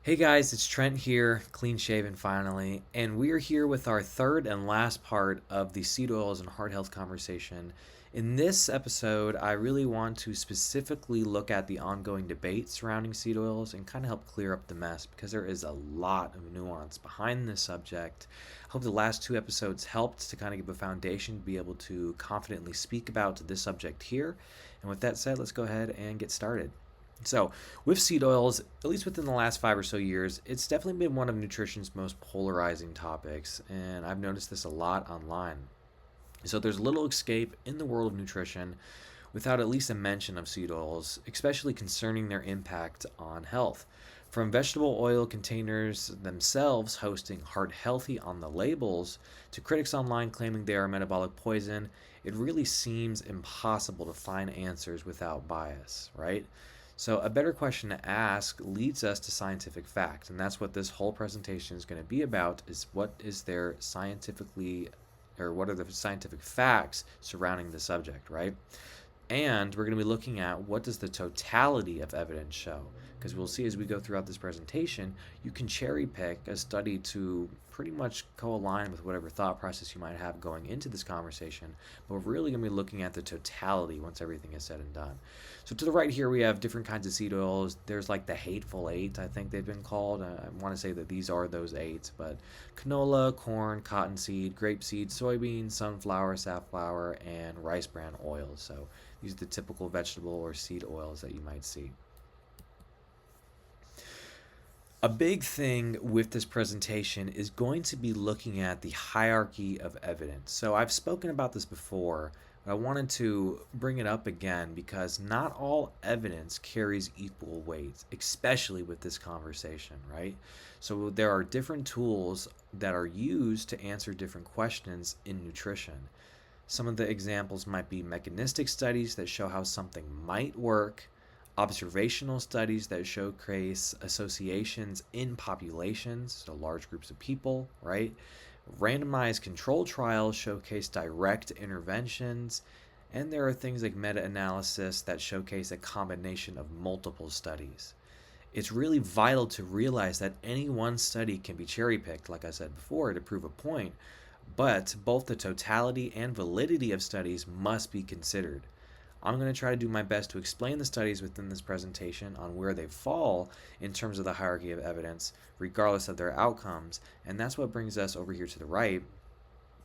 Hey guys, it's Trent here, clean shaven finally, and we are here with our third and last part of the seed oils and heart health conversation. In this episode, I really want to specifically look at the ongoing debate surrounding seed oils and kind of help clear up the mess because there is a lot of nuance behind this subject. I hope the last two episodes helped to kind of give a foundation to be able to confidently speak about this subject here. And with that said, let's go ahead and get started. So, with seed oils, at least within the last 5 or so years, it's definitely been one of nutrition's most polarizing topics, and I've noticed this a lot online. So, there's little escape in the world of nutrition without at least a mention of seed oils, especially concerning their impact on health. From vegetable oil containers themselves hosting heart healthy on the labels to critics online claiming they are metabolic poison, it really seems impossible to find answers without bias, right? So, a better question to ask leads us to scientific fact, and that's what this whole presentation is going to be about is what is there scientifically or what are the scientific facts surrounding the subject, right? And we're going to be looking at what does the totality of evidence show? Because we'll see as we go throughout this presentation, you can cherry pick a study to pretty much co-align with whatever thought process you might have going into this conversation. But we're really going to be looking at the totality once everything is said and done. So to the right here, we have different kinds of seed oils. There's like the hateful eight, I think they've been called. I want to say that these are those eight, but canola, corn, cottonseed, grapeseed, soybean, sunflower, safflower, and rice bran oils. So these are the typical vegetable or seed oils that you might see. A big thing with this presentation is going to be looking at the hierarchy of evidence. So I've spoken about this before, but I wanted to bring it up again because not all evidence carries equal weight, especially with this conversation, right? So there are different tools that are used to answer different questions in nutrition. Some of the examples might be mechanistic studies that show how something might work, observational studies that showcase associations in populations, so large groups of people, right? Randomized control trials showcase direct interventions, and there are things like meta-analysis that showcase a combination of multiple studies. It's really vital to realize that any one study can be cherry-picked, like I said before, to prove a point, but both the totality and validity of studies must be considered. I'm going to try to do my best to explain the studies within this presentation on where they fall in terms of the hierarchy of evidence, regardless of their outcomes, and that's what brings us over here to the right,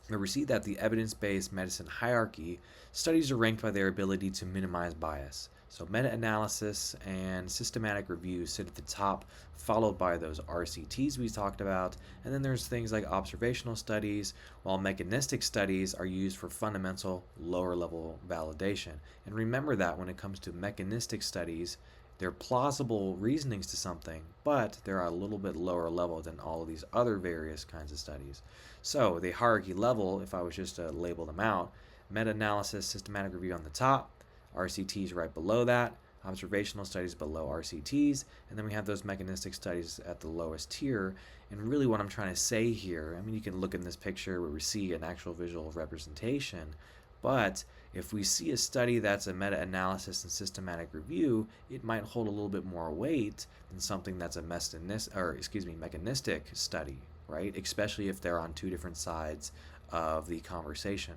where we see that the evidence-based medicine hierarchy, studies are ranked by their ability to minimize bias. So meta-analysis and systematic review sit at the top, followed by those RCTs we talked about, and then there's things like observational studies, while mechanistic studies are used for fundamental lower level validation. And remember that when it comes to mechanistic studies, they're plausible reasonings to something, but they're a little bit lower level than all of these other various kinds of studies. So the hierarchy level, if I was just to label them out, meta-analysis, systematic review on the top, RCTs right below that, observational studies below RCTs, and then we have those mechanistic studies at the lowest tier. And really what I'm trying to say here, I mean, you can look in this picture where we see an actual visual representation, but if we see a study that's a meta-analysis and systematic review, it might hold a little bit more weight than something that's a mechanistic study, right? Especially if they're on two different sides of the conversation.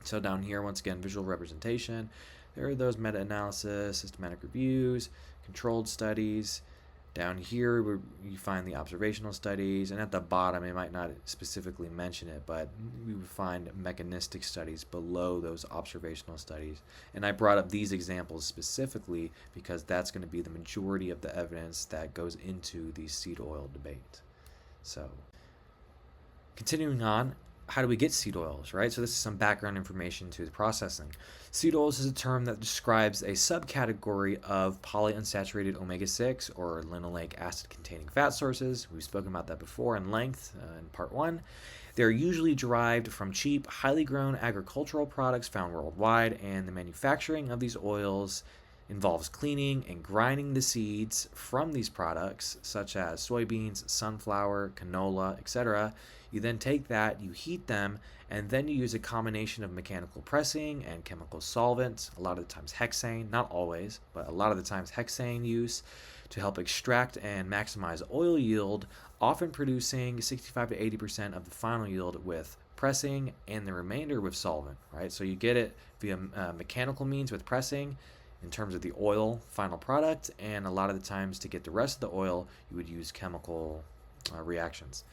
So down here, once again, visual representation. There are those meta-analysis, systematic reviews, controlled studies. Down here, you find the observational studies, and at the bottom, it might not specifically mention it, but we would find mechanistic studies below those observational studies. And I brought up these examples specifically because that's going to be the majority of the evidence that goes into the seed oil debate. So, continuing on, how do we get seed oils, right? So this is some background information to the processing. Seed oils is a term that describes a subcategory of polyunsaturated omega-6 or linoleic acid-containing fat sources. We've spoken about that before in length in part 1. They're usually derived from cheap, highly grown agricultural products found worldwide, and the manufacturing of these oils involves cleaning and grinding the seeds from these products, such as soybeans, sunflower, canola, etc. You then take that, you heat them, and then you use a combination of mechanical pressing and chemical solvents, a lot of the times hexane, not always, but a lot of the times hexane use, to help extract and maximize oil yield, often producing 65 to 80% of the final yield with pressing and the remainder with solvent, right? So you get it via mechanical means with pressing in terms of the oil final product, and a lot of the times to get the rest of the oil, you would use chemical reactions.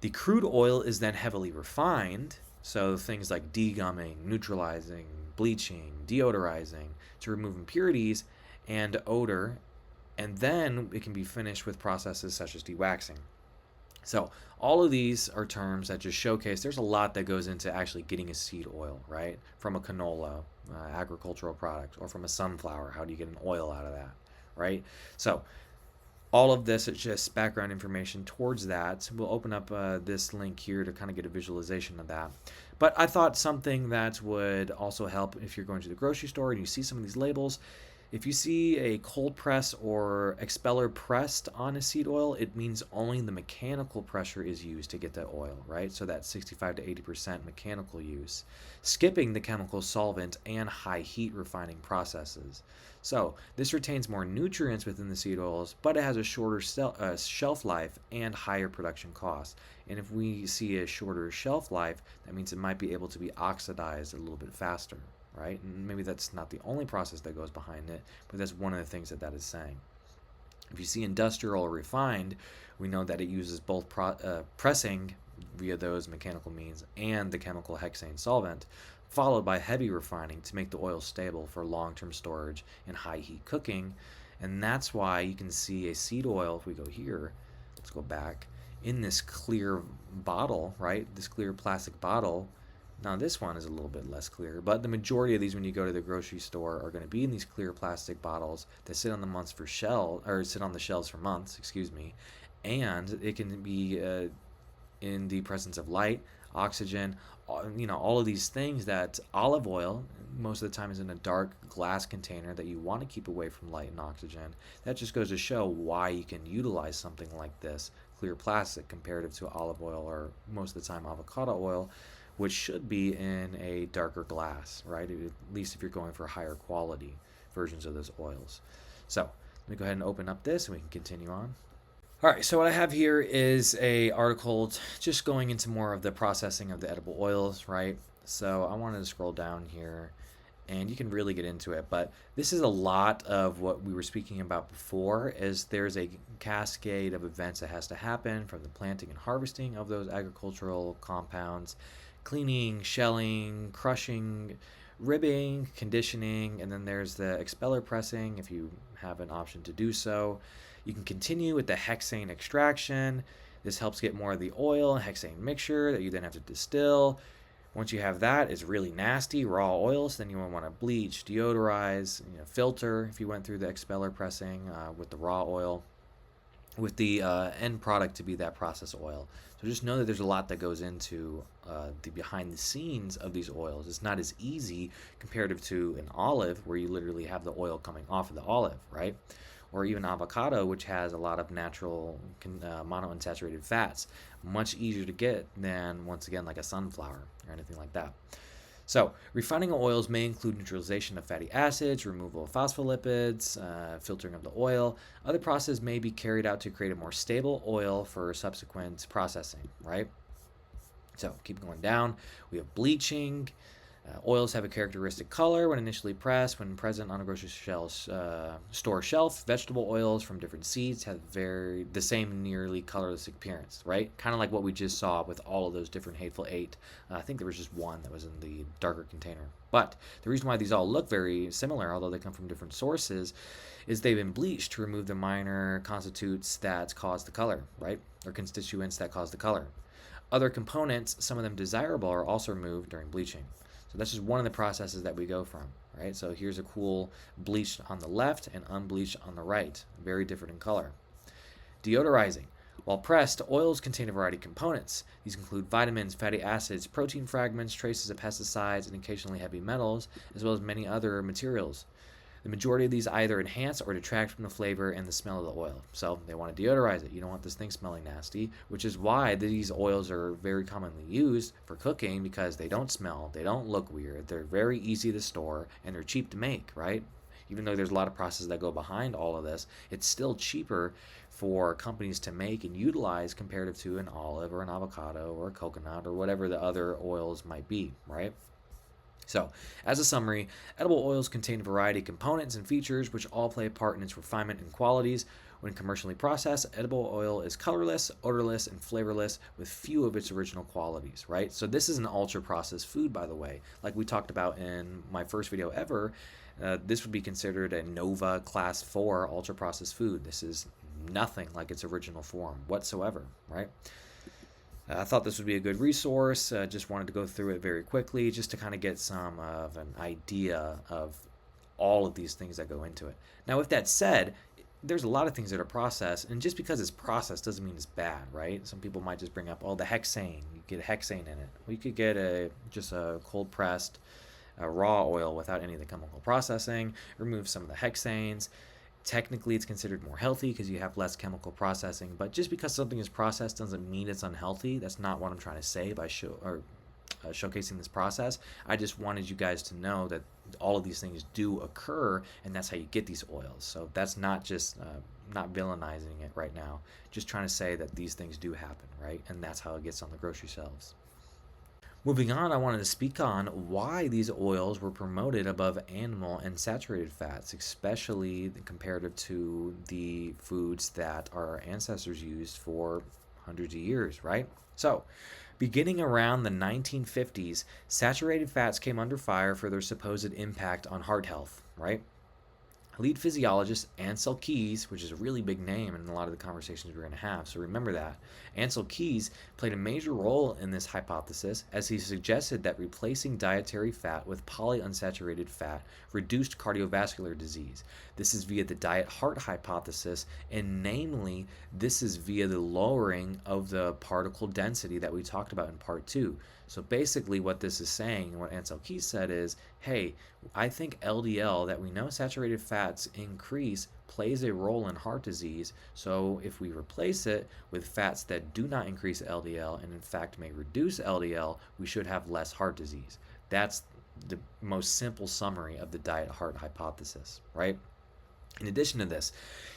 The crude oil is then heavily refined, so things like degumming, neutralizing, bleaching, deodorizing to remove impurities and odor, and then it can be finished with processes such as dewaxing. So all of these are terms that just showcase there's a lot that goes into actually getting a seed oil, right? From a canola, agricultural product, or from a sunflower. How do you get an oil out of that, right? So all of this is just background information towards that. We'll open up this link here to kind of get a visualization of that. But I thought something that would also help if you're going to the grocery store and you see some of these labels. If you see a cold press or expeller pressed on a seed oil, it means only the mechanical pressure is used to get that oil, right? So that's 65 to 80% mechanical use, skipping the chemical solvent and high heat refining processes. So this retains more nutrients within the seed oils, but it has a shorter shelf life and higher production costs. And if we see a shorter shelf life, that means it might be able to be oxidized a little bit faster, right? And maybe that's not the only process that goes behind it, but that's one of the things that that is saying. If you see industrial or refined, we know that it uses both pressing via those mechanical means and the chemical hexane solvent, followed by heavy refining to make the oil stable for long-term storage and high heat cooking. And that's why you can see a seed oil, if we go here, let's go back, in this clear bottle, right? This clear plastic bottle. Now this one is a little bit less clear, but the majority of these when you go to the grocery store are going to be in these clear plastic bottles that sit on the shelves for months, and it can be in the presence of light, oxygen, all of these things. That olive oil most of the time is in a dark glass container that you want to keep away from light and oxygen. That just goes to show why you can utilize something like this clear plastic comparative to olive oil or most of the time avocado oil, which should be in a darker glass, right? At least if you're going for higher quality versions of those oils. So let me go ahead and open up this and we can continue on. All right, so what I have here is a article just going into more of the processing of the edible oils, right? So I wanted to scroll down here and you can really get into it, but this is a lot of what we were speaking about before. Is there's a cascade of events that has to happen from the planting and harvesting of those agricultural compounds, cleaning, shelling, crushing, ribbing, conditioning, and then there's the expeller pressing if you have an option to do so. You can continue with the hexane extraction. This helps get more of the oil and hexane mixture that you then have to distill. Once you have that, it's really nasty, raw oils. Then you want to bleach, deodorize, filter if you went through the expeller pressing with the raw oil, with the end product to be that process oil. So just know that there's a lot that goes into the behind the scenes of these oils. It's not as easy comparative to an olive where you literally have the oil coming off of the olive, right? Or even avocado, which has a lot of natural monounsaturated fats. Much easier to get than, once again, like a sunflower or anything like that. So refining of oils may include neutralization of fatty acids, removal of phospholipids, filtering of the oil. Other processes may be carried out to create a more stable oil for subsequent processing, right? So keep going down. We have bleaching. Oils have a characteristic color when initially pressed. When present on a grocery store shelf, vegetable oils from different seeds have the same nearly colorless appearance, right? Kind of like what we just saw with all of those different Hateful Eight. I think there was just one that was in the darker container. But the reason why these all look very similar, although they come from different sources, is they've been bleached to remove the minor constituents that cause the color, right? Or constituents that cause the color. Other components, some of them desirable, are also removed during bleaching. So that's just one of the processes that we go from, right? So here's a cool bleached on the left and unbleached on the right. Very different in color. Deodorizing. While pressed, oils contain a variety of components. These include vitamins, fatty acids, protein fragments, traces of pesticides, and occasionally heavy metals, as well as many other materials. The majority of these either enhance or detract from the flavor and the smell of the oil. So they want to deodorize it. You don't want this thing smelling nasty, which is why these oils are very commonly used for cooking, because they don't smell, they don't look weird, they're very easy to store, and they're cheap to make, right? Even though there's a lot of processes that go behind all of this, it's still cheaper for companies to make and utilize comparative to an olive or an avocado or a coconut or whatever the other oils might be, right? So, as a summary, edible oils contain a variety of components and features which all play a part in its refinement and qualities. When commercially processed, edible oil is colorless, odorless, and flavorless with few of its original qualities, right? So this is an ultra-processed food, by the way. Like we talked about in my first video ever, this would be considered a Nova Class 4 ultra-processed food. This is nothing like its original form whatsoever, right? I thought this would be a good resource. Just wanted to go through it very quickly just to kind of get some of an idea of all of these things that go into it. Now, with that said, there's a lot of things that are processed, and just because it's processed doesn't mean it's bad, right? Some people might just bring up, oh, the hexane. You get hexane in it. We could get just a cold-pressed raw oil without any of the chemical processing, remove some of the hexanes. Technically, it's considered more healthy because you have less chemical processing, but just because something is processed doesn't mean it's unhealthy. That's not what I'm trying to say by showcasing this process. I just wanted you guys to know that all of these things do occur, and that's how you get these oils. So that's not just not villainizing it right now, just trying to say that these things do happen, right? And that's how it gets on the grocery shelves. Moving on, I wanted to speak on why these oils were promoted above animal and saturated fats, especially comparative to the foods that our ancestors used for hundreds of years, right? So, beginning around the 1950s, saturated fats came under fire for their supposed impact on heart health, right? Lead physiologist Ansel Keys, which is a really big name in a lot of the conversations we're going to have, so remember that. Ansel Keys played a major role in this hypothesis, as he suggested that replacing dietary fat with polyunsaturated fat reduced cardiovascular disease. This is via the diet heart hypothesis, and namely, this is via the lowering of the particle density that we talked about in part 2. So basically what this is saying, what Ansel Keys said is, hey, I think LDL, that we know saturated fats increase, plays a role in heart disease. So if we replace it with fats that do not increase LDL and in fact may reduce LDL, we should have less heart disease. That's the most simple summary of the diet heart hypothesis, right? In addition to this,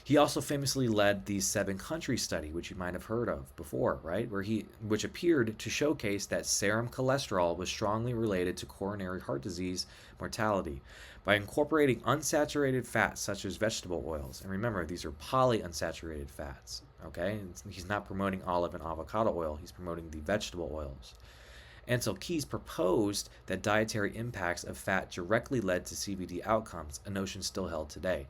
he also famously led the 7-country study, which you might have heard of before, right? Which appeared to showcase that serum cholesterol was strongly related to coronary heart disease mortality by incorporating unsaturated fats such as vegetable oils. And remember, these are polyunsaturated fats, okay? He's not promoting olive and avocado oil, he's promoting the vegetable oils. Ansel Keys proposed that dietary impacts of fat directly led to CVD outcomes, a notion still held today.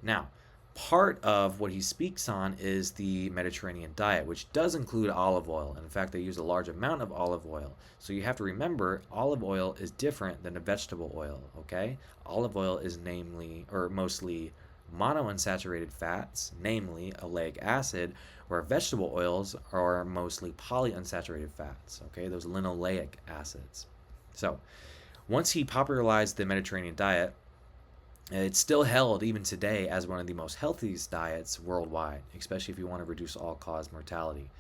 Now, part of what he speaks on is the Mediterranean diet, which does include olive oil. And in fact, they use a large amount of olive oil. So you have to remember, olive oil is different than a vegetable oil, okay? Olive oil is mostly monounsaturated fats, namely oleic acid, where vegetable oils are mostly polyunsaturated fats, okay? Those linoleic acids. So, once he popularized the Mediterranean diet, it's still held even today as one of the most healthiest diets worldwide, especially if you want to reduce all-cause mortality.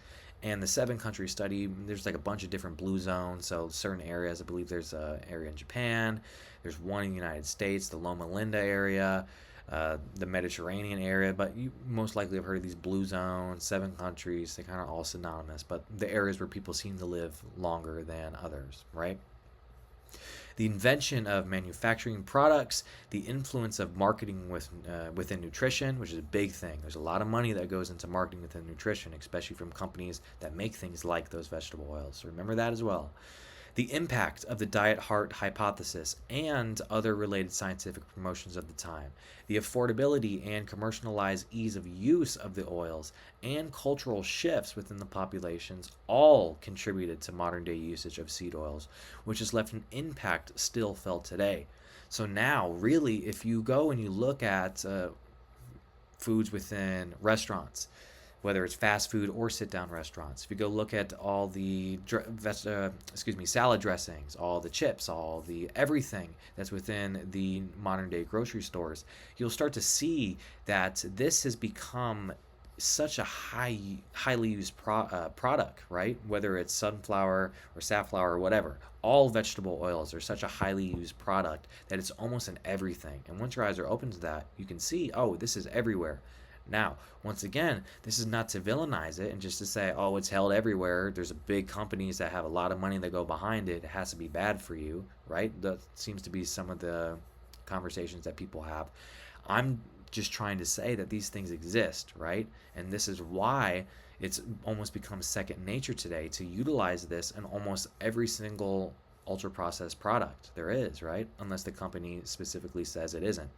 And the 7-country study, there's like a bunch of different blue zones. So certain areas, I believe there's an area in Japan, there's one in the United States, the Loma Linda area, the Mediterranean area, but you most likely have heard of these blue zones, 7 countries, they kind of all synonymous, but the areas where people seem to live longer than others, right? The invention of manufacturing products, the influence of marketing within nutrition, which is a big thing. There's a lot of money that goes into marketing within nutrition, especially from companies that make things like those vegetable oils. So remember that as well. The impact of the diet heart hypothesis and other related scientific promotions of the time, the affordability and commercialized ease of use of the oils, and cultural shifts within the populations all contributed to modern day usage of seed oils, which has left an impact still felt today. So now, really, if you go and you look at foods within restaurants, whether it's fast food or sit-down restaurants. If you go look at all the salad dressings, all the chips, all the everything that's within the modern day grocery stores, you'll start to see that this has become such a highly used product, right? Whether it's sunflower or safflower or whatever, all vegetable oils are such a highly used product that it's almost in everything. And once your eyes are open to that, you can see, oh, this is everywhere. Now, once again, this is not to villainize it and just to say, oh, it's held everywhere. There's big companies that have a lot of money that go behind it. It has to be bad for you, right? That seems to be some of the conversations that people have. I'm just trying to say that these things exist, right? And this is why it's almost become second nature today to utilize this in almost every single ultra processed product there is, right? Unless the company specifically says it isn't.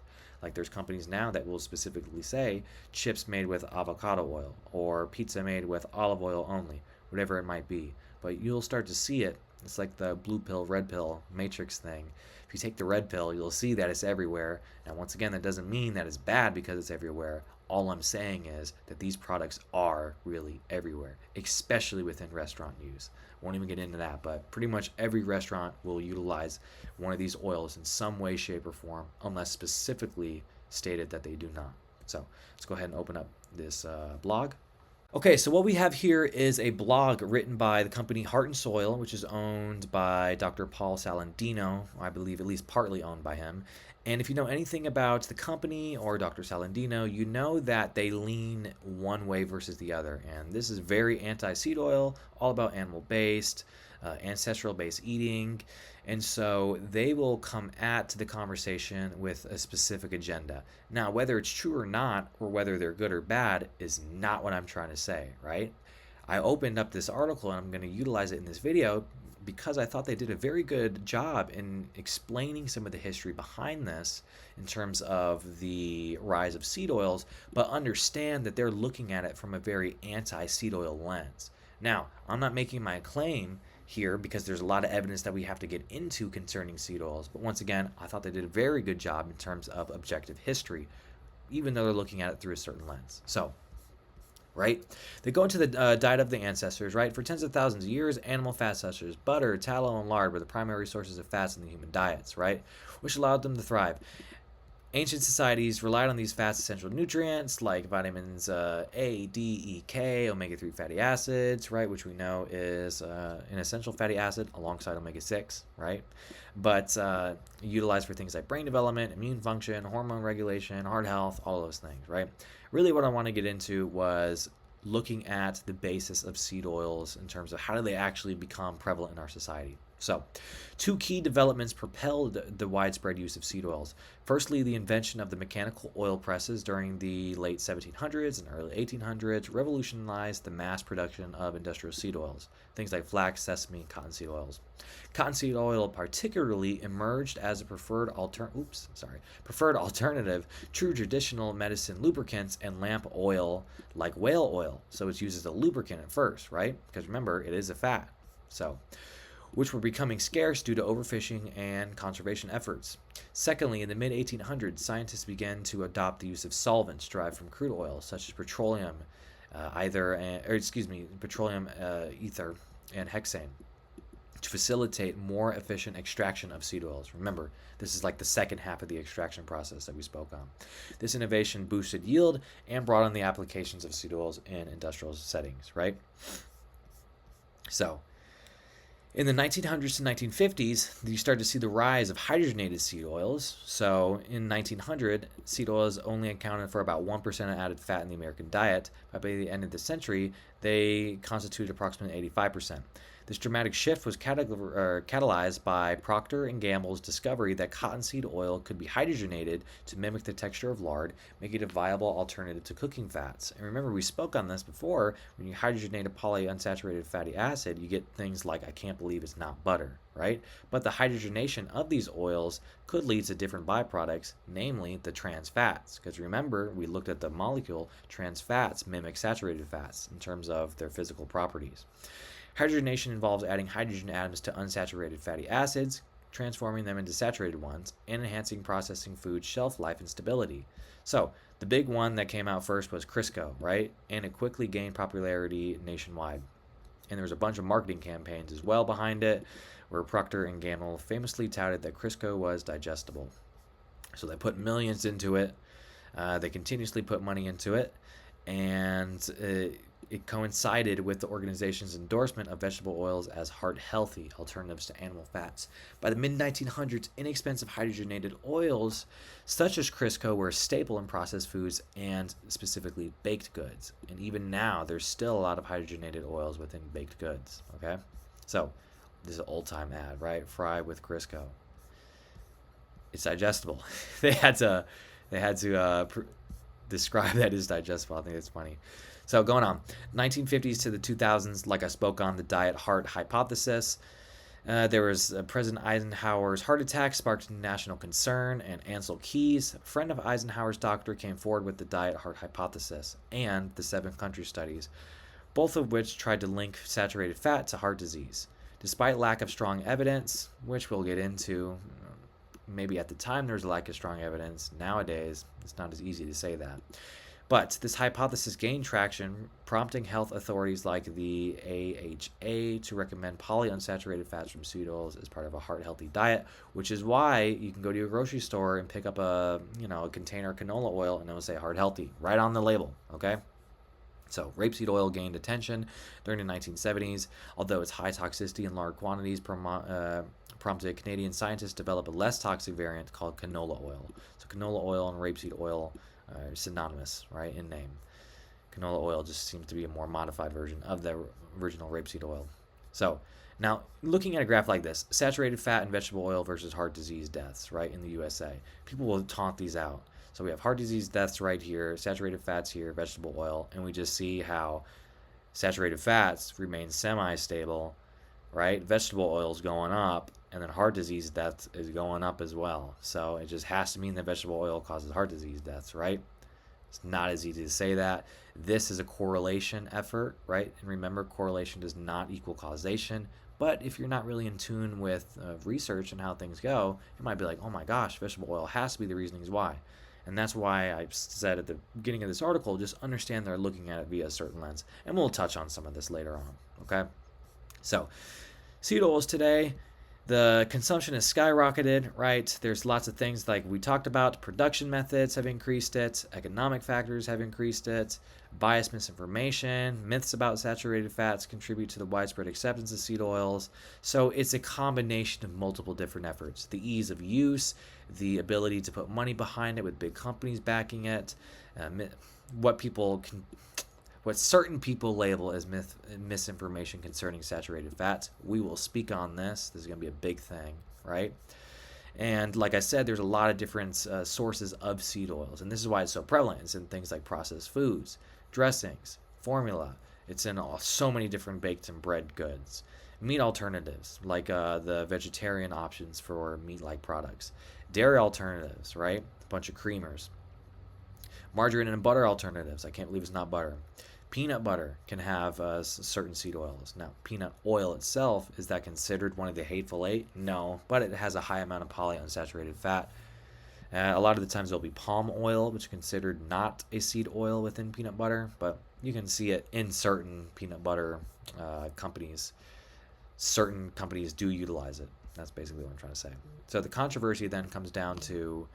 Like there's companies now that will specifically say chips made with avocado oil or pizza made with olive oil only, whatever it might be. But you'll start to see it. It's like the blue pill, red pill matrix thing. If you take the red pill, you'll see that it's everywhere. Now, once again, that doesn't mean that it's bad because it's everywhere. All I'm saying is that these products are really everywhere, especially within restaurant use. Won't even get into that, but pretty much every restaurant will utilize one of these oils in some way, shape, or form, unless specifically stated that they do not. So let's go ahead and open up this blog. Okay, so what we have here is a blog written by the company Heart and Soil, which is owned by Dr. Paul Salandino, I believe at least partly owned by him. And if you know anything about the company or Dr. Salandino, you know that they lean one way versus the other. And this is very anti-seed oil, all about animal-based, ancestral-based eating. And so they will come at the conversation with a specific agenda. Now, whether it's true or not, or whether they're good or bad, is not what I'm trying to say, right? I opened up this article and I'm going to utilize it in this video because I thought they did a very good job in explaining some of the history behind this in terms of the rise of seed oils, but understand that they're looking at it from a very anti-seed oil lens. Now, I'm not making my claim here because there's a lot of evidence that we have to get into concerning seed oils. But once again, I thought they did a very good job in terms of objective history, even though they're looking at it through a certain lens. So, right? They go into the diet of the ancestors, right? For tens of thousands of years, animal fat such as butter, tallow, and lard were the primary sources of fats in the human diets, right? Which allowed them to thrive. Ancient societies relied on these fats essential nutrients like vitamins A, D, E, K, omega-3 fatty acids, right, which we know is an essential fatty acid alongside omega-6, right, but utilized for things like brain development, immune function, hormone regulation, heart health, all those things, right? Really what I want to get into was looking at the basis of seed oils in terms of how do they actually become prevalent in our society. So, two key developments propelled the widespread use of seed oils. Firstly, the invention of the mechanical oil presses during the late 1700s and early 1800s revolutionized the mass production of industrial seed oils, things like flax, sesame, and cottonseed oils. Cottonseed oil particularly emerged as a preferred alternative to traditional medicine lubricants and lamp oil like whale oil. So it's used as a lubricant at first, right? Because remember, it is a fat. So, which were becoming scarce due to overfishing and conservation efforts. Secondly, in the mid-1800s, scientists began to adopt the use of solvents derived from crude oil, such as petroleum ether and hexane, to facilitate more efficient extraction of seed oils. Remember, this is like the second half of the extraction process that we spoke on. This innovation boosted yield and brought on the applications of seed oils in industrial settings, right? So, in the 1900s to 1950s, you start to see the rise of hydrogenated seed oils. So in 1900, seed oils only accounted for about 1% of added fat in the American diet. But by the end of the century, they constituted approximately 85%. This dramatic shift was catalyzed by Procter & Gamble's discovery that cottonseed oil could be hydrogenated to mimic the texture of lard, making it a viable alternative to cooking fats. And remember, we spoke on this before. When you hydrogenate a polyunsaturated fatty acid, you get things like, I can't believe it's not butter, right? But the hydrogenation of these oils could lead to different byproducts, namely the trans fats. Because remember, we looked at the molecule, trans fats mimic saturated fats in terms of their physical properties. Hydrogenation involves adding hydrogen atoms to unsaturated fatty acids, transforming them into saturated ones, and enhancing processing food shelf life and stability. So, The big one that came out first was Crisco, right? And it quickly gained popularity nationwide. And there was a bunch of marketing campaigns as well behind it, where Procter and Gamble famously touted that Crisco was digestible. So they put millions into it. They continuously put money into it, and it coincided with the organization's endorsement of vegetable oils as heart-healthy alternatives to animal fats. By the mid-1900s, inexpensive hydrogenated oils such as Crisco were a staple in processed foods and specifically baked goods. And even now, there's still a lot of hydrogenated oils within baked goods, okay? So, this is an old-time ad, right? Fry with Crisco. It's digestible. they had to describe that as digestible. I think it's funny. So going on, 1950s to the 2000s, like I spoke on the diet heart hypothesis, there was President Eisenhower's heart attack sparked national concern, and Ansel Keys, a friend of Eisenhower's doctor, came forward with the diet heart hypothesis and the 7-country studies, both of which tried to link saturated fat to heart disease. Despite lack of strong evidence, which we'll get into, maybe at the time there was a lack of strong evidence. Nowadays, it's not as easy to say that. But this hypothesis gained traction, prompting health authorities like the AHA to recommend polyunsaturated fats from seed oils as part of a heart-healthy diet, which is why you can go to your grocery store and pick up a container of canola oil and it'll say heart-healthy right on the label, okay? So rapeseed oil gained attention during the 1970s, although its high toxicity in large quantities prompted Canadian scientists to develop a less toxic variant called canola oil. So canola oil and rapeseed oil are synonymous, right, in name. Canola oil just seems to be a more modified version of the original rapeseed oil. So now looking at a graph like this, saturated fat and vegetable oil versus heart disease deaths, right, in the USA. People will taunt these out. So we have heart disease deaths right here, saturated fats here, vegetable oil, and we just see how saturated fats remain semi-stable, right? Vegetable oil is going up, and then heart disease death is going up as well. So it just has to mean that vegetable oil causes heart disease deaths, right? It's not as easy to say that. This is a correlation effort, right? And remember, correlation does not equal causation. But if you're not really in tune with research and how things go, you might be like, oh my gosh, vegetable oil has to be the reasonings why. And that's why I said at the beginning of this article, just understand they're looking at it via a certain lens. And we'll touch on some of this later on, okay? So, seed oils today, the consumption has skyrocketed, right? There's lots of things like we talked about. Production methods have increased it. Economic factors have increased it. Biased misinformation, myths about saturated fats contribute to the widespread acceptance of seed oils. So it's a combination of multiple different efforts. The ease of use, the ability to put money behind it with big companies backing it, what certain people label as misinformation concerning saturated fats. We will speak on this. This is going to be a big thing, right? And like I said, there's a lot of different sources of seed oils, and this is why it's so prevalent. It's in things like processed foods, dressings, formula. It's in so many different baked and bread goods. Meat alternatives, like the vegetarian options for meat-like products. Dairy alternatives, right? A bunch of creamers. Margarine and butter alternatives. I can't believe it's not butter. Peanut butter can have certain seed oils. Now, peanut oil itself, is that considered one of the hateful eight? No, but it has a high amount of polyunsaturated fat. A lot of the times there'll be palm oil, which is considered not a seed oil within peanut butter, but you can see it in certain peanut butter companies. Certain companies do utilize it. That's basically what I'm trying to say. So the controversy then comes down to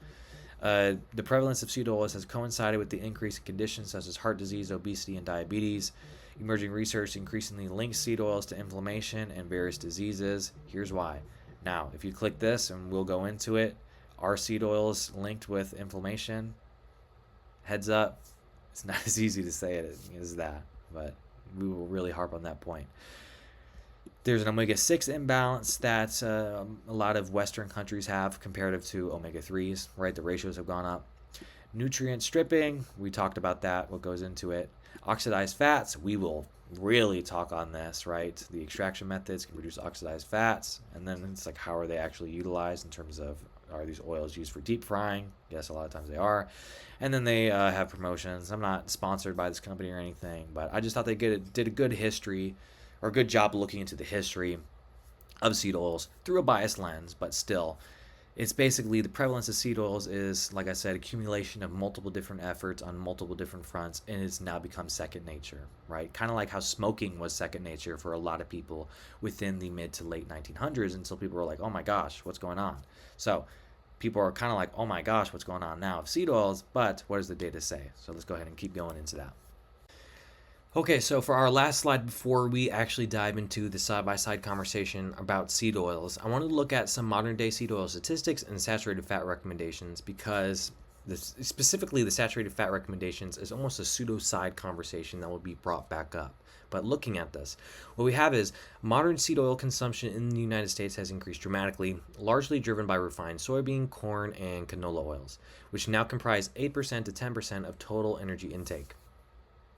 the prevalence of seed oils has coincided with the increase in conditions such as heart disease, obesity, and diabetes. Emerging research increasingly links seed oils to inflammation and various diseases. Here's why. Now, if you click this, and we'll go into it, are seed oils linked with inflammation? Heads up, it's not as easy to say it as that, but we will really harp on that point. There's an omega-6 imbalance that a lot of Western countries have comparative to omega-3s, right? The ratios have gone up. Nutrient stripping, we talked about that, what goes into it. Oxidized fats, we will really talk on this, right? The extraction methods can produce oxidized fats, and then it's like, how are they actually utilized in terms of, are these oils used for deep frying? Yes, a lot of times they are. And then they have promotions. I'm not sponsored by this company or anything, but I just thought they did a good history, or a good job looking into the history of seed oils through a biased lens, but still, It's basically the prevalence of seed oils is, like I said, accumulation of multiple different efforts on multiple different fronts, and it's now become second nature, right? Kind of like how smoking was second nature for a lot of people within the mid to late 1900s until people were like, oh my gosh, what's going on? So people are kind of like, oh my gosh, what's going on now of seed oils, but what does the data say? So let's go ahead and keep going into that. Okay, so for our last slide before we actually dive into the side-by-side conversation about seed oils, I wanted to look at some modern-day seed oil statistics and saturated fat recommendations because specifically the saturated fat recommendations is almost a pseudo-side conversation that will be brought back up. But looking at this, what we have is modern seed oil consumption in the United States has increased dramatically, largely driven by refined soybean, corn, and canola oils, which now comprise 8% to 10% of total energy intake.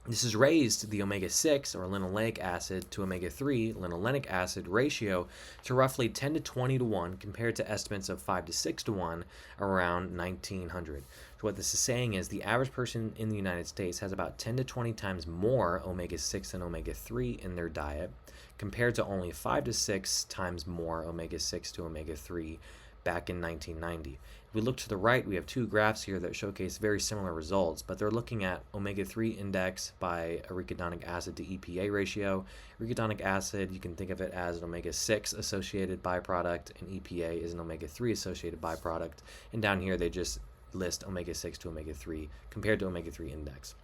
This has raised the omega-6 or linoleic acid to omega-3 linolenic acid ratio to roughly 10 to 20 to 1 compared to estimates of 5 to 6 to 1 around 1900. So what this is saying is the average person in the United States has about 10 to 20 times more omega-6 and omega-3 in their diet compared to only 5 to 6 times more omega-6 to omega-3 back in 1990. If we look to the right, we have two graphs here that showcase very similar results, but they're looking at omega-3 index by arachidonic acid to EPA ratio. Arachidonic acid, you can think of it as an omega-6 associated byproduct, and EPA is an omega-3 associated byproduct. And down here, they just list omega-6 to omega-3 compared to omega-3 index.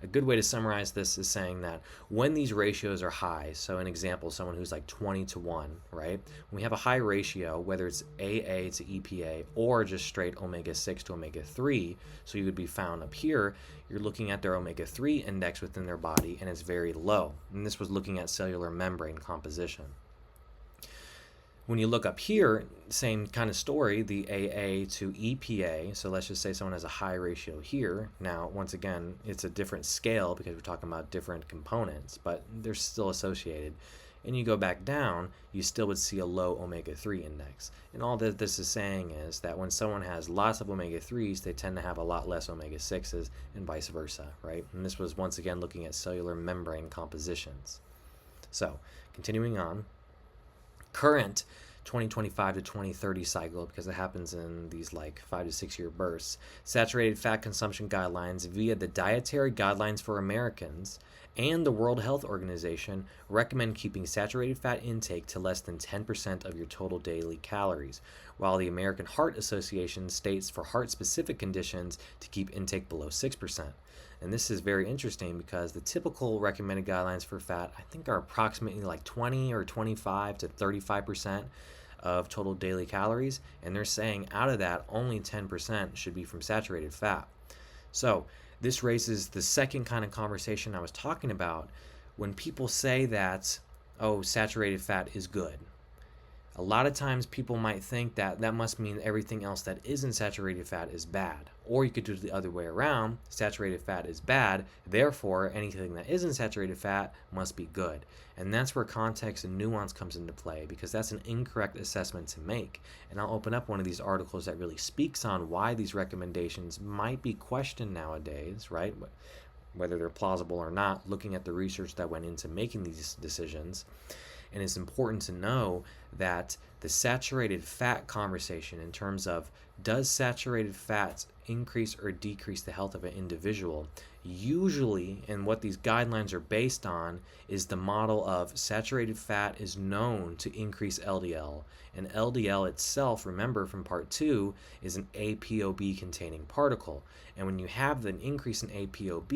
A good way to summarize this is saying that when these ratios are high, so an example, someone who's like 20 to 1, right? When we have a high ratio, whether it's AA to EPA or just straight omega-6 to omega-3, so you would be found up here, you're looking at their omega-3 index within their body and it's very low. And this was looking at cellular membrane composition. When you look up here, same kind of story, the AA to EPA. So let's just say someone has a high ratio here. Now, once again, it's a different scale because we're talking about different components, but they're still associated. And you go back down, you still would see a low omega-3 index. And all that this is saying is that when someone has lots of omega-3s, they tend to have a lot less omega-6s and vice versa, right? And this was once again looking at cellular membrane compositions. So, continuing on. Current 2025 to 2030 cycle, because it happens in these like 5 to 6 year bursts, saturated fat consumption guidelines via the Dietary Guidelines for Americans and the World Health Organization recommend keeping saturated fat intake to less than 10% of your total daily calories, while the American Heart Association states for heart-specific conditions to keep intake below 6%. And this is very interesting because the typical recommended guidelines for fat, I think, are approximately like 20 or 25 to 35% of total daily calories. And they're saying out of that, only 10% should be from saturated fat. So this raises the second kind of conversation I was talking about when people say that, oh, saturated fat is good. A lot of times people might think that that must mean everything else that isn't saturated fat is bad. Or you could do it the other way around. Saturated fat is bad, therefore anything that isn't saturated fat must be good. And that's where context and nuance comes into play, because that's an incorrect assessment to make. And I'll open up one of these articles that really speaks on why these recommendations might be questioned nowadays, right? Whether they're plausible or not, looking at the research that went into making these decisions. And it's important to know that the saturated fat conversation in terms of does saturated fats increase or decrease the health of an individual, usually, and what these guidelines are based on, is the model of saturated fat is known to increase LDL. And LDL itself, remember from part 2, is an ApoB containing particle. And when you have an increase in ApoB,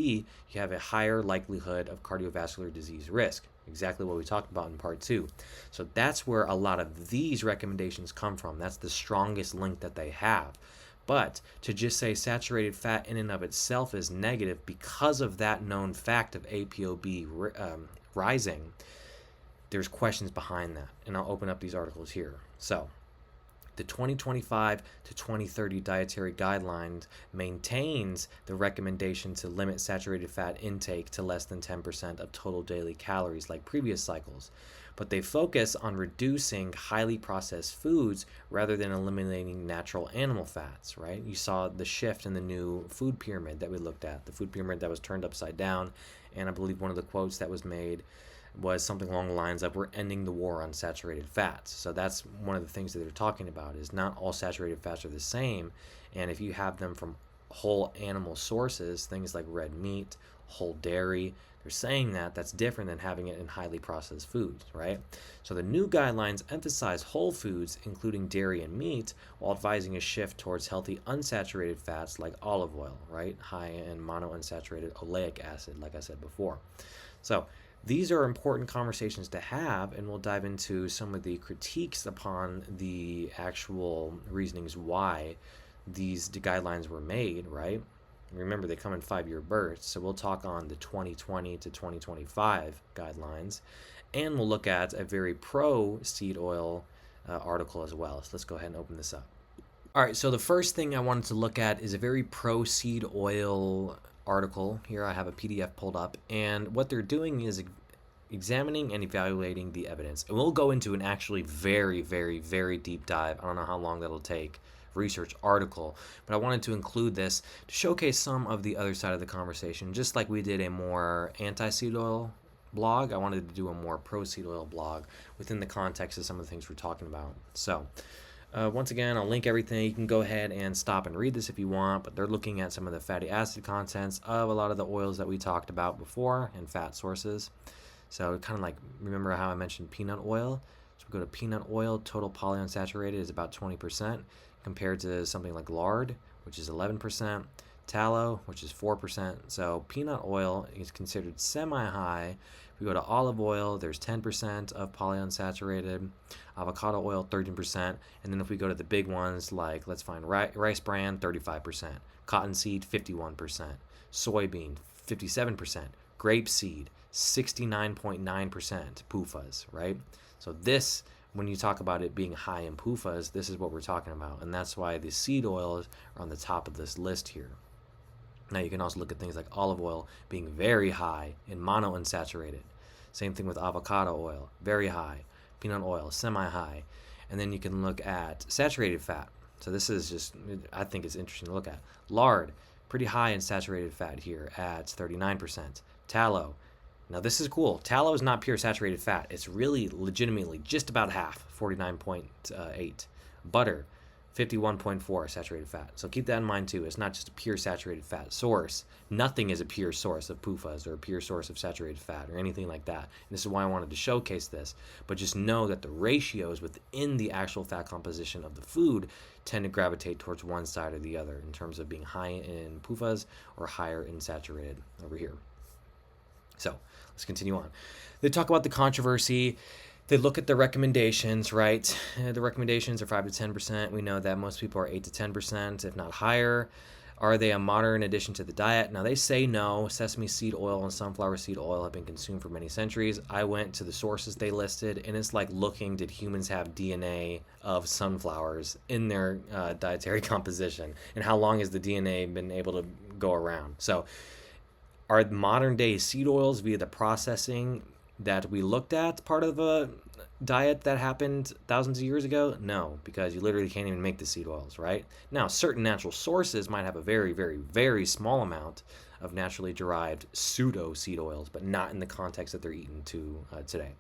you have a higher likelihood of cardiovascular disease risk. Exactly what we talked about in part 2. So that's where a lot of these recommendations come from. That's the strongest link that they have. But to just say saturated fat in and of itself is negative because of that known fact of ApoB rising, there's questions behind that. And I'll open up these articles here. So the 2025 to 2030 dietary guidelines maintains the recommendation to limit saturated fat intake to less than 10% of total daily calories like previous cycles, but they focus on reducing highly processed foods rather than eliminating natural animal fats, right? You saw the shift in the new food pyramid that we looked at, the food pyramid that was turned upside down, And I believe one of the quotes that was made was something along the lines of, we're ending the war on saturated fats. So that's one of the things that they're talking about, is not all saturated fats are the same. And if you have them from whole animal sources, things like red meat, whole dairy, they're saying that that's different than having it in highly processed foods, right? So the new guidelines emphasize whole foods, including dairy and meat, while advising a shift towards healthy unsaturated fats like olive oil, right? High in monounsaturated oleic acid, like I said before. So these are important conversations to have, and we'll dive into some of the critiques upon the actual reasonings why these guidelines were made, right? Remember, they come in 5-year bursts, so we'll talk on the 2020 to 2025 guidelines, and we'll look at a very pro seed oil article as well. So let's go ahead and open this up. All right, so the first thing I wanted to look at is a very pro seed oil article. Here I have a PDF pulled up, and what they're doing is examining and evaluating the evidence. And we'll go into an actually very, very, very deep dive. I don't know how long that'll take. Research article, but I wanted to include this to showcase some of the other side of the conversation. Just like we did a more anti-seed oil blog, I wanted to do a more pro-seed oil blog within the context of some of the things we're talking about. So once again, I'll link everything. You can go ahead and stop and read this if you want, but they're looking at some of the fatty acid contents of a lot of the oils that we talked about before and fat sources. So kind of like, remember how I mentioned peanut oil? So we go to peanut oil, total polyunsaturated is about 20%, compared to something like lard, which is 11%, tallow, which is 4%. So peanut oil is considered semi-high. If we go to olive oil, there's 10% of polyunsaturated, avocado oil, 13%, and then if we go to the big ones, like let's find rice bran, 35%, cottonseed, 51%, soybean, 57%, grapeseed, 69.9% PUFAs, right? So this, when you talk about it being high in PUFAs, this is what we're talking about, and that's why the seed oils are on the top of this list here. Now you can also look at things like olive oil being very high in monounsaturated. Same thing with avocado oil, very high. Peanut oil, semi-high. And then you can look at saturated fat. So this is just, I think it's interesting to look at. Lard, pretty high in saturated fat here at 39%. Tallow. Now this is cool. Tallow is not pure saturated fat. It's really legitimately just about half, 49.8. Butter, 51.4 saturated fat. So keep that in mind too. It's not just a pure saturated fat source. Nothing is a pure source of PUFAs or a pure source of saturated fat or anything like that. And this is why I wanted to showcase this. But just know that the ratios within the actual fat composition of the food tend to gravitate towards one side or the other in terms of being high in PUFAs or higher in saturated over here. So let's continue on. They talk about the controversy. They look at the recommendations, right? The recommendations are 5 to 10%. We know that most people are 8 to 10%, if not higher. Are they a modern addition to the diet? Now, they say no. Sesame seed oil and sunflower seed oil have been consumed for many centuries. I went to the sources they listed, and it's like looking, did humans have DNA of sunflowers in their dietary composition? And how long has the DNA been able to go around? So are modern day seed oils via the processing that we looked at part of a diet that happened thousands of years ago? No, because you literally can't even make the seed oils, right? Now, certain natural sources might have a very, very, very small amount of naturally derived pseudo seed oils, but not in the context that they're eaten to today,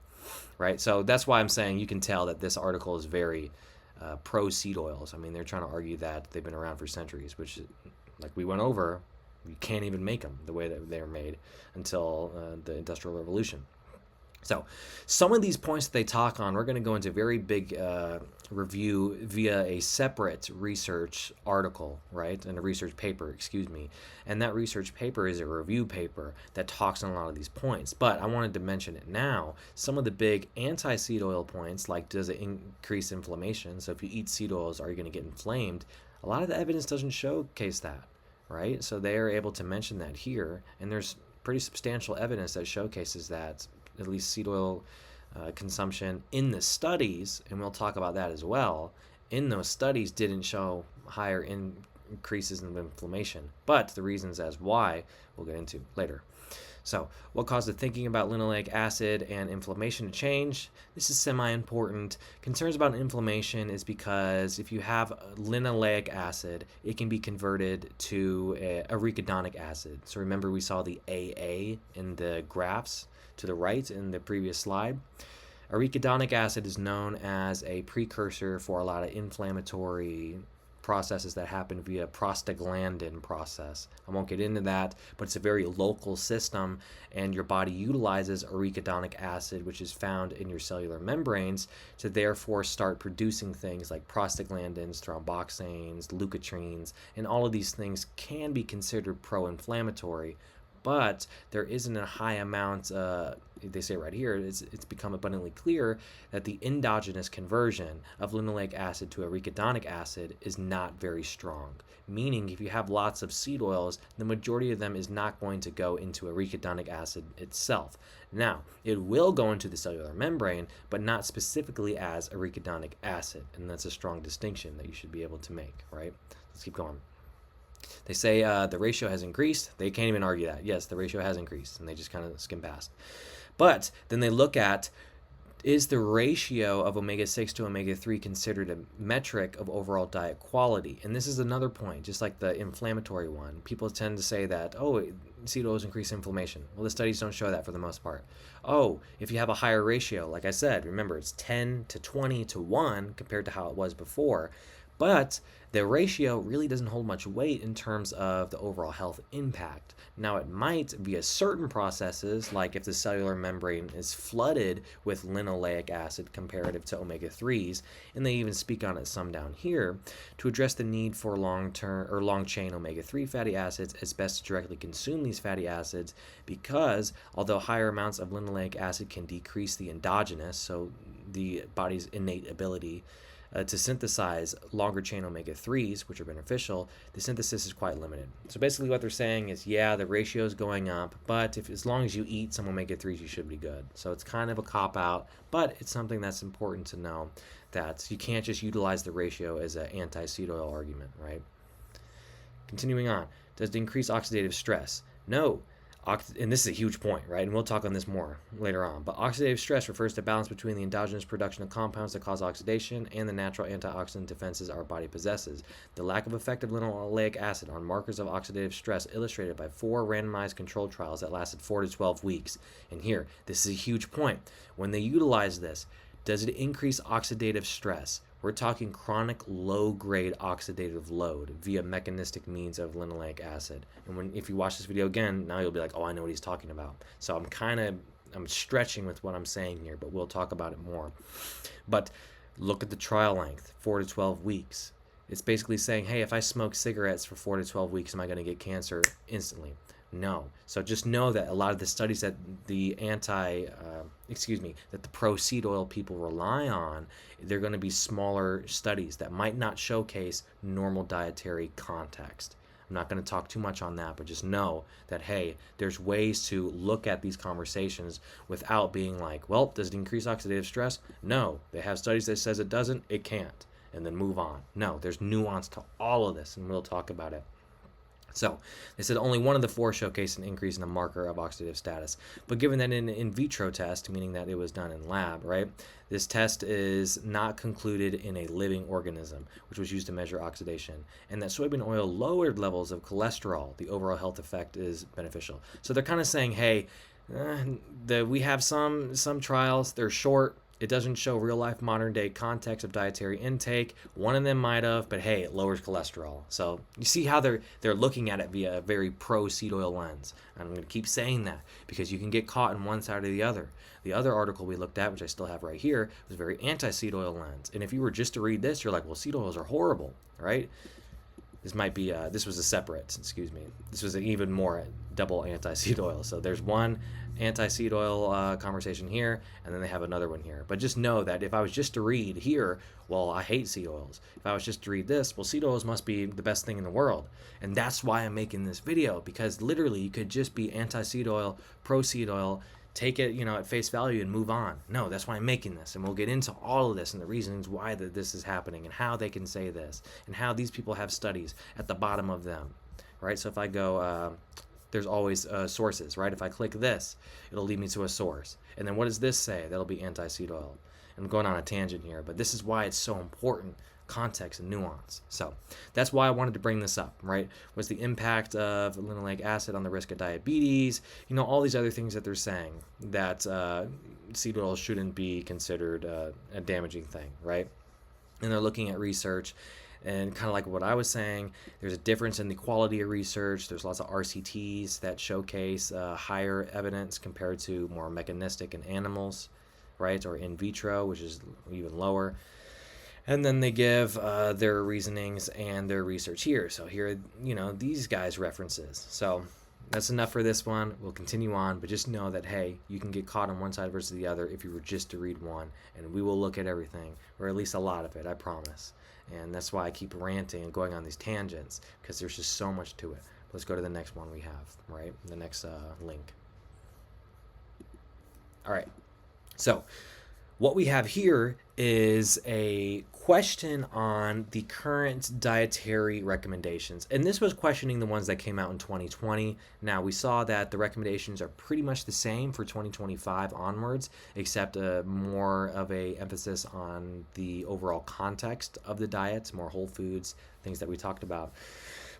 right? So that's why I'm saying you can tell that this article is very pro seed oils. I mean, they're trying to argue that they've been around for centuries, which, like we went over, you can't even make them the way that they were made until the Industrial Revolution. So some of these points that they talk on, we're going to go into a very big review via a separate research article, right? And a research paper, excuse me. And that research paper is a review paper that talks on a lot of these points. But I wanted to mention it now. Some of the big anti-seed oil points, like does it increase inflammation? So if you eat seed oils, are you going to get inflamed? A lot of the evidence doesn't showcase that, right? So they are able to mention that here. And there's pretty substantial evidence that showcases that, at least seed oil consumption in the studies, and we'll talk about that as well, in those studies didn't show higher increases in inflammation. But the reasons as why we'll get into later. So, what caused the thinking about linoleic acid and inflammation to change? This is semi-important. Concerns about inflammation is because if you have linoleic acid, it can be converted to arachidonic acid. So remember we saw the AA in the graphs to the right in the previous slide. Arachidonic acid is known as a precursor for a lot of inflammatory processes that happen via prostaglandin process. I won't get into that, but it's a very local system, and your body utilizes arachidonic acid, which is found in your cellular membranes, to therefore start producing things like prostaglandins, thromboxanes, leukotrienes, and all of these things can be considered pro-inflammatory, but there isn't a high amount, they say right here, it's become abundantly clear that the endogenous conversion of linoleic acid to arachidonic acid is not very strong. Meaning, if you have lots of seed oils, the majority of them is not going to go into arachidonic acid itself. Now, it will go into the cellular membrane, but not specifically as arachidonic acid, and that's a strong distinction that you should be able to make, right? Let's keep going. They say the ratio has increased. They can't even argue that. Yes, the ratio has increased, and they just kind of skim past. But then they look at, is the ratio of omega-6 to omega-3 considered a metric of overall diet quality? And this is another point, just like the inflammatory one. People tend to say that, oh, seed oils increase inflammation. Well, the studies don't show that for the most part. Oh, if you have a higher ratio, like I said, remember it's 10 to 20 to 1 compared to how it was before. But the ratio really doesn't hold much weight in terms of the overall health impact. Now, it might via certain processes, like if the cellular membrane is flooded with linoleic acid comparative to omega-3s, and they even speak on it some down here, to address the need for long-term or long-chain omega-3 fatty acids, it's best to directly consume these fatty acids because although higher amounts of linoleic acid can decrease the endogenous, so the body's innate ability to synthesize longer chain omega-3s, which are beneficial, the synthesis is quite limited. So basically what they're saying is, yeah, the ratio is going up, but as long as you eat some omega-3s, you should be good. So it's kind of a cop-out, but it's something that's important to know, that you can't just utilize the ratio as an anti-seed oil argument, right? Continuing on, does it increase oxidative stress? No. And this is a huge point, right? And we'll talk on this more later on. But oxidative stress refers to balance between the endogenous production of compounds that cause oxidation and the natural antioxidant defenses our body possesses. The lack of effective linoleic acid on markers of oxidative stress illustrated by 4 randomized controlled trials that lasted 4 to 12 weeks. And here, this is a huge point. When they utilize this, does it increase oxidative stress? We're talking chronic low-grade oxidative load via mechanistic means of linoleic acid. And if you watch this video again, now you'll be like, oh, I know what he's talking about. So I'm stretching with what I'm saying here, but we'll talk about it more. But look at the trial length, 4 to 12 weeks. It's basically saying, hey, if I smoke cigarettes for 4 to 12 weeks, am I going to get cancer instantly? No. So just know that a lot of the studies that the that the pro-seed oil people rely on, they're going to be smaller studies that might not showcase normal dietary context. I'm not going to talk too much on that, but just know that, hey, there's ways to look at these conversations without being like, well, does it increase oxidative stress? No. They have studies that says it doesn't, it can't, and then move on. No, there's nuance to all of this, and we'll talk about it. So they said only one of the 4 showcased an increase in the marker of oxidative status. But given that in an in vitro test, meaning that it was done in lab, right, this test is not concluded in a living organism, which was used to measure oxidation, and that soybean oil lowered levels of cholesterol, the overall health effect is beneficial. So they're kind of saying, hey, we have some trials, they're short. It doesn't show real-life modern-day context of dietary intake. One of them might have, but hey, it lowers cholesterol. So you see how they're looking at it via a very pro-seed oil lens. And I'm going to keep saying that because you can get caught in one side or the other. The other article we looked at, which I still have right here, was very anti-seed oil lens. And if you were just to read this, you're like, well, seed oils are horrible, right? This might be, this was a separate, excuse me. This was an even more double anti-seed oil. So there's one anti-seed oil conversation here, and then they have another one here. But just know that if I was just to read here, well, I hate seed oils. If I was just to read this, well, seed oils must be the best thing in the world. And that's why I'm making this video, because literally you could just be anti-seed oil, pro-seed oil, take it, at face value and move on. No, that's why I'm making this, and we'll get into all of this and the reasons why this is happening and how they can say this and how these people have studies at the bottom of them, right? So if I go there's always sources, right? If I click this, it'll lead me to a source. And then what does this say? That'll be anti-seed oil. I'm going on a tangent here, but this is why it's so important, context and nuance. So that's why I wanted to bring this up, right? Was the impact of linoleic acid on the risk of diabetes, all these other things that they're saying that seed oil shouldn't be considered a damaging thing, right? And they're looking at research. And kind of like what I was saying, there's a difference in the quality of research. There's lots of RCTs that showcase higher evidence compared to more mechanistic in animals, right? Or in vitro, which is even lower. And then they give their reasonings and their research here. So here, these guys' references. So that's enough for this one. We'll continue on, but just know that, hey, you can get caught on one side versus the other if you were just to read one. And we will look at everything, or at least a lot of it, I promise. And that's why I keep ranting and going on these tangents, because there's just so much to it. Let's go to the next one we have, right? The next link. All right. So what we have here is a question on the current dietary recommendations. And this was questioning the ones that came out in 2020. Now, we saw that the recommendations are pretty much the same for 2025 onwards, except more of a emphasis on the overall context of the diets, more whole foods, things that we talked about.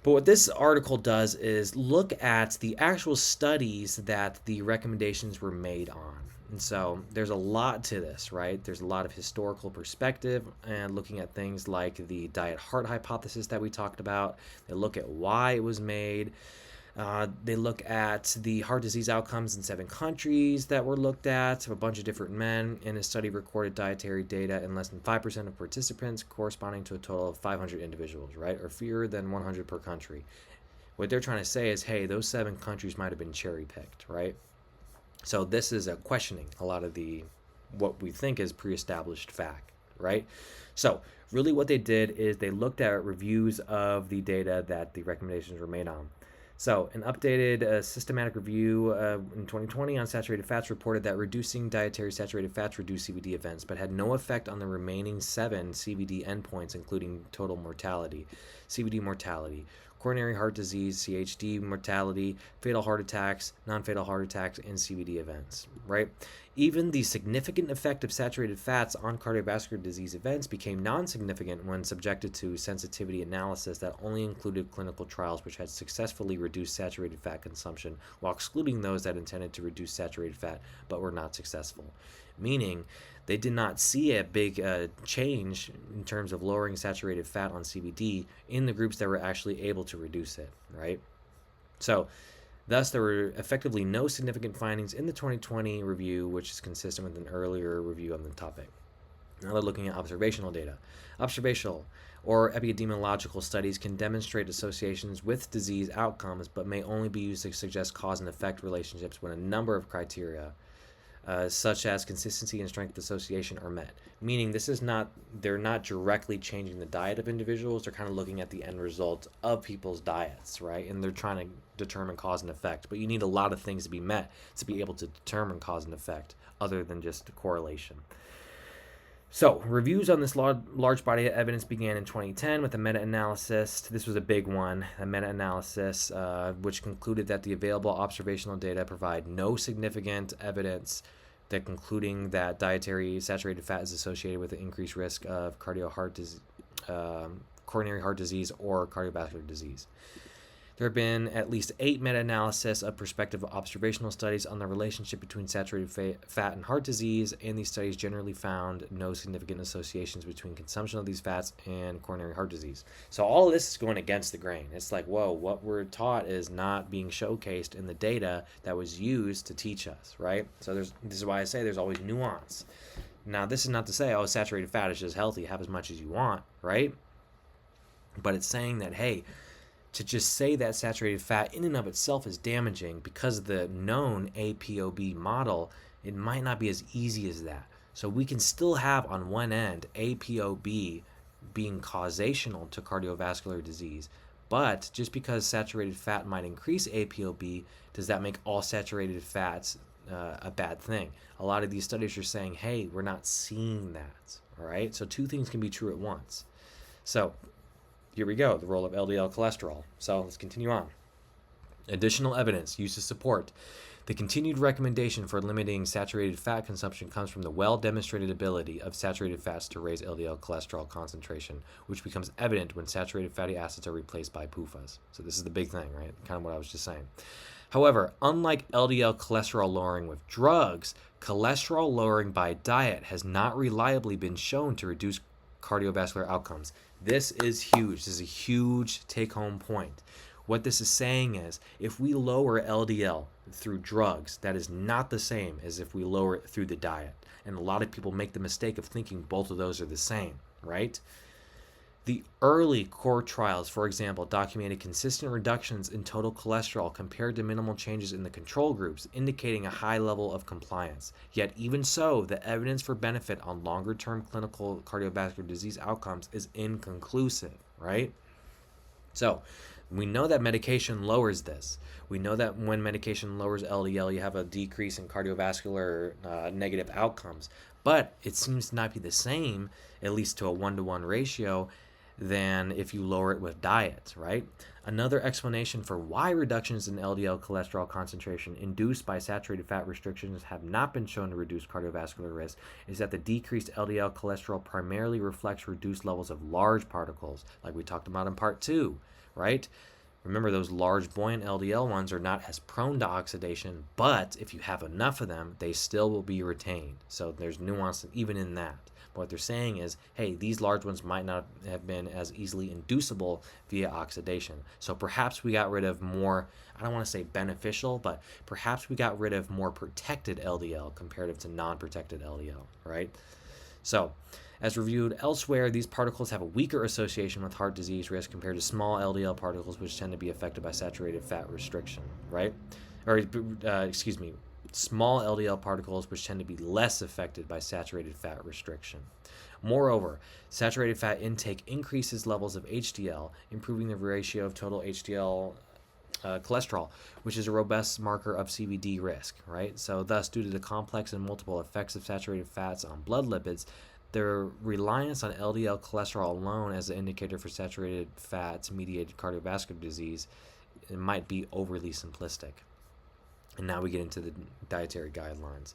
But what this article does is look at the actual studies that the recommendations were made on. And so there's a lot to this, right? There's a lot of historical perspective and looking at things like the diet heart hypothesis that we talked about. They look at why it was made. They look at the heart disease outcomes in 7 countries that were looked at, a bunch of different men. In a study recorded dietary data in less than 5% of participants, corresponding to a total of 500 individuals, right? Or fewer than 100 per country. What they're trying to say is, hey, those 7 countries might have been cherry-picked, right? So this is a questioning a lot of what we think is pre-established fact, right? So really what they did is they looked at reviews of the data that the recommendations were made on. So an updated systematic review in 2020 on saturated fats reported that reducing dietary saturated fats reduced CVD events, but had no effect on the remaining 7 CVD endpoints, including total mortality, CVD mortality, coronary heart disease, CHD mortality, fatal heart attacks, non-fatal heart attacks, and CVD events, right? Even the significant effect of saturated fats on cardiovascular disease events became non-significant when subjected to sensitivity analysis that only included clinical trials which had successfully reduced saturated fat consumption while excluding those that intended to reduce saturated fat but were not successful. Meaning, they did not see a big change in terms of lowering saturated fat on CVD in the groups that were actually able to reduce it, right? So, thus, there were effectively no significant findings in the 2020 review, which is consistent with an earlier review on the topic. Now they're looking at observational data. Observational or epidemiological studies can demonstrate associations with disease outcomes, but may only be used to suggest cause and effect relationships when a number of criteria such as consistency and strength association are met. Meaning they're not directly changing the diet of individuals, they're kind of looking at the end result of people's diets, right? And they're trying to determine cause and effect. But you need a lot of things to be met to be able to determine cause and effect other than just correlation. So, reviews on this large body of evidence began in 2010 with a meta-analysis. This was a big one, a meta-analysis, which concluded that the available observational data provide no significant evidence that concluding that dietary saturated fat is associated with an increased risk of coronary heart disease or cardiovascular disease. There have been at least 8 meta-analyses of prospective observational studies on the relationship between saturated fat and heart disease, and these studies generally found no significant associations between consumption of these fats and coronary heart disease. So all of this is going against the grain. It's like, whoa, what we're taught is not being showcased in the data that was used to teach us, right? So this is why I say there's always nuance. Now, this is not to say, saturated fat is just healthy, have as much as you want, right? But it's saying that, hey, to just say that saturated fat in and of itself is damaging because of the known ApoB model, it might not be as easy as that. So we can still have on one end ApoB being causational to cardiovascular disease, but just because saturated fat might increase ApoB, does that make all saturated fats a bad thing? A lot of these studies are saying, hey, we're not seeing that, all right? So 2 things can be true at once. So here we go, the role of LDL cholesterol. So let's continue on. Additional evidence used to support the continued recommendation for limiting saturated fat consumption comes from the well-demonstrated ability of saturated fats to raise LDL cholesterol concentration, which becomes evident when saturated fatty acids are replaced by PUFAs. So this is the big thing, right? Kind of what I was just saying. However, unlike LDL cholesterol lowering with drugs, cholesterol lowering by diet has not reliably been shown to reduce cardiovascular outcomes. This is huge. This is a huge take-home point. What this is saying is if we lower LDL through drugs, that is not the same as if we lower it through the diet. And a lot of people make the mistake of thinking both of those are the same, right? The early core trials, for example, documented consistent reductions in total cholesterol compared to minimal changes in the control groups, indicating a high level of compliance. Yet even so, the evidence for benefit on longer-term clinical cardiovascular disease outcomes is inconclusive, right? So we know that medication lowers this. We know that when medication lowers LDL, you have a decrease in cardiovascular negative outcomes. But it seems to not be the same, at least to a 1-to-1 ratio, than if you lower it with diet, right? Another explanation for why reductions in LDL cholesterol concentration induced by saturated fat restrictions have not been shown to reduce cardiovascular risk is that the decreased LDL cholesterol primarily reflects reduced levels of large particles, like we talked about in part 2, right? Remember, those large buoyant LDL ones are not as prone to oxidation, but if you have enough of them, they still will be retained. So there's nuance even in that. But what they're saying is, hey, these large ones might not have been as easily inducible via oxidation. So perhaps we got rid of more, I don't want to say beneficial, but perhaps we got rid of more protected LDL comparative to non-protected LDL, right? So, as reviewed elsewhere, these particles have a weaker association with heart disease risk compared to small LDL particles, which tend to be affected by saturated fat restriction, right? Or, small LDL particles, which tend to be less affected by saturated fat restriction. Moreover, saturated fat intake increases levels of HDL, improving the ratio of total HDL cholesterol, which is a robust marker of CVD risk, right? So thus, due to the complex and multiple effects of saturated fats on blood lipids, their reliance on LDL cholesterol alone as an indicator for saturated fats mediated cardiovascular disease, it might be overly simplistic. And now we get into the dietary guidelines.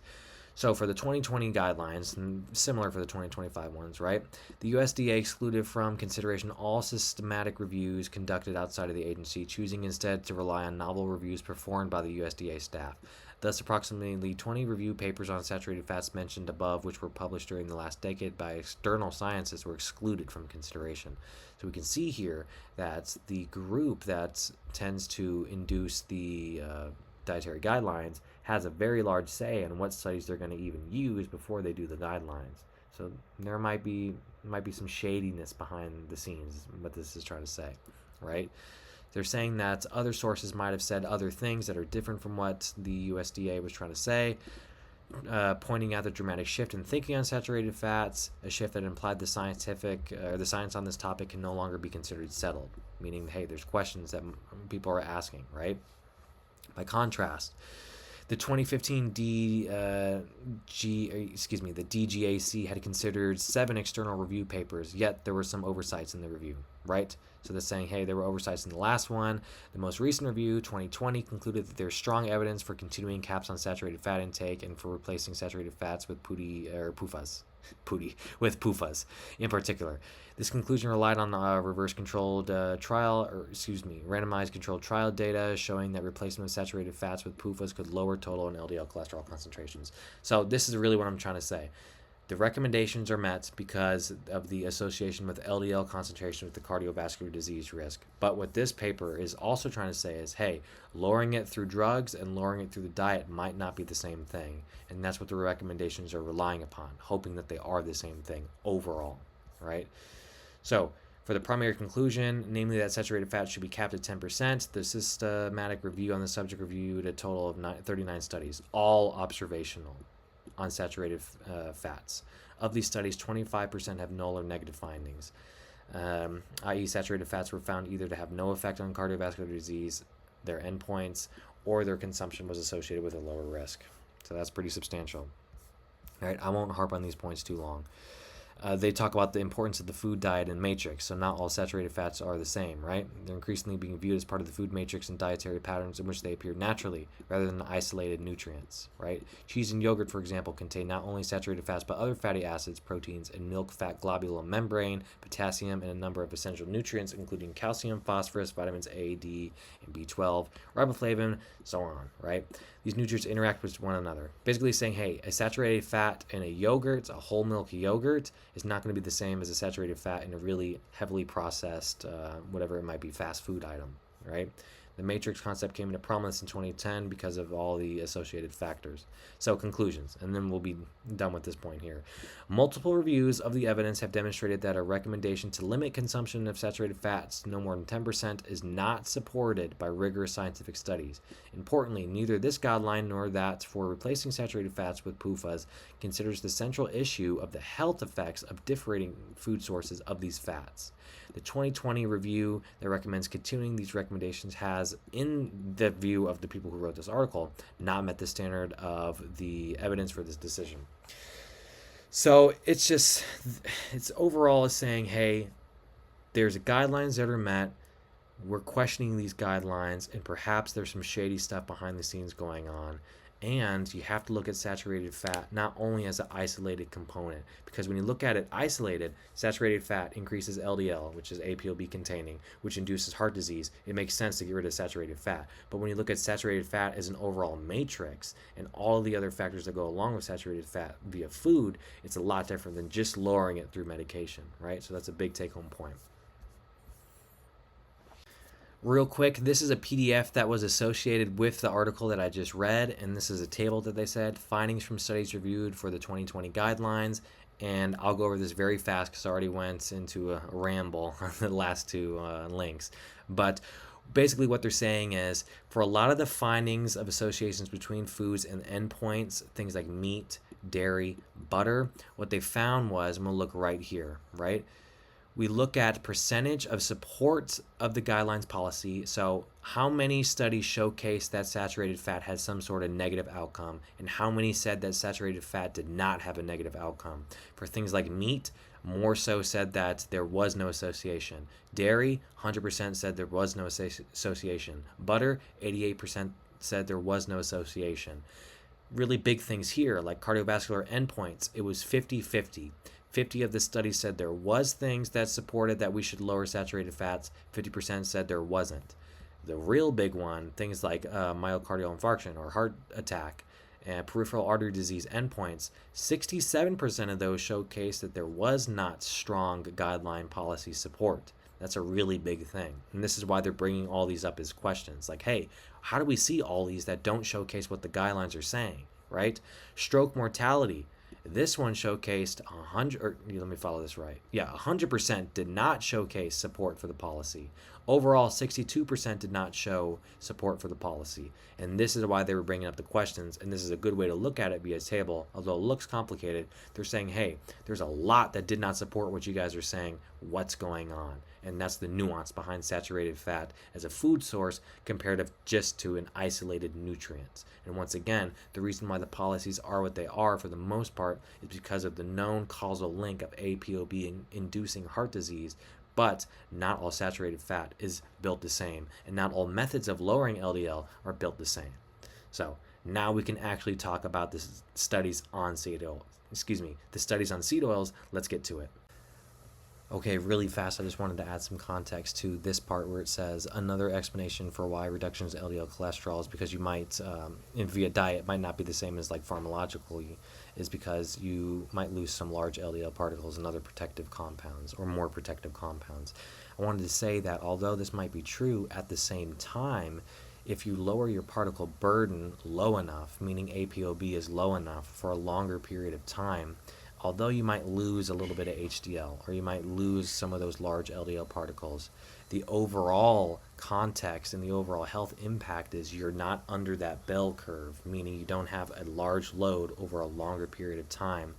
So for the 2020 guidelines, and similar for the 2025 ones, right? The USDA excluded from consideration all systematic reviews conducted outside of the agency, choosing instead to rely on novel reviews performed by the USDA staff. Thus, approximately 20 review papers on saturated fats mentioned above, which were published during the last decade by external scientists, were excluded from consideration. So we can see here that the group that tends to induce the dietary guidelines has a very large say in what studies they're going to even use before they do the guidelines. So there might be some shadiness behind the scenes, what this is trying to say, right? They're saying that other sources might have said other things that are different from what the USDA was trying to say, pointing out the dramatic shift in thinking on saturated fats, a shift that implied the science on this topic can no longer be considered settled, meaning, hey, there's questions that people are asking, right? By contrast, the 2015 the DGAC had considered 7 external review papers, yet there were some oversights in the review, right? So they're saying, hey, there were oversights in the last one. The most recent review, 2020, concluded that there's strong evidence for continuing caps on saturated fat intake and for replacing saturated fats with PUFAs in particular. This conclusion relied on randomized controlled trial data showing that replacement of saturated fats with PUFAs could lower total and LDL cholesterol concentrations. So this is really what I'm trying to say. The recommendations are met because of the association with LDL concentration with the cardiovascular disease risk. But what this paper is also trying to say is, hey, lowering it through drugs and lowering it through the diet might not be the same thing. And that's what the recommendations are relying upon, hoping that they are the same thing overall, right? So for the primary conclusion, namely that saturated fat should be capped at 10%, the systematic review on the subject reviewed a total of 39 studies, all observational, on saturated fats. Of these studies, 25% have null or negative findings, i.e. saturated fats were found either to have no effect on cardiovascular disease, their endpoints, or their consumption was associated with a lower risk. So that's pretty substantial. All right, I won't harp on these points too long. They talk about the importance of the food diet and matrix. So not all saturated fats are the same, right? They're increasingly being viewed as part of the food matrix and dietary patterns in which they appear naturally rather than isolated nutrients, right? Cheese and yogurt, for example, contain not only saturated fats but other fatty acids, proteins, and milk fat globule membrane, potassium, and a number of essential nutrients, including calcium, phosphorus, vitamins A, D, and B12, riboflavin, so on, right? These nutrients interact with one another. Basically saying, hey, a saturated fat in a yogurt, a whole milk yogurt, is not going to be the same as a saturated fat in a really heavily processed, whatever it might be, fast food item, right? The matrix concept came into prominence in 2010 because of all the associated factors. So conclusions, and then we'll be done with this point here. Multiple reviews of the evidence have demonstrated that a recommendation to limit consumption of saturated fats no more than 10% is not supported by rigorous scientific studies. Importantly, neither this guideline nor that for replacing saturated fats with PUFAs considers the central issue of the health effects of differentiating food sources of these fats. The 2020 review that recommends continuing these recommendations has, in the view of the people who wrote this article, not met the standard of the evidence for this decision. So it's overall saying, hey, there's guidelines that are met. We're questioning these guidelines, and perhaps there's some shady stuff behind the scenes going on. And you have to look at saturated fat not only as an isolated component, because when you look at it isolated, saturated fat increases LDL, which is ApoB containing, which induces heart disease. It makes sense to get rid of saturated fat. But when you look at saturated fat as an overall matrix and all the other factors that go along with saturated fat via food, it's a lot different than just lowering it through medication, right? So that's a big take-home point. Real quick, this is a PDF that was associated with the article that I just read, and this is a table that they said, findings from studies reviewed for the 2020 guidelines, and I'll go over this very fast because I already went into a ramble on the last two links. But basically what they're saying is, for a lot of the findings of associations between foods and endpoints, things like meat, dairy, butter, what they found was, I'm going to look right here, right? We look at percentage of support of the guidelines policy. So how many studies showcase that saturated fat had some sort of negative outcome, and how many said that saturated fat did not have a negative outcome? For things like meat, more so said that there was no association. Dairy, 100% said there was no association. Butter, 88% said there was no association. Really big things here, like cardiovascular endpoints, it was 50-50. 50 of the studies said there was things that supported that we should lower saturated fats. 50% said there wasn't. The real big one, things like myocardial infarction or heart attack and peripheral artery disease endpoints, 67% of those showcased that there was not strong guideline policy support. That's a really big thing. And this is why they're bringing all these up as questions. Like, hey, how do we see all these that don't showcase what the guidelines are saying, right? Stroke mortality. This one showcased 100, or let me follow this right. Yeah, 100% did not showcase support for the policy. Overall, 62% did not show support for the policy. And this is why they were bringing up the questions, and this is a good way to look at it via table. Although it looks complicated, they're saying, hey, there's a lot that did not support what you guys are saying. What's going on? And that's the nuance behind saturated fat as a food source compared to just to an isolated nutrient. And once again, the reason why the policies are what they are for the most part is because of the known causal link of ApoB inducing heart disease. But not all saturated fat is built the same, and not all methods of lowering LDL are built the same. So now we can actually talk about the studies on seed oils. The studies on seed oils. Let's get to it. Okay, really fast, I just wanted to add some context to this part where it says another explanation for why reductions in LDL cholesterol is because you might, via diet, might not be the same as like pharmacological, is because you might lose some large LDL particles and other protective compounds or more protective compounds. I wanted to say that although this might be true, at the same time, if you lower your particle burden low enough, meaning ApoB is low enough for a longer period of time, although you might lose a little bit of HDL or you might lose some of those large LDL particles, the overall context and the overall health impact is you're not under that bell curve, meaning you don't have a large load over a longer period of time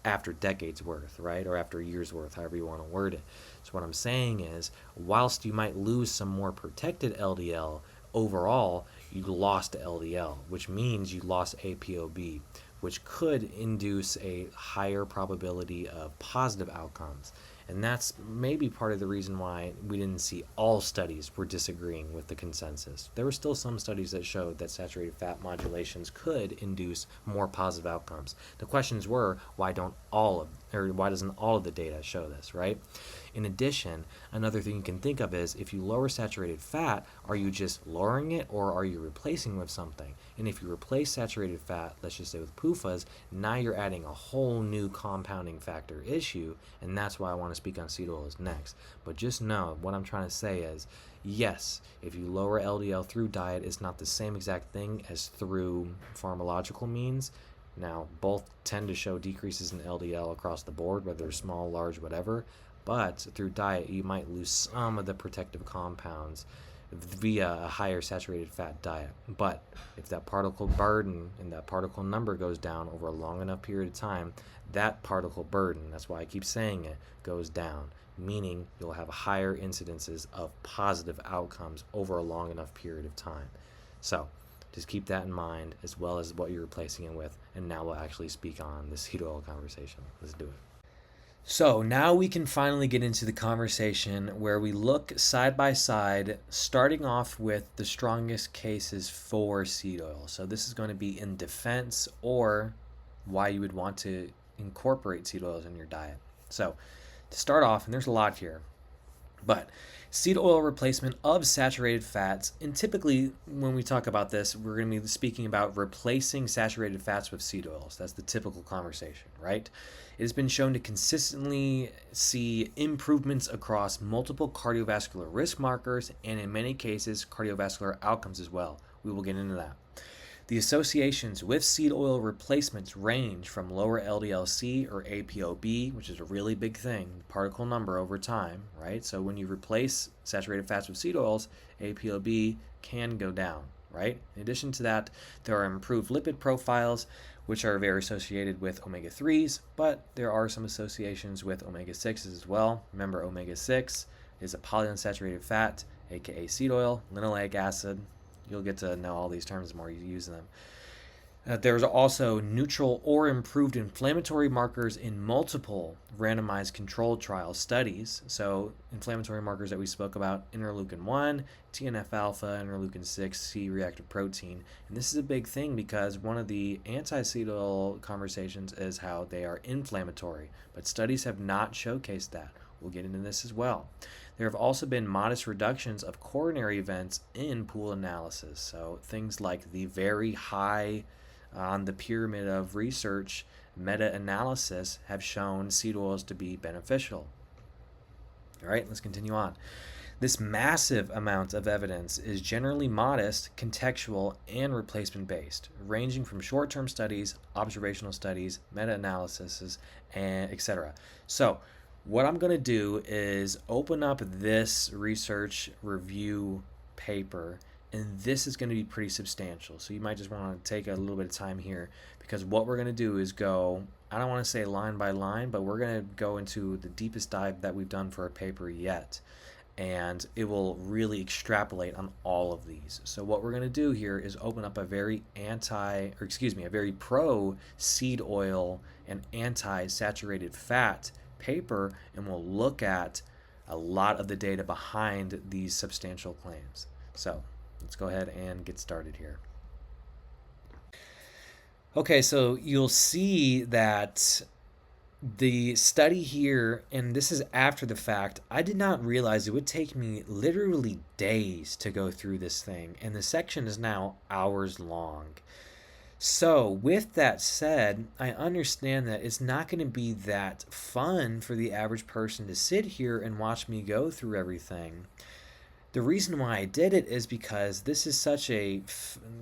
after decades worth, right? Or after a year's worth, however you want to word it. So what I'm saying is, whilst you might lose some more protected LDL, overall, you lost LDL, which means you lost ApoB, which could induce a higher probability of positive outcomes. And that's maybe part of the reason why we didn't see all studies were disagreeing with the consensus. There were still some studies that showed that saturated fat modulations could induce more positive outcomes. The questions were, why doesn't all of the data show this, right? In addition, another thing you can think of is, if you lower saturated fat, are you just lowering it or are you replacing with something? And if you replace saturated fat, let's just say with PUFAs, now you're adding a whole new compounding factor issue, and that's why I want to speak on seed oils next. But just know, what I'm trying to say is, yes, if you lower LDL through diet, it's not the same exact thing as through pharmacological means. Now, both tend to show decreases in LDL across the board, whether small, large, whatever. But through diet, you might lose some of the protective compounds via a higher saturated fat diet. But if that particle burden and that particle number goes down over a long enough period of time, that particle burden, that's why I keep saying it, goes down, meaning you'll have higher incidences of positive outcomes over a long enough period of time. So just keep that in mind, as well as what you're replacing it with. And now we'll actually speak on the seed oil conversation. Let's do it. So now we can finally get into the conversation where we look side by side, starting off with the strongest cases for seed oil. So this is going to be in defense or why you would want to incorporate seed oils in your diet. So to start off, and there's a lot here, but seed oil replacement of saturated fats, and typically when we talk about this, we're going to be speaking about replacing saturated fats with seed oils. That's the typical conversation, right? It has been shown to consistently see improvements across multiple cardiovascular risk markers and in many cases cardiovascular outcomes as well. We will get into that. The associations with seed oil replacements range from lower LDL-C or ApoB, which is a really big thing, particle number over time, right? So when you replace saturated fats with seed oils, ApoB can go down, right? In addition to that, there are improved lipid profiles, which are very associated with omega-3s, but there are some associations with omega-6s as well. Remember, omega-6 is a polyunsaturated fat, aka seed oil, linoleic acid. You'll get to know all these terms the more you use them. There's also neutral or improved inflammatory markers in multiple randomized controlled trial studies. So inflammatory markers that we spoke about, interleukin-1, TNF-alpha, interleukin-6, C-reactive protein. And this is a big thing because one of the anti-seed oil conversations is how they are inflammatory, but studies have not showcased that. We'll get into this as well. There have also been modest reductions of coronary events in pool analysis. So things like the very high on the pyramid of research meta-analysis have shown seed oils to be beneficial. All right, let's continue on. This massive amount of evidence is generally modest, contextual, and replacement-based, ranging from short-term studies, observational studies, meta-analyses, and etc. So what I'm going to do is open up this research review paper, and this is going to be pretty substantial. So you might just want to take a little bit of time here, because what we're going to do is go, I don't want to say line by line, but we're going to go into the deepest dive that we've done for a paper yet. And it will really extrapolate on all of these. So what we're going to do here is open up a very a very pro seed oil and anti-saturated fat paper, and we'll look at a lot of the data behind these substantial claims. So let's go ahead and get started here. Okay, so you'll see that the study here, and this is after the fact, I did not realize it would take me literally days to go through this thing, and the section is now hours long. So with that said, I understand that it's not going to be that fun for the average person to sit here and watch me go through everything. The reason why I did it is because this is such a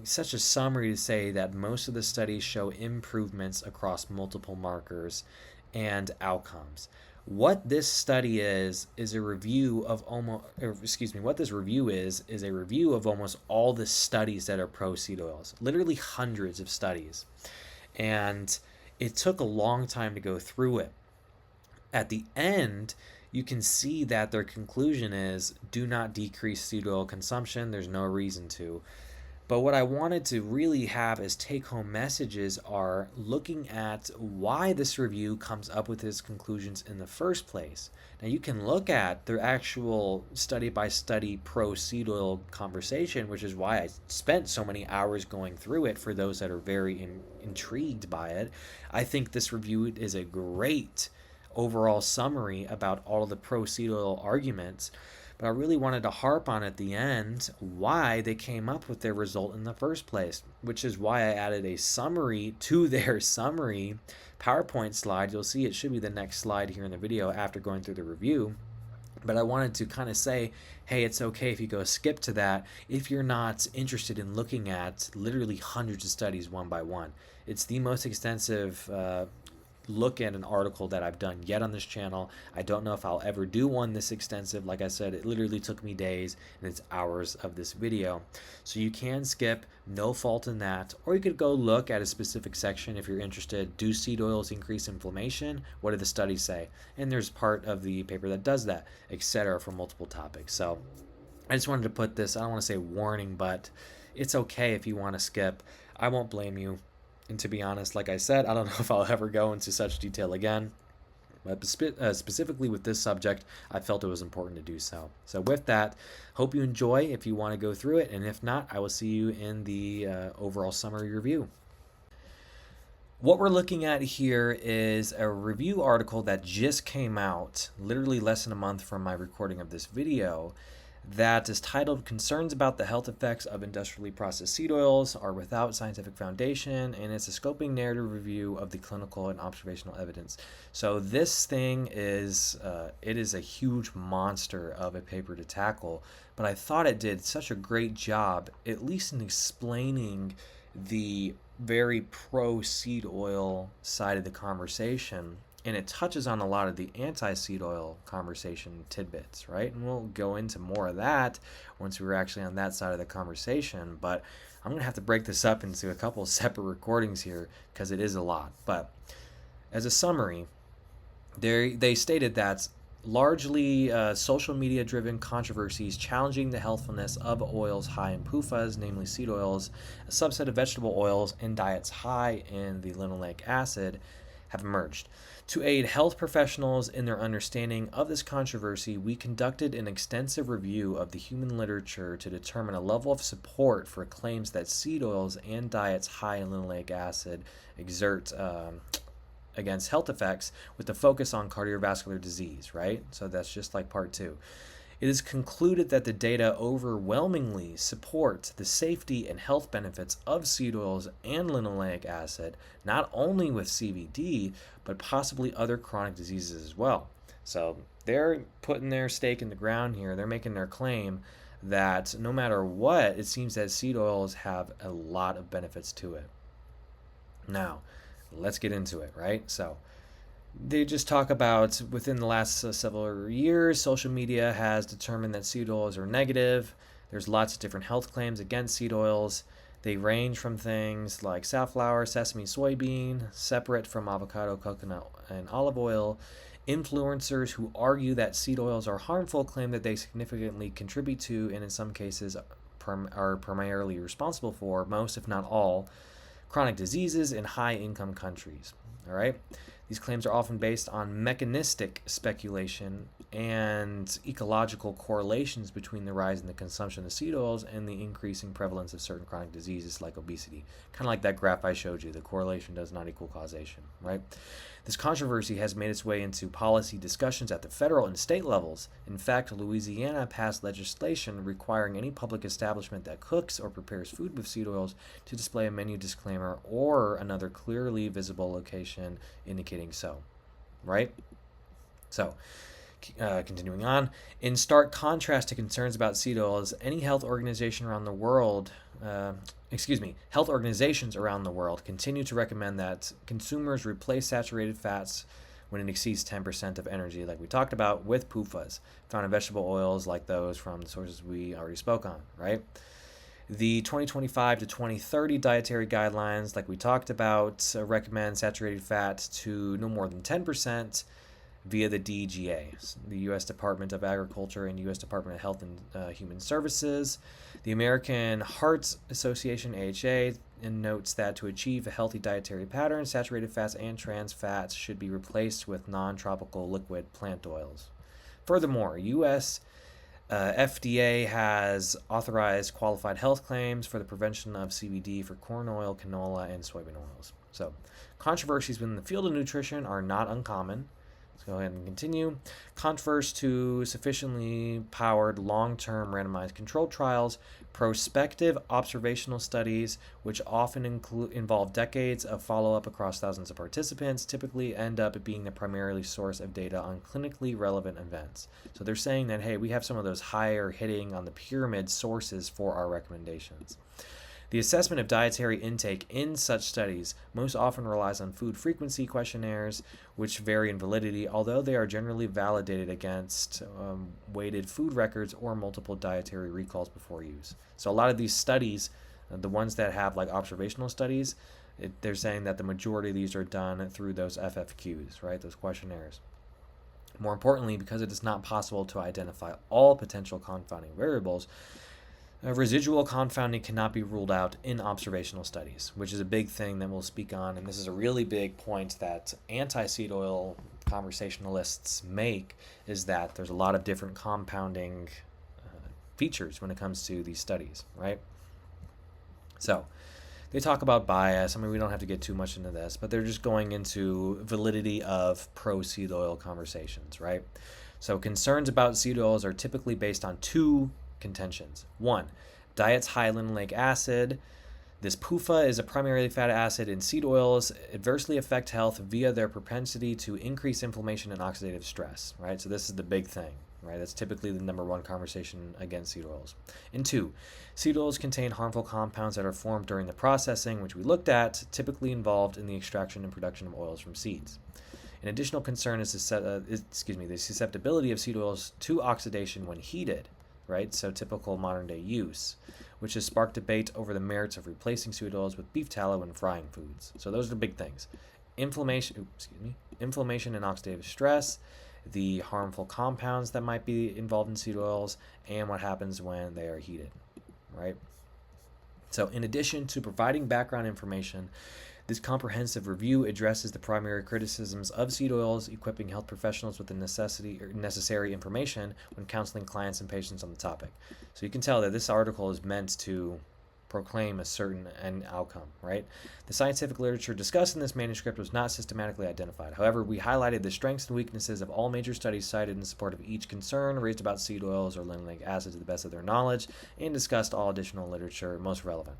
summary to say that most of the studies show improvements across multiple markers and outcomes. What this study is a review of what this review is a review of almost all the studies that are pro seed oils, literally hundreds of studies. And it took a long time to go through it. At the end, you can see that their conclusion is do not decrease seed oil consumption. There's no reason to. But what I wanted to really have as take home messages are looking at why this review comes up with its conclusions in the first place. Now, you can look at their actual study by study pro seed oil conversation, which is why I spent so many hours going through it for those that are very intrigued by it. I think this review is a great overall summary about all of the pro seed oil arguments. But I really wanted to harp on at the end why they came up with their result in the first place, which is why I added a summary to their summary PowerPoint slide. You'll see it should be the next slide here in the video after going through the review. But I wanted to kind of say, hey, it's okay if you go skip to that if you're not interested in looking at literally hundreds of studies one by one. It's the most extensive look at an article that I've done yet on this channel. I don't know if I'll ever do one this extensive. Like I said, it literally took me days and it's hours of this video. So you can skip, no fault in that. Or you could go look at a specific section if you're interested. Do seed oils increase inflammation? What do the studies say? And there's part of the paper that does that, etc. for multiple topics. So I just wanted to put this, I don't want to say warning, but it's okay if you want to skip. I won't blame you. And to be honest, like I said, I don't know if I'll ever go into such detail again. But specifically with this subject, I felt it was important to do so. So with that, hope you enjoy if you want to go through it. And if not, I will see you in the overall summary review. What we're looking at here is a review article that just came out, literally less than a month from my recording of this video, that is titled Concerns About the Health Effects of Industrially Processed Seed Oils Are Without Scientific Foundation, and it's a scoping narrative review of the clinical and observational evidence. So this thing is, it is a huge monster of a paper to tackle, but I thought it did such a great job, at least in explaining the very pro-seed oil side of the conversation. And it touches on a lot of the anti-seed oil conversation tidbits, right? And we'll go into more of that once we're actually on that side of the conversation. But I'm going to have to break this up into a couple of separate recordings here because it is a lot. But as a summary, they stated that largely social media-driven controversies challenging the healthfulness of oils high in PUFAs, namely seed oils, a subset of vegetable oils, and diets high in the linoleic acid, have emerged. To aid health professionals in their understanding of this controversy, we conducted an extensive review of the human literature to determine a level of support for claims that seed oils and diets high in linoleic acid exert against health effects, with the focus on cardiovascular disease, right? So that's just like part 2. It is concluded that the data overwhelmingly support the safety and health benefits of seed oils and linoleic acid, not only with CVD, but possibly other chronic diseases as well. So they're putting their stake in the ground here. They're making their claim that no matter what, it seems that seed oils have a lot of benefits to it. Now, let's get into it, right? So they just talk about within the last several years, social media has determined that seed oils are negative. There's lots of different health claims against seed oils. They range from things like safflower, sesame, soybean, separate from avocado, coconut, and olive oil. Influencers who argue that seed oils are harmful claim that they significantly contribute to, and in some cases are primarily responsible for, most if not all, chronic diseases in high-income countries. All right? These claims are often based on mechanistic speculation and ecological correlations between the rise in the consumption of seed oils and the increasing prevalence of certain chronic diseases like obesity. Kind of like that graph I showed you, the correlation does not equal causation, right? This controversy has made its way into policy discussions at the federal and state levels. In fact, Louisiana passed legislation requiring any public establishment that cooks or prepares food with seed oils to display a menu disclaimer or another clearly visible location indicating so, right? So, continuing on, in stark contrast to concerns about seed oils, any health organization around the world, health organizations around the world continue to recommend that consumers replace saturated fats when it exceeds 10% of energy, like we talked about, with PUFAs, found in vegetable oils like those from the sources we already spoke on, right? The 2025 to 2030 dietary guidelines, like we talked about, recommend saturated fats to no more than 10%. via the DGA, the U.S. Department of Agriculture and U.S. Department of Health and Human Services. The American Heart Association, AHA, notes that to achieve a healthy dietary pattern, saturated fats and trans fats should be replaced with non-tropical liquid plant oils. Furthermore, U.S. FDA has authorized qualified health claims for the prevention of CBD for corn oil, canola, and soybean oils. So, controversies within the field of nutrition are not uncommon. Let's go ahead and continue. Converse to sufficiently powered long-term randomized controlled trials, prospective observational studies, which often involve decades of follow-up across thousands of participants, typically end up being the primary source of data on clinically relevant events. So they're saying that, hey, we have some of those higher hitting on the pyramid sources for our recommendations. The assessment of dietary intake in such studies most often relies on food frequency questionnaires, which vary in validity, although they are generally validated against weighted food records or multiple dietary recalls before use. So a lot of these studies, the ones that have like observational studies, they're saying that the majority of these are done through those FFQs, right, those questionnaires. More importantly, because it is not possible to identify all potential confounding variables, residual confounding cannot be ruled out in observational studies, which is a big thing that we'll speak on. And this is a really big point that anti-seed oil conversationalists make, is that there's a lot of different compounding features when it comes to these studies, right? So they talk about bias. I mean, we don't have to get too much into this, but they're just going into validity of pro-seed oil conversations, right? So concerns about seed oils are typically based on two contentions. One, diet's high linoleic acid. This PUFA is a primarily fatty acid in seed oils, adversely affect health via their propensity to increase inflammation and oxidative stress, right? So this is the big thing, right? That's typically the number one conversation against seed oils. And two, seed oils contain harmful compounds that are formed during the processing, which we looked at, typically involved in the extraction and production of oils from seeds. An additional concern is the susceptibility of seed oils to oxidation when heated, right? So typical modern day use, which has sparked debate over the merits of replacing seed oils with beef tallow when frying foods. So those are the big things. Inflammation and oxidative stress, the harmful compounds that might be involved in seed oils, and what happens when they are heated, right? So in addition to providing background information, this comprehensive review addresses the primary criticisms of seed oils, equipping health professionals with the necessary information when counseling clients and patients on the topic. So you can tell that this article is meant to proclaim a certain end outcome, right? The scientific literature discussed in this manuscript was not systematically identified. However, we highlighted the strengths and weaknesses of all major studies cited in support of each concern raised about seed oils or linoleic acid to the best of their knowledge, and discussed all additional literature most relevant.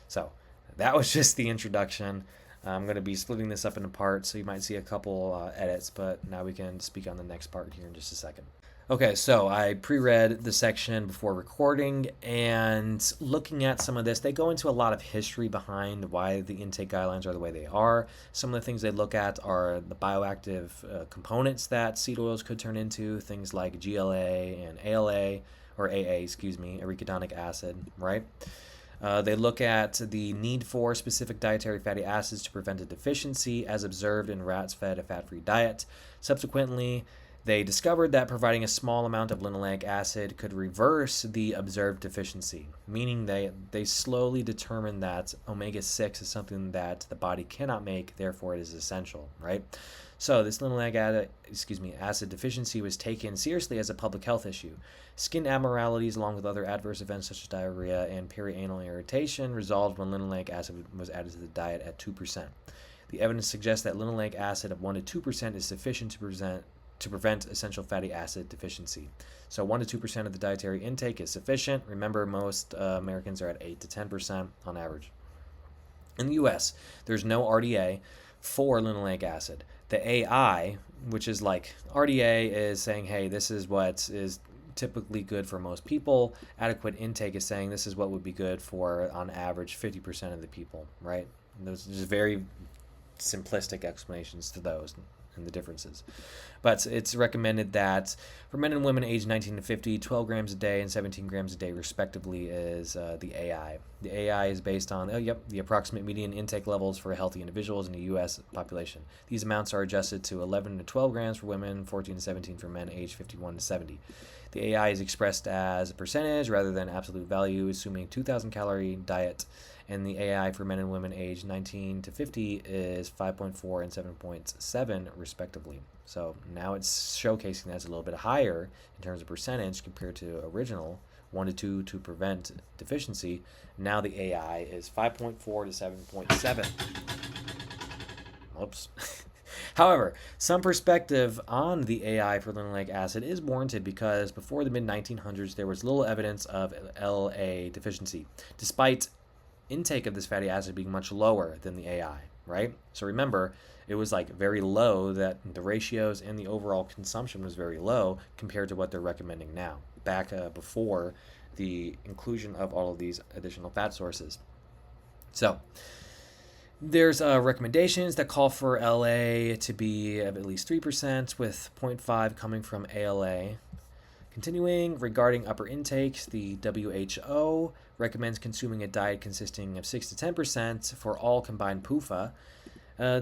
So that was just the introduction. I'm going to be splitting this up into parts, so you might see a couple edits, but now we can speak on the next part here in just a second. Okay, so I pre-read the section before recording, and looking at some of this, they go into a lot of history behind why the intake guidelines are the way they are. Some of the things they look at are the bioactive components that seed oils could turn into, things like GLA and ALA, or AA, arachidonic acid, right? They look at the need for specific dietary fatty acids to prevent a deficiency as observed in rats fed a fat-free diet. Subsequently, they discovered that providing a small amount of linoleic acid could reverse the observed deficiency, meaning they slowly determined that omega-6 is something that the body cannot make, therefore it is essential, right? So this linoleic acid deficiency was taken seriously as a public health issue. Skin abnormalities, along with other adverse events such as diarrhea and perianal irritation, resolved when linoleic acid was added to the diet at 2%. The evidence suggests that linoleic acid of 1 to 2% is sufficient to prevent essential fatty acid deficiency. So 1 to 2% of the dietary intake is sufficient. Remember, most Americans are at 8 to 10% on average. In the US, there's no RDA for linoleic acid. The AI, which is like RDA, is saying, hey, this is what is typically good for most people. Adequate intake is saying this is what would be good for, on average, 50% of the people, right? Those are just very simplistic explanations to those. and the differences. But it's recommended that for men and women aged 19 to 50, 12 grams a day and 17 grams a day respectively is the AI. The AI is based on, the approximate median intake levels for healthy individuals in the U.S. population. These amounts are adjusted to 11 to 12 grams for women, 14 to 17 for men aged 51 to 70. The AI is expressed as a percentage rather than absolute value, assuming 2,000 calorie diet, and the AI for men and women aged 19 to 50 is 5.4 and 7.7 respectively. So now it's showcasing that's a little bit higher in terms of percentage compared to original 1 to 2 to prevent deficiency. Now the AI is 5.4 to 7.7. Whoops. However, some perspective on the AI for linoleic acid is warranted because before the mid-1900s there was little evidence of LA deficiency, despite intake of this fatty acid being much lower than the AI, right? So remember, it was like very low, that the ratios and the overall consumption was very low compared to what they're recommending now, back before the inclusion of all of these additional fat sources. So there's recommendations that call for LA to be at least 3%, with 0.5 coming from ALA. Continuing, regarding upper intakes, the WHO recommends consuming a diet consisting of 6 to 10% for all combined PUFA.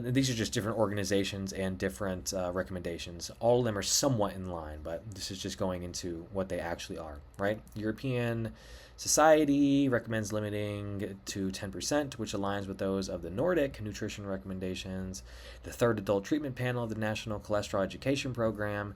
These are just different organizations and different recommendations. All of them are somewhat in line, but this is just going into what they actually are, right? European Society recommends limiting to 10%, which aligns with those of the Nordic nutrition recommendations. The third adult treatment panel of the National Cholesterol Education Program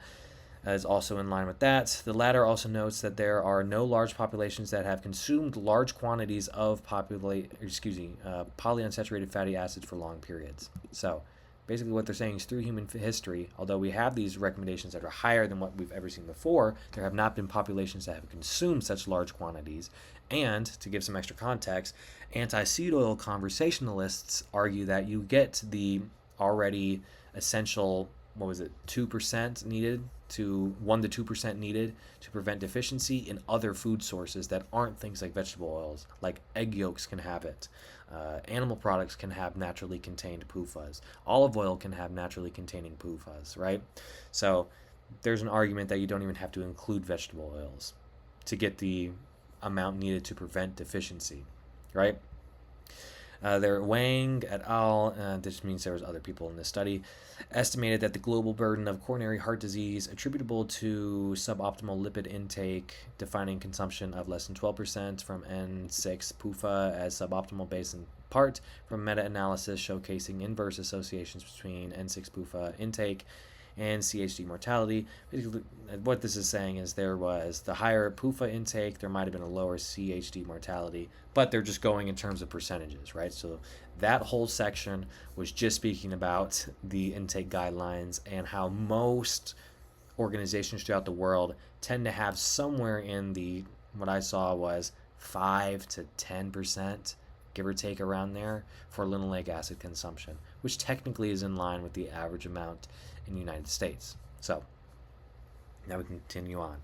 is also in line with that. The latter also notes that there are no large populations that have consumed large quantities of polyunsaturated fatty acids for long periods. So basically what they're saying is through human history, although we have these recommendations that are higher than what we've ever seen before, there have not been populations that have consumed such large quantities. And to give some extra context, anti-seed oil conversationalists argue that you get the already essential, 2% needed to 1 to 2% needed to prevent deficiency in other food sources that aren't things like vegetable oils. Like egg yolks can have it. Animal products can have naturally contained PUFAs. Olive oil can have naturally containing PUFAs, right? So there's an argument that you don't even have to include vegetable oils to get the amount needed to prevent deficiency, right? They're Wang et al., this means there was other people in this study, estimated that the global burden of coronary heart disease attributable to suboptimal lipid intake, defining consumption of less than 12% from N6 PUFA as suboptimal based in part from meta-analysis showcasing inverse associations between N6 PUFA intake and CHD mortality. Basically, what this is saying is there was the higher PUFA intake, there might have been a lower CHD mortality, but they're just going in terms of percentages, right? So that whole section was just speaking about the intake guidelines and how most organizations throughout the world tend to have somewhere in the, what I saw was 5 to 10%, give or take around there, for linoleic acid consumption, which technically is in line with the average amount in the United States. So now we continue on.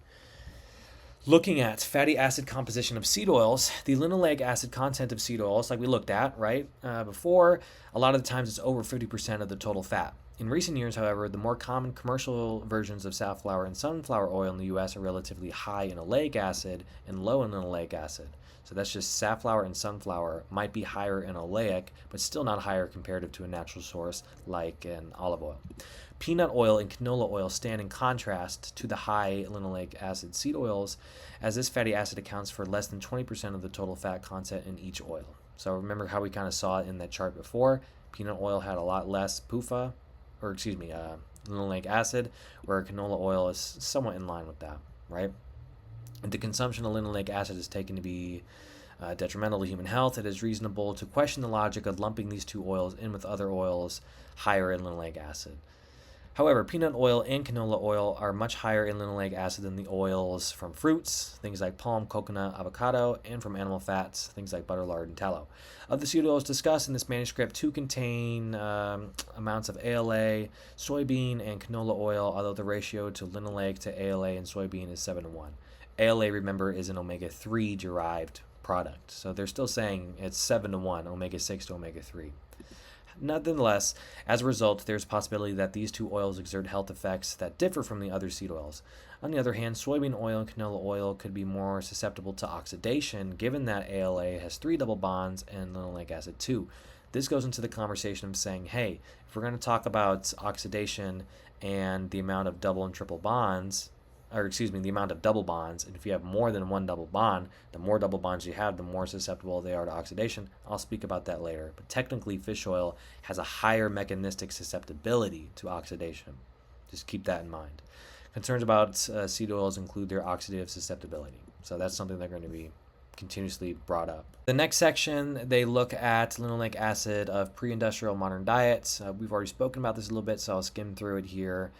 Looking at fatty acid composition of seed oils, the linoleic acid content of seed oils, like we looked at right before, a lot of the times it's over 50% of the total fat. In recent years, however, the more common commercial versions of safflower and sunflower oil in the U.S. are relatively high in oleic acid and low in linoleic acid. So that's just safflower and sunflower might be higher in oleic, but still not higher comparative to a natural source like an olive oil. Peanut oil and canola oil stand in contrast to the high linoleic acid seed oils, as this fatty acid accounts for less than 20% of the total fat content in each oil. So remember how we kind of saw it in that chart before? Peanut oil had a lot less PUFA, linoleic acid, where canola oil is somewhat in line with that, right? And the consumption of linoleic acid is taken to be detrimental to human health. It is reasonable to question the logic of lumping these two oils in with other oils higher in linoleic acid. However, peanut oil and canola oil are much higher in linoleic acid than the oils from fruits, things like palm, coconut, avocado, and from animal fats, things like butter, lard, and tallow. Of the seed oils discussed in this manuscript, 2 contain amounts of ALA, soybean, and canola oil, although the ratio to linoleic to ALA and soybean is 7 to 1. ALA, remember, is an omega-3 derived product, so they're still saying it's 7 to 1, omega-6 to omega-3. Nonetheless, as a result, there's a possibility that these two oils exert health effects that differ from the other seed oils. On the other hand, soybean oil and canola oil could be more susceptible to oxidation, given that ALA has 3 double bonds and linoleic acid 2. This goes into the conversation of saying, hey, if we're going to talk about oxidation and the amount of double and triple bonds, the amount of double bonds, and if you have more than one double bond, the more double bonds you have, the more susceptible they are to oxidation. I'll speak about that later. But technically, fish oil has a higher mechanistic susceptibility to oxidation. Just keep that in mind. Concerns about seed oils include their oxidative susceptibility. So that's something they're going to be continuously brought up. The next section, they look at linoleic acid of pre-industrial modern diets. We've already spoken about this a little bit, so I'll skim through it here.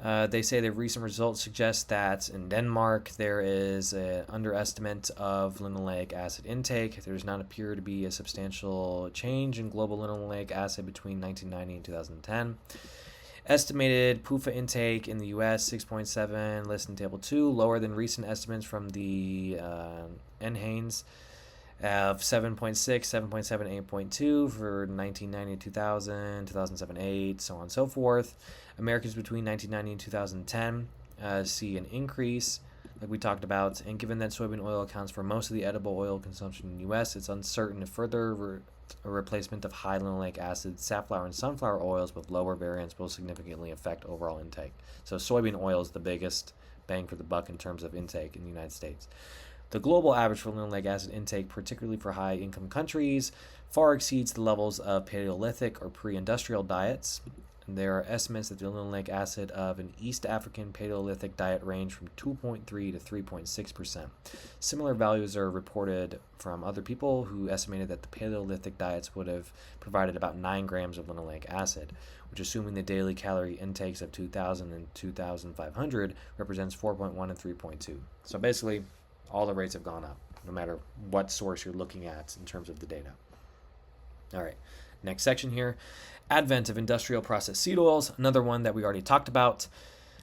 They say that recent results suggest that in Denmark there is an underestimate of linoleic acid intake. There does not appear to be a substantial change in global linoleic acid between 1990 and 2010. Estimated PUFA intake in the U.S. 6.7, listed in Table 2, lower than recent estimates from the NHANES of 7.6, 7.7, 8.2 for 1990 to 2000, 2007, 8, so on and so forth. Americans between 1990 and 2010 see an increase, like we talked about, and given that soybean oil accounts for most of the edible oil consumption in the U.S., it's uncertain if further replacement of high linoleic acid, safflower, and sunflower oils with lower variants will significantly affect overall intake. So soybean oil is the biggest bang for the buck in terms of intake in the United States. The global average for linoleic acid intake, particularly for high-income countries, far exceeds the levels of Paleolithic or pre-industrial diets. And there are estimates that the linoleic acid of an East African Paleolithic diet range from 2.3 to 3.6%. Similar values are reported from other people who estimated that the Paleolithic diets would have provided about 9 grams of linoleic acid, which, assuming the daily calorie intakes of 2,000 and 2,500, represents 4.1 and 3.2. So basically, all the rates have gone up, no matter what source you're looking at in terms of the data. All right, next section here. Advent of industrial processed seed oils, another one that we already talked about.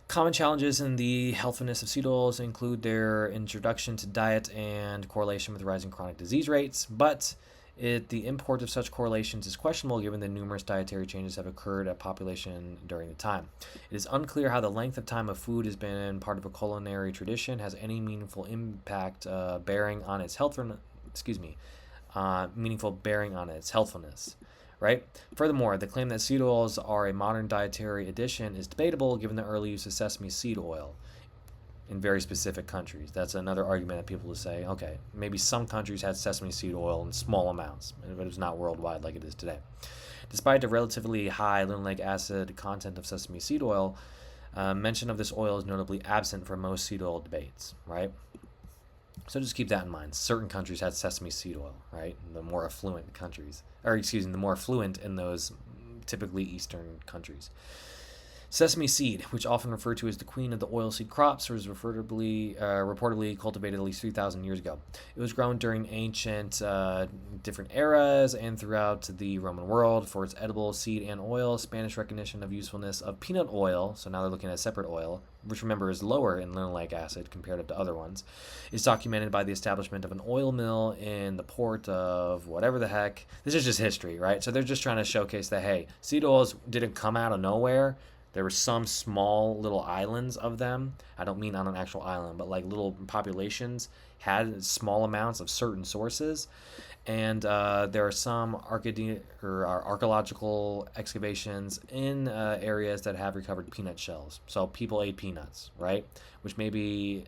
Common challenges in the healthfulness of seed oils include their introduction to diet and correlation with rising chronic disease rates, but the import of such correlations is questionable given the numerous dietary changes have occurred at population during the time. It is unclear how the length of time of food has been part of a culinary tradition has any meaningful impact bearing on its healthfulness. Right? Furthermore, the claim that seed oils are a modern dietary addition is debatable given the early use of sesame seed oil in very specific countries. That's another argument that people will say, okay, maybe some countries had sesame seed oil in small amounts, but it's not worldwide like it is today. Despite the relatively high linoleic acid content of sesame seed oil, mention of this oil is notably absent from most seed oil debates, right? So just keep that in mind. Certain countries had sesame seed oil, right? The more affluent countries, the more affluent in those typically Eastern countries. Sesame seed, which often referred to as the queen of the oilseed crops, was reportedly cultivated at least 3,000 years ago. It was grown during ancient different eras and throughout the Roman world for its edible seed and oil. Spanish recognition of usefulness of peanut oil, so now they're looking at a separate oil, which remember is lower in linoleic acid compared to other ones, is documented by the establishment of an oil mill in the port of whatever the heck. This is just history, right? So they're just trying to showcase that, hey, seed oils didn't come out of nowhere. There were some small little islands of them. I don't mean on an actual island, but like little populations had small amounts of certain sources. And there are some archaeological excavations in areas that have recovered peanut shells. So people ate peanuts, right? Which may be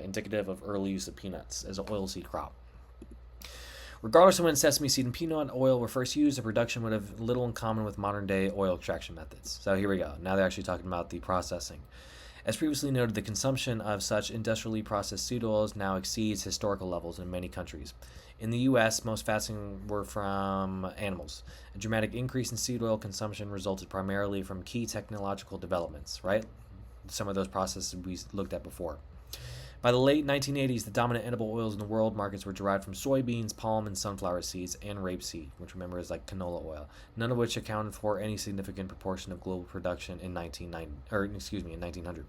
indicative of early use of peanuts as an oilseed crop. Regardless of when sesame seed and peanut oil were first used, the production would have little in common with modern-day oil extraction methods. So here we go. Now they're actually talking about the processing. As previously noted, the consumption of such industrially processed seed oils now exceeds historical levels in many countries. In the U.S., most fats were from animals. A dramatic increase in seed oil consumption resulted primarily from key technological developments, right? Some of those processes we looked at before. By the late 1980s, the dominant edible oils in the world markets were derived from soybeans, palm and sunflower seeds, and rapeseed, which remember is like canola oil, none of which accounted for any significant proportion of global production in 1900.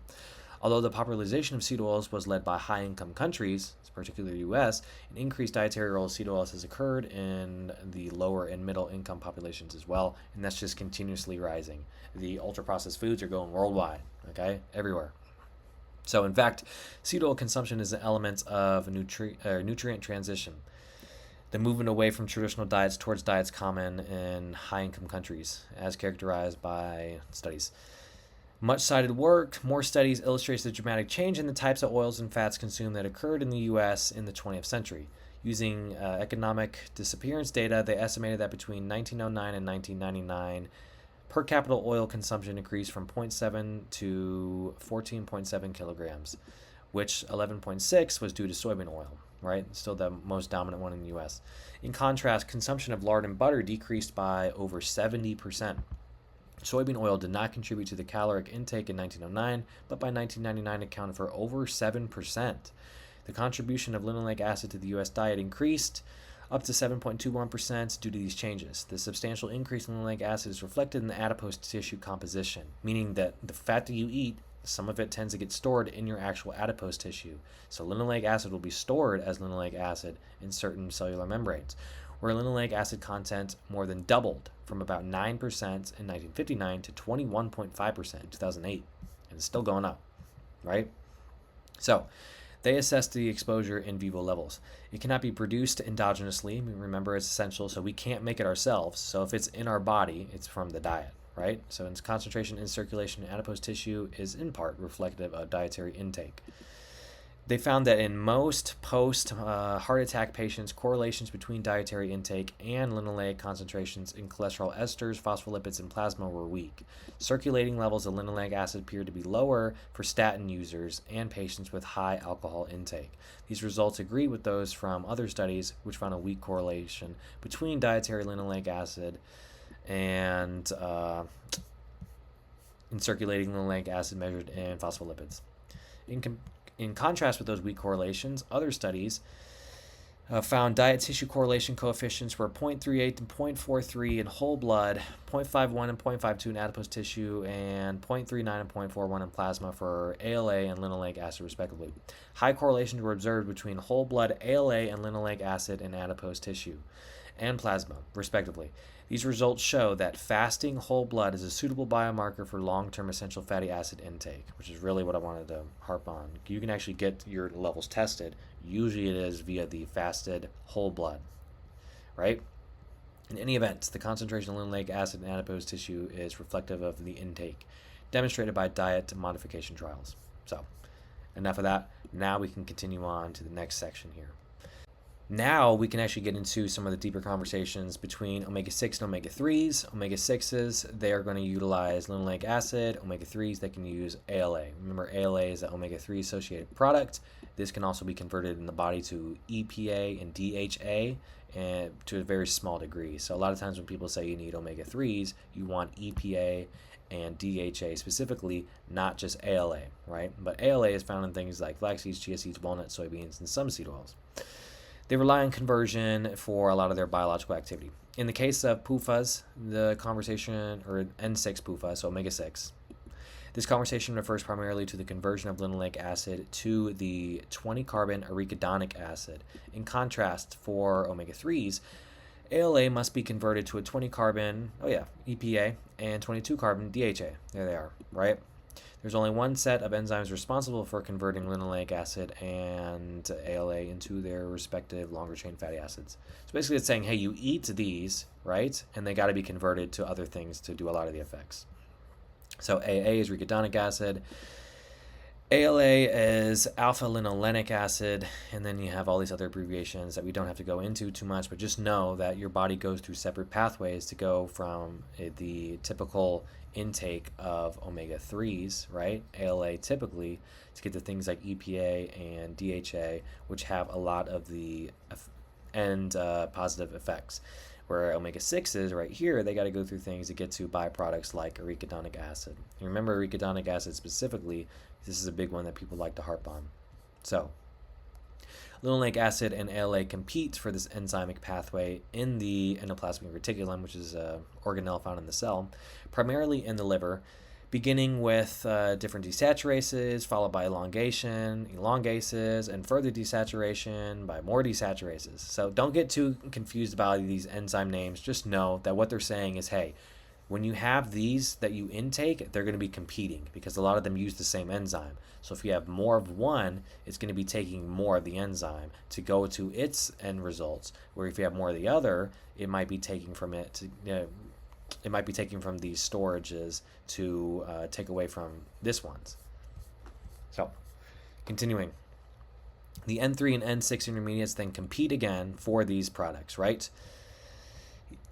Although the popularization of seed oils was led by high-income countries, particularly the US, an increased dietary role of seed oils has occurred in the lower and middle income populations as well, and that's just continuously rising. The ultra-processed foods are going worldwide, okay, everywhere. So, in fact, seed oil consumption is an element of nutrient transition, the movement away from traditional diets towards diets common in high-income countries, as characterized by studies. Much cited work, more studies illustrates the dramatic change in the types of oils and fats consumed that occurred in the U.S. in the 20th century. Using economic disappearance data, they estimated that between 1909 and 1999, per capita oil consumption increased from 0.7 to 14.7 kilograms, which 11.6 was due to soybean oil, right? Still the most dominant one in the U.S. In contrast, consumption of lard and butter decreased by over 70%. Soybean oil did not contribute to the caloric intake in 1909, but by 1999 accounted for over 7%. The contribution of linoleic acid to the U.S. diet increased up to 7.21% due to these changes. The substantial increase in linoleic acid is reflected in the adipose tissue composition, meaning that the fat that you eat, some of it tends to get stored in your actual adipose tissue. So linoleic acid will be stored as linoleic acid in certain cellular membranes, where linoleic acid content more than doubled from about 9% in 1959 to 21.5% in 2008. And it's still going up, right? So they assessed the exposure in vivo levels. It cannot be produced endogenously. Remember, it's essential, so we can't make it ourselves. So if it's in our body, it's from the diet, right? So its concentration in circulation in adipose tissue is in part reflective of dietary intake. They found that in most post-heart attack patients, correlations between dietary intake and linoleic concentrations in cholesterol esters, phospholipids, and plasma were weak. Circulating levels of linoleic acid appeared to be lower for statin users and patients with high alcohol intake. These results agree with those from other studies, which found a weak correlation between dietary linoleic acid and in circulating linoleic acid measured in phospholipids. In contrast with those weak correlations, other studies found diet tissue correlation coefficients were 0.38 and 0.43 in whole blood, 0.51 and 0.52 in adipose tissue, and 0.39 and 0.41 in plasma for ALA and linoleic acid, respectively. High correlations were observed between whole blood ALA and linoleic acid in adipose tissue and plasma, respectively. These results show that fasting whole blood is a suitable biomarker for long-term essential fatty acid intake, which is really what I wanted to harp on. You can actually get your levels tested. Usually it is via the fasted whole blood, right? In any event, the concentration of linoleic acid in adipose tissue is reflective of the intake, demonstrated by diet modification trials. So, enough of that. Now we can continue on to the next section here. Now we can actually get into some of the deeper conversations between omega-6 and omega-3s. Omega-6s, they are going to utilize linoleic acid. Omega-3s, they can use ALA. Remember, ALA is an omega-3 associated product. This can also be converted in the body to EPA and DHA and to a very small degree. So a lot of times when people say you need omega-3s, you want EPA and DHA specifically, not just ALA, right? But ALA is found in things like flax seeds, chia seeds, walnuts, soybeans, and some seed oils. They rely on conversion for a lot of their biological activity. In the case of PUFAs, the conversation, or N6 PUFA, so omega-6, this conversation refers primarily to the conversion of linoleic acid to the 20-carbon arachidonic acid. In contrast, for omega-3s, ALA must be converted to a 20-carbon, EPA, and 22-carbon DHA. There they are, right? There's only one set of enzymes responsible for converting linoleic acid and ALA into their respective longer chain fatty acids. So basically it's saying, hey, you eat these, right? And they got to be converted to other things to do a lot of the effects. So AA is arachidonic acid. ALA is alpha-linolenic acid, and then you have all these other abbreviations that we don't have to go into too much, but just know that your body goes through separate pathways to go from the typical intake of omega-3s, right? ALA typically, to get to things like EPA and DHA, which have a lot of the positive effects. Where omega-6s right here, they got to go through things to get to byproducts like arachidonic acid. You remember arachidonic acid specifically, this is a big one that people like to harp on. So, linoleic acid and ALA compete for this enzymic pathway in the endoplasmic reticulum, which is an organelle found in the cell, primarily in the liver. beginning with different desaturases, followed by elongases, and further desaturation by more desaturases. So don't get too confused about these enzyme names. Just know that what they're saying is, hey, when you have these that you intake, they're going to be competing because a lot of them use the same enzyme. So if you have more of one, it's going to be taking more of the enzyme to go to its end results. Where if you have more of the other, it might be taking from it to, it might be taking from these storages to take away from this one's. So, continuing. The N3 and N6 intermediates then compete again for these products, right?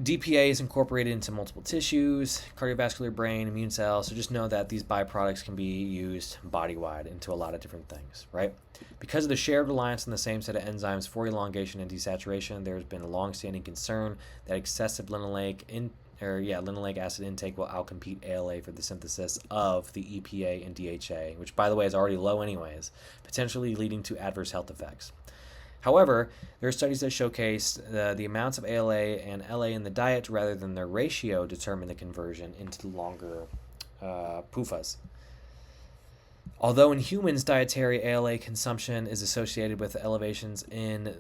DPA is incorporated into multiple tissues, cardiovascular, brain, immune cells. So just know that these byproducts can be used body-wide into a lot of different things, right? Because of the shared reliance on the same set of enzymes for elongation and desaturation, there's been a long-standing concern that excessive linoleic acid intake will outcompete ALA for the synthesis of the EPA and DHA, which, by the way, is already low anyways, potentially leading to adverse health effects. However, there are studies that showcase the amounts of ALA and LA in the diet rather than their ratio determine the conversion into longer PUFAs. Although in humans, dietary ALA consumption is associated with elevations in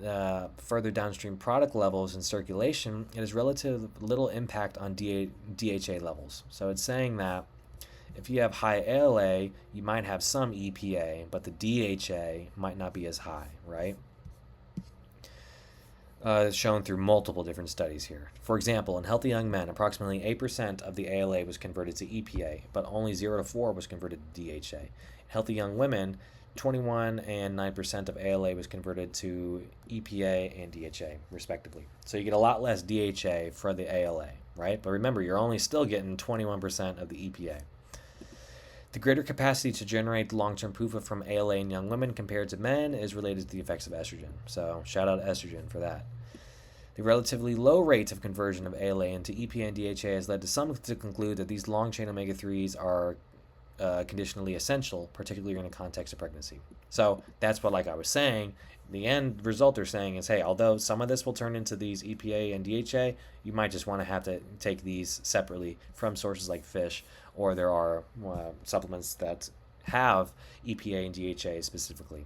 further downstream product levels in circulation, it has relatively little impact on DHA levels. So it's saying that if you have high ALA, you might have some EPA, but the DHA might not be as high, right? Shown through multiple different studies here. For example, in healthy young men, approximately 8% of the ALA was converted to EPA, but only 0 to 4 was converted to DHA. In healthy young women, 21 and 9% of ALA was converted to EPA and DHA, respectively. So you get a lot less DHA for the ALA, right? But remember, you're only still getting 21% of the EPA. The greater capacity to generate long-term PUFA from ALA in young women compared to men is related to the effects of estrogen. So shout out estrogen for that. The relatively low rate of conversion of ALA into EPA and DHA has led to some to conclude that these long-chain omega-3s are conditionally essential, particularly in the context of pregnancy. So that's what, like I was saying, the end result they're saying is, hey, although some of this will turn into these EPA and DHA, you might just want to have to take these separately from sources like fish, or there are supplements that have EPA and DHA specifically.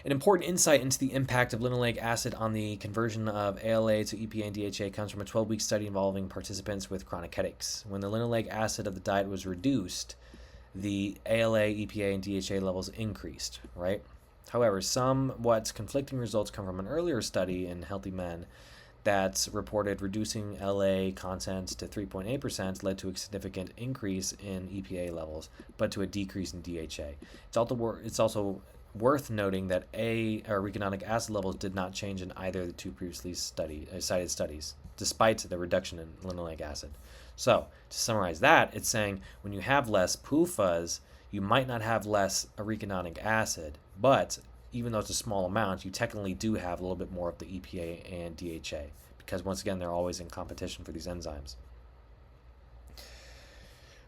An important insight into the impact of linoleic acid on the conversion of ALA to EPA and DHA comes from a 12-week study involving participants with chronic headaches. When the linoleic acid of the diet was reduced, the ALA, EPA, and DHA levels increased, right? However, somewhat conflicting results come from an earlier study in healthy men that reported reducing LA content to 3.8% led to a significant increase in EPA levels, but to a decrease in DHA. It's also worth noting that arachidonic acid levels did not change in either of the two previously cited studies, despite the reduction in linoleic acid. So, to summarize that, it's saying when you have less PUFAs, you might not have less arachidonic acid, but even though it's a small amount, you technically do have a little bit more of the EPA and DHA, because once again, they're always in competition for these enzymes.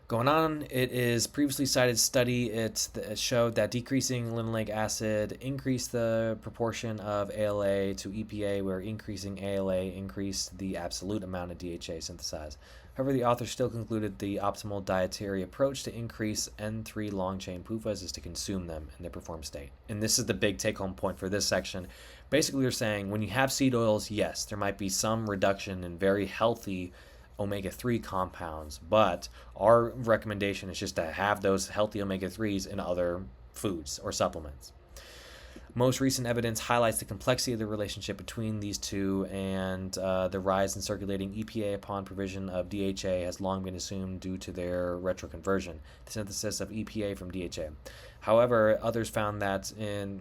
Going on, it is previously cited study. It showed that decreasing linoleic acid increased the proportion of ALA to EPA, where increasing ALA increased the absolute amount of DHA synthesized. However, the author still concluded the optimal dietary approach to increase N3 long-chain PUFAs is to consume them in their performed state. And this is the big take-home point for this section. Basically, they're saying when you have seed oils, yes, there might be some reduction in very healthy omega-3 compounds, but our recommendation is just to have those healthy omega-3s in other foods or supplements. Most recent evidence highlights the complexity of the relationship between these two, and the rise in circulating EPA upon provision of DHA has long been assumed due to their retroconversion, the synthesis of EPA from DHA. However, others found that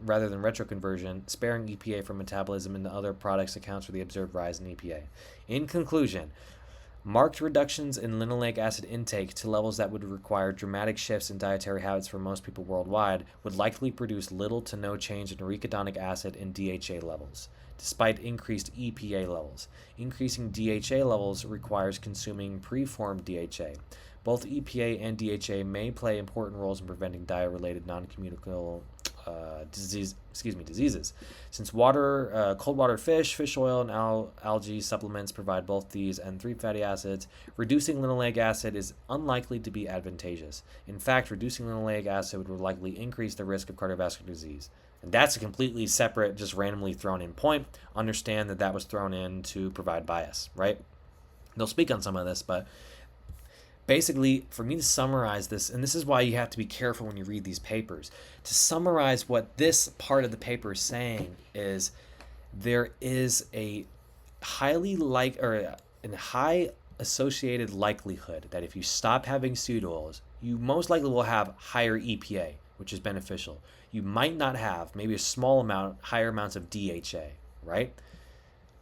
rather than retroconversion, sparing EPA from metabolism into other products accounts for the observed rise in EPA. In conclusion, marked reductions in linoleic acid intake to levels that would require dramatic shifts in dietary habits for most people worldwide would likely produce little to no change in arachidonic acid and DHA levels, despite increased EPA levels. Increasing DHA levels requires consuming preformed DHA. Both EPA and DHA may play important roles in preventing diet-related non-communicable diseases. Since cold water fish oil, and algae supplements provide both these and 3 fatty acids, reducing linoleic acid is unlikely to be advantageous. In fact, reducing linoleic acid would likely increase the risk of cardiovascular disease. And that's a completely separate, just randomly thrown in point. Understand that was thrown in to provide bias, right? They'll speak on some of this, but basically, for me to summarize this, and this is why you have to be careful when you read these papers, to summarize what this part of the paper is saying is there is a high associated likelihood that if you stop having seed oils, you most likely will have higher EPA, which is beneficial. You might not have, maybe a small amount, higher amounts of DHA, right?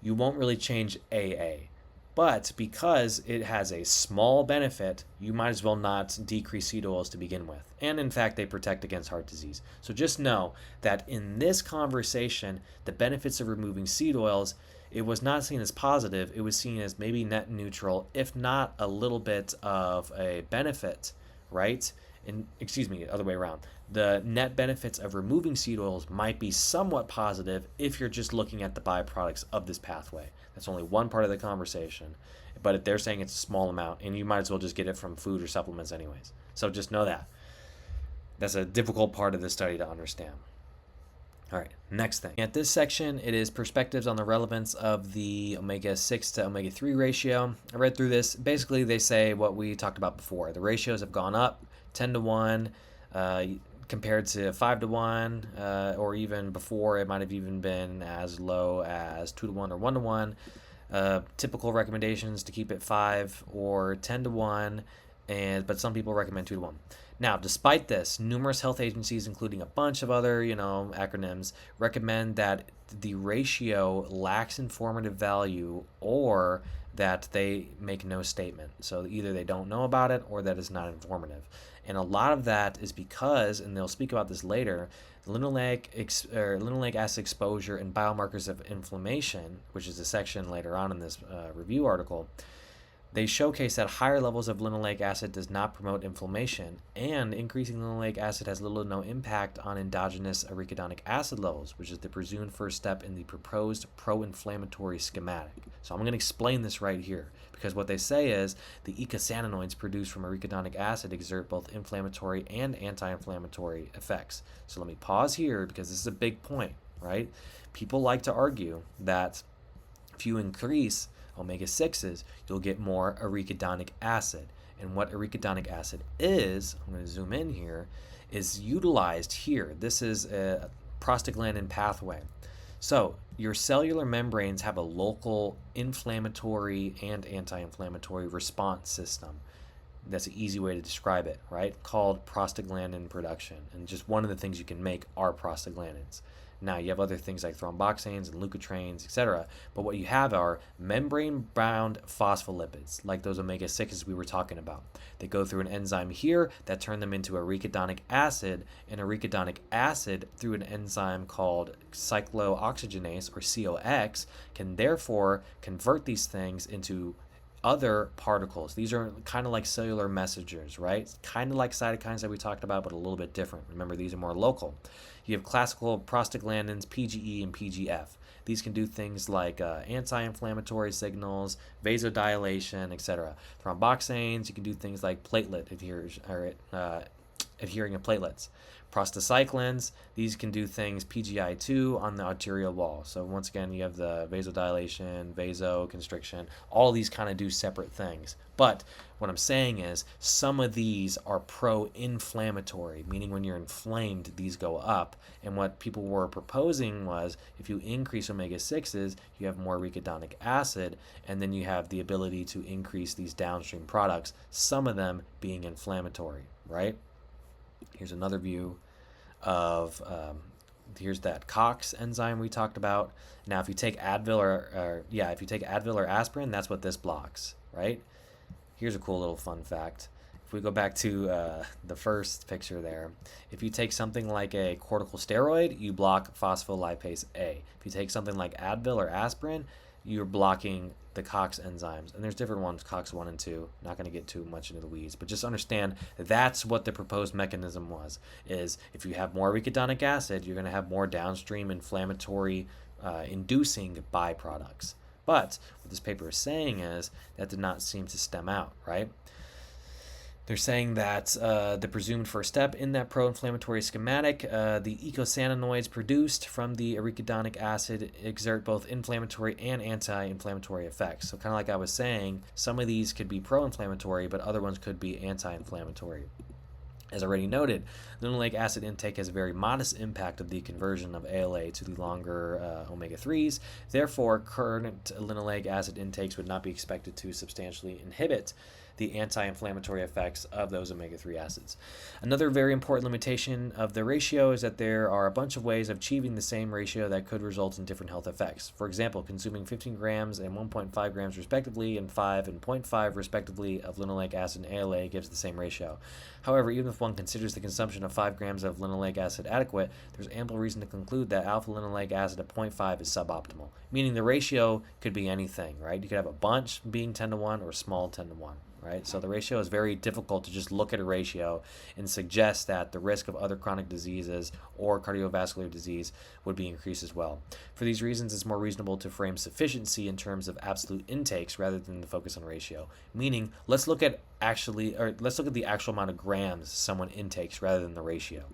You won't really change AA. But because it has a small benefit, you might as well not decrease seed oils to begin with. And in fact, they protect against heart disease. So just know that in this conversation, the benefits of removing seed oils, it was not seen as positive. It was seen as maybe net neutral, if not a little bit of a benefit, right? Other way around. The net benefits of removing seed oils might be somewhat positive if you're just looking at the byproducts of this pathway. That's only one part of the conversation, but they're saying it's a small amount, and you might as well just get it from food or supplements anyways. So just know that. That's a difficult part of the study to understand. All right, next thing. At this section, it is perspectives on the relevance of the omega-6 to omega-3 ratio. I read through this. Basically, they say what we talked about before. The ratios have gone up 10 to 1, compared to 5 to 1, or even before it might have even been as low as 2 to 1 or 1 to 1. Typical recommendations to keep it 5 or 10 to 1, but some people recommend 2 to 1. Now, despite this, numerous health agencies, including a bunch of other, acronyms, recommend that the ratio lacks informative value or that they make no statement. So either they don't know about it or that it's not informative. And a lot of that is because, and they'll speak about this later, linoleic acid exposure and biomarkers of inflammation, which is a section later on in this review article, they showcase that higher levels of linoleic acid does not promote inflammation, and increasing linoleic acid has little to no impact on endogenous arachidonic acid levels, which is the presumed first step in the proposed pro-inflammatory schematic. So I'm going to explain this right here, because what they say is the eicosanoids produced from arachidonic acid exert both inflammatory and anti-inflammatory effects. So let me pause here, because this is a big point, right? People like to argue that if you increase omega-6s, you'll get more arachidonic acid. And what arachidonic acid is, I'm going to zoom in here, is utilized here. This is a prostaglandin pathway. So your cellular membranes have a local inflammatory and anti-inflammatory response system. That's an easy way to describe it, right? Called prostaglandin production. And just one of the things you can make are prostaglandins. Now, you have other things like thromboxanes and leukotrienes, etc. But what you have are membrane-bound phospholipids, like those omega-6s we were talking about. They go through an enzyme here that turn them into arachidonic acid, and arachidonic acid, through an enzyme called cyclooxygenase, or COX, can therefore convert these things into other particles. These are kind of like cellular messengers, right? Kind of like cytokines that we talked about, but a little bit different. Remember, these are more local. You have classical prostaglandins, PGE and PGF. These can do things like anti-inflammatory signals, vasodilation, etc. Thromboxanes, you can do things like platelet adhering to platelets. Prostacyclins, these can do things PGI2 on the arterial wall. So once again, you have the vasodilation, vasoconstriction. All of these kind of do separate things. But what I'm saying is some of these are pro-inflammatory, meaning when you're inflamed, these go up. And what people were proposing was if you increase omega-6s, you have more arachidonic acid, and then you have the ability to increase these downstream products, some of them being inflammatory, right? Here's another view of, here's that COX enzyme we talked about. Now, if you take Advil or aspirin, that's what this blocks, right? Here's a cool little fun fact. If we go back to the first picture there, if you take something like a corticosteroid, you block phospholipase A. If you take something like Advil or aspirin, you're blocking the COX enzymes. And there's different ones, COX 1 and 2. Not going to get too much into the weeds, but just understand that's what the proposed mechanism was, is if you have more arachidonic acid, you're going to have more downstream inflammatory inducing byproducts. But what this paper is saying is that did not seem to stem out, right? They're saying that the presumed first step in that pro-inflammatory schematic, the eicosanoids produced from the arachidonic acid exert both inflammatory and anti-inflammatory effects. So kind of like I was saying, some of these could be pro-inflammatory, but other ones could be anti-inflammatory. As already noted, linoleic acid intake has a very modest impact of the conversion of ALA to the longer omega-3s. Therefore, current linoleic acid intakes would not be expected to substantially inhibit the anti-inflammatory effects of those omega-3 acids. Another very important limitation of the ratio is that there are a bunch of ways of achieving the same ratio that could result in different health effects. For example, consuming 15 grams and 1.5 grams respectively and 5 and 0.5 respectively of linoleic acid and ALA gives the same ratio. However, even if one considers the consumption of 5 grams of linoleic acid adequate, there's ample reason to conclude that alpha-linoleic acid at 0.5 is suboptimal, meaning the ratio could be anything, right? You could have a bunch being 10 to 1 or small 10 to 1. Right? So the ratio is very difficult to just look at a ratio and suggest that the risk of other chronic diseases or cardiovascular disease would be increased as well. For these reasons, it's more reasonable to frame sufficiency in terms of absolute intakes rather than the focus on ratio. Meaning, let's look at the actual amount of grams someone intakes rather than the ratio.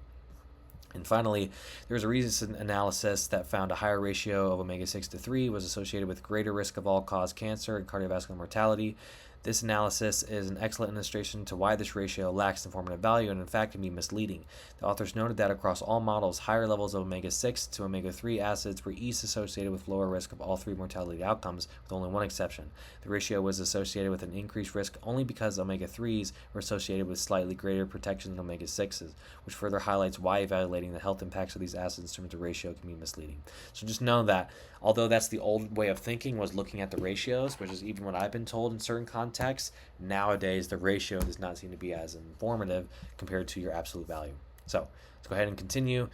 And finally, there was a recent analysis that found a higher ratio of omega-6 to 3 was associated with greater risk of all-cause cancer and cardiovascular mortality. This analysis is an excellent illustration to why this ratio lacks informative value and in fact can be misleading. The authors noted that across all models, higher levels of omega-6 to omega-3 acids were each associated with lower risk of all three mortality outcomes, with only one exception. The ratio was associated with an increased risk only because omega-3s were associated with slightly greater protection than omega-6s, which further highlights why evaluating the health impacts of these acids in terms of ratio can be misleading. So just know that although that's the old way of thinking, was looking at the ratios, which is even what I've been told in certain contexts, nowadays the ratio does not seem to be as informative compared to your absolute value. So let's go ahead and continue.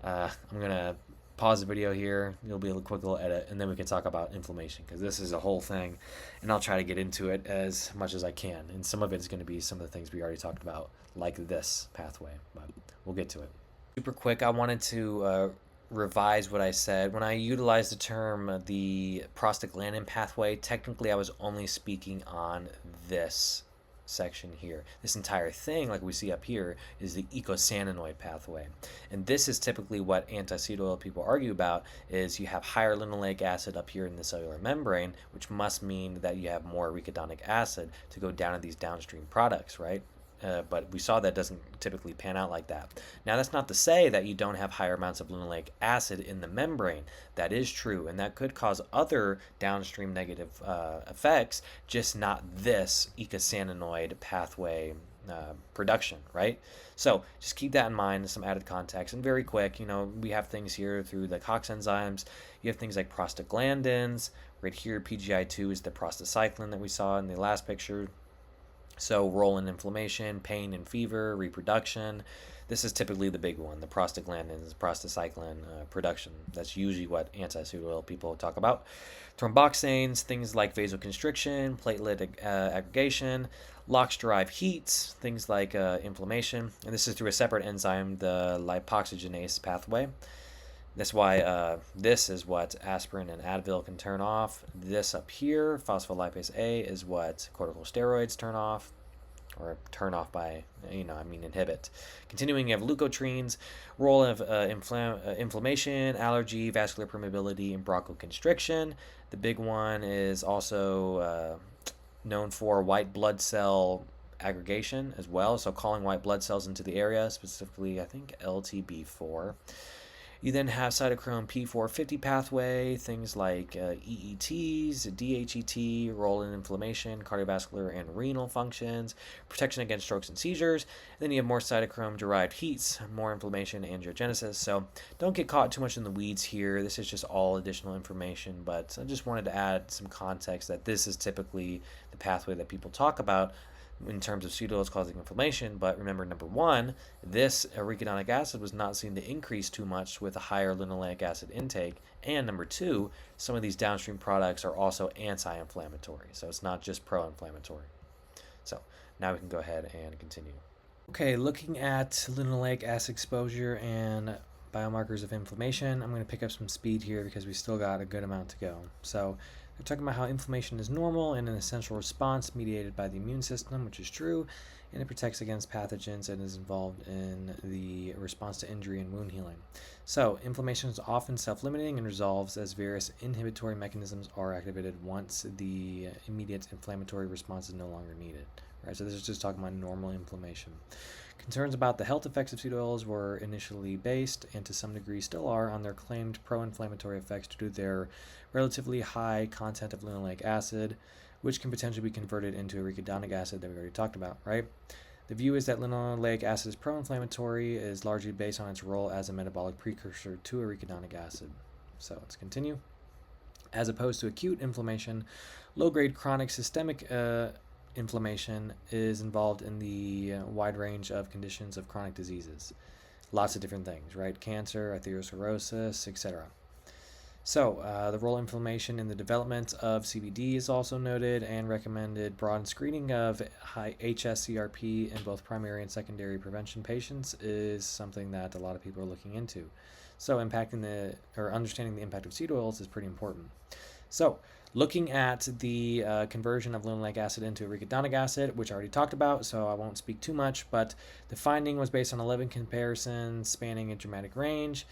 I'm going to pause the video here. It'll be a quick little edit, and then we can talk about inflammation, because this is a whole thing, and I'll try to get into it as much as I can. And some of it is going to be some of the things we already talked about, like this pathway, but we'll get to it. Super quick, I wanted to revise what I said. When I utilized the term the prostaglandin pathway, technically I was only speaking on this section here. This entire thing, like we see up here, is the eicosanoid pathway. And this is typically what anti-seed oil people argue about, is you have higher linoleic acid up here in the cellular membrane, which must mean that you have more arachidonic acid to go down to these downstream products, right? But we saw that doesn't typically pan out like that. Now, that's not to say that you don't have higher amounts of linoleic acid in the membrane. That is true, and that could cause other downstream negative effects, just not this eicosanoid pathway production, right? So just keep that in mind, some added context. And very quick, we have things here through the COX enzymes. You have things like prostaglandins. Right here, PGI2 is the prostacyclin that we saw in the last picture. So role in inflammation, pain and fever, reproduction. This is typically the big one, the prostaglandins, prostacyclin production. That's usually what anti-seed oil people talk about. Thromboxanes, things like vasoconstriction, platelet aggregation, LOX-derived heats, things like inflammation. And this is through a separate enzyme, the lipoxygenase pathway. That's why this is what aspirin and Advil can turn off. This up here, phospholipase A, is what corticosteroids turn off, or turn off by, inhibit. Continuing, you have leukotrienes, role of inflammation, allergy, vascular permeability, and bronchoconstriction. The big one is also known for white blood cell aggregation as well, so calling white blood cells into the area, specifically, I think, LTB4. You then have cytochrome P450 pathway, things like EETs, DHET, role in inflammation, cardiovascular and renal functions, protection against strokes and seizures. And then you have more cytochrome-derived heats, more inflammation, angiogenesis. So don't get caught too much in the weeds here. This is just all additional information, but I just wanted to add some context that this is typically the pathway that people talk about. in terms of seed oils causing inflammation. But remember, number one, this arachidonic acid was not seen to increase too much with a higher linoleic acid intake. And number two, some of these downstream products are also anti-inflammatory, so it's not just pro-inflammatory. So now we can go ahead and continue. Okay, looking at linoleic acid exposure and biomarkers of inflammation, I'm going to pick up some speed here because we still got a good amount to go. So they're talking about how inflammation is normal and an essential response mediated by the immune system, which is true, and it protects against pathogens and is involved in the response to injury and wound healing. So inflammation is often self-limiting and resolves as various inhibitory mechanisms are activated once the immediate inflammatory response is no longer needed. Right, so this is just talking about normal inflammation. Concerns about the health effects of seed oils were initially based, and to some degree still are, on their claimed pro-inflammatory effects due to their relatively high content of linoleic acid, which can potentially be converted into arachidonic acid that we already talked about, right? The view is that linoleic acid is pro-inflammatory is largely based on its role as a metabolic precursor to arachidonic acid. So let's continue. As opposed to acute inflammation, low-grade chronic systemic inflammation is involved in the wide range of conditions of chronic diseases. Lots of different things, right? Cancer, atherosclerosis, etc. So, the role of inflammation in the development of CVD is also noted, and recommended broad screening of high HSCRP in both primary and secondary prevention patients is something that a lot of people are looking into. So, understanding the impact of seed oils is pretty important. So, looking at the conversion of linoleic acid into arachidonic acid, which I already talked about, so I won't speak too much, but the finding was based on 11 comparisons spanning a dramatic range,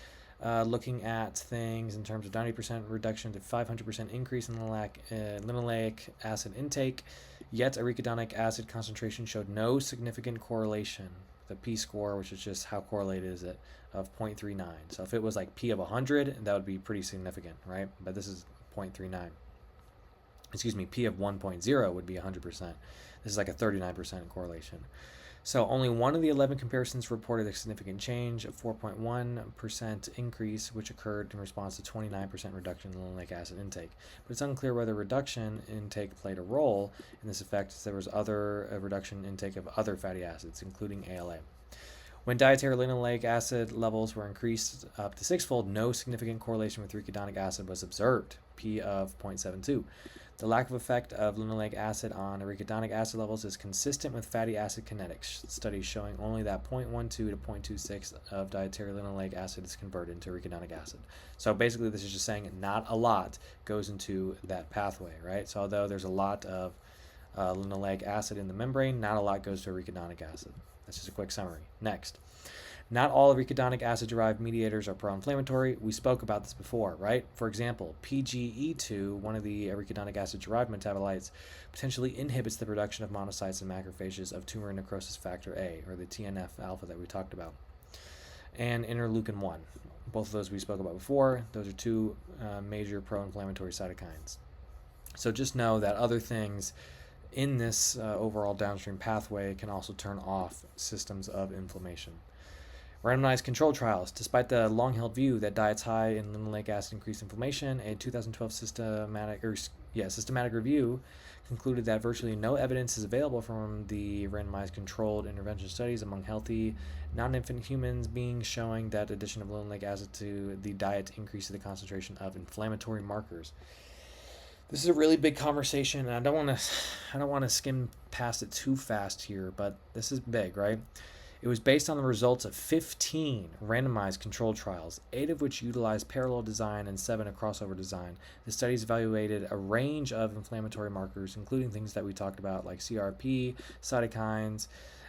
looking at things in terms of 90% reduction to 500% increase in linoleic acid intake, yet arachidonic acid concentration showed no significant correlation. The p-score, which is just how correlated is it, of 0.39. So if it was like p of 100, that would be pretty significant, right? But this is 0.39. Excuse me, p of 1.0 would be 100%. This is like a 39% correlation. So only one of the 11 comparisons reported a significant change, a 4.1% increase, which occurred in response to 29% reduction in linoleic acid intake. But it's unclear whether reduction intake played a role in this effect, as there was other reduction intake of other fatty acids, including ALA. When dietary linoleic acid levels were increased up to sixfold, no significant correlation with arachidonic acid was observed, p of 0.72. The lack of effect of linoleic acid on arachidonic acid levels is consistent with fatty acid kinetics, studies showing only that 0.12 to 0.26 of dietary linoleic acid is converted into arachidonic acid. So basically this is just saying not a lot goes into that pathway, right? So although there's a lot of linoleic acid in the membrane, not a lot goes to arachidonic acid. That's just a quick summary. Next. Not all arachidonic acid-derived mediators are pro-inflammatory. We spoke about this before, right? For example, PGE2, one of the arachidonic acid-derived metabolites, potentially inhibits the production of monocytes and macrophages of tumor necrosis factor A, or the TNF-alpha that we talked about, and interleukin-1. Both of those we spoke about before. Those are two major pro-inflammatory cytokines. So just know that other things in this overall downstream pathway can also turn off systems of inflammation. Randomized control trials. Despite the long-held view that diets high in linoleic acid increase inflammation, a 2012 systematic review concluded that virtually no evidence is available from the randomized controlled intervention studies among healthy, non-infant humans beings showing that addition of linoleic acid to the diet increases the concentration of inflammatory markers. This is a really big conversation, and I don't want to skim past it too fast here, but this is big, right? It was based on the results of 15 randomized controlled trials, 8 of which utilized parallel design and 7 a crossover design. The studies evaluated a range of inflammatory markers, including things that we talked about like CRP, cytokines,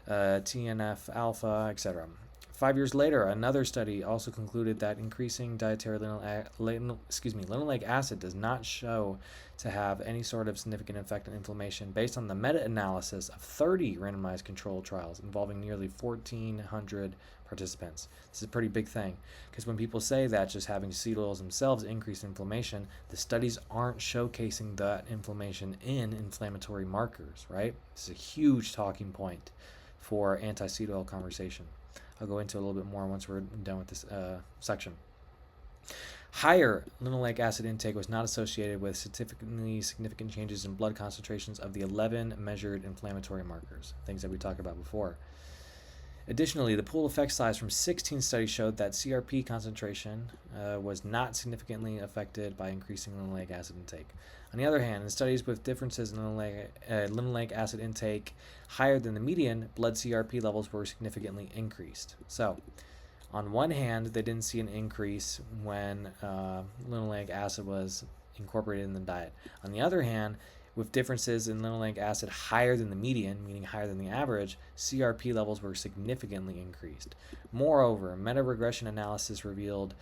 TNF-alpha, etc. 5 years later, another study also concluded that increasing dietary linoleic acid does not show to have any sort of significant effect on inflammation based on the meta-analysis of 30 randomized controlled trials involving nearly 1,400 participants. This is a pretty big thing, because when people say that just having seed oils themselves increase inflammation, the studies aren't showcasing that inflammation in inflammatory markers, right? This is a huge talking point for anti-seed oil conversation. I'll go into a little bit more once we're done with this section. Higher linoleic acid intake was not associated with statistically significant changes in blood concentrations of the 11 measured inflammatory markers, things that we talked about before. Additionally, the pool effect size from 16 studies showed that CRP concentration was not significantly affected by increasing linoleic acid intake. On the other hand, in studies with differences in linoleic acid intake higher than the median, blood CRP levels were significantly increased. So, on one hand, they didn't see an increase when linoleic acid was incorporated in the diet. On the other hand, with differences in linoleic acid higher than the median, meaning higher than the average, CRP levels were significantly increased. Moreover, meta-regression analysis revealed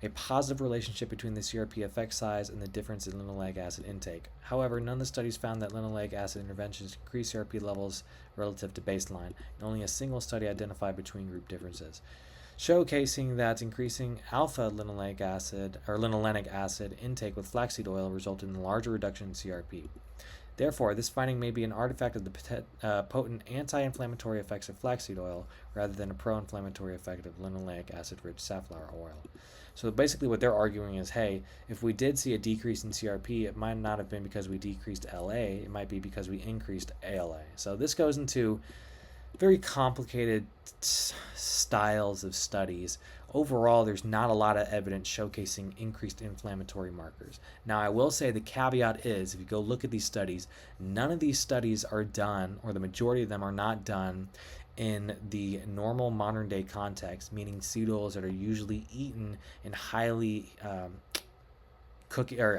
a positive relationship between the CRP effect size and the difference in linoleic acid intake. However, none of the studies found that linoleic acid interventions increased CRP levels relative to baseline, and only a single study identified between group differences, showcasing that increasing alpha linoleic acid or linolenic acid intake with flaxseed oil resulted in a larger reduction in CRP. Therefore, this finding may be an artifact of the potent anti-inflammatory effects of flaxseed oil rather than a pro-inflammatory effect of linoleic acid-rich safflower oil. So basically what they're arguing is, hey, if we did see a decrease in CRP, it might not have been because we decreased LA, it might be because we increased ALA. So this goes into very complicated styles of studies. Overall, there's not a lot of evidence showcasing increased inflammatory markers. Now, I will say the caveat is, if you go look at these studies, none of these studies are done, or the majority of them are not done, in the normal modern day context, meaning seed oils that are usually eaten in highly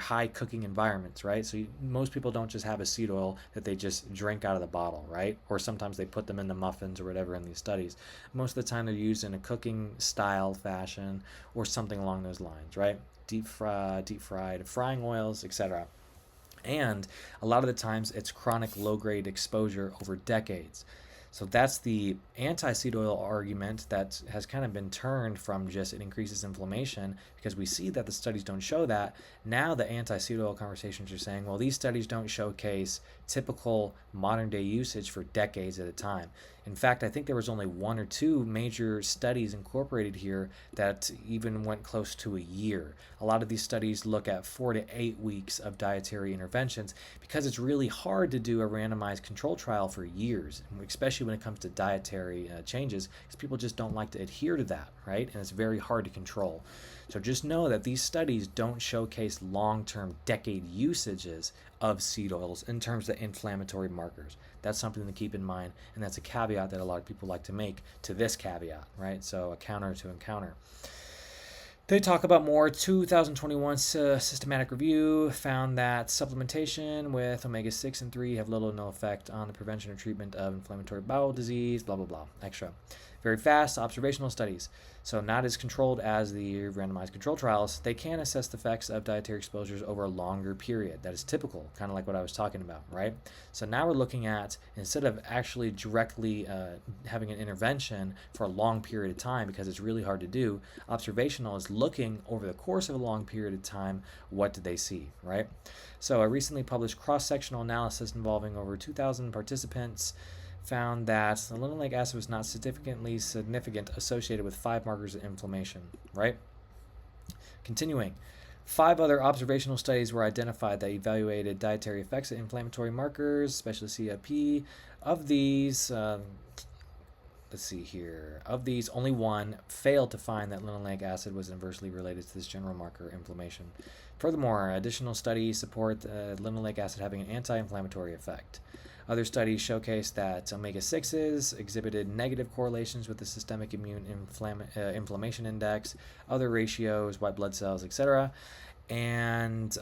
high cooking environments, right? So most people don't just have a seed oil that they just drink out of the bottle, right? Or sometimes they put them in the muffins or whatever in these studies. Most of the time they're used in a cooking style fashion or something along those lines, right? Deep fried, frying oils, etc. And a lot of the times it's chronic low-grade exposure over decades. So that's the anti-seed oil argument that has kind of been turned from just it increases inflammation, because we see that the studies don't show that. Now the anti-seed oil conversations are saying, well, these studies don't showcase typical modern day usage for decades at a time. In fact, I think there was only one or two major studies incorporated here that even went close to a year. A lot of these studies look at 4 to 8 weeks of dietary interventions because it's really hard to do a randomized control trial for years, especially when it comes to dietary changes, because people just don't like to adhere to that, right? And it's very hard to control. So just know that these studies don't showcase long-term decade usages of seed oils in terms of inflammatory markers. That's something to keep in mind, and that's a caveat that a lot of people like to make to this caveat, right? So a counter to encounter. They talk about more. 2021 systematic review found that supplementation with omega-6 and 3 have little or no effect on the prevention or treatment of inflammatory bowel disease, blah, blah, blah, extra. Very fast observational studies. So not as controlled as the randomized control trials. They can assess the effects of dietary exposures over a longer period. That is typical, kind of like what I was talking about, right? So now we're looking at, instead of actually directly having an intervention for a long period of time, because it's really hard to do, observational is looking over the course of a long period of time, what did they see, right? So a recently published cross-sectional analysis involving over 2,000 participants found that the linoleic acid was not significant associated with 5 markers of inflammation, right? Continuing, 5 other observational studies were identified that evaluated dietary effects of inflammatory markers, especially CRP. Of these, let's see here, of these, only one failed to find that linoleic acid was inversely related to this general marker inflammation. Furthermore, additional studies support linoleic acid having an anti-inflammatory effect. Other studies showcase that omega-6s exhibited negative correlations with the systemic immune inflammation index, other ratios, white blood cells, etc. And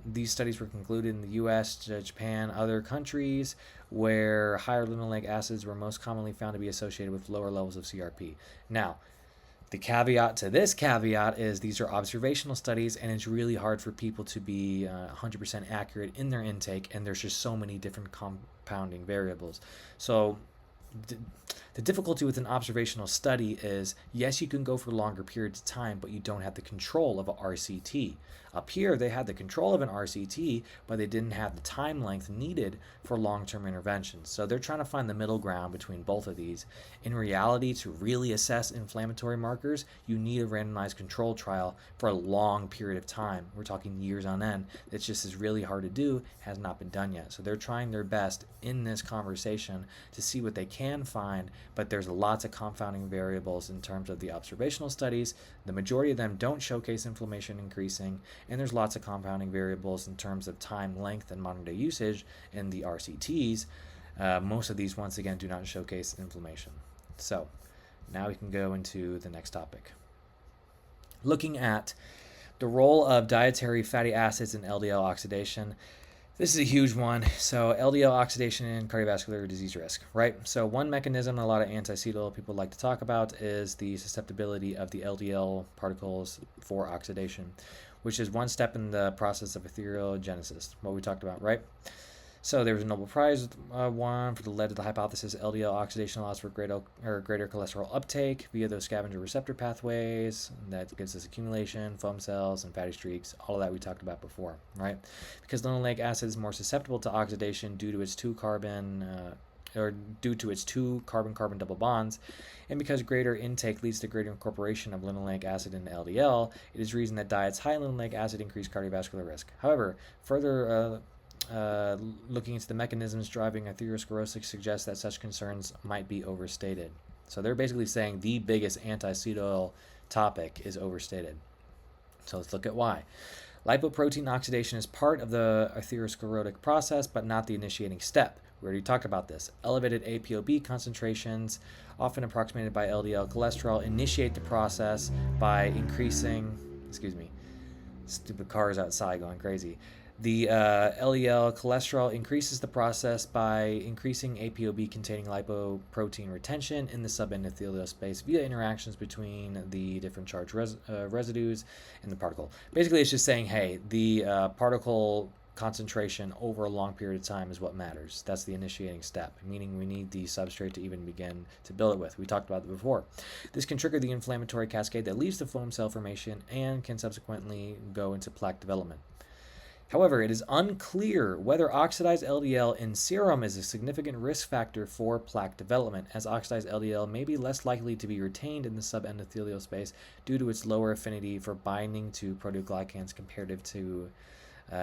these studies were concluded in the US, Japan, other countries where higher linoleic acids were most commonly found to be associated with lower levels of CRP. Now, the caveat to this caveat is these are observational studies, and it's really hard for people to be 100% accurate in their intake, and there's just so many different compounding variables. So The difficulty with an observational study is, yes, you can go for longer periods of time, but you don't have the control of a RCT. Up here, they had the control of an RCT, but they didn't have the time length needed for long-term interventions. So they're trying to find the middle ground between both of these. In reality, to really assess inflammatory markers, you need a randomized control trial for a long period of time. We're talking years on end. It's just is really hard to do, has not been done yet. So they're trying their best in this conversation to see what they can find, but there's lots of confounding variables in terms of the observational studies. The majority of them don't showcase inflammation increasing, and there's lots of confounding variables in terms of time length and modern day usage in the RCTs. Most of these, once again, do not showcase inflammation. So now we can go into the next topic. Looking at the role of dietary fatty acids in LDL oxidation. This is a huge one. So LDL oxidation and cardiovascular disease risk, right? So one mechanism a lot of anti-acetyl people like to talk about is the susceptibility of the LDL particles for oxidation, which is one step in the process of etherogenesis, what we talked about, right? So there was a Nobel Prize won for the led to the hypothesis LDL oxidation allows for greater cholesterol uptake via those scavenger receptor pathways. That gives us accumulation, foam cells, and fatty streaks. All of that we talked about before, right? Because linoleic acid is more susceptible to oxidation due to its two carbon double bonds, and because greater intake leads to greater incorporation of linoleic acid into LDL, it is reason that diets high in linoleic acid increase cardiovascular risk. However, further looking into the mechanisms driving atherosclerosis suggests that such concerns might be overstated. So they're basically saying the biggest anti-acetyl topic is overstated. So let's look at why. Lipoprotein oxidation is part of the atherosclerotic process, but not the initiating step. We already talked about this. Elevated ApoB concentrations, often approximated by LDL cholesterol, initiate the process by increasing, stupid cars outside going crazy. The LDL cholesterol increases the process by increasing ApoB containing lipoprotein retention in the subendothelial space via interactions between the different charged residues in the particle. Basically, it's just saying, hey, the particle concentration over a long period of time is what matters. That's the initiating step, meaning we need the substrate to even begin to build it with. We talked about it before. This can trigger the inflammatory cascade that leads to foam cell formation and can subsequently go into plaque development. However, it is unclear whether oxidized LDL in serum is a significant risk factor for plaque development, as oxidized LDL may be less likely to be retained in the subendothelial space due to its lower affinity for binding to proteoglycans compared to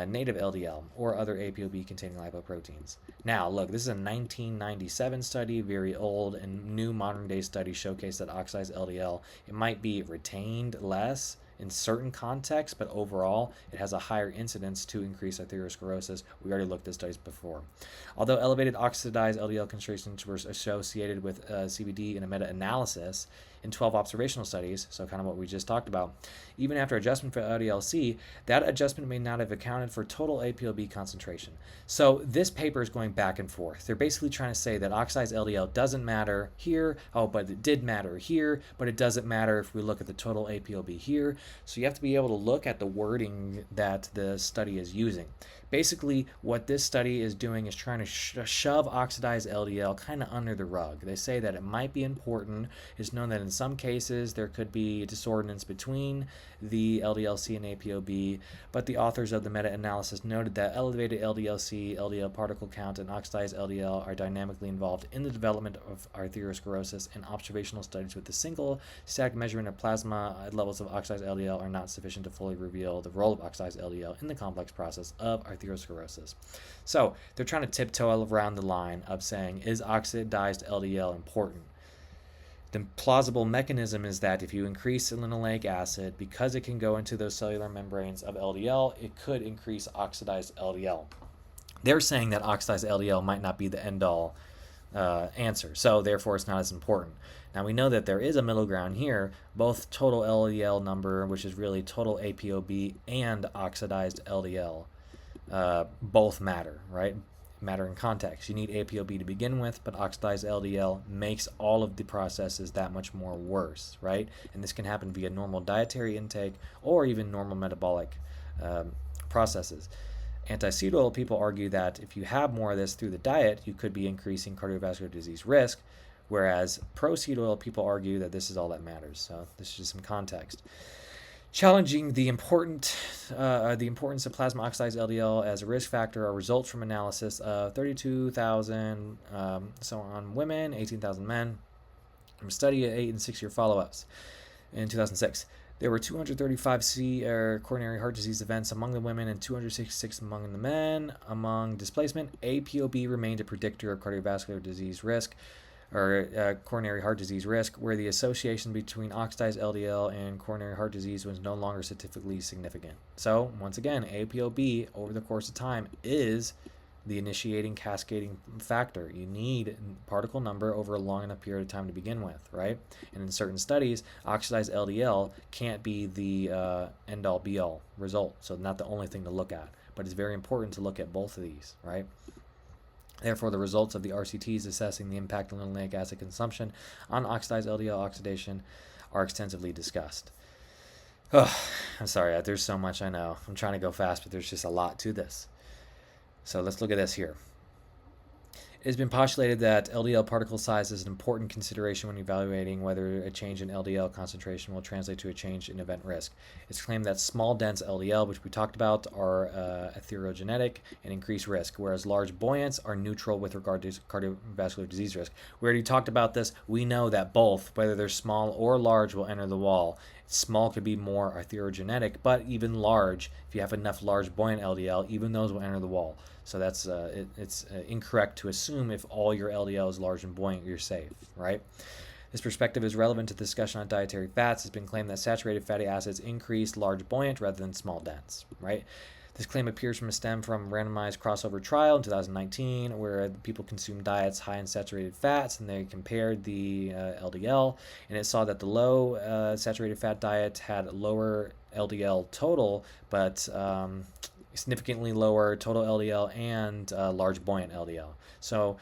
native LDL or other ApoB-containing lipoproteins. Now, look, this is a 1997 study, very old, and new modern-day studies showcase that oxidized LDL, it might be retained less in certain contexts, but overall, it has a higher incidence to increase atherosclerosis. We already looked at studies before. Although elevated oxidized LDL concentrations were associated with CVD in a meta-analysis in 12 observational studies, so kind of what we just talked about, even after adjustment for LDL-C, that adjustment may not have accounted for total ApoB concentration. So this paper is going back and forth. They're basically trying to say that oxidized LDL doesn't matter here, but it did matter here, but it doesn't matter if we look at the total ApoB here. So you have to be able to look at the wording that the study is using. Basically, what this study is doing is trying to shove oxidized LDL kind of under the rug. They say that it might be important. It's known that in some cases there could be disordinance between the LDL-C and ApoB, but the authors of the meta-analysis noted that elevated LDL-C, LDL particle count, and oxidized LDL are dynamically involved in the development of arteriosclerosis, and observational studies with a single static measurement of plasma levels of oxidized LDL are not sufficient to fully reveal the role of oxidized LDL in the complex process of arteriosclerosis. So they're trying to tiptoe around the line of saying, is oxidized LDL important? The plausible mechanism is that if you increase linoleic acid, because it can go into those cellular membranes of LDL, it could increase oxidized LDL. They're saying that oxidized LDL might not be the end-all answer, so therefore it's not as important. Now we know that there is a middle ground here. Both total LDL number, which is really total ApoB, and oxidized LDL both matter, right? Matter in context. You need ApoB to begin with, but oxidized LDL makes all of the processes that much more worse, right? And this can happen via normal dietary intake or even normal metabolic processes. Anti-acetyl people argue that if you have more of this through the diet, you could be increasing cardiovascular disease risk, whereas pro-seed oil people argue that this is all that matters. So this is just some context. Challenging the importance of plasma oxidized LDL as a risk factor are results from analysis of 32,000 women, 18,000 men, from a study of 8 and 6 year follow-ups in 2006. There were 235 coronary heart disease events among the women and 266 among the men. Among displacement, ApoB remained a predictor of cardiovascular disease risk, or coronary heart disease risk, where the association between oxidized LDL and coronary heart disease was no longer statistically significant. So, once again, ApoB over the course of time is the initiating cascading factor. You need particle number over a long enough period of time to begin with, right? And in certain studies, oxidized LDL can't be the end-all be-all result, so not the only thing to look at. But it's very important to look at both of these, right? Therefore, the results of the RCTs assessing the impact of linoleic acid consumption on oxidized LDL oxidation are extensively discussed. Oh, I'm sorry, there's so much I know. I'm trying to go fast, but there's just a lot to this. So let's look at this here. It has been postulated that LDL particle size is an important consideration when evaluating whether a change in LDL concentration will translate to a change in event risk. It's claimed that small dense LDL, which we talked about, are atherogenic and increase risk, whereas large buoyants are neutral with regard to cardiovascular disease risk. We already talked about this. We know that both, whether they're small or large, will enter the wall. Small could be more atherogenic, but even large, if you have enough large buoyant LDL, even those will enter the wall. So that's it's incorrect to assume if all your LDL is large and buoyant, you're safe, right? This perspective is relevant to the discussion on dietary fats. It's been claimed that saturated fatty acids increase large buoyant rather than small dense, right? This claim appears from a stem from randomized crossover trial in 2019, where people consumed diets high in saturated fats, and they compared the LDL, and it saw that the low saturated fat diet had lower LDL total, but significantly lower total LDL and large buoyant LDL. So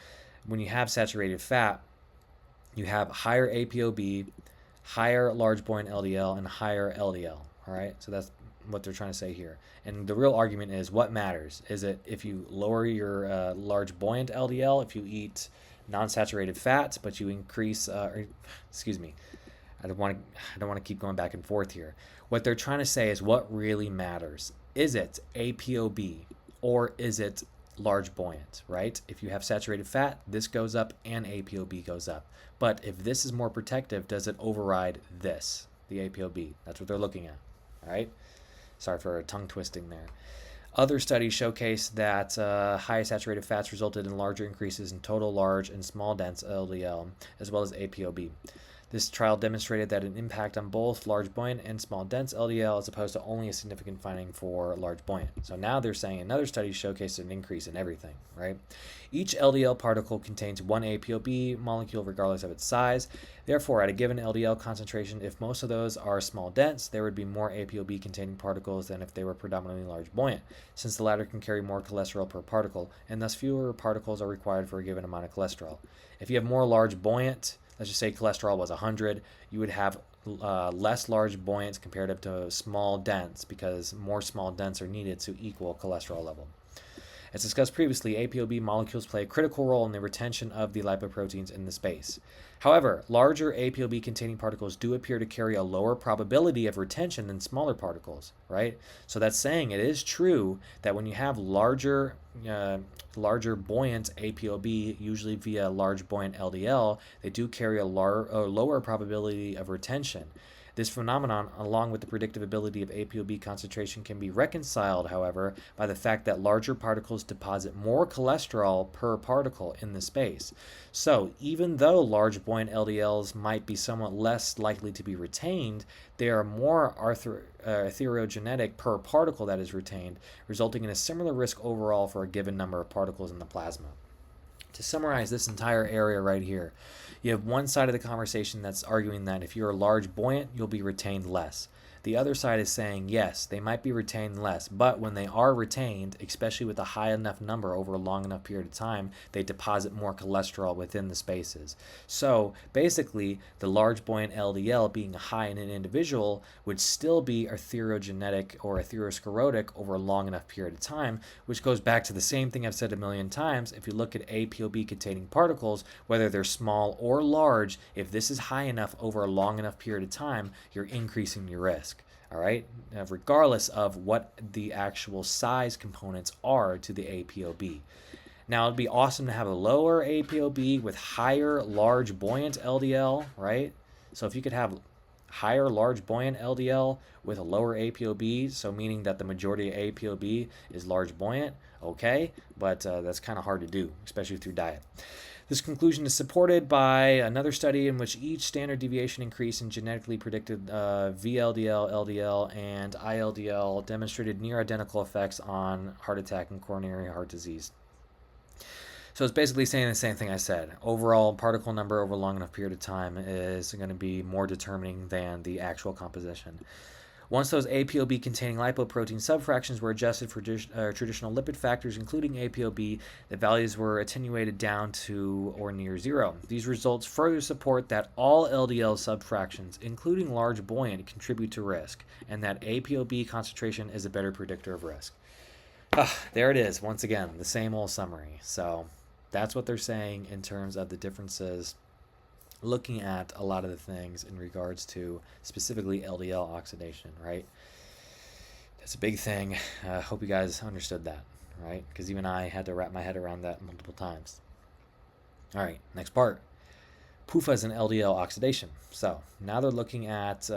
when you have saturated fat, you have higher ApoB, higher large buoyant LDL, and higher LDL. All right, so that's what they're trying to say here. And the real argument is what matters. Is it if you lower your large buoyant LDL, if you eat non-saturated fats, but you increase, excuse me, I don't want to keep going back and forth here. What they're trying to say is what really matters. Is it ApoB or is it large buoyant, right? If you have saturated fat, this goes up and ApoB goes up. But if this is more protective, does it override this, the ApoB? That's what they're looking at, all right? Sorry for a tongue twisting there. Other studies showcase that high saturated fats resulted in larger increases in total large and small dense LDL, as well as ApoB. This trial demonstrated that an impact on both large buoyant and small dense LDL as opposed to only a significant finding for large buoyant. So now they're saying another study showcased an increase in everything, right? Each LDL particle contains one ApoB molecule regardless of its size. Therefore, at a given LDL concentration, if most of those are small dense, there would be more ApoB containing particles than if they were predominantly large buoyant, since the latter can carry more cholesterol per particle, and thus fewer particles are required for a given amount of cholesterol. If you have more large buoyant, let's just say cholesterol was 100, you would have less large buoyants compared to small dense because more small dense are needed to equal cholesterol level. As discussed previously, ApoB molecules play a critical role in the retention of the lipoproteins in the space. However, larger ApoB containing particles do appear to carry a lower probability of retention than smaller particles, right? So that's saying it is true that when you have larger buoyant ApoB, usually via large buoyant LDL, they do carry a lower probability of retention. This phenomenon, along with the predictive ability of ApoB concentration, can be reconciled, however, by the fact that larger particles deposit more cholesterol per particle in the space. So, even though large buoyant LDLs might be somewhat less likely to be retained, they are more atherogenic per particle that is retained, resulting in a similar risk overall for a given number of particles in the plasma. To summarize this entire area right here, you have one side of the conversation that's arguing that if you're a large buoyant, you'll be retained less. The other side is saying, yes, they might be retained less, but when they are retained, especially with a high enough number over a long enough period of time, they deposit more cholesterol within the spaces. So basically, the large buoyant LDL being high in an individual would still be arteriogenetic or atherosclerotic over a long enough period of time, which goes back to the same thing I've said a million times. If you look at ApoB containing particles, whether they're small or large, if this is high enough over a long enough period of time, you're increasing your risk. All right, now, regardless of what the actual size components are to the ApoB. Now, it'd be awesome to have a lower ApoB with higher large buoyant LDL, right? So if you could have higher large buoyant LDL with a lower ApoB, so meaning that the majority of ApoB is large buoyant, okay, but that's kind of hard to do, especially through diet. This conclusion is supported by another study in which each standard deviation increase in genetically predicted VLDL, LDL, and ILDL demonstrated near identical effects on heart attack and coronary heart disease. So it's basically saying the same thing I said. Overall particle number over a long enough period of time is going to be more determining than the actual composition. Once those ApoB containing lipoprotein subfractions were adjusted for traditional lipid factors, including ApoB, the values were attenuated down to or near zero. These results further support that all LDL subfractions, including large buoyant, contribute to risk, and that ApoB concentration is a better predictor of risk. There it is, once again, the same old summary. So that's what they're saying in terms of the differences, looking at a lot of the things in regards to specifically LDL oxidation, right? That's a big thing. I hope you guys understood that, right? Because even I had to wrap my head around that multiple times. All right, next part. PUFAs and LDL oxidation. So now they're looking at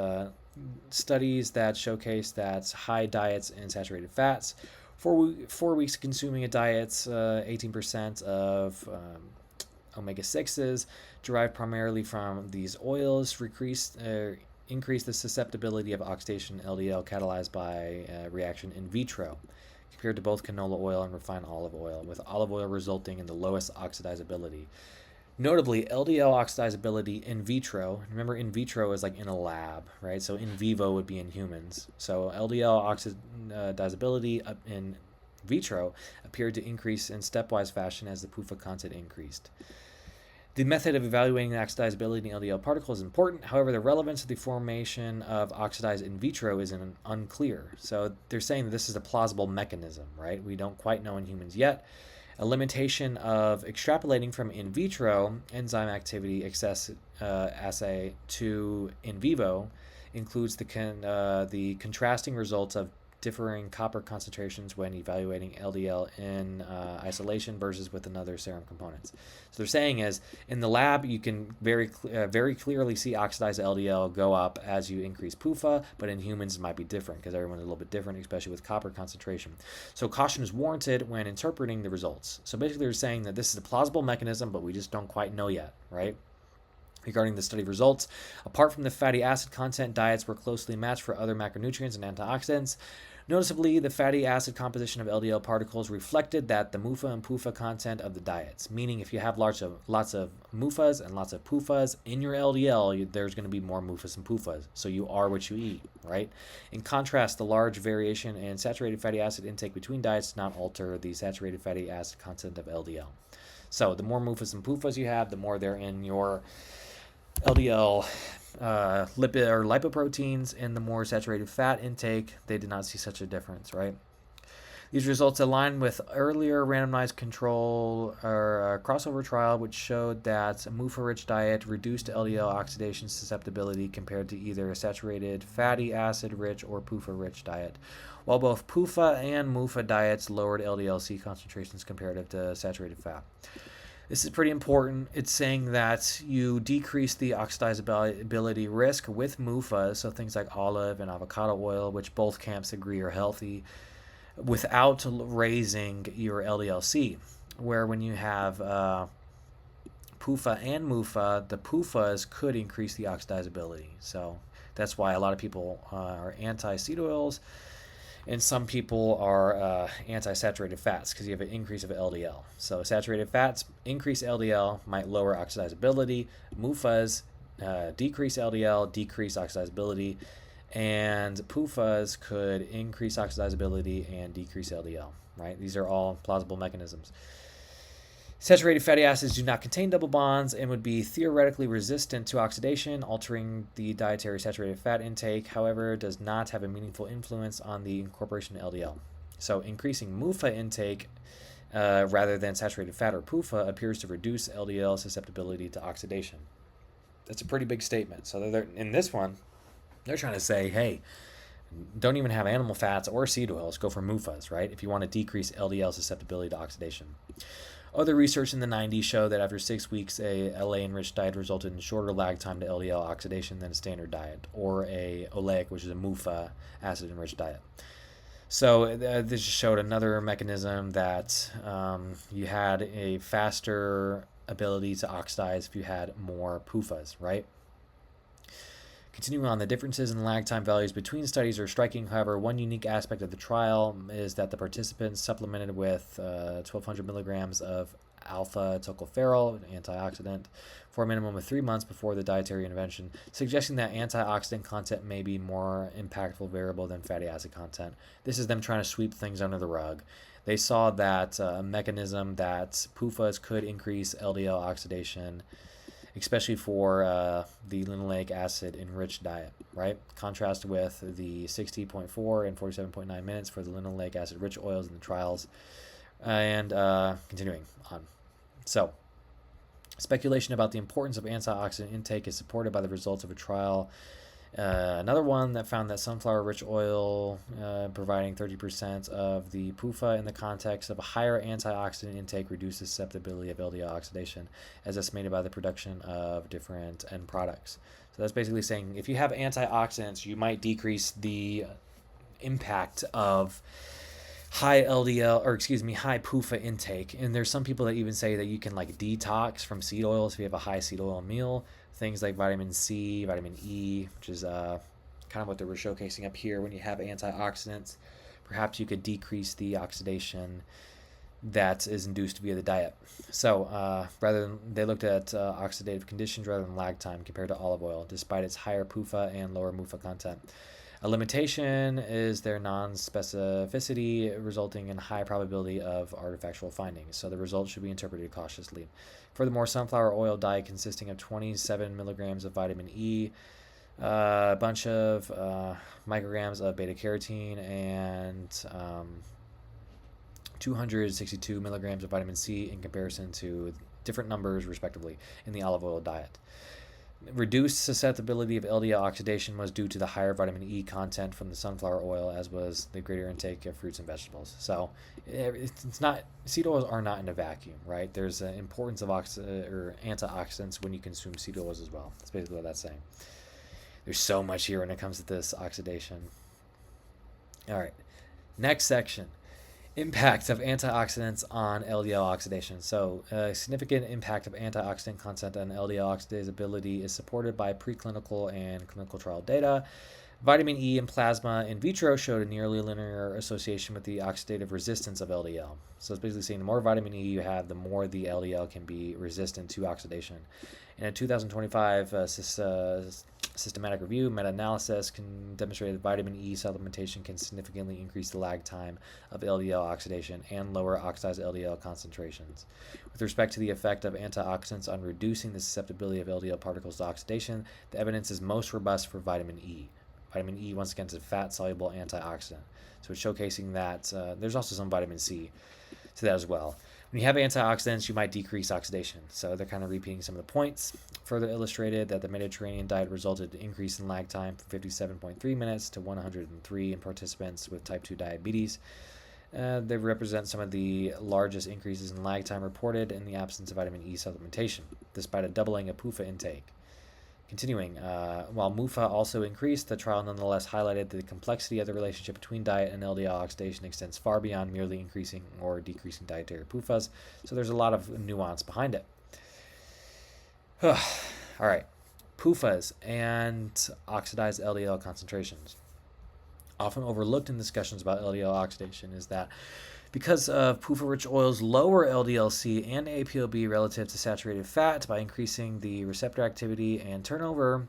studies that showcase that high diets in saturated fats, 4 weeks consuming a diet, 18% of omega-6s derived primarily from these oils increase the susceptibility of oxidation LDL catalyzed by reaction in vitro compared to both canola oil and refined olive oil, with olive oil resulting in the lowest oxidizability. Notably, LDL oxidizability in vitro, remember in vitro is like in a lab, right? So in vivo would be in humans. So LDL oxidizability in vitro appeared to increase in stepwise fashion as the PUFA content increased. The method of evaluating the oxidizability in LDL particles is important. However, the relevance of the formation of oxidized in vitro is unclear. So they're saying that this is a plausible mechanism, right? We don't quite know in humans yet. A limitation of extrapolating from in vitro enzyme activity assay to in vivo includes the contrasting results of differing copper concentrations when evaluating LDL in isolation versus with another serum components. So they're saying is in the lab you can very clearly see oxidized LDL go up as you increase PUFA, but in humans it might be different because everyone's a little bit different, especially with copper concentration. So caution is warranted when interpreting the results. So basically they're saying that this is a plausible mechanism, but we just don't quite know yet, right? Regarding the study results, apart from the fatty acid content, diets were closely matched for other macronutrients and antioxidants. Noticeably, the fatty acid composition of LDL particles reflected that the MUFA and PUFA content of the diets, meaning if you have lots of MUFAs and lots of PUFAs in your LDL, there's going to be more MUFAs and PUFAs. So you are what you eat, right? In contrast, the large variation in saturated fatty acid intake between diets does not alter the saturated fatty acid content of LDL. So the more MUFAs and PUFAs you have, the more they're in your LDL lipid or lipoproteins, and the more saturated fat intake, they did not see such a difference, right? These results align with earlier randomized control or crossover trial, which showed that a MUFA-rich diet reduced LDL oxidation susceptibility compared to either a saturated fatty acid-rich or PUFA-rich diet, while both PUFA and MUFA diets lowered LDL-C concentrations comparative to saturated fat. This is pretty important. It's saying that you decrease the oxidizability risk with MUFAs, so things like olive and avocado oil, which both camps agree are healthy, without raising your LDL-C. Where when you have PUFA and MUFA, the PUFAs could increase the oxidizability. So that's why a lot of people are anti-seed oils, and some people are anti-saturated fats because you have an increase of LDL. So saturated fats increase LDL, might lower oxidizability. MUFAs decrease LDL, decrease oxidizability. And PUFAs could increase oxidizability and decrease LDL, right? These are all plausible mechanisms. Saturated fatty acids do not contain double bonds and would be theoretically resistant to oxidation, altering the dietary saturated fat intake, however, does not have a meaningful influence on the incorporation of LDL. So increasing MUFA intake rather than saturated fat or PUFA appears to reduce LDL susceptibility to oxidation. That's a pretty big statement. So in this one, they're trying to say, hey, don't even have animal fats or seed oils. Go for MUFAs, right? If you want to decrease LDL susceptibility to oxidation. Other research in the 90s showed that after 6 weeks, a LA-enriched diet resulted in shorter lag time to LDL oxidation than a standard diet, or a oleic, which is a MUFA acid-enriched diet. So this just showed another mechanism that you had a faster ability to oxidize if you had more PUFAs, right? Continuing on, the differences in lag time values between studies are striking. However, one unique aspect of the trial is that the participants supplemented with 1,200 milligrams of alpha tocopherol, an antioxidant, for a minimum of 3 months before the dietary intervention, suggesting that antioxidant content may be more impactful variable than fatty acid content. This is them trying to sweep things under the rug. They saw that a mechanism that PUFAs could increase LDL oxidation, especially for the linoleic acid enriched diet, right? Contrast with the 60.4 and 47.9 minutes for the linoleic acid rich oils in the trials. And continuing on. So, speculation about the importance of antioxidant intake is supported by the results of a trial. Another one that found that sunflower rich oil providing 30% of the PUFA in the context of a higher antioxidant intake reduces susceptibility of LDL oxidation as estimated by the production of different end products. So that's basically saying if you have antioxidants, you might decrease the impact of high PUFA intake. And there's some people that even say that you can like detox from seed oils if you have a high seed oil meal. Things like vitamin C, vitamin E, which is kind of what they were showcasing up here. When you have antioxidants, perhaps you could decrease the oxidation that is induced via the diet. So they looked at oxidative conditions rather than lag time compared to olive oil, despite its higher PUFA and lower MUFA content. A limitation is their non-specificity, resulting in high probability of artifactual findings, so the results should be interpreted cautiously. Furthermore, sunflower oil diet consisting of 27 milligrams of vitamin E, a bunch of micrograms of beta-carotene, and 262 milligrams of vitamin C in comparison to different numbers, respectively, in the olive oil diet. Reduced susceptibility of LDL oxidation was due to the higher vitamin E content from the sunflower oil, as was the greater intake of fruits and vegetables. So it's not, seed oils are not in a vacuum, right? There's an importance of antioxidants when you consume seed oils as well. That's basically what that's saying. There's so much here when it comes to this oxidation. All right, next section. Impact of antioxidants on LDL oxidation. So, a significant impact of antioxidant content on LDL oxidizability is supported by preclinical and clinical trial data. Vitamin E in plasma in vitro showed a nearly linear association with the oxidative resistance of LDL. So, it's basically saying the more vitamin E you have, the more the LDL can be resistant to oxidation. In a 2025 systematic review, meta-analysis can demonstrate that vitamin E supplementation can significantly increase the lag time of LDL oxidation and lower oxidized LDL concentrations. With respect to the effect of antioxidants on reducing the susceptibility of LDL particles to oxidation, the evidence is most robust for vitamin E. Vitamin E, once again, is a fat-soluble antioxidant. So it's showcasing that there's also some vitamin C to that as well. When you have antioxidants, you might decrease oxidation. So they're kind of repeating some of the points. Further illustrated that the Mediterranean diet resulted in an increase in lag time from 57.3 minutes to 103 in participants with type 2 diabetes. They represent some of the largest increases in lag time reported in the absence of vitamin E supplementation, despite a doubling of PUFA intake. Continuing, while MUFA also increased, the trial nonetheless highlighted that the complexity of the relationship between diet and LDL oxidation extends far beyond merely increasing or decreasing dietary PUFAs, so there's a lot of nuance behind it. All right, PUFAs and oxidized LDL concentrations. Often overlooked in discussions about LDL oxidation is that because of PUFA-rich oils lower LDL-C and ApoB relative to saturated fat by increasing the receptor activity and turnover,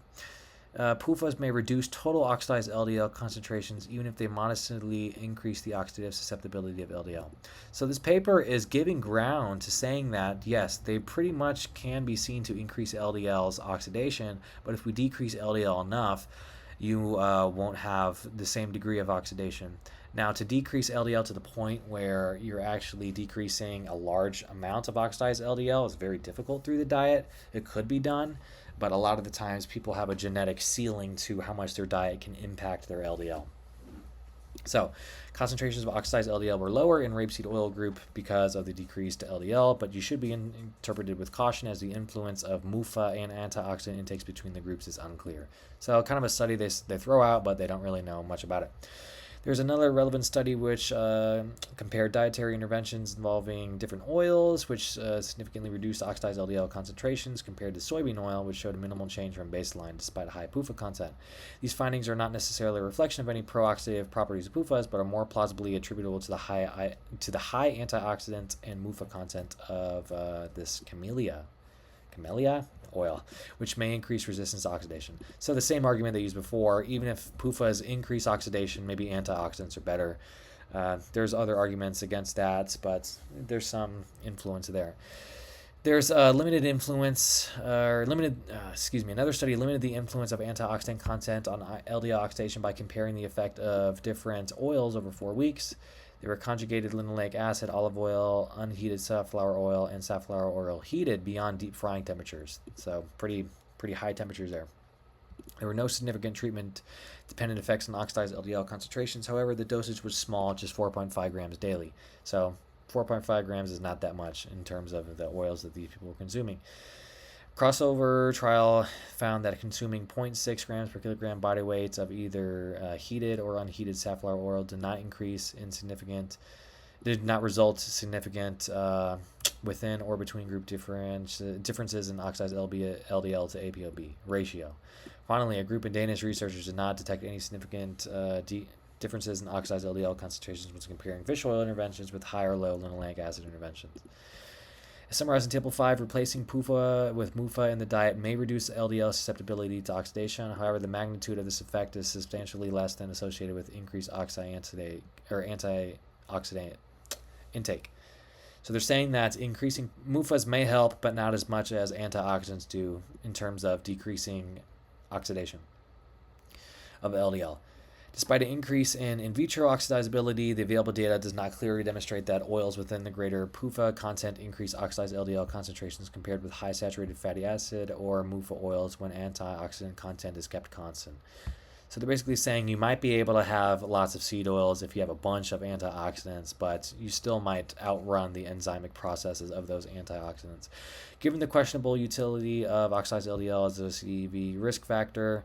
PUFAs may reduce total oxidized LDL concentrations even if they modestly increase the oxidative susceptibility of LDL. So this paper is giving ground to saying that, yes, they pretty much can be seen to increase LDL's oxidation, but if we decrease LDL enough, you won't have the same degree of oxidation. Now, to decrease LDL to the point where you're actually decreasing a large amount of oxidized LDL is very difficult through the diet. It could be done, but a lot of the times people have a genetic ceiling to how much their diet can impact their LDL. So, concentrations of oxidized LDL were lower in rapeseed oil group because of the decreased LDL, but you should be interpreted with caution as the influence of MUFA and antioxidant intakes between the groups is unclear. So, kind of a study they throw out, but they don't really know much about it. There's another relevant study which compared dietary interventions involving different oils, which significantly reduced oxidized LDL concentrations compared to soybean oil, which showed a minimal change from baseline despite high PUFA content. These findings are not necessarily a reflection of any pro-oxidative properties of PUFAs, but are more plausibly attributable to the high antioxidant and MUFA content of this camellia oil, which may increase resistance to oxidation. So the same argument they used before, even if PUFAs increase oxidation, maybe antioxidants are better. There's other arguments against that, but there's some influence there. There's limited influence, another study limited the influence of antioxidant content on LDL oxidation by comparing the effect of different oils over 4 weeks. They were conjugated linoleic acid, olive oil, unheated safflower oil, and safflower oil heated beyond deep frying temperatures. So pretty high temperatures there. There were no significant treatment-dependent effects on oxidized LDL concentrations. However, the dosage was small, just 4.5 grams daily. So 4.5 grams is not that much in terms of the oils that these people were consuming. Crossover trial found that consuming 0.6 grams per kilogram body weight of either heated or unheated safflower oil did not result significant within or between group differences in oxidized LDL to ApoB ratio. Finally, a group of Danish researchers did not detect any significant differences in oxidized LDL concentrations when comparing fish oil interventions with high or low linoleic acid interventions. As summarized in Table 5, replacing PUFA with MUFA in the diet may reduce LDL susceptibility to oxidation. However, the magnitude of this effect is substantially less than associated with increased antioxidant intake. So they're saying that increasing MUFAs may help, but not as much as antioxidants do in terms of decreasing oxidation of LDL. Despite an increase in vitro oxidizability, the available data does not clearly demonstrate that oils within the greater PUFA content increase oxidized LDL concentrations compared with high saturated fatty acid or MUFA oils when antioxidant content is kept constant. So they're basically saying you might be able to have lots of seed oils if you have a bunch of antioxidants, but you still might outrun the enzymic processes of those antioxidants. Given the questionable utility of oxidized LDL as a CV risk factor,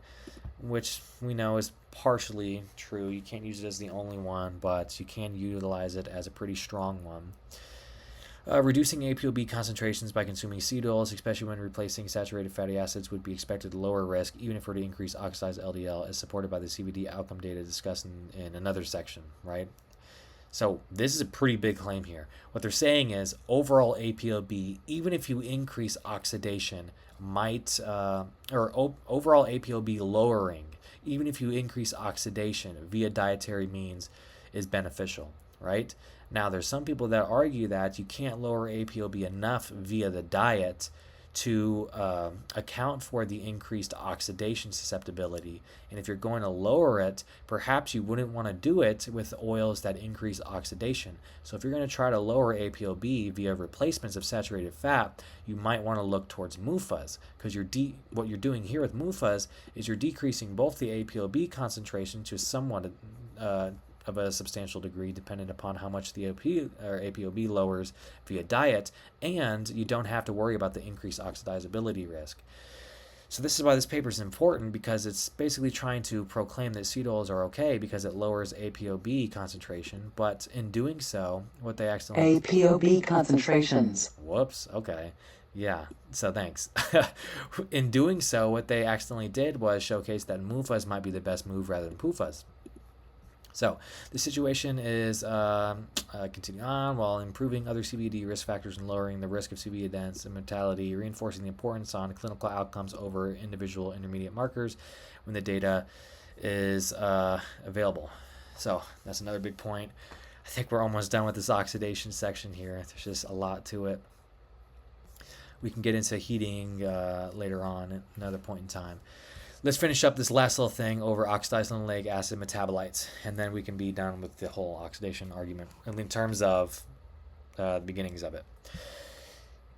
which we know is partially true. You can't use it as the only one, but you can utilize it as a pretty strong one. Reducing ApoB concentrations by consuming seed oils, especially when replacing saturated fatty acids, would be expected to lower risk, even if it were to increase oxidized LDL, as supported by the CVD outcome data discussed in another section, right? So this is a pretty big claim here. What they're saying is overall ApoB, even if you increase oxidation, overall ApoB lowering, even if you increase oxidation via dietary means, is beneficial, right? Now, there's some people that argue that you can't lower ApoB enough via the diet to account for the increased oxidation susceptibility. And if you're going to lower it, perhaps you wouldn't want to do it with oils that increase oxidation. So if you're going to try to lower ApoB via replacements of saturated fat, you might want to look towards MUFAs, because what you're doing here with MUFAs is you're decreasing both the ApoB concentration to somewhat of a substantial degree, dependent upon how much the ApoB lowers via diet, and you don't have to worry about the increased oxidizability risk. So this is why this paper is important, because it's basically trying to proclaim that seed oils are okay because it lowers ApoB concentration, but in doing so, what they accidentally... ApoB concentrations. Whoops, okay. Yeah, so thanks. In doing so, what they accidentally did was showcase that MUFAs might be the best move rather than PUFAs. So the situation is continuing on while improving other CVD risk factors and lowering the risk of CVD events and mortality, reinforcing the importance on clinical outcomes over individual intermediate markers when the data is available. So that's another big point. I think we're almost done with this oxidation section here. There's just a lot to it. We can get into heating later on at another point in time. Let's finish up this last little thing over oxidized linoleic acid metabolites, and then we can be done with the whole oxidation argument in terms of the beginnings of it.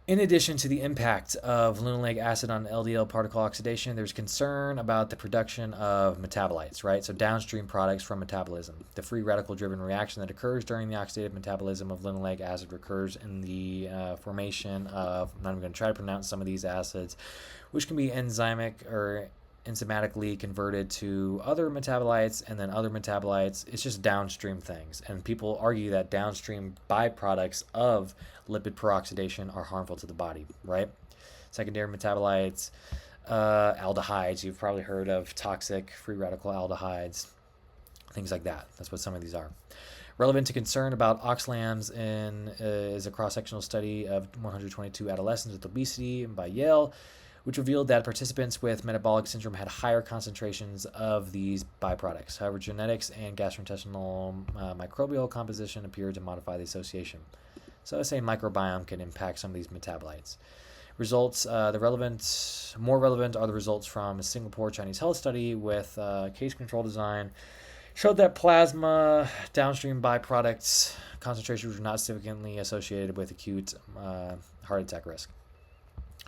In addition to the impact of linoleic acid on LDL particle oxidation, there's concern about the production of metabolites, right? So downstream products from metabolism. The free radical-driven reaction that occurs during the oxidative metabolism of linoleic acid occurs in the formation of, I'm not even going to try to pronounce some of these acids, which can be enzymatic or enzymatically converted to other metabolites, and then other metabolites. It's just downstream things, and people argue that downstream byproducts of lipid peroxidation are harmful to the body, right? Secondary metabolites, aldehydes, you've probably heard of toxic free radical aldehydes, things like that. That's what some of these are. Relevant to concern about oxlams is a cross-sectional study of 122 adolescents with obesity by Yale, which revealed that participants with metabolic syndrome had higher concentrations of these byproducts. However, genetics and gastrointestinal microbial composition appeared to modify the association. So I say microbiome can impact some of these metabolites. Results, more relevant are the results from a Singapore Chinese health study with case control design, showed that plasma downstream byproducts concentrations were not significantly associated with acute heart attack risk.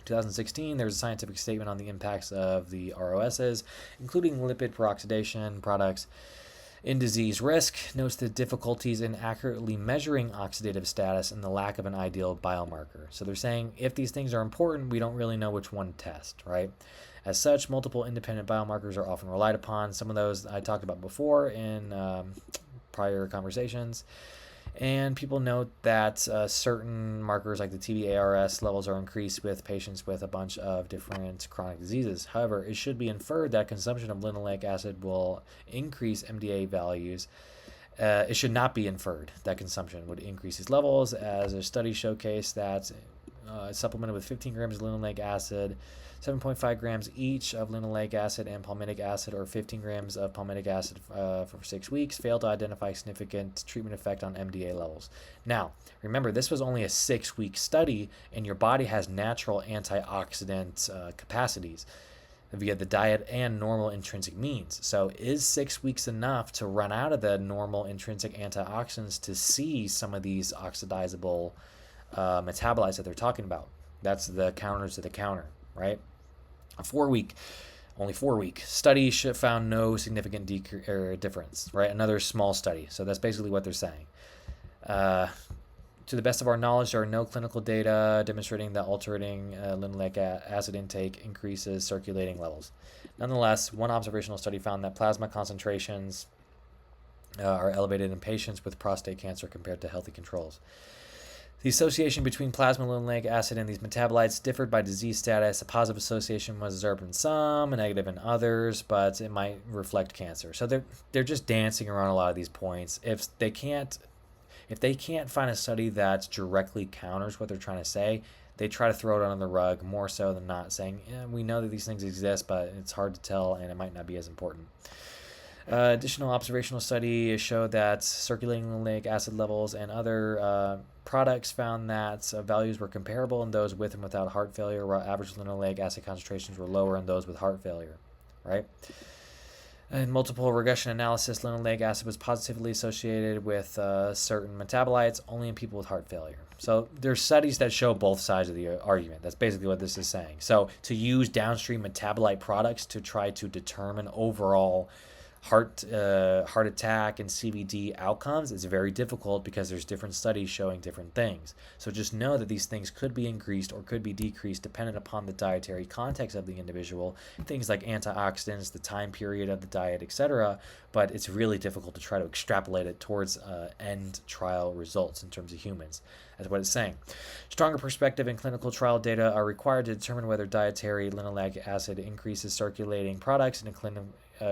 2016, there was a scientific statement on the impacts of the ROSs, including lipid peroxidation products in disease risk, notes the difficulties in accurately measuring oxidative status and the lack of an ideal biomarker. So they're saying if these things are important, we don't really know which one to test, right? As such, multiple independent biomarkers are often relied upon. Some of those I talked about before in prior conversations. And people note that certain markers like the TB-ARS levels are increased with patients with a bunch of different chronic diseases. However, it should be inferred that consumption of linoleic acid will increase MDA values. It should not be inferred that consumption would increase these levels, as a study showcased that supplemented with 15 grams of linoleic acid, 7.5 grams each of linoleic acid and palmitic acid, or 15 grams of palmitic acid for 6 weeks, failed to identify significant treatment effect on MDA levels. Now, remember, this was only a 6-week study, and your body has natural antioxidant capacities via the diet and normal intrinsic means. So is 6 weeks enough to run out of the normal intrinsic antioxidants to see some of these oxidizable metabolites that they're talking about? That's the counters to the counter, right? Only 4 week study found no significant difference, right? Another small study. So that's basically what they're saying. To the best of our knowledge, there are no clinical data demonstrating that altering linoleic acid intake increases circulating levels. Nonetheless, one observational study found that plasma concentrations are elevated in patients with prostate cancer compared to healthy controls. The association between plasma linoleic acid and these metabolites differed by disease status. A positive association was observed in some, a negative in others, but it might reflect cancer. So they're just dancing around a lot of these points. If they can't find a study that directly counters what they're trying to say, they try to throw it under the rug more so than not, saying, we know that these things exist, but it's hard to tell and it might not be as important. Additional observational study showed that circulating linoleic acid levels and other products found that values were comparable in those with and without heart failure, while average linoleic acid concentrations were lower in those with heart failure, right? In multiple regression analysis, linoleic acid was positively associated with certain metabolites only in people with heart failure. So there's studies that show both sides of the argument. That's basically what this is saying. So to use downstream metabolite products to try to determine overall heart attack and CVD outcomes is very difficult because there's different studies showing different things. So just know that these things could be increased or could be decreased dependent upon the dietary context of the individual, things like antioxidants, the time period of the diet, etc. But it's really difficult to try to extrapolate it towards end trial results in terms of humans. That's what it's saying. Stronger perspective and clinical trial data are required to determine whether dietary linoleic acid increases circulating products in a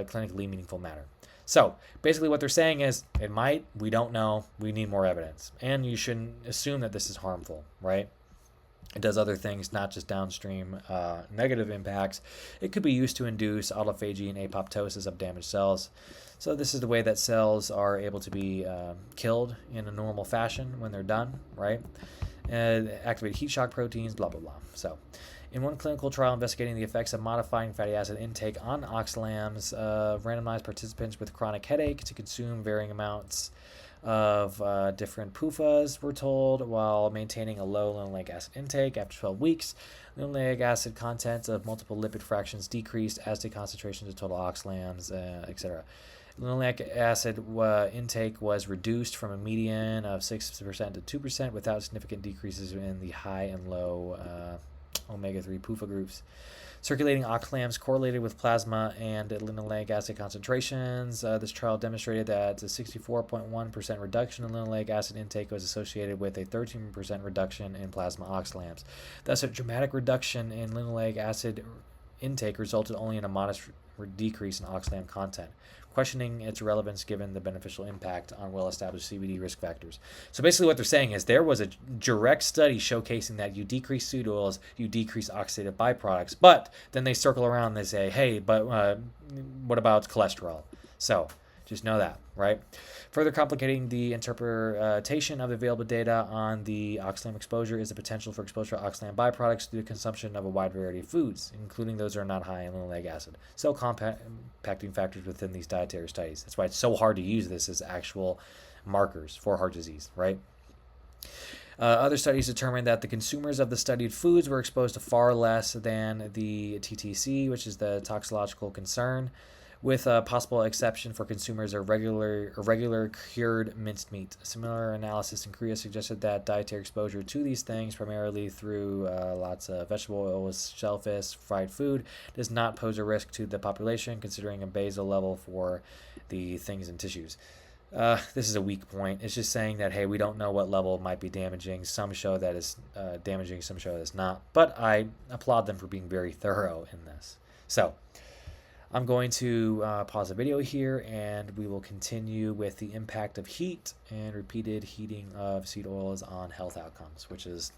clinically meaningful manner. So basically what they're saying is it might, we don't know, we need more evidence. And you shouldn't assume that this is harmful, right? It does other things, not just downstream negative impacts. It could be used to induce autophagy and apoptosis of damaged cells. So this is the way that cells are able to be killed in a normal fashion when they're done, right? Activate heat shock proteins, blah, blah, blah. So in one clinical trial investigating the effects of modifying fatty acid intake on oxalams, randomized participants with chronic headache to consume varying amounts of different PUFAs, were told, while maintaining a low linoleic acid intake. After 12 weeks, linoleic acid content of multiple lipid fractions decreased, as did concentrations of total oxalams, etc. Linoleic acid intake was reduced from a median of 6% to 2% without significant decreases in the high and low omega-3 PUFA groups. Circulating oxalams correlated with plasma and linoleic acid concentrations. This trial demonstrated that a 64.1% reduction in linoleic acid intake was associated with a 13% reduction in plasma oxalams. Thus, a dramatic reduction in linoleic acid intake resulted only in a modest decrease in oxalam content, questioning its relevance given the beneficial impact on well-established CVD risk factors. So basically what they're saying is there was a direct study showcasing that you decrease seed oils, you decrease oxidative byproducts, but then they circle around and they say, hey, but what about cholesterol? So just know that, right? Further complicating the interpretation of available data on the oxalam exposure is the potential for exposure to oxalam byproducts through the consumption of a wide variety of foods, including those that are not high in linoleic acid. So impacting factors within these dietary studies. That's why it's so hard to use this as actual markers for heart disease, right? Other studies determined that the consumers of the studied foods were exposed to far less than the TTC, which is the toxicological concern, with a possible exception for consumers of regular cured minced meat. A similar analysis in Korea suggested that dietary exposure to these things, primarily through lots of vegetable oils, shellfish, fried food, does not pose a risk to the population, considering a basal level for the things in tissues. This is a weak point. It's just saying that, hey, we don't know what level might be damaging. Some show that it's damaging, some show that it's not. But I applaud them for being very thorough in this. So I'm going to pause the video here, and we will continue with the impact of heat and repeated heating of seed oils on health outcomes, which is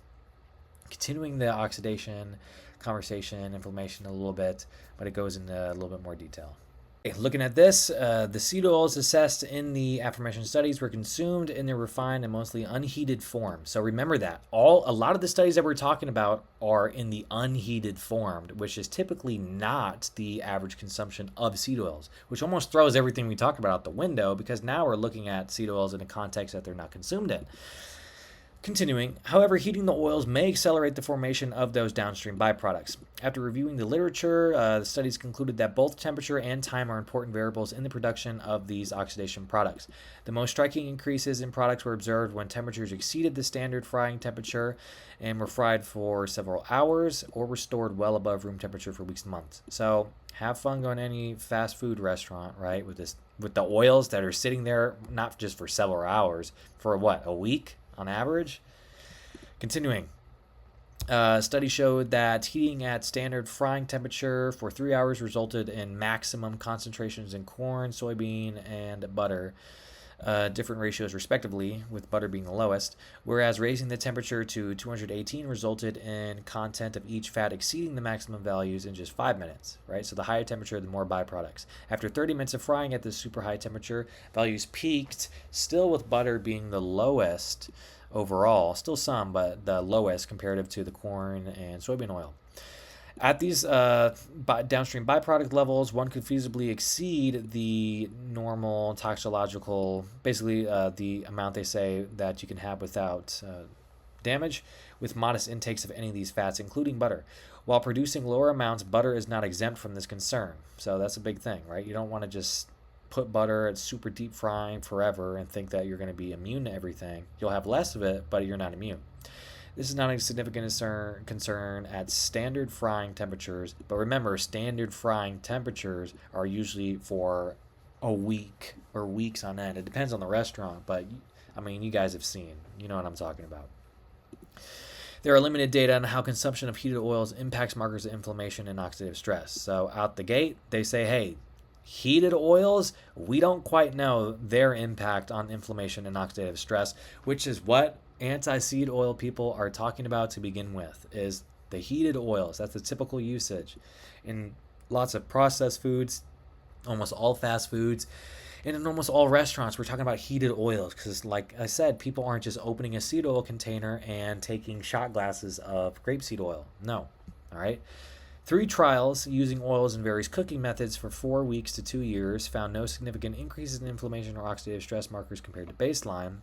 continuing the oxidation conversation, inflammation a little bit, but it goes into a little bit more detail. Looking at this, the seed oils assessed in the aforementioned studies were consumed in their refined and mostly unheated form. So remember that. A lot of the studies that we're talking about are in the unheated form, which is typically not the average consumption of seed oils, which almost throws everything we talked about out the window, because now we're looking at seed oils in a context that they're not consumed in. Continuing, however, heating the oils may accelerate the formation of those downstream byproducts. After reviewing the literature, the studies concluded that both temperature and time are important variables in the production of these oxidation products. The most striking increases in products were observed when temperatures exceeded the standard frying temperature and were fried for several hours, or were stored well above room temperature for weeks and months. So have fun going to any fast food restaurant, right, with the oils that are sitting there not just for several hours, for what, a week on average? Continuing, study showed that heating at standard frying temperature for 3 hours resulted in maximum concentrations in corn, soybean, and butter, different ratios respectively, with butter being the lowest, whereas raising the temperature to 218 resulted in content of each fat exceeding the maximum values in just 5 minutes, right? So the higher temperature, the more byproducts. After 30 minutes of frying at this super high temperature, values peaked, still with butter being the lowest overall, still some, but the lowest comparative to the corn and soybean oil. At these downstream byproduct levels, one could feasibly exceed the normal toxicological, basically the amount they say that you can have without damage, with modest intakes of any of these fats, including butter. While producing lower amounts, butter is not exempt from this concern. So that's a big thing, right? You don't want to just put butter at super deep frying forever and think that you're going to be immune to everything. You'll have less of it, but you're not immune. This is not a significant concern at standard frying temperatures, but remember, standard frying temperatures are usually for a week or weeks on end. It depends on the restaurant, but I mean, you guys have seen. You know what I'm talking about. There are limited data on how consumption of heated oils impacts markers of inflammation and oxidative stress. So out the gate, they say, hey, Heated oils, we don't quite know their impact on inflammation and oxidative stress, which is what anti-seed oil people are talking about to begin with, is the heated oils. That's the typical usage in lots of processed foods, almost all fast foods, and in almost all restaurants. We're talking about heated oils because, like I said, people aren't just opening a seed oil container and taking shot glasses of grapeseed oil. No. All right. 3 trials using oils and various cooking methods for 4 weeks to 2 years found no significant increases in inflammation or oxidative stress markers compared to baseline.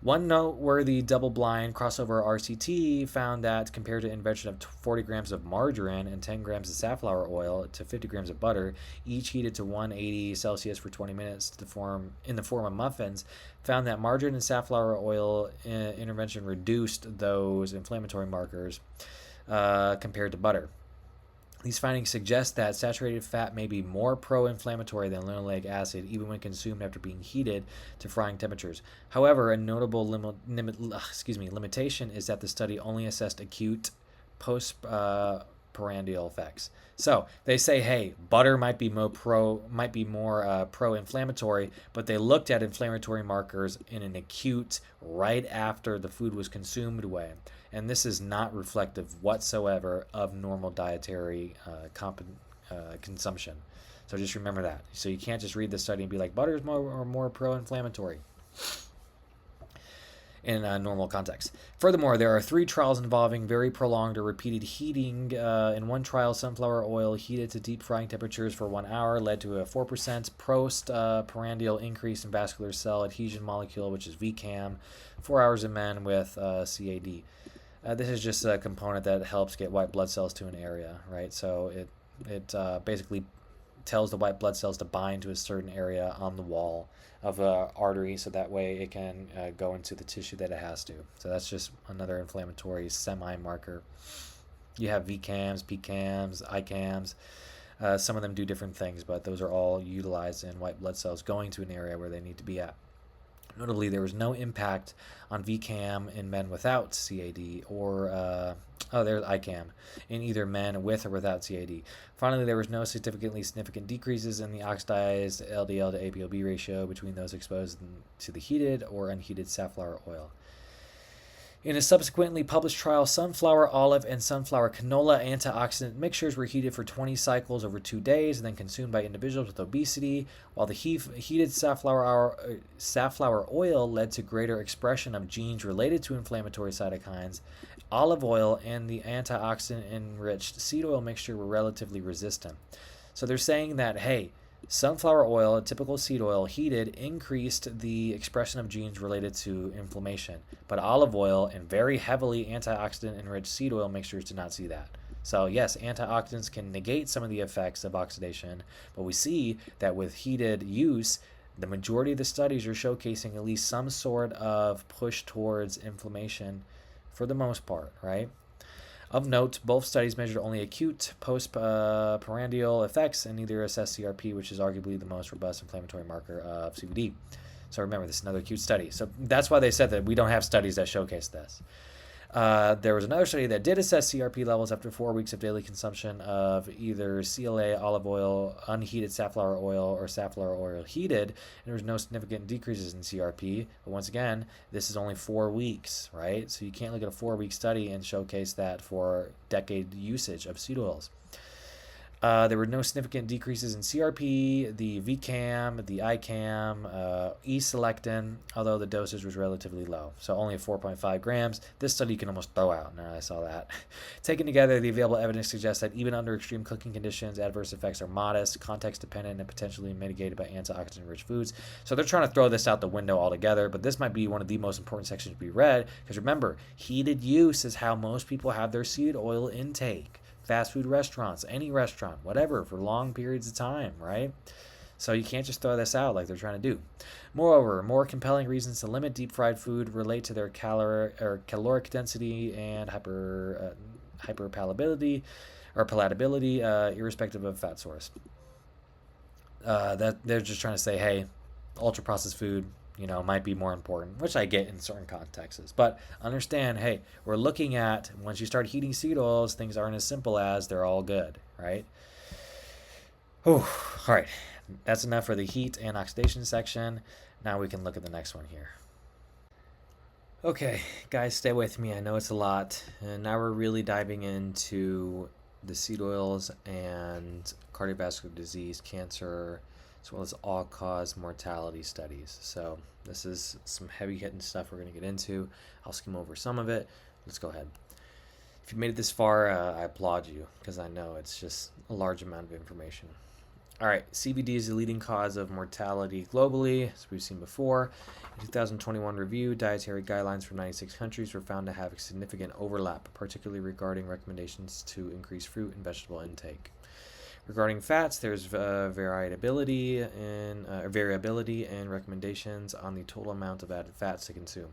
One noteworthy double-blind crossover RCT found that compared to intervention of 40 grams of margarine and 10 grams of safflower oil to 50 grams of butter, each heated to 180 Celsius for 20 minutes in the form of muffins, found that margarine and safflower oil intervention reduced those inflammatory markers compared to butter. These findings suggest that saturated fat may be more pro-inflammatory than linoleic acid, even when consumed after being heated to frying temperatures. However, a notable limitation is that the study only assessed acute postprandial effects. So they say, hey, butter might be more pro-inflammatory, but they looked at inflammatory markers in an acute, right after the food was consumed way. And this is not reflective whatsoever of normal dietary consumption. So just remember that. So you can't just read the study and be like, butter is more pro-inflammatory in a normal context. Furthermore, there are 3 trials involving very prolonged or repeated heating. In one trial, sunflower oil heated to deep frying temperatures for 1 hour led to a 4% postprandial increase in vascular cell adhesion molecule, which is VCAM, 4 hours in men with CAD. This is just a component that helps get white blood cells to an area, right? So it basically tells the white blood cells to bind to a certain area on the wall of an artery, so that way it can go into the tissue that it has to. So that's just another inflammatory semi-marker. You have VCAMs, PCAMs, ICAMs. Some of them do different things, but those are all utilized in white blood cells going to an area where they need to be at. Notably, there was no impact on VCAM in men without CAD or there's ICAM in either men with or without CAD. Finally, there was no statistically significant decreases in the oxidized LDL to ApoB ratio between those exposed to the heated or unheated safflower oil. In a subsequently published trial, sunflower, olive, and sunflower canola antioxidant mixtures were heated for 20 cycles over 2 days and then consumed by individuals with obesity, while the heated safflower oil led to greater expression of genes related to inflammatory cytokines. Olive oil and the antioxidant-enriched seed oil mixture were relatively resistant. So they're saying that, hey, sunflower oil, a typical seed oil, heated increased the expression of genes related to inflammation, but olive oil and very heavily antioxidant-enriched seed oil mixtures did not see that. So yes, antioxidants can negate some of the effects of oxidation, but we see that with heated use, the majority of the studies are showcasing at least some sort of push towards inflammation for the most part, right? Of note, both studies measured only acute postprandial effects and neither assessed CRP, which is arguably the most robust inflammatory marker of CVD. So remember, this is another acute study. So that's why they said that we don't have studies that showcase this. There was another study that did assess CRP levels after 4 weeks of daily consumption of either CLA, olive oil, unheated safflower oil, or safflower oil heated, and there was no significant decreases in CRP. But once again, this is only 4 weeks, right? So you can't look at a 4-week study and showcase that for decade usage of seed oils. There were no significant decreases in CRP, the VCAM, the ICAM, E-selectin, although the dosage was relatively low, so only 4.5 grams. This study you can almost throw out. Now I saw that. Taken together, the available evidence suggests that even under extreme cooking conditions, adverse effects are modest, context-dependent, and potentially mitigated by antioxidant-rich foods. So they're trying to throw this out the window altogether, but this might be one of the most important sections to be read, because remember, heated use is how most people have their seed oil intake. Fast food restaurants, any restaurant, whatever, for long periods of time, right? So you can't just throw this out like they're trying to do. Moreover, more compelling reasons to limit deep fried food relate to their caloric density and hyperpalatability or palatability, irrespective of fat source. That they're just trying to say, hey, ultra processed food, might be more important, which I get in certain contexts. But understand, hey, we're looking at, once you start heating seed oils, things aren't as simple as they're all good, right? Oh, all right. that's enough for the heat and oxidation section. Now we can look at the next one here. Okay, guys, stay with me. I know it's a lot. And now we're really diving into the seed oils and cardiovascular disease, cancer, as well as all-cause mortality studies. So this is some heavy-hitting stuff we're going to get into. I'll skim over some of it. Let's go ahead. If you made it this far, I applaud you, because I know it's just a large amount of information. All right, CVD is the leading cause of mortality globally, as we've seen before. In 2021 review, dietary guidelines from 96 countries were found to have a significant overlap, particularly regarding recommendations to increase fruit and vegetable intake. Regarding fats, there's variability in recommendations on the total amount of added fats to consume.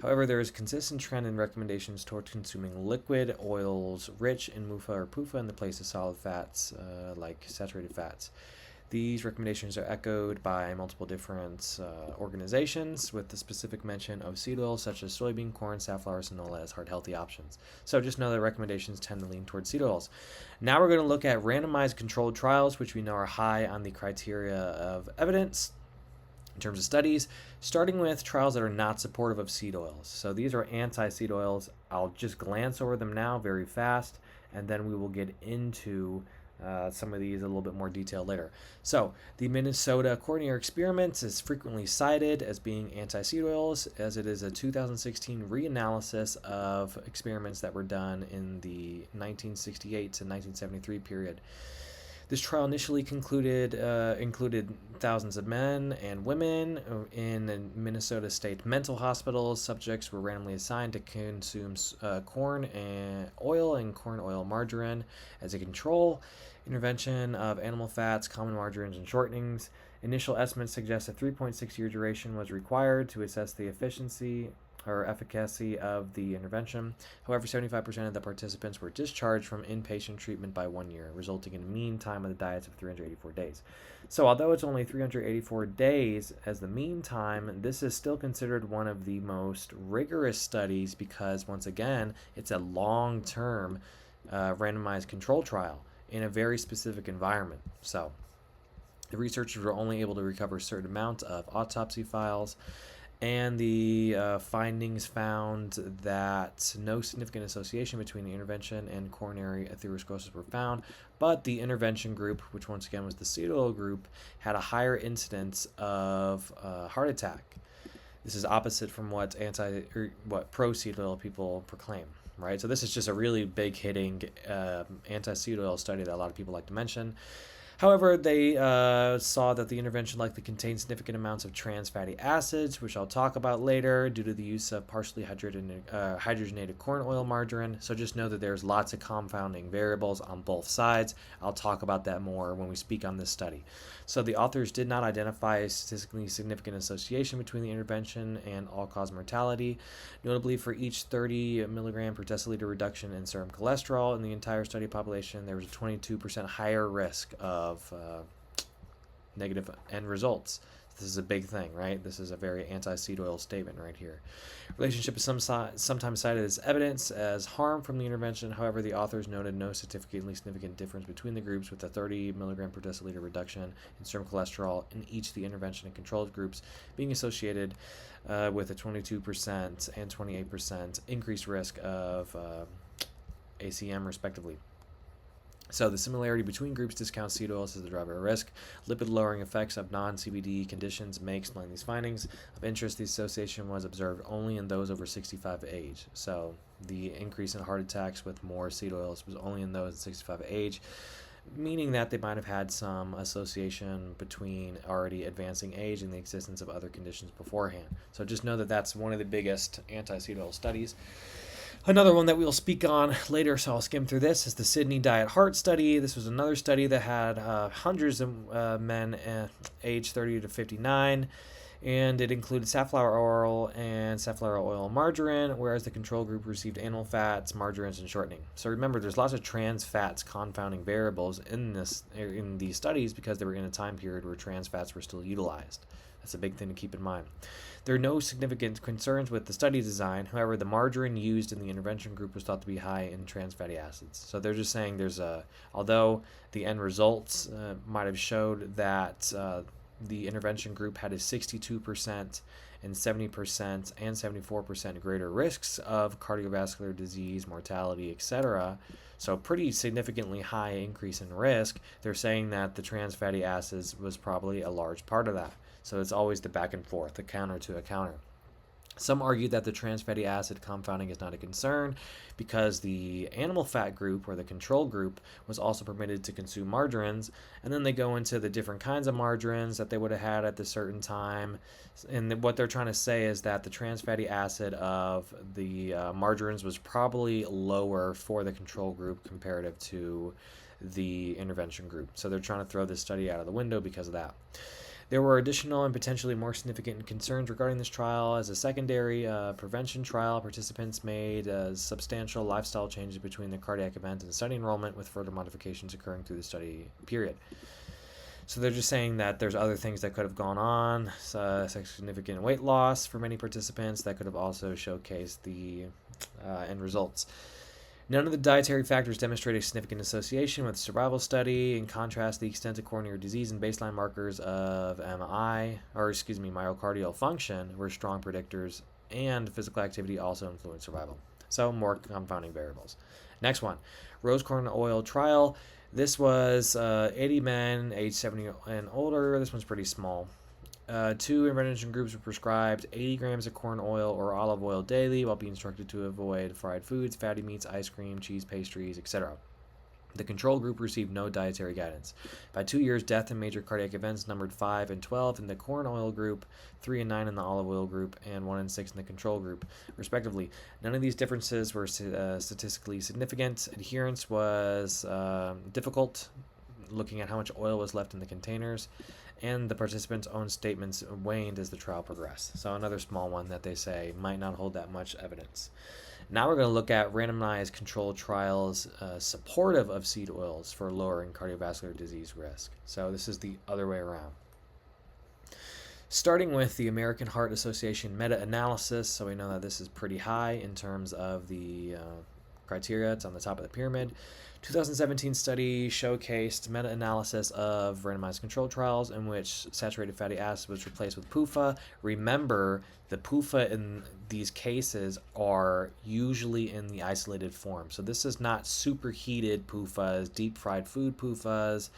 However, there is a consistent trend in recommendations toward consuming liquid oils rich in MUFA or PUFA in the place of solid fats like saturated fats. These recommendations are echoed by multiple different organizations with the specific mention of seed oils such as soybean, corn, safflower, canola as heart-healthy options. So just know that recommendations tend to lean towards seed oils. Now we're going to look at randomized controlled trials, which we know are high on the criteria of evidence in terms of studies, starting with trials that are not supportive of seed oils. So these are anti-seed oils. I'll just glance over them now very fast, and then we will get into some of these a little bit more detail later. So the Minnesota Coronary experiment is frequently cited as being anti-seed oils, as it is a 2016 reanalysis of experiments that were done in the 1968 to 1973 period. This trial initially included thousands of men and women in Minnesota state mental hospitals. Subjects were randomly assigned to consume corn and corn oil margarine as a control. Intervention of animal fats, common margarines, and shortenings. Initial estimates suggest a 3.6-year duration was required to assess the efficiency or efficacy of the intervention. However, 75% of the participants were discharged from inpatient treatment by 1 year, resulting in a mean time of the diets of 384 days. So although it's only 384 days as the mean time, this is still considered one of the most rigorous studies because, once again, it's a long-term randomized control trial in a very specific environment. So the researchers were only able to recover a certain amount of autopsy files, and the findings found that no significant association between the intervention and coronary atherosclerosis were found, but the intervention group, which once again was the seed oil group, had a higher incidence of heart attack. This is opposite from what pro-seed oil people proclaim, right? So this is just a really big hitting anti-seed oil study that a lot of people like to mention. However, they saw that the intervention likely contained significant amounts of trans fatty acids, which I'll talk about later, due to the use of partially hydrogenated corn oil margarine. So just know that there's lots of confounding variables on both sides. I'll talk about that more when we speak on this study. So the authors did not identify a statistically significant association between the intervention and all-cause mortality. Notably, for each 30 milligram per deciliter reduction in serum cholesterol in the entire study population, there was a 22% higher risk of negative end results. This is a big thing, right? This is a very anti-seed oil statement right here. Relationship is sometimes cited as evidence as harm from the intervention. However, the authors noted no statistically significant difference between the groups, with a 30 milligram per deciliter reduction in serum cholesterol in each of the intervention and controlled groups being associated with a 22% and 28% increased risk of ACM, respectively. So the similarity between groups discounts seed oils as the driver of risk. Lipid-lowering effects of non-CVD conditions may explain these findings. Of interest, the association was observed only in those over 65 age. So the increase in heart attacks with more seed oils was only in those at 65 age, meaning that they might have had some association between already advancing age and the existence of other conditions beforehand. So just know that that's one of the biggest anti-seed oil studies. Another one that we'll speak on later, so I'll skim through this, is the Sydney Diet Heart Study. This was another study that had hundreds of men aged 30 to 59. And it included safflower oil and safflower oil margarine, whereas the control group received animal fats, margarines, and shortening. So remember, there's lots of trans fats confounding variables in these studies because they were in a time period where trans fats were still utilized. That's a big thing to keep in mind. There are no significant concerns with the study design. However, the margarine used in the intervention group was thought to be high in trans fatty acids. So they're just saying although the end results might have showed that the intervention group had a 62% and 70% and 74% greater risks of cardiovascular disease, mortality, etc. So pretty significantly high increase in risk. They're saying that the trans fatty acids was probably a large part of that. So it's always the back and forth, the counter to a counter. Some argue that the trans fatty acid confounding is not a concern because the animal fat group, or the control group, was also permitted to consume margarines. And then they go into the different kinds of margarines that they would have had at the certain time. And what they're trying to say is that the trans fatty acid of the margarines was probably lower for the control group comparative to the intervention group. So they're trying to throw this study out of the window because of that. There were additional and potentially more significant concerns regarding this trial. As a secondary prevention trial, participants made substantial lifestyle changes between the cardiac event and study enrollment, with further modifications occurring through the study period. So they're just saying that there's other things that could have gone on, significant weight loss for many participants that could have also showcased the end results. None of the dietary factors demonstrate a significant association with the survival study. In contrast, the extent of coronary disease and baseline markers of myocardial function were strong predictors, and physical activity also influenced survival. So more confounding variables. Next one, rose corn oil trial. This was 80 men aged 70 and older. This one's pretty small. 2 intervention groups were prescribed 80 grams of corn oil or olive oil daily while being instructed to avoid fried foods, fatty meats, ice cream, cheese, pastries, etc. The control group received no dietary guidance. By 2 years, death and major cardiac events numbered 5 and 12 in the corn oil group, 3 and 9 in the olive oil group, and 1 and 6 in the control group, respectively. None of these differences were statistically significant. Adherence was difficult, looking at how much oil was left in the containers, and the participants' own statements waned as the trial progressed. So another small one that they say might not hold that much evidence. Now we're going to look at randomized controlled trials supportive of seed oils for lowering cardiovascular disease risk. So this is the other way around. Starting with the American Heart Association meta-analysis, so we know that this is pretty high in terms of the criteria. It's on the top of the pyramid. 2017 study showcased meta-analysis of randomized controlled trials in which saturated fatty acid was replaced with PUFA. Remember, the PUFA in these cases are usually in the isolated form. So this is not superheated PUFAs, deep fried food PUFAs,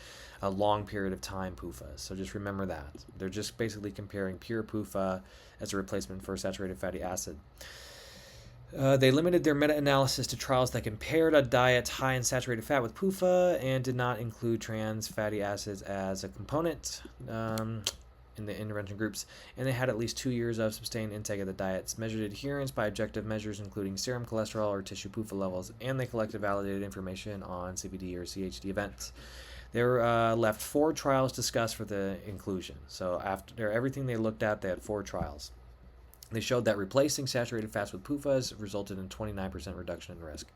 a long period of time PUFAs. So just remember that. They're just basically comparing pure PUFA as a replacement for saturated fatty acid. They limited their meta-analysis to trials that compared a diet high in saturated fat with PUFA and did not include trans fatty acids as a component in the intervention groups, and they had at least 2 years of sustained intake of the diets, measured adherence by objective measures including serum cholesterol or tissue PUFA levels, and they collected validated information on CVD or CHD events. There were left 4 trials discussed for the inclusion. So after everything they looked at, they had 4 trials. They showed that replacing saturated fats with PUFAs resulted in 29% reduction in risk.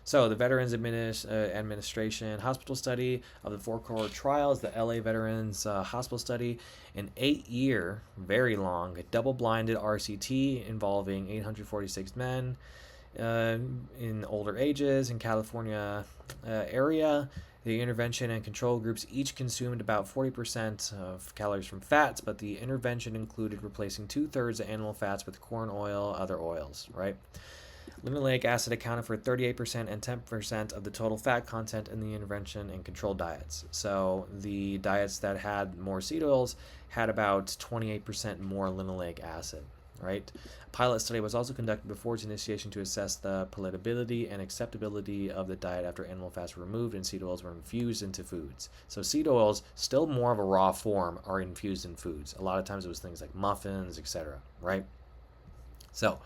So the Veterans Administration Hospital Study of the 4 cohort trials, the LA Veterans Hospital Study, an 8-year, very long, double-blinded RCT involving 846 men in older ages in California area. The intervention and control groups each consumed about 40% of calories from fats, but the intervention included replacing 2/3 of animal fats with corn oil, other oils, right? Linoleic acid accounted for 38% and 10% of the total fat content in the intervention and control diets. So the diets that had more seed oils had about 28% more linoleic acid, right? A pilot study was also conducted before its initiation to assess the palatability and acceptability of the diet after animal fats were removed and seed oils were infused into foods. So seed oils, still more of a raw form, are infused in foods. A lot of times it was things like muffins, etc., right? So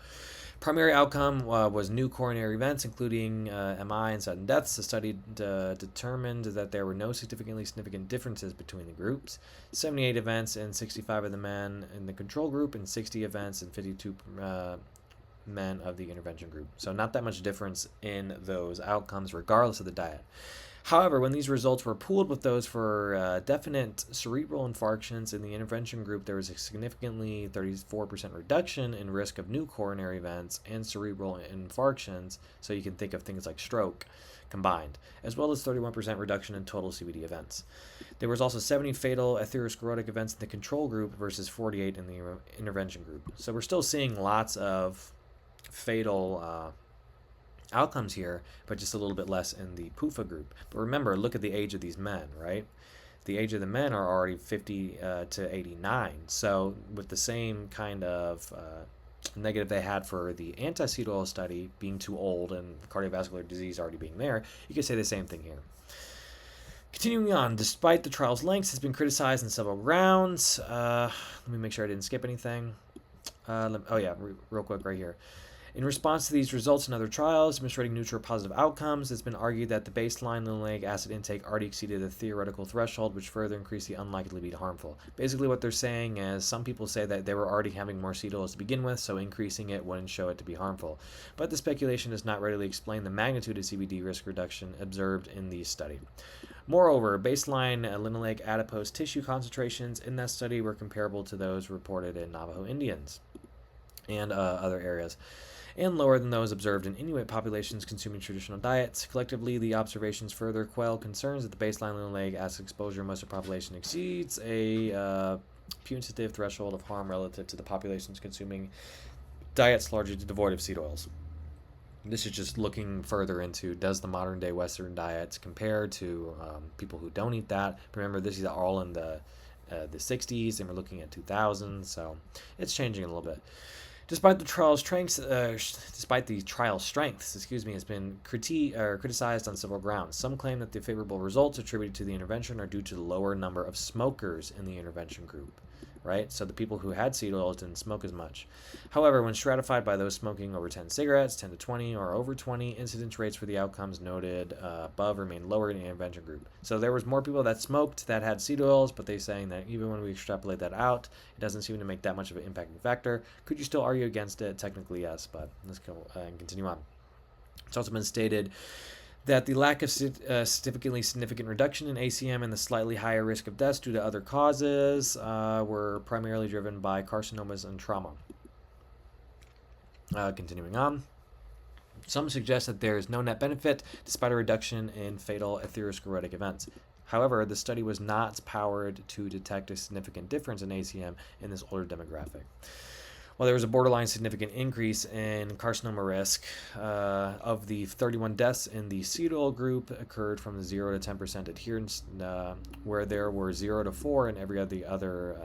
Primary outcome was new coronary events, including MI and sudden deaths. The study determined that there were no significant differences between the groups. 78 events in 65 of the men in the control group, and 60 events in 52 men of the intervention group. So not that much difference in those outcomes, regardless of the diet. However, when these results were pooled with those for definite cerebral infarctions in the intervention group, there was a significantly 34% reduction in risk of new coronary events and cerebral infarctions, so you can think of things like stroke combined, as well as 31% reduction in total CVD events. There was also 70 fatal atherosclerotic events in the control group versus 48 in the intervention group. So we're still seeing lots of fatal outcomes here, but just a little bit less in the PUFA group. But remember, look at the age of these men, right? The age of the men are already 50 to 89. So with the same kind of negative they had for the anti-seed oil study, being too old and cardiovascular disease already being there, you could say the same thing here. Continuing on, despite the trial's length, it's been criticized on several grounds. Let me make sure I didn't skip anything. Real quick right here. In response to these results in other trials demonstrating neutral positive outcomes, it's been argued that the baseline linoleic acid intake already exceeded the theoretical threshold, which further increased the unlikely to be harmful. Basically what they're saying is some people say that they were already having more seed oils to begin with, so increasing it wouldn't show it to be harmful. But the speculation does not readily explain the magnitude of CVD risk reduction observed in the study. Moreover, baseline linoleic adipose tissue concentrations in that study were comparable to those reported in Navajo Indians and other areas, and lower than those observed in Inuit populations consuming traditional diets. Collectively, the observations further quell concerns that the baseline linoleic acid exposure in most of the population exceeds a punitive threshold of harm relative to the populations consuming diets largely devoid of seed oils. This is just looking further into, does the modern day Western diets compare to people who don't eat that? Remember, this is all in the 60s, and we're looking at 2000, so it's changing a little bit. Despite the trial's strengths, has been criticized on several grounds. Some claim that the favorable results attributed to the intervention are due to the lower number of smokers in the intervention group, right? So the people who had seed oils didn't smoke as much. However, when stratified by those smoking over 10 cigarettes, 10 to 20, or over 20, incidence rates for the outcomes noted above remain lower in the intervention group. So there was more people that smoked that had seed oils, but they're saying that even when we extrapolate that out, it doesn't seem to make that much of an impacting factor. Could you still argue against it? Technically, yes, but let's go and continue on. It's also been stated that the lack of statistically significant reduction in ACM and the slightly higher risk of deaths due to other causes were primarily driven by carcinomas and trauma. Continuing on. Some suggest that there is no net benefit despite a reduction in fatal atherosclerotic events. However, the study was not powered to detect a significant difference in ACM in this older demographic. While there was a borderline significant increase in carcinoma risk, of the 31 deaths in the seed oil group occurred from the 0 to 10% adherence, where there were 0 to 4 in every other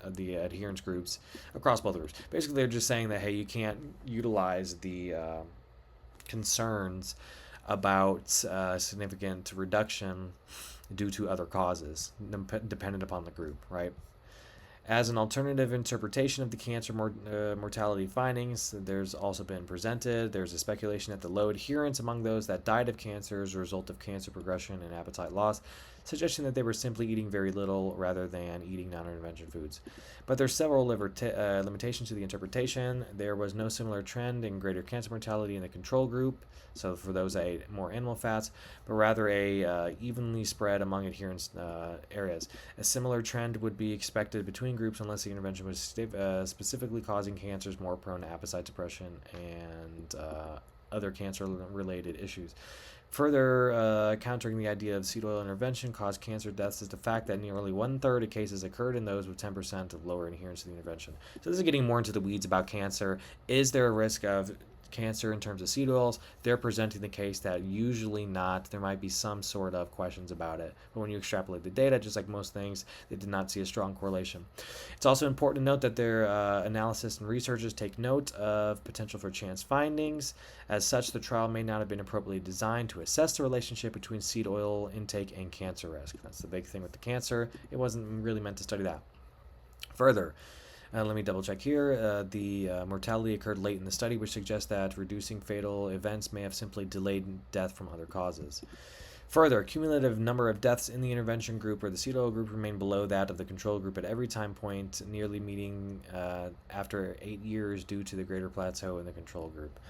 of the adherence groups across both groups. Basically, they're just saying that, hey, you can't utilize the concerns about significant reduction due to other causes, dependent upon the group, right? As an alternative interpretation of the cancer mortality findings, there's also been presented. There's a speculation that the low adherence among those that died of cancer is a result of cancer progression and appetite loss, suggesting that they were simply eating very little rather than eating non-intervention foods. But there's several limitations to the interpretation. There was no similar trend in greater cancer mortality in the control group, so for those that ate more animal fats, but rather a evenly spread among adherence areas. A similar trend would be expected between groups unless the intervention was specifically causing cancers more prone to appetite suppression and other cancer-related issues. Further countering the idea of seed oil intervention caused cancer deaths is the fact that nearly 1/3 of cases occurred in those with 10% of lower adherence to the intervention. So this is getting more into the weeds about cancer. Is there a risk of cancer in terms of seed oils? They're presenting the case that usually not. There might be some sort of questions about it, but when you extrapolate the data, just like most things, they did not see a strong correlation. It's also important to note that their analysis and researchers take note of potential for chance findings. As such, the trial may not have been appropriately designed to assess the relationship between seed oil intake and cancer risk. That's the big thing with the cancer. It wasn't really meant to study that. Further, Let me double check here. The mortality occurred late in the study, which suggests that reducing fatal events may have simply delayed death from other causes. Further, cumulative number of deaths in the intervention group or the seed oil group remained below that of the control group at every time point, nearly meeting after 8 years due to the greater plateau in the control group.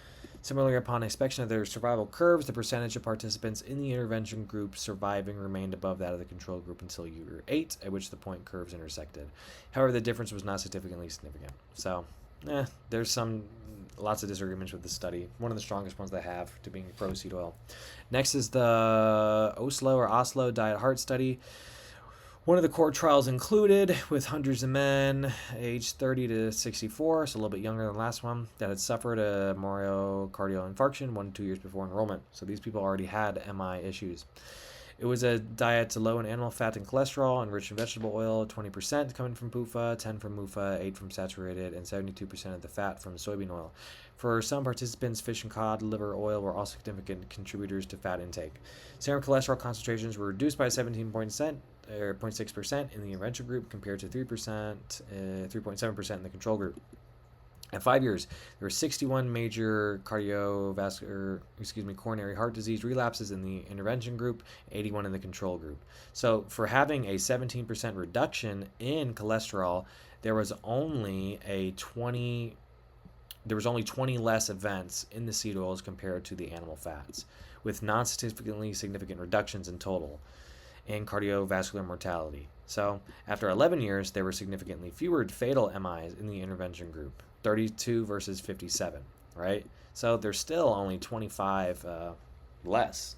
Similarly, upon inspection of their survival curves, the percentage of participants in the intervention group surviving remained above that of the control group until year 8, at which the point curves intersected. However, the difference was not statistically significant. So, there's lots of disagreements with this study. One of the strongest ones they have to being pro seed oil. Next is the Oslo Diet Heart Study. One of the core trials included with hundreds of men aged 30 to 64, so a little bit younger than the last one, that had suffered a myocardial infarction 1 to 2 years before enrollment. So these people already had MI issues. It was a diet low in animal fat and cholesterol, enriched in vegetable oil, 20% coming from PUFA, 10 from MUFA, 8 from saturated, and 72% of the fat from soybean oil. For some participants, fish and cod liver oil were also significant contributors to fat intake. Serum cholesterol concentrations were reduced by 0.6% in the intervention group compared to 3.7% in the control group. At 5 years, there were 61 major coronary heart disease relapses in the intervention group, 81 in the control group. So for having a 17% reduction in cholesterol, there was only 20 less events in the seed oils compared to the animal fats, with non-statistically significant reductions in total in cardiovascular mortality. So after 11 years, there were significantly fewer fatal MIs in the intervention group, 32 versus 57, right? So there's still only 25 less.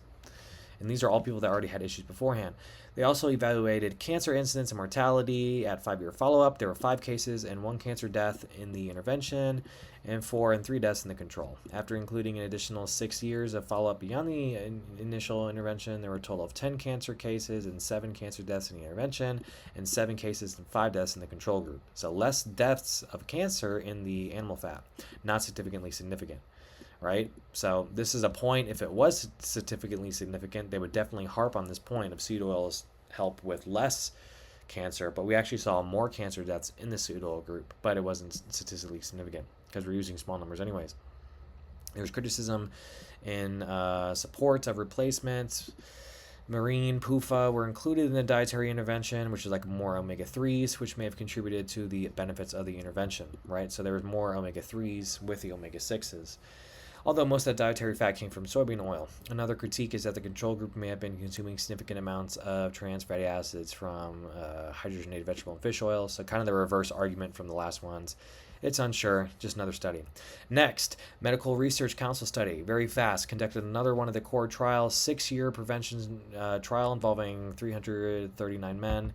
And these are all people that already had issues beforehand. They also evaluated cancer incidence and mortality at 5-year follow-up. There were 5 cases and 1 cancer death in the intervention and 4 and 3 deaths in the control. After including an additional 6 years of follow-up beyond the initial intervention, there were a total of 10 cancer cases and 7 cancer deaths in the intervention and 7 cases and 5 deaths in the control group. So less deaths of cancer in the animal fat, not significantly significant. Right? So this is a point, if it was statistically significant, they would definitely harp on this point of seed oils help with less cancer, but we actually saw more cancer deaths in the seed oil group, but it wasn't statistically significant because we're using small numbers anyways. There's criticism in support of replacements. Marine, PUFA were included in the dietary intervention, which is like more omega-3s, which may have contributed to the benefits of the intervention, right? So there was more omega-3s with the omega-6s. Although most of that dietary fat came from soybean oil. Another critique is that the control group may have been consuming significant amounts of trans fatty acids from hydrogenated vegetable and fish oil, so kind of the reverse argument from the last ones. It's unsure, just another study. Next, Medical Research Council study, very fast, conducted another one of the core trials, 6-year prevention trial involving 339 men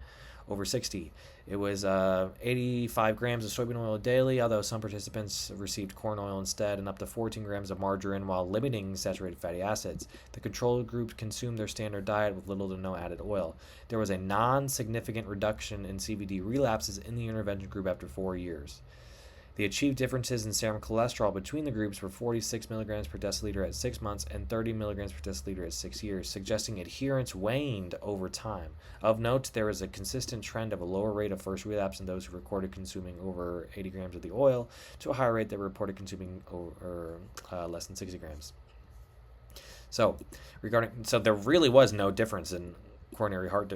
over 60. It was 85 grams of soybean oil daily, although some participants received corn oil instead, and up to 14 grams of margarine while limiting saturated fatty acids. The control group consumed their standard diet with little to no added oil. There was a non-significant reduction in CVD relapses in the intervention group after 4 years. The achieved differences in serum cholesterol between the groups were 46 milligrams per deciliter at 6 months and 30 milligrams per deciliter at 6 years, suggesting adherence waned over time. Of note, there is a consistent trend of a lower rate of first relapse in those who recorded consuming over 80 grams of the oil to a higher rate that reported consuming over less than 60 grams. So there really was no difference in coronary heart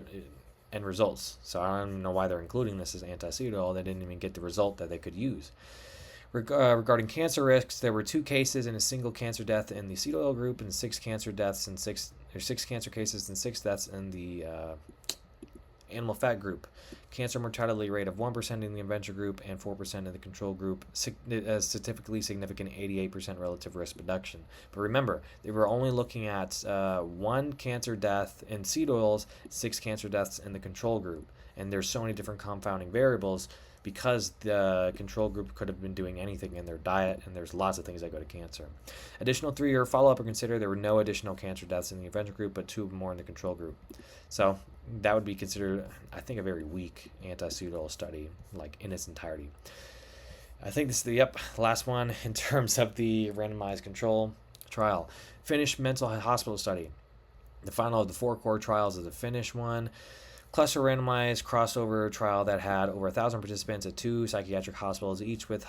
end results. So I don't even know why they're including this as anti-seed oil. They didn't even get the result that they could use. Regarding cancer risks, there were 2 cases and a single cancer death in the seed oil group, and 6 cancer cases and 6 deaths in the animal fat group. Cancer mortality rate of 1% in the intervention group and 4% in the control group, statistically significant 88% relative risk reduction. But remember, they were only looking at 1 cancer death in seed oils, 6 cancer deaths in the control group. And there's so many different confounding variables because the control group could have been doing anything in their diet, and there's lots of things that go to cancer. Additional 3-year follow-up are considered. There were no additional cancer deaths in the intervention group, but 2 more in the control group. So that would be considered, I think, a very weak anti-seed oil study, like in its entirety. I think this is the last one in terms of the randomized control trial. Finnish mental hospital study. The final of the 4 core trials is the Finnish one. cluster randomized crossover trial that had over 1,000 participants at 2 psychiatric hospitals, each with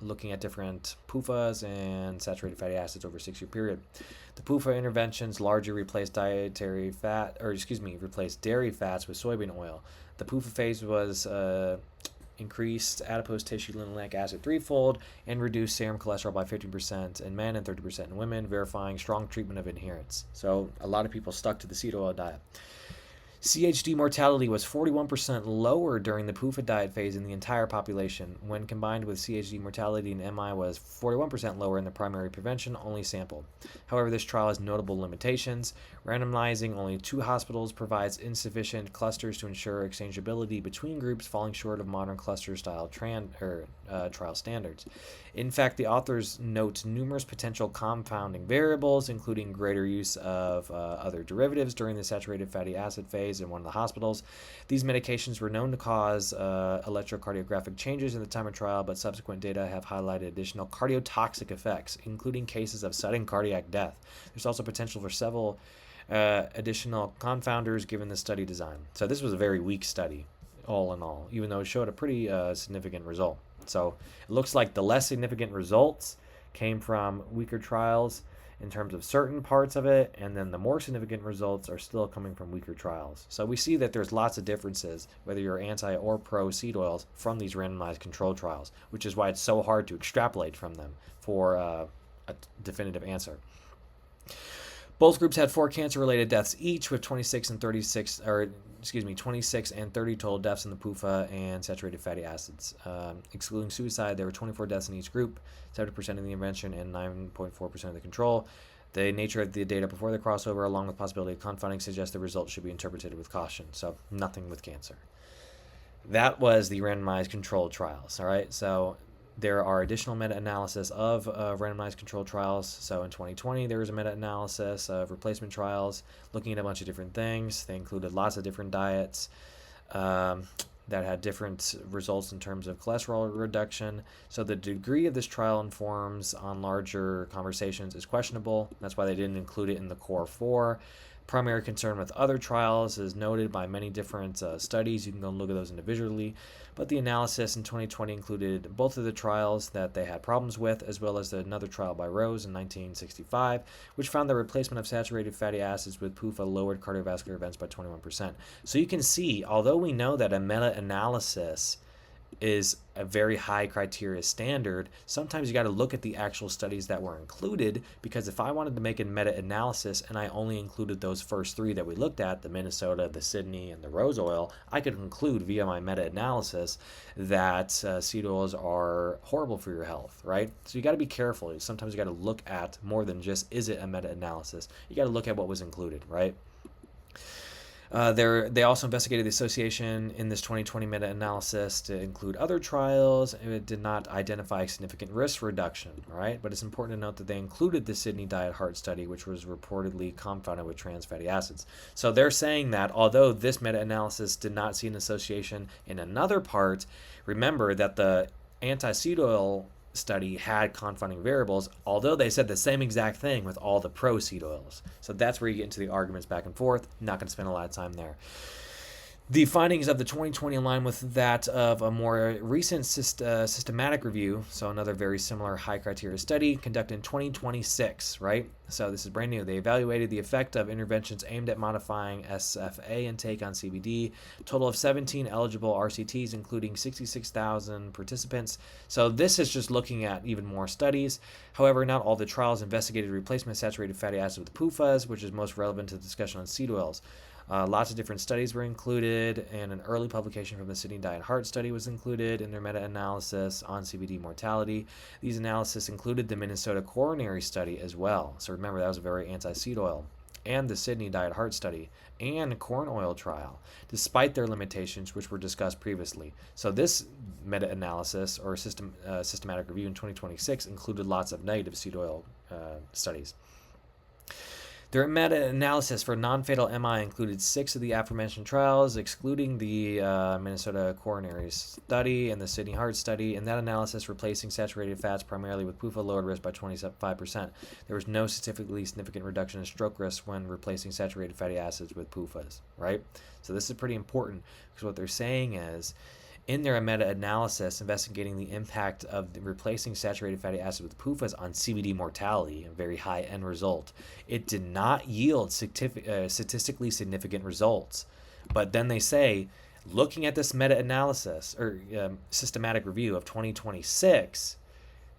looking at different PUFAs and saturated fatty acids over a 6-year period. The PUFA interventions largely replaced replaced dairy fats with soybean oil. The PUFA phase was increased adipose tissue linoleic acid threefold and reduced serum cholesterol by 50% in men and 30% in women, verifying strong treatment of adherence. So a lot of people stuck to the seed oil diet. CHD mortality was 41% lower during the PUFA diet phase in the entire population. When combined with CHD mortality in MI was 41% lower in the primary prevention only sample. However, this trial has notable limitations. Randomizing only 2 hospitals provides insufficient clusters to ensure exchangeability between groups, falling short of modern cluster-style trial standards. In fact, the authors note numerous potential confounding variables, including greater use of other derivatives during the saturated fatty acid phase in one of the hospitals. These medications were known to cause electrocardiographic changes in the time of trial, but subsequent data have highlighted additional cardiotoxic effects, including cases of sudden cardiac death. There's also potential for several additional confounders given the study design. So this was a very weak study, all in all, even though it showed a pretty significant result. So it looks like the less significant results came from weaker trials in terms of certain parts of it, and then the more significant results are still coming from weaker trials. So we see that there's lots of differences, whether you're anti or pro seed oils, from these randomized control trials, which is why it's so hard to extrapolate from them for a definitive answer. Both groups had 4 cancer-related deaths each, with 26 and 30 total deaths in the PUFA and saturated fatty acids. Excluding suicide, there were 24 deaths in each group, 70% in the intervention and 9.4% of the control. The nature of the data before the crossover, along with possibility of confounding, suggests the results should be interpreted with caution. So nothing with cancer. That was the randomized controlled trials. All right, so there are additional meta-analysis of randomized controlled trials. So in 2020, there was a meta-analysis of replacement trials looking at a bunch of different things. They included lots of different diets that had different results in terms of cholesterol reduction. So the degree of this trial informs on larger conversations is questionable. That's why they didn't include it in the core 4. Primary concern with other trials is noted by many different studies. You can go and look at those individually. But the analysis in 2020 included both of the trials that they had problems with, as well as another trial by Rose in 1965, which found the replacement of saturated fatty acids with PUFA lowered cardiovascular events by 21%. So you can see, although we know that a meta-analysis is a very high criteria standard, sometimes you got to look at the actual studies that were included, because if I wanted to make a meta-analysis and I only included those first 3 that we looked at, the Minnesota, the Sydney, and the rose oil, I could conclude via my meta-analysis that seed oils are horrible for your health, right? So you got to be careful. Sometimes you got to look at more than just, is it a meta-analysis? You got to look at what was included, right? They also investigated the association in this 2020 meta-analysis to include other trials. It did not identify significant risk reduction, right? But it's important to note that they included the Sydney Diet Heart Study, which was reportedly confounded with trans fatty acids. So they're saying that although this meta-analysis did not see an association in another part, remember that the anti-seed oil study had confounding variables, although they said the same exact thing with all the pro seed oils. So that's where you get into the arguments back and forth. Not going to spend a lot of time there. The findings of the 2020 align with that of a more recent systematic review, so another very similar high criteria study conducted in 2026, right? So this is brand new. They evaluated the effect of interventions aimed at modifying SFA intake on CBD. Total of 17 eligible RCTs, including 66,000 participants. So this is just looking at even more studies. However, not all the trials investigated replacement saturated fatty acids with PUFAs, which is most relevant to the discussion on seed oils. Lots of different studies were included, and an early publication from the Sydney Diet Heart Study was included in their meta-analysis on CBD mortality. These analyses included the Minnesota Coronary Study as well. So remember, that was a very anti-seed oil. And the Sydney Diet Heart Study and corn oil trial, despite their limitations, which were discussed previously. So this meta-analysis or systematic review in 2026 included lots of negative seed oil studies. Their meta-analysis for non-fatal MI included 6 of the aforementioned trials, excluding the Minnesota Coronary study and the Sydney Heart study. In that analysis, replacing saturated fats primarily with PUFA lowered risk by 25%. There was no statistically significant reduction in stroke risk when replacing saturated fatty acids with PUFAs, right? So this is pretty important because what they're saying is, in their meta-analysis investigating the impact of replacing saturated fatty acids with PUFAs on CVD mortality, a very high end result, it did not yield statistically significant results. But then they say, looking at this meta-analysis or systematic review of 2026,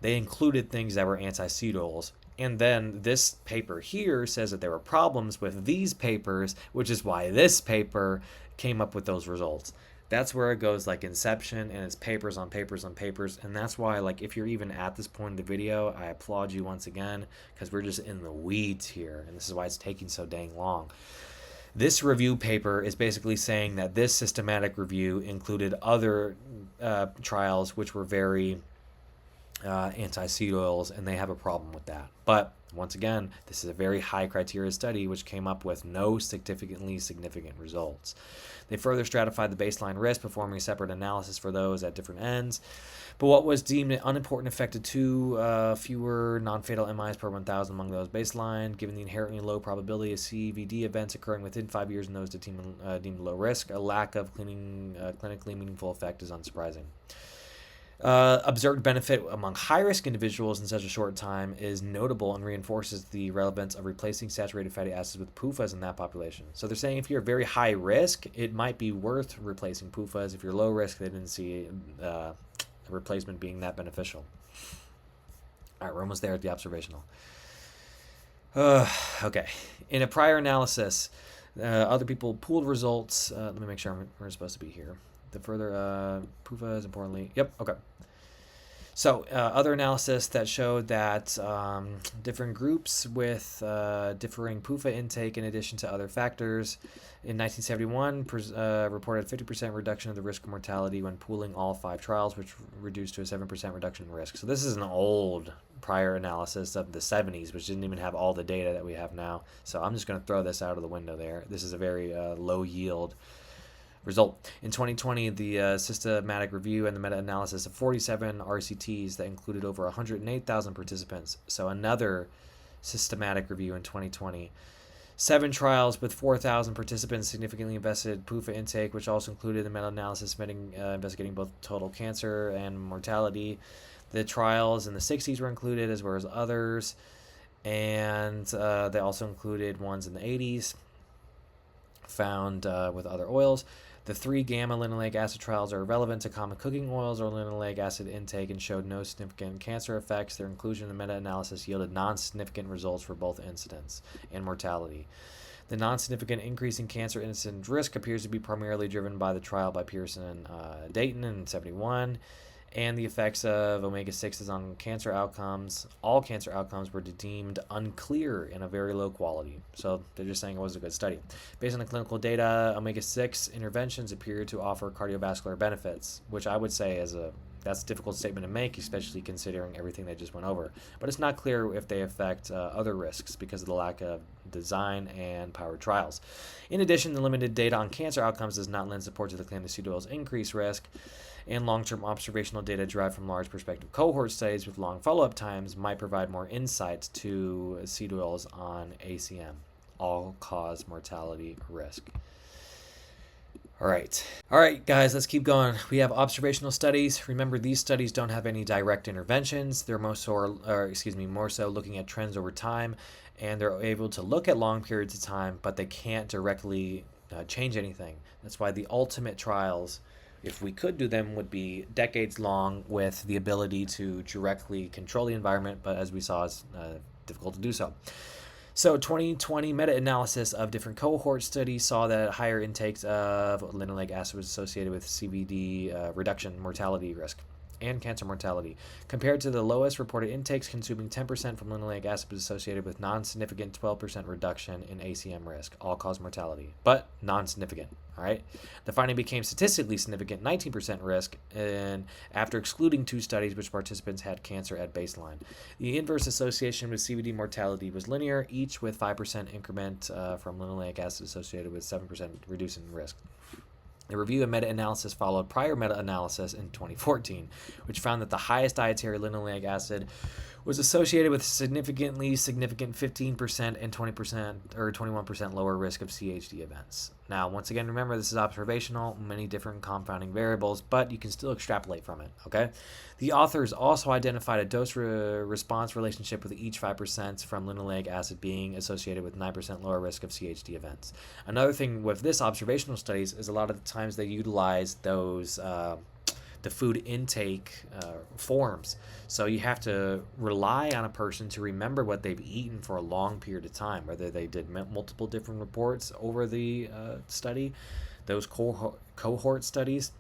they included things that were anti-cetols. And then this paper here says that there were problems with these papers, which is why this paper came up with those results. That's where it goes like Inception, and it's papers on papers on papers. And that's why, like, if you're even at this point in the video, I applaud you once again, because we're just in the weeds here, and this is why it's taking so dang long. This review paper is basically saying that this systematic review included other trials which were very anti-seed and they have a problem with that. But once again, this is a very high criteria study which came up with no significantly significant results. They further stratified the baseline risk, performing a separate analysis for those at different ends. But what was deemed unimportant affected fewer non-fatal MIs per 1,000 among those baseline, given the inherently low probability of CVD events occurring within 5 years and those deemed low risk. A lack of clinically meaningful effect is unsurprising. Observed benefit among high-risk individuals in such a short time is notable and reinforces the relevance of replacing saturated fatty acids with PUFAs in that population. So they're saying if you're very high risk, it might be worth replacing PUFAs. If you're low risk, they didn't see a replacement being that beneficial. All right, we're almost there at the observational. Okay. In a prior analysis, other people pooled results. Let me make sure we're supposed to be here. The further PUFAs, importantly. Yep, okay. So other analysis that showed that different groups with differing PUFA intake in addition to other factors in 1971 reported 50% reduction of the risk of mortality when pooling all 5 trials, which reduced to a 7% reduction in risk. So this is an old prior analysis of the 70s, which didn't even have all the data that we have now. So I'm just going to throw this out of the window there. This is a very low yield result. In 2020, the systematic review and the meta-analysis of 47 RCTs that included over 108,000 participants. So another systematic review in 2020. 7 trials with 4,000 participants significantly invested PUFA intake, which also included the meta-analysis investigating both total cancer and mortality. The trials in the 60s were included, as well as others. And they also included ones in the 80s found with other oils. The 3 gamma linoleic acid trials are relevant to common cooking oils or linoleic acid intake and showed no significant cancer effects. Their inclusion in the meta-analysis yielded non-significant results for both incidence and mortality. The non-significant increase in cancer incidence risk appears to be primarily driven by the trial by Pearson and Dayton in 71, and the effects of omega-6s on cancer outcomes. All cancer outcomes were deemed unclear and of very low quality. So they're just saying it was a good study. Based on the clinical data, omega-6 interventions appear to offer cardiovascular benefits, which I would say that's a difficult statement to make, especially considering everything they just went over. But it's not clear if they affect other risks because of the lack of design and powered trials. In addition, the limited data on cancer outcomes does not lend support to the claim that seed oils increase risk, and long-term observational data derived from large prospective cohort studies with long follow-up times might provide more insight to seed oils on ACM, all-cause mortality risk. All right, guys, let's keep going. We have observational studies. Remember, these studies don't have any direct interventions. They're more so looking at trends over time, and they're able to look at long periods of time, but they can't directly change anything. That's why the ultimate trials, if we could do them, would be decades long with the ability to directly control the environment, but as we saw, it's difficult to do so. So 2020 meta-analysis of different cohort studies saw that higher intakes of linoleic acid was associated with CVD reduction mortality risk. and cancer mortality. Compared to the lowest reported intakes, consuming 10% from linoleic acid was associated with non-significant 12% reduction in ACM risk, all-cause mortality, but non-significant. All right. The finding became statistically significant, 19% risk, and after excluding 2 studies which participants had cancer at baseline. The inverse association with CVD mortality was linear, each with 5% increment from linoleic acid associated with 7% reducing risk. The review and meta-analysis followed prior meta-analysis in 2014, which found that the highest dietary linoleic acid was associated with significant 15% and 20% or 21% lower risk of CHD events. Now, once again, remember this is observational, many different confounding variables, but you can still extrapolate from it, okay? The authors also identified a dose-response relationship with each 5% from linoleic acid being associated with 9% lower risk of CHD events. Another thing with this observational studies is a lot of the times they utilize those the food intake forms. So you have to rely on a person to remember what they've eaten for a long period of time, whether they did multiple different reports over the study, those cohort studies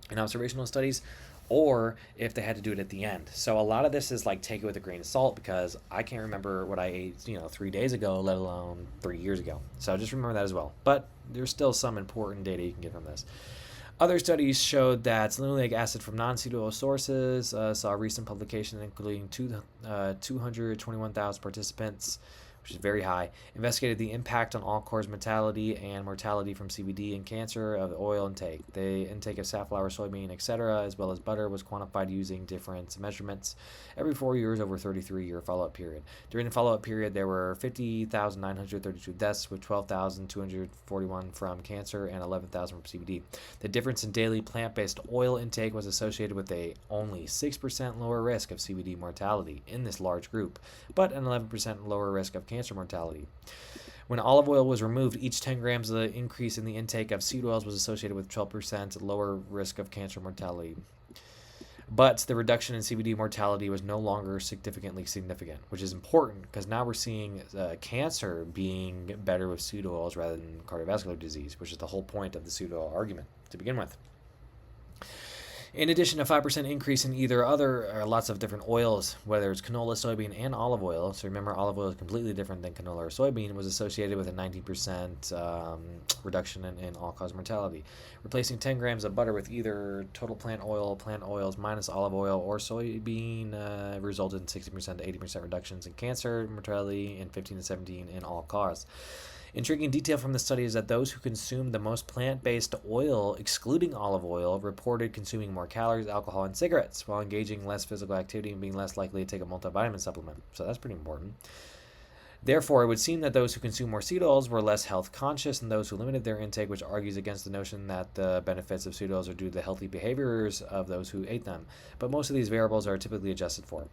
and observational studies, or if they had to do it at the end. So a lot of this is like take it with a grain of salt because I can't remember what I ate, 3 days ago, let alone 3 years ago. So just remember that as well. But there's still some important data you can get from this. Other studies showed that linoleic acid from non-seed oil sources saw a recent publication including 221,000 participants, which is very high, investigated the impact on all-cause mortality and mortality from CVD and cancer of the oil intake. The intake of safflower, soybean, etc., as well as butter was quantified using different measurements every 4 years over a 33-year follow-up period. During the follow-up period, there were 50,932 deaths, with 12,241 from cancer and 11,000 from CVD. The difference in daily plant-based oil intake was associated with a only 6% lower risk of CVD mortality in this large group, but an 11% lower risk of cancer mortality. When olive oil was removed, each 10 grams of the increase in the intake of seed oils was associated with 12% lower risk of cancer mortality. But the reduction in CVD mortality was no longer significantly significant, which is important because now we're seeing cancer being better with seed oils rather than cardiovascular disease, which is the whole point of the seed oil argument to begin with. In addition, a 5% increase in either other lots of different oils, whether it's canola, soybean, and olive oil. So remember, olive oil is completely different than canola or soybean. Was associated with a 19% reduction in all-cause mortality. Replacing 10 grams of butter with either total plant oils minus olive oil or soybean resulted in 60% to 80% reductions in cancer mortality and 15 to 17 in all-cause. Intriguing detail from the study is that those who consumed the most plant-based oil, excluding olive oil, reported consuming more calories, alcohol, and cigarettes while engaging in less physical activity and being less likely to take a multivitamin supplement. So that's pretty important. Therefore, it would seem that those who consume more seed oils were less health conscious than those who limited their intake, which argues against the notion that the benefits of seed oils are due to the healthy behaviors of those who ate them. But most of these variables are typically adjusted for.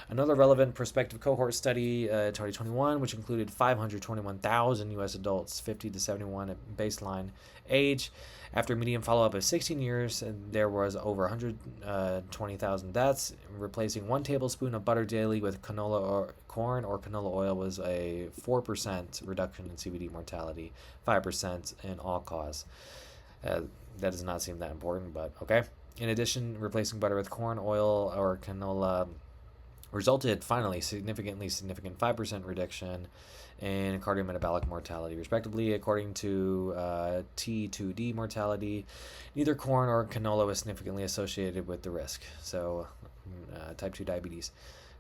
Another relevant prospective cohort study, 2021, which included 521,000 U.S. adults, 50 to 71 at baseline age. After a median follow-up of 16 years, there was over 120,000 deaths. Replacing 1 tablespoon of butter daily with corn or canola oil was a 4% reduction in CVD mortality, 5% in all-cause. That does not seem that important, but okay. In addition, replacing butter with corn oil or canola resulted finally significant 5% reduction in cardiometabolic mortality, respectively. According to T2D mortality, neither corn or canola was significantly associated with the risk, so type 2 diabetes.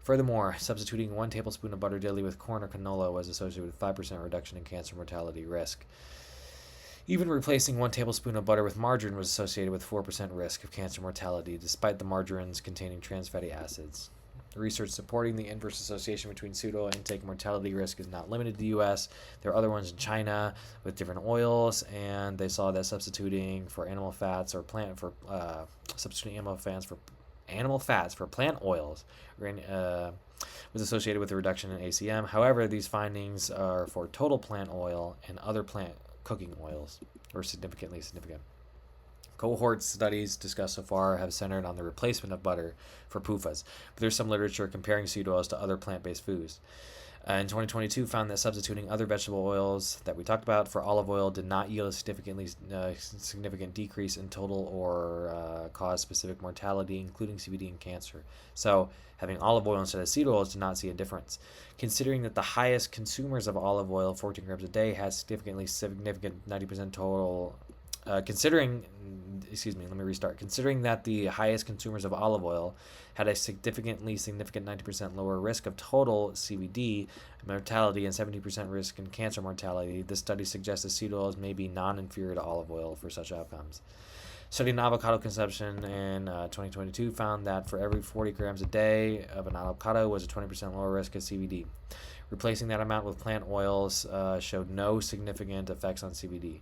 Furthermore, substituting 1 tablespoon of butter daily with corn or canola was associated with 5% reduction in cancer mortality risk. Even replacing 1 tablespoon of butter with margarine was associated with 4% risk of cancer mortality, despite the margarines containing trans fatty acids. Research supporting the inverse association between seed oil intake and mortality risk is not limited to the U.S. There are other ones in China with different oils, and they saw that substituting for animal fats or substituting animal fats for plant oils was associated with a reduction in ACM. However, these findings are for total plant oil and other plant cooking oils were significant. Cohort studies discussed so far have centered on the replacement of butter for PUFAs, but there's some literature comparing seed oils to other plant-based foods. In 2022, found that substituting other vegetable oils that we talked about for olive oil did not yield a significant decrease in total or cause specific mortality, including CVD and cancer. So, having olive oil instead of seed oils did not see a difference. Considering that the highest consumers of olive oil, 14 grams a day, has significant 90% total. Considering that the highest consumers of olive oil had a significant 90% lower risk of total CVD mortality and 70% risk in cancer mortality, this study suggests that seed oils may be non-inferior to olive oil for such outcomes. Studying avocado consumption in 2022 found that for every 40 grams a day of an avocado was a 20% lower risk of CVD. Replacing that amount with plant oils showed no significant effects on CVD,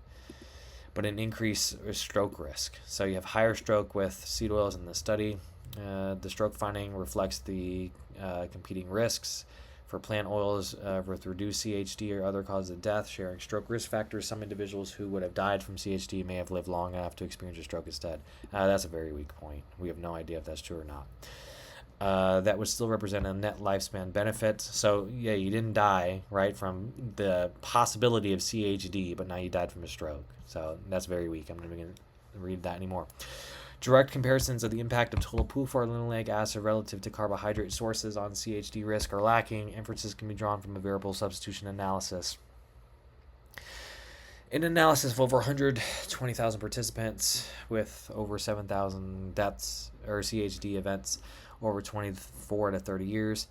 but an increased stroke risk. So you have higher stroke with seed oils in the study. The stroke finding reflects the competing risks for plant oils with reduced CHD or other causes of death, sharing stroke risk factors. Some individuals who would have died from CHD may have lived long enough to experience a stroke instead. That's a very weak point. We have no idea if that's true or not. That would still represent a net lifespan benefit. So, yeah, you didn't die, right, from the possibility of CHD, but now you died from a stroke. So that's very weak. I'm not even going to read that anymore. Direct comparisons of the impact of total PUFA or linoleic acid relative to carbohydrate sources on CHD risk are lacking. Inferences can be drawn from a variable substitution analysis. In an analysis of over 120,000 participants with over 7,000 deaths or CHD events over 24 to 30 years,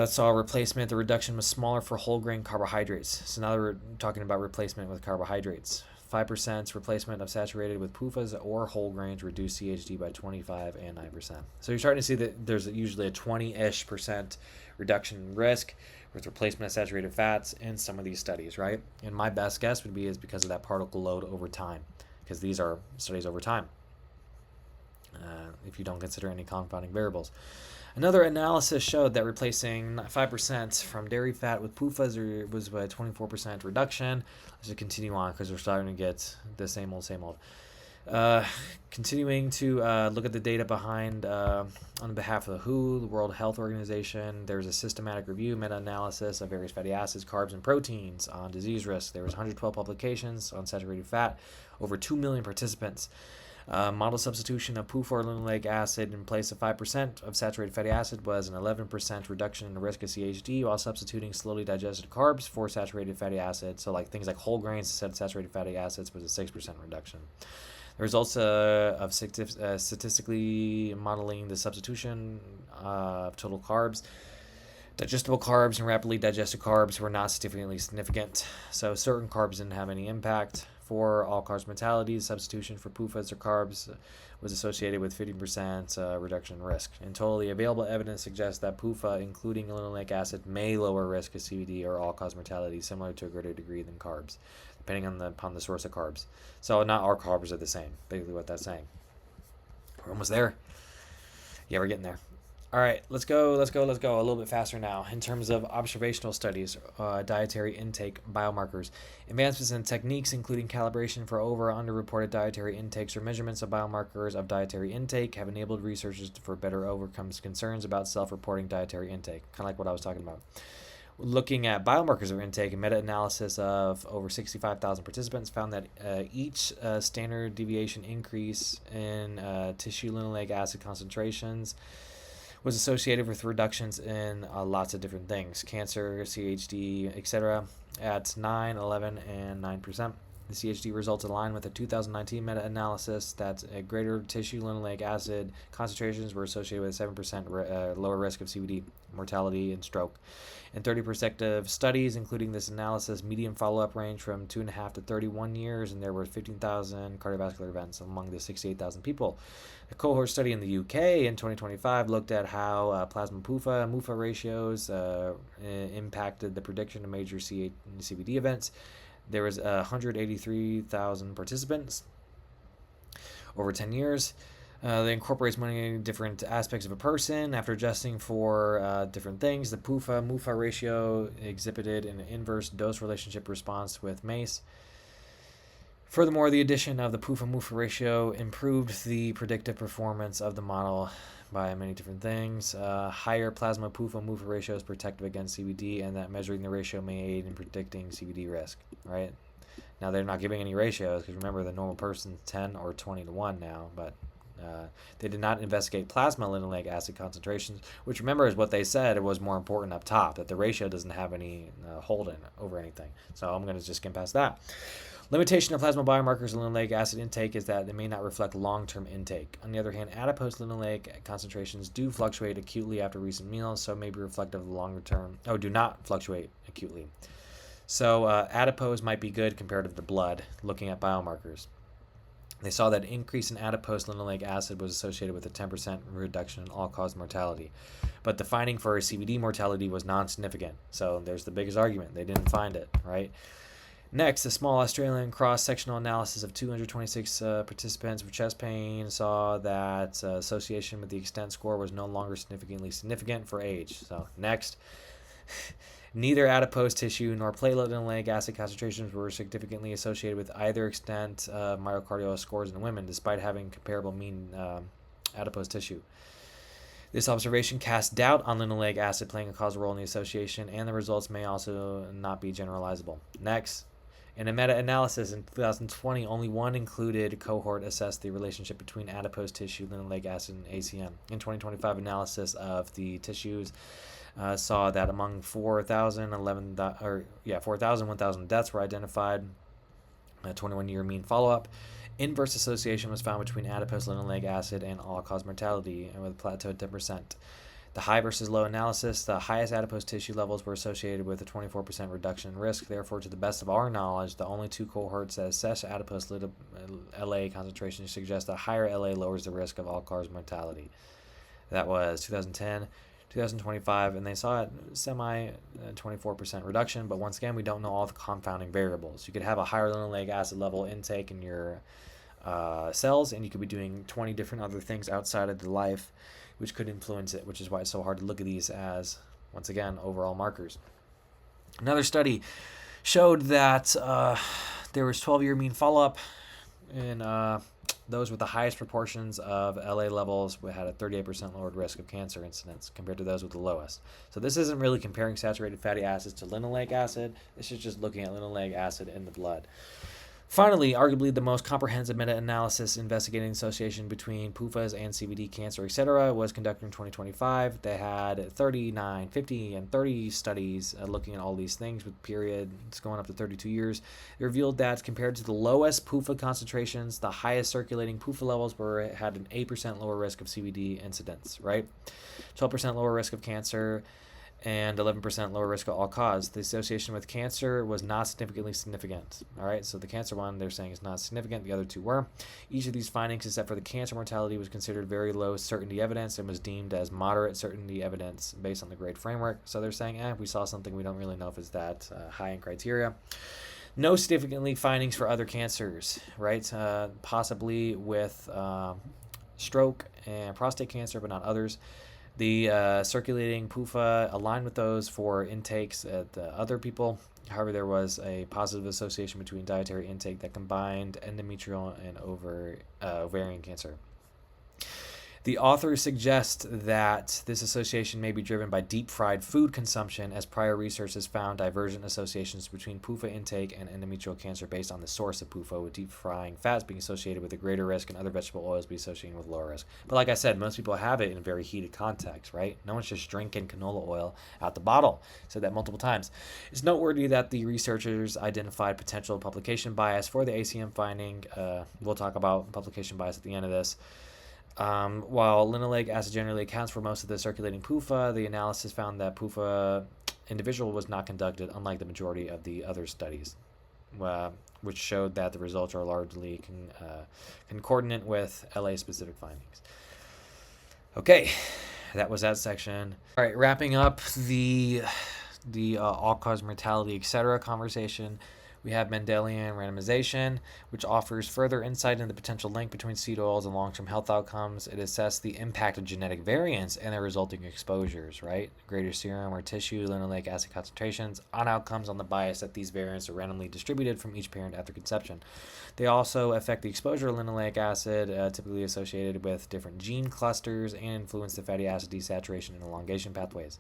saw a replacement. The reduction was smaller for whole grain carbohydrates. So now we're talking about replacement with carbohydrates. 5% replacement of saturated with PUFAs or whole grains reduced CHD by 25 and 9%. So you're starting to see that there's usually a 20-ish% reduction in risk with replacement of saturated fats in some of these studies, right? And my best guess would be is because of that particle load over time, because these are studies over time, if you don't consider any confounding variables. Another analysis showed that replacing 5% from dairy fat with PUFAs was a 24% reduction. Let's just continue on because we're starting to get the same old. Continuing to look at the data behind on behalf of the WHO, the World Health Organization, there's a systematic review, meta-analysis of various fatty acids, carbs, and proteins on disease risk. There was 112 publications on saturated fat, over 2 million participants. Model substitution of PUFA or linoleic acid in place of 5% of saturated fatty acid was an 11% reduction in the risk of CHD, while substituting slowly digested carbs for saturated fatty acid, so like things like whole grains instead of saturated fatty acids, was a 6% reduction. The results of statistically modeling the substitution of total carbs, digestible carbs and rapidly digested carbs were not statistically significant, so certain carbs didn't have any impact. For all carbs mortality, substitution for PUFAs or carbs was associated with 50% reduction in risk. In total, the available evidence suggests that PUFA, including linoleic acid, may lower risk of CVD or all-cause mortality similar to a greater degree than carbs, depending upon the source of carbs. So not all carbs are the same, basically what that's saying. We're almost there. Yeah, we're getting there. All right, let's go a little bit faster now. In terms of observational studies, dietary intake, biomarkers, advancements in techniques including calibration for over or underreported dietary intakes or measurements of biomarkers of dietary intake have enabled researchers for better overcome concerns about self-reporting dietary intake, kind of like what I was talking about. Looking at biomarkers of intake, a meta-analysis of over 65,000 participants found that each standard deviation increase in tissue linoleic acid concentrations was associated with reductions in lots of different things, cancer, CHD, etc., at 9, 11, and 9%. The CHD results align with a 2019 meta-analysis that greater tissue linoleic acid concentrations were associated with a 7% lower risk of CVD, mortality, and stroke. In 30 prospective studies, including this analysis, median follow-up range from 2.5 to 31 years, and there were 15,000 cardiovascular events among the 68,000 people. A cohort study in the UK in 2025 looked at how plasma PUFA and MUFA ratios impacted the prediction of major CVD events. There was 183,000 participants over 10 years. That incorporates many different aspects of a person. After adjusting for different things, the PUFA-MUFA ratio exhibited an inverse dose relationship response with MACE. Furthermore, the addition of the PUFA-MUFA ratio improved the predictive performance of the model by many different things. Higher plasma PUFA-MUFA ratio is protective against CVD, and that measuring the ratio may aid in predicting CVD risk, right? Now, they're not giving any ratios because remember, the normal person's 10 or 20 to 1 now, but they did not investigate plasma linoleic acid concentrations, which remember is what they said it was more important up top, that the ratio doesn't have any hold in over anything. So I'm going to just skim past that. Limitation of plasma biomarkers and linoleic acid intake is that they may not reflect long-term intake. On the other hand, adipose linoleic concentrations do fluctuate acutely after recent meals, so may be reflective of the longer term. Oh, do not fluctuate acutely. So adipose might be good compared to the blood, looking at biomarkers. They saw that increase in adipose linoleic acid was associated with a 10% reduction in all-cause mortality. But the finding for CVD mortality was non-significant. So there's the biggest argument. They didn't find it, right? Next, a small Australian cross-sectional analysis of 226 participants with chest pain saw that association with the extent score was no longer significant for age. So next, neither adipose tissue nor platelet linoleic acid concentrations were significantly associated with either extent myocardial scores in women, despite having comparable mean adipose tissue. This observation casts doubt on linoleic acid playing a causal role in the association, and the results may also not be generalizable. Next, in a meta-analysis in 2020, only one included cohort assessed the relationship between adipose tissue, linoleic acid, and ACM. In 2025 analysis of the tissues, saw that among 4,000, 1,000 deaths were identified, a 21-year mean follow-up. Inverse association was found between adipose linoleic acid and all-cause mortality, and with a plateau at 10%. The high versus low analysis, the highest adipose tissue levels were associated with a 24% reduction in risk. Therefore, to the best of our knowledge, the only two cohorts that assess adipose LA concentration suggest that higher LA lowers the risk of all-cause mortality. That was 2010. 2025, and they saw a semi 24% reduction, but once again, we don't know all the confounding variables. You could have a higher linoleic acid level intake in your cells, and you could be doing 20 different other things outside of the life, which could influence it, which is why it's so hard to look at these as, once again, overall markers. Another study showed that there was 12-year mean follow-up in those with the highest proportions of LA levels had a 38% lowered risk of cancer incidence compared to those with the lowest. So this isn't really comparing saturated fatty acids to linoleic acid. This is just looking at linoleic acid in the blood. Finally, arguably the most comprehensive meta-analysis investigating association between PUFAs and CVD cancer, etc., was conducted in 2025. They had 39, 50, and 30 studies looking at all these things with periods going up to 32 years. It revealed that compared to the lowest PUFA concentrations, the highest circulating PUFA levels had an 8% lower risk of CVD incidence, right? 12% lower risk of cancer, and 11% lower risk of all cause. The association with cancer was not significant. All right, so the cancer one they're saying is not significant. The other two were. Each of these findings, except for the cancer mortality, was considered very low certainty evidence and was deemed as moderate certainty evidence based on the grade framework. So they're saying, we saw something, we don't really know if it's that high in criteria. No significantly findings for other cancers, right? Possibly with stroke and prostate cancer, but not others. The circulating PUFA aligned with those for intakes at other people. However, there was a positive association between dietary intake that combined endometrial and ovarian cancer. The authors suggest that this association may be driven by deep-fried food consumption, as prior research has found divergent associations between PUFA intake and endometrial cancer based on the source of PUFA, with deep-frying fats being associated with a greater risk and other vegetable oils being associated with lower risk. But like I said, most people have it in a very heated context, right? No one's just drinking canola oil out the bottle. I said that multiple times. It's noteworthy that the researchers identified potential publication bias for the ACM finding. We'll talk about publication bias at the end of this. While linoleic acid generally accounts for most of the circulating PUFA, the analysis found that PUFA individual was not conducted, unlike the majority of the other studies, which showed that the results are largely concordant with LA-specific findings. Okay, that was that section. All right, wrapping up the all-cause mortality, etc. conversation. We have Mendelian randomization, which offers further insight into the potential link between seed oils and long-term health outcomes. It assesses the impact of genetic variants and their resulting exposures, right? Greater serum or tissue linoleic acid concentrations on outcomes on the bias that these variants are randomly distributed from each parent after conception. They also affect the exposure of linoleic acid, typically associated with different gene clusters, and influence the fatty acid desaturation and elongation pathways.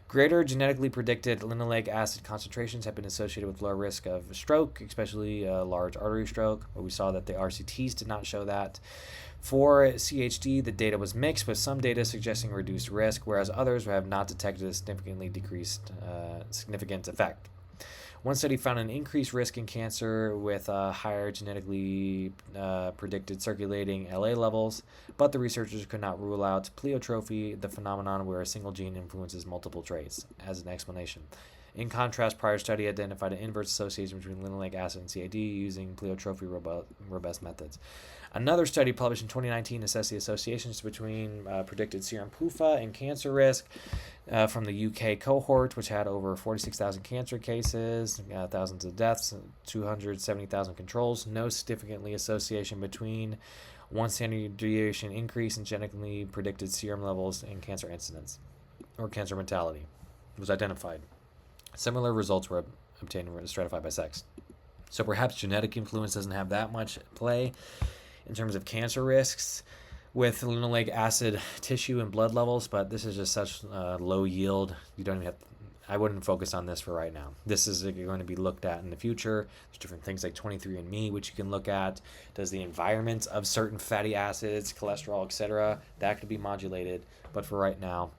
Greater genetically predicted linoleic acid concentrations have been associated with lower risk of stroke, especially large artery stroke, but we saw that the RCTs did not show that. For CHD, the data was mixed, with some data suggesting reduced risk, whereas others have not detected a significantly decreased significant effect. One study found an increased risk in cancer with higher genetically predicted circulating LA levels, but the researchers could not rule out pleiotropy, the phenomenon where a single gene influences multiple traits, as an explanation. In contrast, prior study identified an inverse association between linoleic acid and CAD using pleiotropy robust methods. Another study published in 2019 assessed the associations between predicted serum PUFA and cancer risk from the UK cohort, which had over 46,000 cancer cases, thousands of deaths, 270,000 controls. No significantly association between one standard deviation increase in genetically predicted serum levels and cancer incidence or cancer mortality was identified. Similar results were obtained stratified by sex. So perhaps genetic influence doesn't have that much play in terms of cancer risks with linoleic acid tissue and blood levels, but this is just such low yield. You don't even have I wouldn't focus on this for right now. This is going to be looked at in the future. There's different things like 23andMe, which you can look at. Does the environment of certain fatty acids, cholesterol, etc., that could be modulated. But for right now,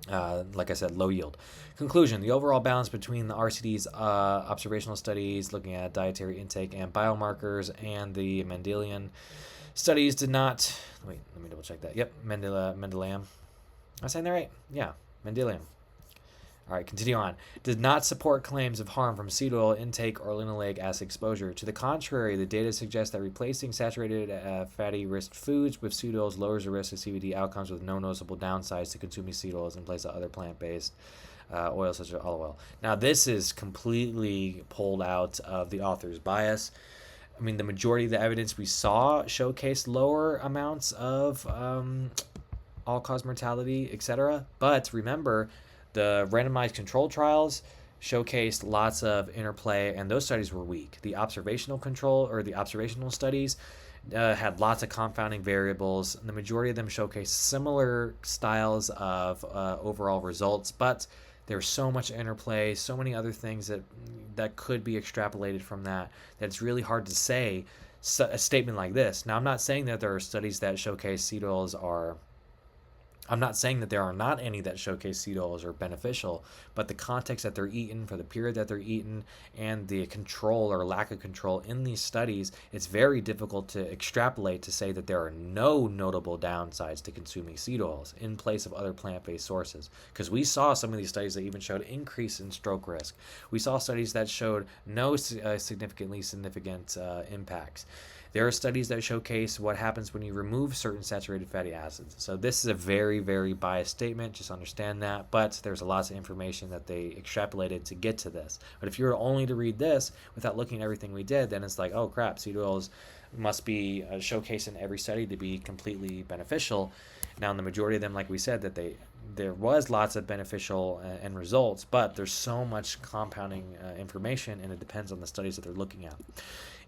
like I said, low yield. Conclusion: the overall balance between the RCD's observational studies looking at dietary intake and biomarkers and the Mendelian studies did not. Wait, let me double check that. Yep, Mendelian. Am I saying that right? Yeah, Mendelian. All right, continue on. Did not support claims of harm from seed oil intake or linoleic acid exposure. To the contrary, the data suggests that replacing saturated fatty rich foods with seed oils lowers the risk of CVD outcomes with no noticeable downsides to consuming seed oils in place of other plant-based oils such as olive oil. Now, this is completely pulled out of the author's bias. I mean, the majority of the evidence we saw showcased lower amounts of all-cause mortality, etc. But remember, the randomized control trials showcased lots of interplay, and those studies were weak. The observational control or the observational studies had lots of confounding variables. The majority of them showcased similar styles of overall results, but there's so much interplay, so many other things that could be extrapolated from that it's really hard to say a statement like this. Now, I'm not saying that there are studies that showcase seed oils are I'm not saying that there are not any that showcase seed oils are beneficial, but the context that they're eaten, for the period that they're eaten, and the control or lack of control in these studies, it's very difficult to extrapolate to say that there are no notable downsides to consuming seed oils in place of other plant-based sources. Because we saw some of these studies that even showed increase in stroke risk. We saw studies that showed no significant impacts. There are studies that showcase what happens when you remove certain saturated fatty acids. So this is a very, very biased statement. Just understand that. But there's lots of information that they extrapolated to get to this. But if you were only to read this without looking at everything we did, then it's like, oh crap, seed oils must be showcased in every study to be completely beneficial. Now, in the majority of them, like we said, that there was lots of beneficial end results, but there's so much compounding information, and it depends on the studies that they're looking at.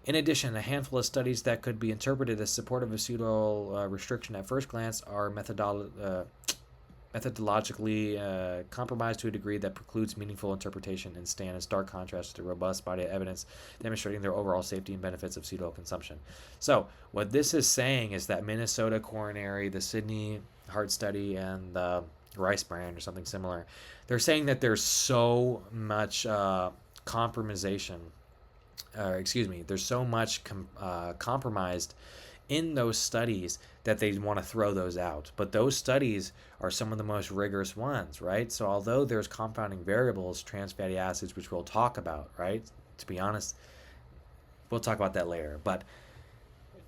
In addition, a handful of studies that could be interpreted as supportive of seed oil restriction at first glance are methodologically compromised to a degree that precludes meaningful interpretation and stand in stark contrast to the robust body of evidence demonstrating their overall safety and benefits of seed oil consumption. So what this is saying is that Minnesota Coronary, the Sydney Heart Study, and the Rice Brand or something similar, they're saying that there's so much there's so much compromised in those studies that they want to throw those out. But those studies are some of the most rigorous ones, right? So although there's compounding variables, trans fatty acids, which we'll talk about, right? To be honest, we'll talk about that later. But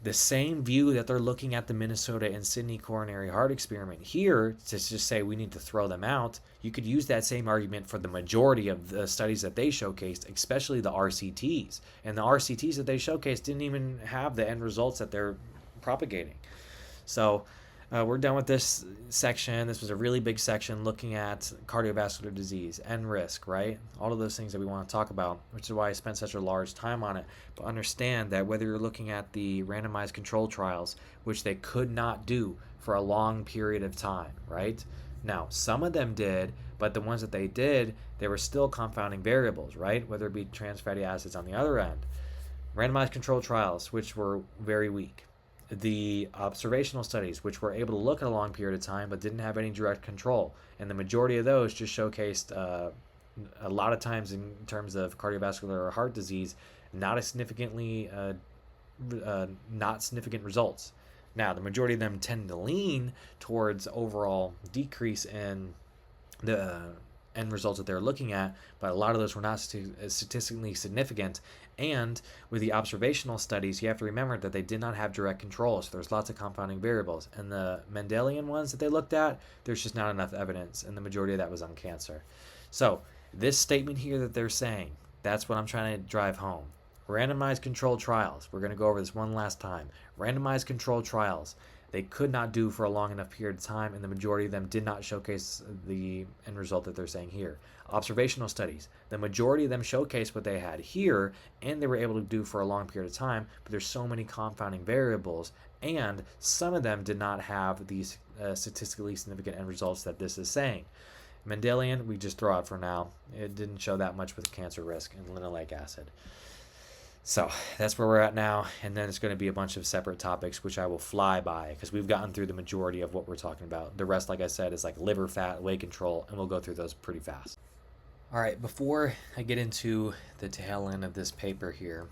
the same view that they're looking at the Minnesota and Sydney coronary heart experiment here to just say we need to throw them out, you could use that same argument for the majority of the studies that they showcased, especially the RCTs. And the RCTs that they showcased didn't even have the end results that they're propagating. So we're done with this section. This was a really big section looking at cardiovascular disease and risk, right? All of those things that we want to talk about, which is why I spent such a large time on it. But understand that whether you're looking at the randomized control trials, which they could not do for a long period of time, right? Now, some of them did, but the ones that they did, they were still confounding variables, right? Whether it be trans fatty acids on the other end. Randomized control trials, which were very weak. The observational studies, which were able to look at a long period of time but didn't have any direct control. And the majority of those just showcased a lot of times in terms of cardiovascular or heart disease, not as significantly, not significant results. Now, the majority of them tend to lean towards overall decrease in the end results that they're looking at, but a lot of those were not statistically significant. And with the observational studies, you have to remember that they did not have direct control, so there's lots of confounding variables. And the Mendelian ones that they looked at, there's just not enough evidence, and the majority of that was on cancer. So this statement here that they're saying, that's what I'm trying to drive home. Randomized controlled trials, we're going to go over this one last time. Randomized controlled trials, they could not do for a long enough period of time, and the majority of them did not showcase the end result that they're saying here. Observational studies, the majority of them showcased what they had here, and they were able to do for a long period of time, but there's so many confounding variables, and some of them did not have these statistically significant end results that this is saying. Mendelian, we just throw out for now. It didn't show that much with cancer risk and linoleic acid. So that's where we're at now, and then it's going to be a bunch of separate topics which I will fly by because we've gotten through the majority of what we're talking about. The rest, like I said, is like liver fat, weight control, and we'll go through those pretty fast. All right, before I get into the tail end of this paper here,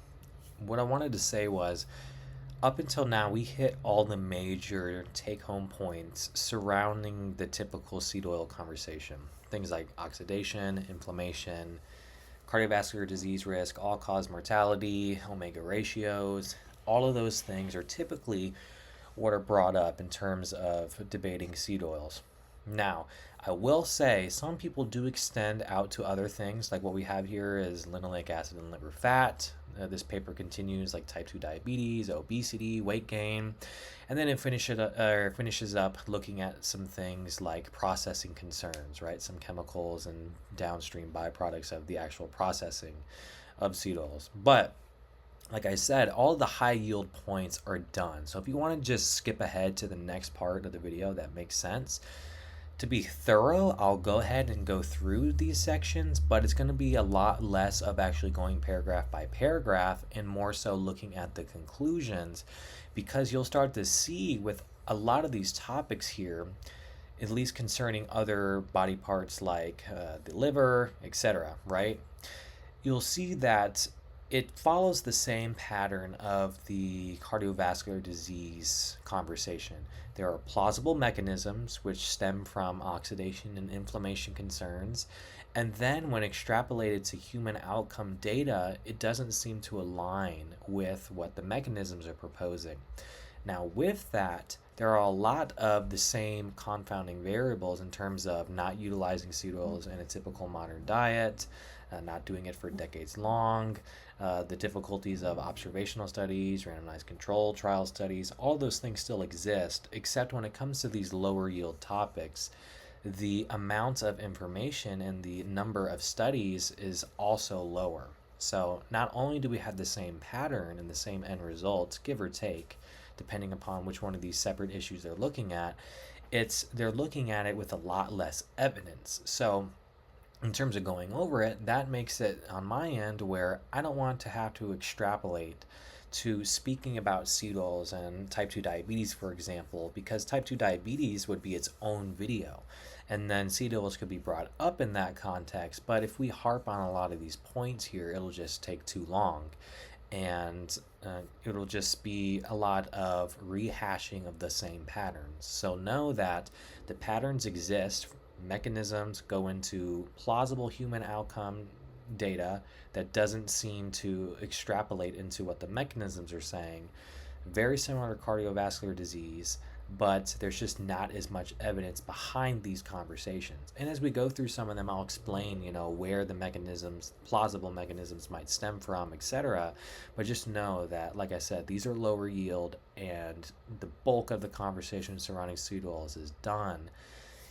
what I wanted to say was, up until now, we hit all the major take-home points surrounding the typical seed oil conversation. Things like oxidation, inflammation, cardiovascular disease risk, all-cause mortality, omega ratios. All of those things are typically what are brought up in terms of debating seed oils. Now, I will say some people do extend out to other things, like what we have here is linoleic acid and liver fat. This paper continues like type 2 diabetes, obesity, weight gain, and then it finishes up looking at some things like processing concerns, right? Some chemicals and downstream byproducts of the actual processing of seed oils. But like I said, all the high yield points are done. So if you want to just skip ahead to the next part of the video, that makes sense. To be thorough, I'll go ahead and go through these sections, but it's going to be a lot less of actually going paragraph by paragraph and more so looking at the conclusions, because you'll start to see with a lot of these topics here, at least concerning other body parts like the liver, etc., right? You'll see that it follows the same pattern of the cardiovascular disease conversation. There are plausible mechanisms which stem from oxidation and inflammation concerns, and then when extrapolated to human outcome data, it doesn't seem to align with what the mechanisms are proposing. Now, with that, there are a lot of the same confounding variables in terms of not utilizing seed oils in a typical modern diet, not doing it for decades long, the difficulties of observational studies, randomized control trial studies, all those things still exist, except when it comes to these lower yield topics, the amount of information and the number of studies is also lower. So not only do we have the same pattern and the same end results, give or take, depending upon which one of these separate issues they're looking at, they're looking at it with a lot less evidence. So in terms of going over it, that makes it on my end where I don't want to have to extrapolate to speaking about seed oils and type 2 diabetes, for example, because type 2 diabetes would be its own video. And then seed oils could be brought up in that context. But if we harp on a lot of these points here, it'll just take too long. And it'll just be a lot of rehashing of the same patterns. So know that the patterns exist. Mechanisms go into plausible human outcome data that doesn't seem to extrapolate into what the mechanisms are saying. very similar to cardiovascular disease, but there's just not as much evidence behind these conversations. And as we go through some of them, I'll explain, where the mechanisms, plausible mechanisms might stem from, etc. But just know that, like I said, these are lower yield, and the bulk of the conversation surrounding seed oils is done.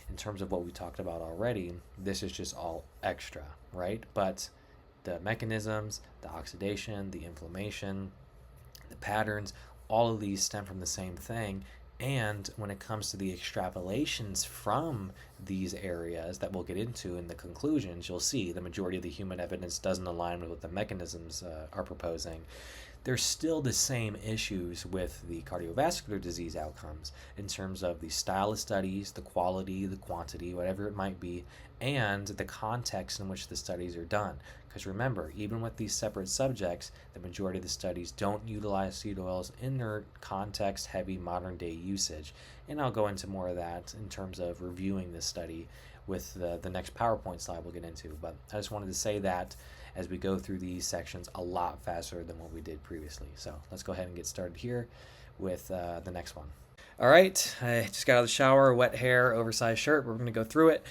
In terms of what we talked about already, this is just all extra, right? But the mechanisms, the oxidation, the inflammation, the patterns, all of these stem from the same thing. And when it comes to the extrapolations from these areas that we'll get into in the conclusions, you'll see the majority of the human evidence doesn't align with what the mechanisms are proposing. There's still the same issues with the cardiovascular disease outcomes in terms of the style of studies, the quality, the quantity, whatever it might be, and the context in which the studies are done. Because remember, even with these separate subjects, the majority of the studies don't utilize seed oils in their context-heavy modern-day usage. And I'll go into more of that in terms of reviewing this study with the next PowerPoint slide we'll get into. But I just wanted to say that as we go through these sections a lot faster than what we did previously. So let's go ahead and get started here with the next one. All right, I just got out of the shower, wet hair, oversized shirt. We're going to go through it.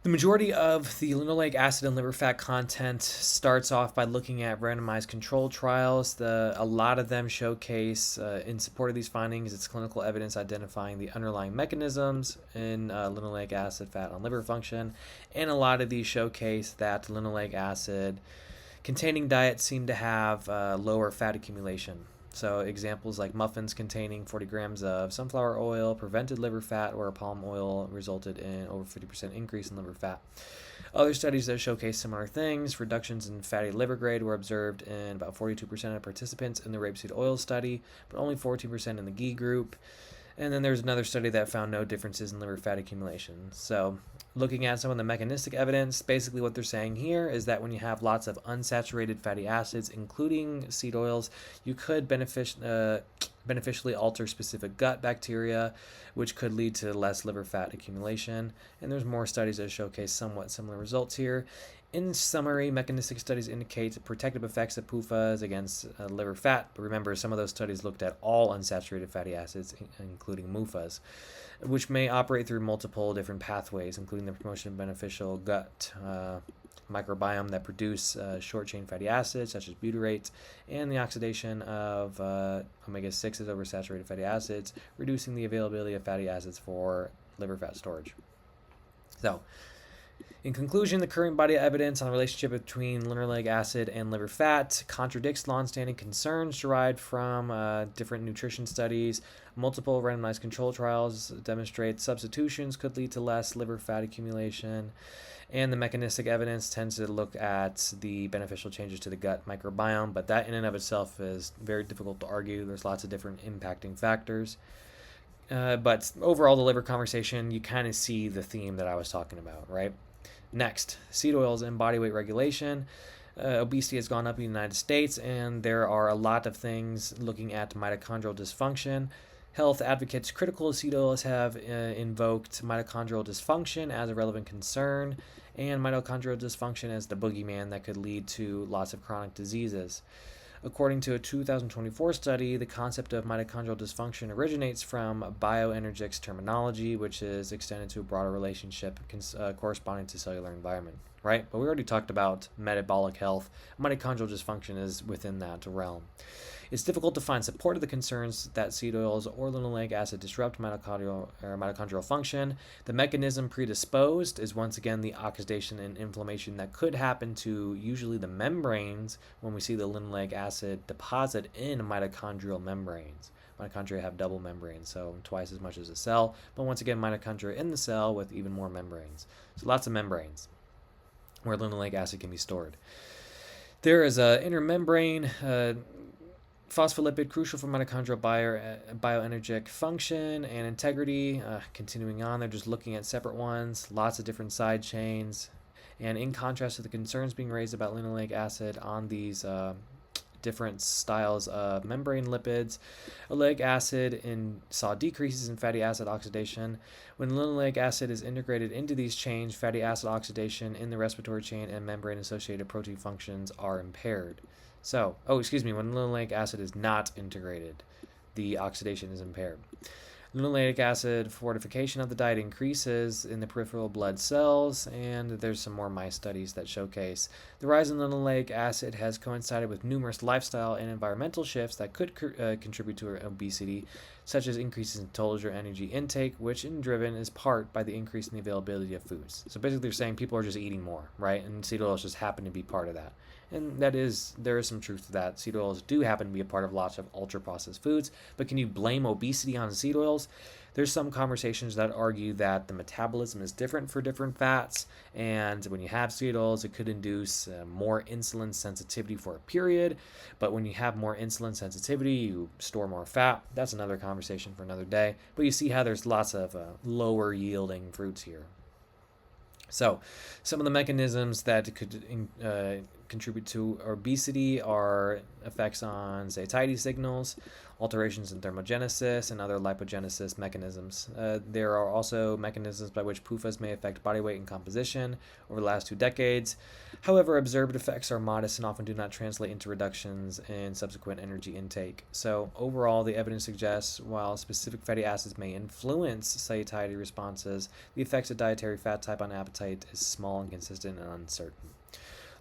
The majority of the linoleic acid and liver fat content starts off by looking at randomized controlled trials. A lot of them showcase, in support of these findings, it's clinical evidence identifying the underlying mechanisms in linoleic acid, fat, and liver function. And a lot of these showcase that linoleic acid containing diets seem to have lower fat accumulation. So examples like muffins containing 40 grams of sunflower oil prevented liver fat, or palm oil resulted in over 50% increase in liver fat. Other studies that showcase similar things, reductions in fatty liver grade were observed in about 42% of participants in the rapeseed oil study, but only 14% in the ghee group. And then there's another study that found no differences in liver fat accumulation. So looking at some of the mechanistic evidence, basically what they're saying here is that when you have lots of unsaturated fatty acids, including seed oils, you could beneficially alter specific gut bacteria, which could lead to less liver fat accumulation. And there's more studies that showcase somewhat similar results here. In summary, mechanistic studies indicate protective effects of PUFAs against liver fat, but remember, some of those studies looked at all unsaturated fatty acids, including MUFAs, which may operate through multiple different pathways, including the promotion of beneficial gut microbiome that produce short-chain fatty acids, such as butyrate, and the oxidation of omega-6s over saturated fatty acids, reducing the availability of fatty acids for liver fat storage. So, in conclusion, the current body of evidence on the relationship between linoleic acid and liver fat contradicts long-standing concerns derived from different nutrition studies. Multiple randomized control trials demonstrate substitutions could lead to less liver fat accumulation, and the mechanistic evidence tends to look at the beneficial changes to the gut microbiome, but that in and of itself is very difficult to argue. There's lots of different impacting factors. But overall, the liver conversation, you kind of see the theme that I was talking about, right? Next, seed oils and body weight regulation. Obesity has gone up in the United States, and there are a lot of things looking at mitochondrial dysfunction. Health advocates critical of seed oils have invoked mitochondrial dysfunction as a relevant concern, and mitochondrial dysfunction as the boogeyman that could lead to lots of chronic diseases. According to a 2024 study, the concept of mitochondrial dysfunction originates from bioenergetics terminology, which is extended to a broader relationship corresponding to cellular environment, right? But we already talked about metabolic health. Mitochondrial dysfunction is within that realm. It's difficult to find support of the concerns that seed oils or linoleic acid disrupt mitochondrial function. The mechanism predisposed is once again the oxidation and inflammation that could happen to usually the membranes when we see the linoleic acid deposit in mitochondrial membranes. Mitochondria have double membranes, so twice as much as a cell, but once again, mitochondria in the cell with even more membranes. So lots of membranes where linoleic acid can be stored. There is an intermembrane phospholipid crucial for mitochondrial bioenergetic function and integrity. Continuing on, they're just looking at separate ones, lots of different side chains. And in contrast to the concerns being raised about linoleic acid on these different styles of membrane lipids, oleic acid saw decreases in fatty acid oxidation. When linoleic acid is integrated into these chains, fatty acid oxidation in the respiratory chain and membrane-associated protein functions are impaired. When linoleic acid is not integrated, the oxidation is impaired. Linoleic acid fortification of the diet increases in the peripheral blood cells, and there's some more mice studies that showcase the rise in linoleic acid has coincided with numerous lifestyle and environmental shifts that could contribute to obesity, such as increases in total energy intake, which in driven is part by the increase in the availability of foods. So basically they're saying people are just eating more, right? And seed oils just happen to be part of that. And there is some truth to that. Seed oils do happen to be a part of lots of ultra-processed foods, but can you blame obesity on seed oils? There's some conversations that argue that the metabolism is different for different fats, and when you have seed oils, it could induce more insulin sensitivity for a period, but when you have more insulin sensitivity, you store more fat. That's another conversation for another day, but you see how there's lots of lower yielding fruits here. So, some of the mechanisms that could contribute to obesity are effects on satiety signals, alterations in thermogenesis, and other lipogenesis mechanisms. There are also mechanisms by which PUFAs may affect body weight and composition over the last 2 decades. However, observed effects are modest and often do not translate into reductions in subsequent energy intake. So, overall, the evidence suggests while specific fatty acids may influence satiety responses, the effects of dietary fat type on appetite is small, inconsistent, and uncertain.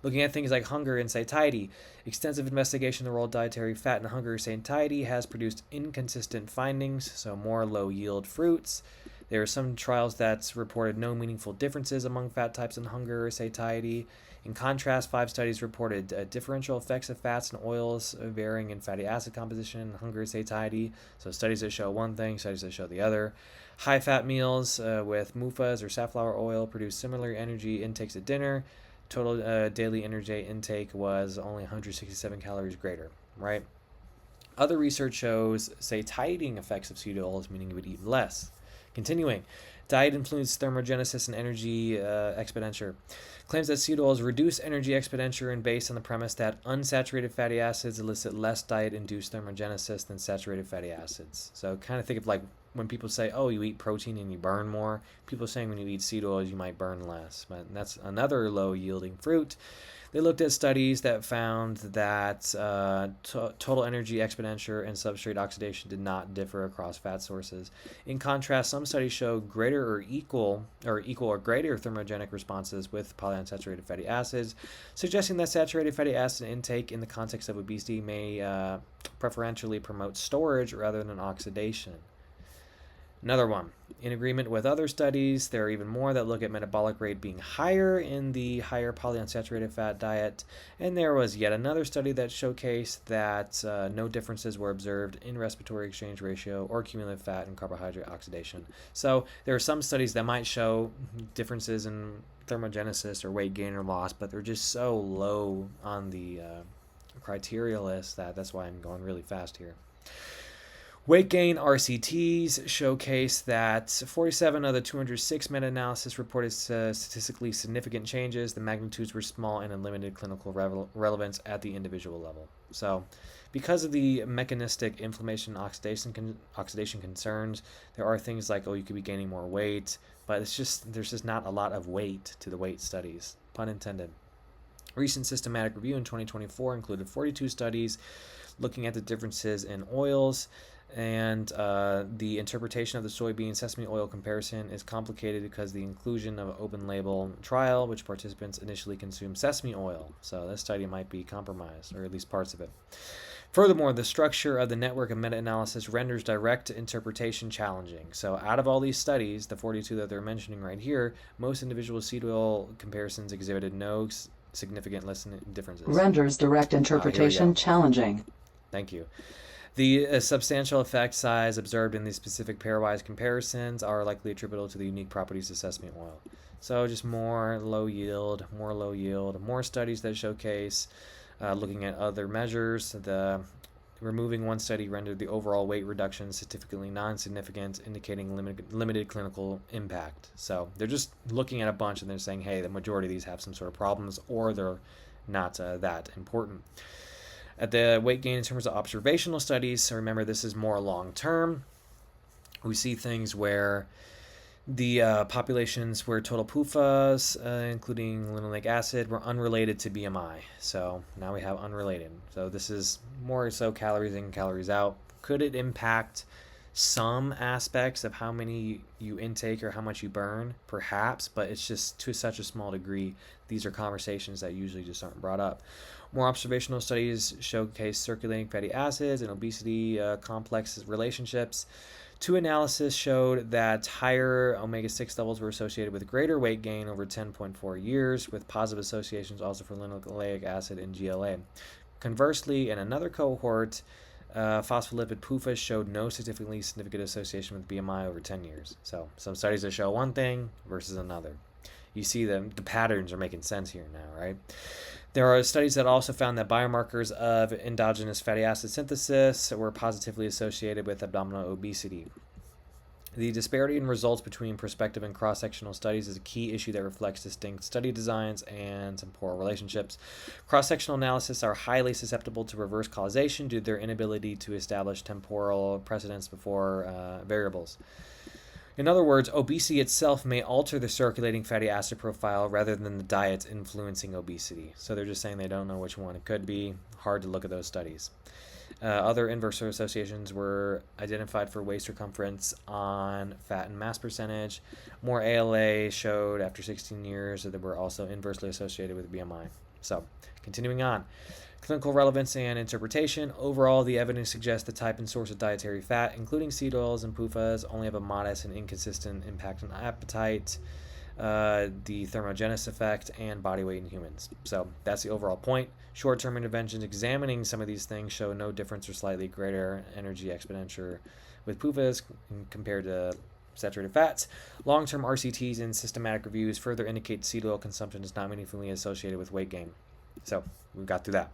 Looking at things like hunger and satiety, extensive investigation of the role of dietary fat in hunger and satiety has produced inconsistent findings, so more low-yield fruits. There are some trials that reported no meaningful differences among fat types in hunger or satiety. In contrast, 5 studies reported differential effects of fats and oils varying in fatty acid composition, hunger, and satiety. So studies that show one thing, studies that show the other. High-fat meals with MUFAs or safflower oil produce similar energy intakes at dinner. Total daily energy intake was only 167 calories greater, right? Other research shows satiating effects of seed oils, meaning you would eat less. Continuing, diet influences thermogenesis and energy expenditure. Claims that seed oils reduce energy expenditure and based on the premise that unsaturated fatty acids elicit less diet-induced thermogenesis than saturated fatty acids. So kind of think of like when people say, oh, you eat protein and you burn more. People are saying when you eat seed oils, you might burn less. But that's another low-yielding fruit. They looked at studies that found that total energy expenditure and substrate oxidation did not differ across fat sources. In contrast, some studies show greater or equal or greater thermogenic responses with polyunsaturated fatty acids, suggesting that saturated fatty acid intake in the context of obesity may preferentially promote storage rather than oxidation. Another one. In agreement with other studies, there are even more that look at metabolic rate being higher in the higher polyunsaturated fat diet. And there was yet another study that showcased that no differences were observed in respiratory exchange ratio or cumulative fat and carbohydrate oxidation. So there are some studies that might show differences in thermogenesis or weight gain or loss, but they're just so low on the criteria list that's why I'm going really fast here. Weight gain RCTs showcase that 47 of the 206 meta-analysis reported statistically significant changes. The magnitudes were small and in limited clinical relevance at the individual level. So, because of the mechanistic inflammation and oxidation concerns, there are things like, you could be gaining more weight, but there's just not a lot of weight to the weight studies, pun intended. Recent systematic review in 2024 included 42 studies looking at the differences in oils. And the interpretation of the soybean sesame oil comparison is complicated because the inclusion of an open label trial, which participants initially consumed sesame oil. So this study might be compromised, or at least parts of it. Furthermore, the structure of the network of meta-analysis renders direct interpretation challenging. So out of all these studies, the 42 that they're mentioning right here, most individual seed oil comparisons exhibited no significant differences. Renders direct interpretation challenging. Thank you. The substantial effect size observed in these specific pairwise comparisons are likely attributable to the unique properties of sesame oil. So just more low yield, more studies that showcase looking at other measures. The removing one study rendered the overall weight reduction statistically non-significant, indicating limited clinical impact. So they're just looking at a bunch and they're saying, hey, the majority of these have some sort of problems or they're not that important. At the weight gain in terms of observational studies, so remember this is more long-term, we see things where the populations where total PUFAs, including linoleic acid, were unrelated to BMI. So now we have unrelated. So this is more so calories in, calories out, Could it impact some aspects of how many you intake or how much you burn? Perhaps, but it's just to such a small degree. These are conversations that usually just aren't brought up. More observational studies showcase circulating fatty acids and obesity complex relationships. Two analyses showed that higher omega-6 levels were associated with greater weight gain over 10.4 years, with positive associations also for linoleic acid and GLA. Conversely, in another cohort, phospholipid PUFA showed no statistically significant association with BMI over 10 years. So some studies that show one thing versus another. You see the patterns are making sense here now, right? There are studies that also found that biomarkers of endogenous fatty acid synthesis were positively associated with abdominal obesity. The disparity in results between prospective and cross-sectional studies is a key issue that reflects distinct study designs and temporal relationships. Cross-sectional analyses are highly susceptible to reverse causation due to their inability to establish temporal precedents before variables. In other words, obesity itself may alter the circulating fatty acid profile rather than the diet influencing obesity. So they're just saying they don't know which one it could be. Hard to look at those studies. Other inverse associations were identified for waist circumference on fat and mass percentage. More ALA showed after 16 years that they were also inversely associated with BMI. So, continuing on. Clinical relevance and interpretation. Overall, the evidence suggests the type and source of dietary fat, including seed oils and PUFAs, only have a modest and inconsistent impact on appetite, the thermogenesis effect, and body weight in humans. So that's the overall point. Short-term interventions examining some of these things show no difference or slightly greater energy expenditure with PUFAs compared to saturated fats. Long-term RCTs and systematic reviews further indicate seed oil consumption is not meaningfully associated with weight gain. So we got through that.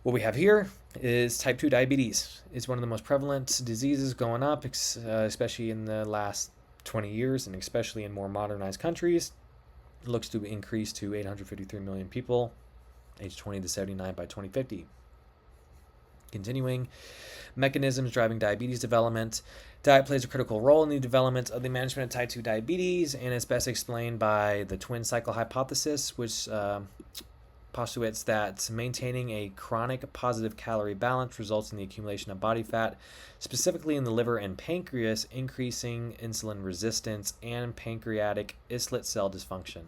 What we have here is type 2 diabetes. It's one of the most prevalent diseases going up, especially in the last 20 years, and especially in more modernized countries. It looks to increase to 853 million people, age 20 to 79 by 2050. Continuing, mechanisms driving diabetes development. Diet plays a critical role in the development of the management of type 2 diabetes, and it's best explained by the twin cycle hypothesis, which postulates that maintaining a chronic positive calorie balance results in the accumulation of body fat, specifically in the liver and pancreas, increasing insulin resistance and pancreatic islet cell dysfunction.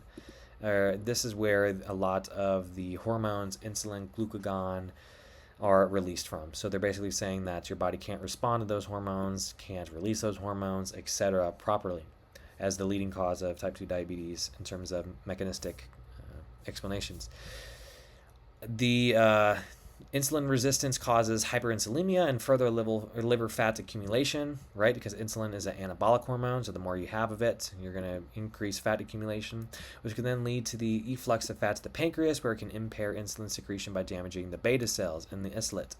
This is where a lot of the hormones, insulin, glucagon, are released from. So they're basically saying that your body can't respond to those hormones, can't release those hormones, etc. properly, as the leading cause of type 2 diabetes in terms of mechanistic explanations. The insulin resistance causes hyperinsulinemia and further liver fat accumulation, right? Because insulin is an anabolic hormone, so the more you have of it, you're going to increase fat accumulation, which can then lead to the efflux of fat to the pancreas, where it can impair insulin secretion by damaging the beta cells in the islet.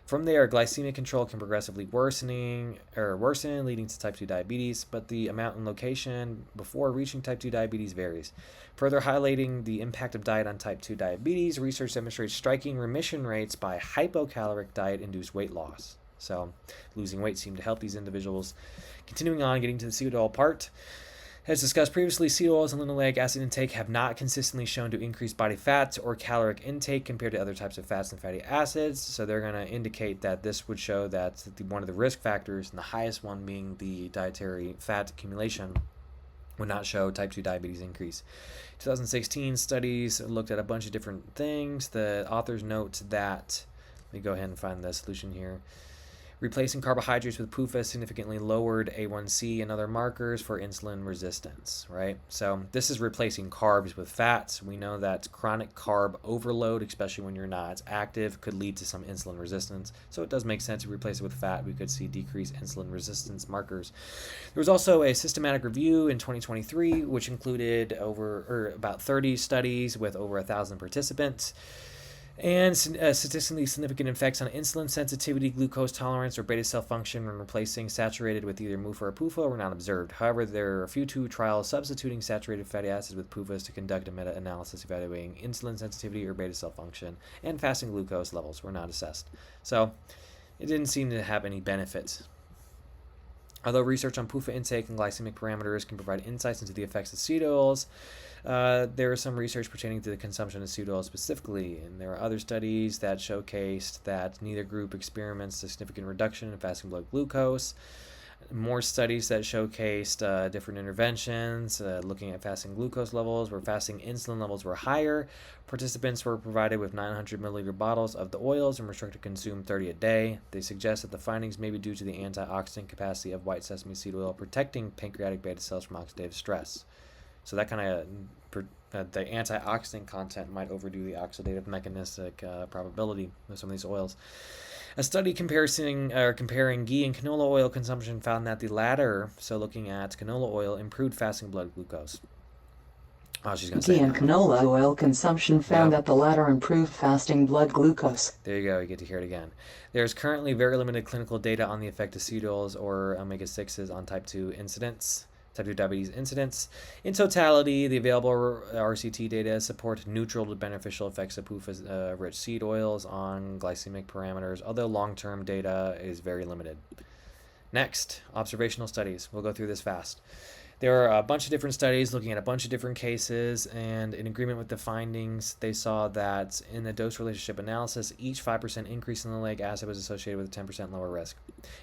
From there, glycemic control can progressively worsen, leading to type 2 diabetes, but the amount and location before reaching type 2 diabetes varies. Further highlighting the impact of diet on type 2 diabetes, research demonstrates striking remission rates by hypocaloric diet-induced weight loss. So, losing weight seemed to help these individuals. Continuing on, getting to the seed oil part. As discussed previously, seed oils and linoleic acid intake have not consistently shown to increase body fat or caloric intake compared to other types of fats and fatty acids. So they're going to indicate that this would show that one of the risk factors, and the highest one being the dietary fat accumulation, would not show type 2 diabetes increase. 2016 studies looked at a bunch of different things. The authors note that, let me go ahead and find the solution here. Replacing carbohydrates with PUFA significantly lowered A1C and other markers for insulin resistance, right? So this is replacing carbs with fats. We know that chronic carb overload, especially when you're not active, could lead to some insulin resistance. So it does make sense to replace it with fat. We could see decreased insulin resistance markers. There was also a systematic review in 2023, which included about 30 studies with over 1,000 participants. And statistically significant effects on insulin sensitivity, glucose tolerance, or beta cell function when replacing saturated with either MUFA or PUFA were not observed. However, there are a few trials substituting saturated fatty acids with PUFAs to conduct a meta-analysis evaluating insulin sensitivity or beta cell function, and fasting glucose levels were not assessed. So it didn't seem to have any benefits. Although research on PUFA intake and glycemic parameters can provide insights into the effects of seed oils, there is some research pertaining to the consumption of seed oils specifically, and there are other studies that showcased that neither group experienced a significant reduction in fasting blood glucose. More studies that showcased different interventions, looking at fasting glucose levels, where fasting insulin levels were higher. Participants were provided with 900 milliliter bottles of the oils and were instructed to consume 30 a day. They suggest that the findings may be due to the antioxidant capacity of white sesame seed oil protecting pancreatic beta cells from oxidative stress. So that kind of the antioxidant content might overdo the oxidative mechanistic probability of some of these oils. A study comparing ghee and canola oil consumption found that the latter, so looking at canola oil, improved fasting blood glucose. Oh, she's going to say Ghee and canola oil consumption found that the latter improved fasting blood glucose. There you go, you get to hear it again. There's currently very limited clinical data on the effect of seed oils or omega-6s on type 2 diabetes incidence. In totality, the available RCT data support neutral to beneficial effects of PUFA-rich seed oils on glycemic parameters, although long-term data is very limited. Next, observational studies. We'll go through this fast. There are a bunch of different studies looking at a bunch of different cases, and in agreement with the findings, they saw that in the dose relationship analysis, each 5% increase in linoleic acid was associated with a 10% lower risk.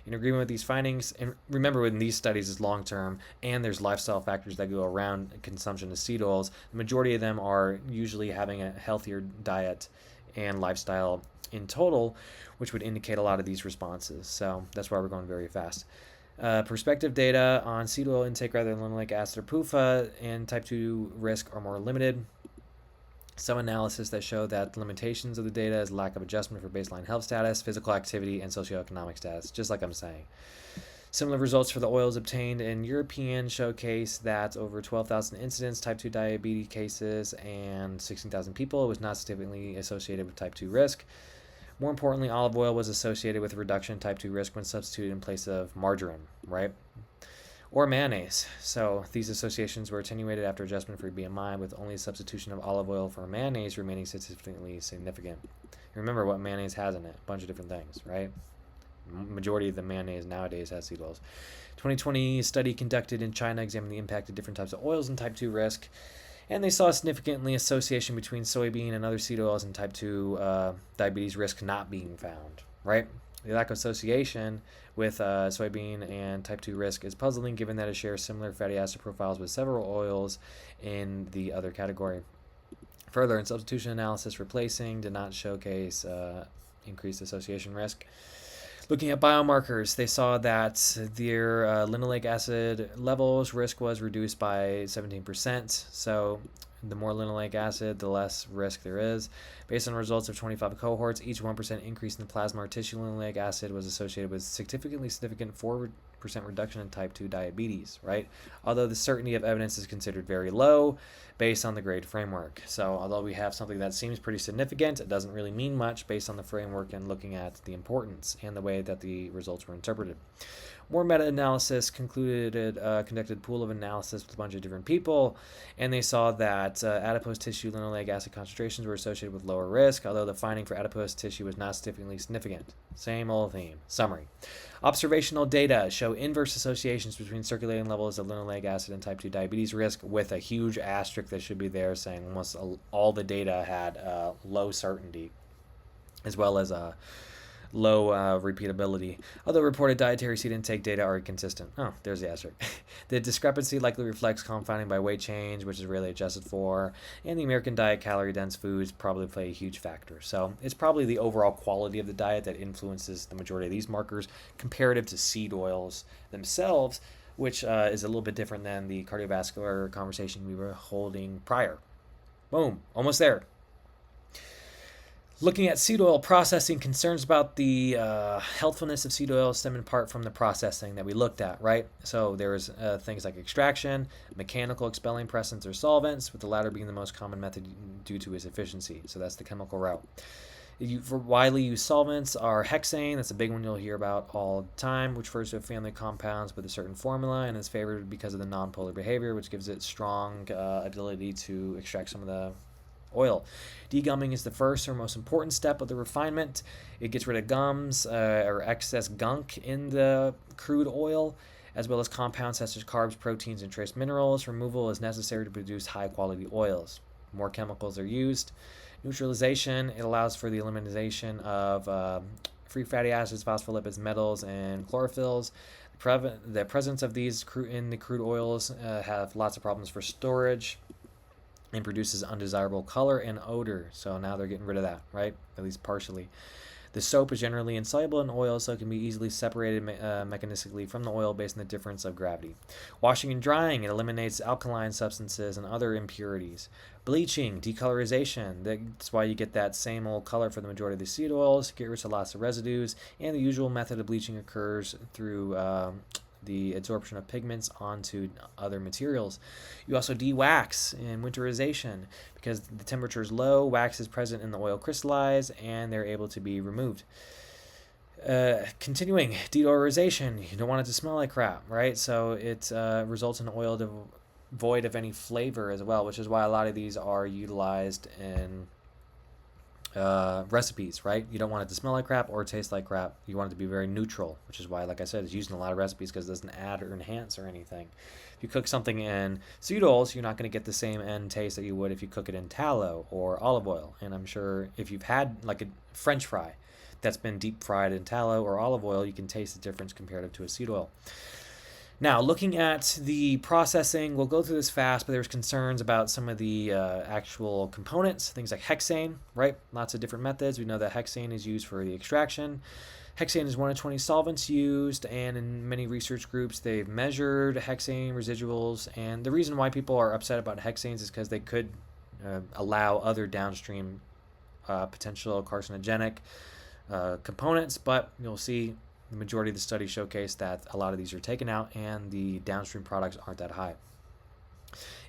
In agreement with these findings, and remember when these studies is long-term, and there's lifestyle factors that go around consumption of seed oils, the majority of them are usually having a healthier diet and lifestyle in total, which would indicate a lot of these responses. So that's why we're going very fast. Prospective data on seed oil intake rather than linoleic acid or PUFA and type 2 risk are more limited. Some analysis that show that the limitations of the data is lack of adjustment for baseline health status, physical activity, and socioeconomic status, just like I'm saying. Similar results for the oils obtained in European showcase that over 12,000 incidents, type 2 diabetes cases, and 16,000 people was not significantly associated with type 2 risk. More importantly, olive oil was associated with a reduction in type 2 risk when substituted in place of margarine, right? Or mayonnaise. So these associations were attenuated after adjustment for BMI, with only substitution of olive oil for mayonnaise remaining statistically significant. Remember what mayonnaise has in it, a bunch of different things, right? Majority of the mayonnaise nowadays has seed oils. 2020 study conducted in China examined the impact of different types of oils and type 2 risk. And they saw a significantly association between soybean and other seed oils and type 2 diabetes risk not being found, right? The lack of association with soybean and type 2 risk is puzzling given that it shares similar fatty acid profiles with several oils in the other category. Further, in substitution analysis, replacing did not showcase increased association risk. Looking at biomarkers, they saw that their linoleic acid levels risk was reduced by 17%. So the more linoleic acid, the less risk there is. Based on results of 25 cohorts, each 1% increase in the plasma or tissue linoleic acid was associated with significant 4% reduction in type 2 diabetes, right? Although the certainty of evidence is considered very low based on the grade framework. So although we have something that seems pretty significant, it doesn't really mean much based on the framework and looking at the importance and the way that the results were interpreted. More meta-analysis conducted a pool of analysis with a bunch of different people, and they saw that adipose tissue linoleic acid concentrations were associated with lower risk, although the finding for adipose tissue was not statistically significant. Same old theme. Summary. Observational data show inverse associations between circulating levels of linoleic acid and type 2 diabetes risk, with a huge asterisk that should be there saying almost all the data had low certainty, as well as low repeatability. Although reported dietary seed intake data are inconsistent. Oh, there's the asterisk. The discrepancy likely reflects confounding by weight change, which is rarely adjusted for, and the American diet calorie-dense foods probably play a huge factor. So it's probably the overall quality of the diet that influences the majority of these markers comparative to seed oils themselves, which is a little bit different than the cardiovascular conversation we were holding prior. Boom, almost there. Looking at seed oil processing, concerns about the healthfulness of seed oil stem in part from the processing that we looked at, right? So there's things like extraction, mechanical expelling pressants or solvents, with the latter being the most common method due to its efficiency. So that's the chemical route. For widely used solvents are hexane, that's a big one you'll hear about all the time, which refers to a family of compounds with a certain formula and is favored because of the nonpolar behavior, which gives it strong ability to extract some of the oil. Degumming is the first or most important step of the refinement. It gets rid of gums or excess gunk in the crude oil, as well as compounds such as carbs, proteins, and trace minerals. Removal is necessary to produce high quality oils. More chemicals are used. Neutralization, it allows for the elimination of free fatty acids, phospholipids, metals, and chlorophylls. The presence of these in the crude oils have lots of problems for storage and produces undesirable color and odor. So now they're getting rid of that, right? At least partially. The soap is generally insoluble in oil, so it can be easily separated mechanistically from the oil based on the difference of gravity. Washing and drying, it eliminates alkaline substances and other impurities. Bleaching, decolorization, that's why you get that same old color for the majority of the seed oils, get rid of lots of residues, and the usual method of bleaching occurs through the absorption of pigments onto other materials. You also de-wax in winterization because the temperature is low, wax is present in the oil crystallize, and they're able to be removed. Continuing, deodorization, you don't want it to smell like crap, right? So it results in oil devoid of any flavor as well, which is why a lot of these are utilized in recipes, right? You don't want it to smell like crap or taste like crap. You want it to be very neutral, which is why, like I said, it's used in a lot of recipes because it doesn't add or enhance or anything. If you cook something in seed oils, you're not going to get the same end taste that you would if you cook it in tallow or olive oil. And I'm sure if you've had like a French fry that's been deep fried in tallow or olive oil, you can taste the difference comparative to a seed oil. Now, looking at the processing, we'll go through this fast, but there's concerns about some of the actual components, things like hexane, right? Lots of different methods. We know that hexane is used for the extraction. Hexane is one of 20 solvents used, and in many research groups, they've measured hexane residuals. And the reason why people are upset about hexanes is because they could allow other downstream potential carcinogenic components, but you'll see the majority of the studies showcase that a lot of these are taken out and the downstream products aren't that high.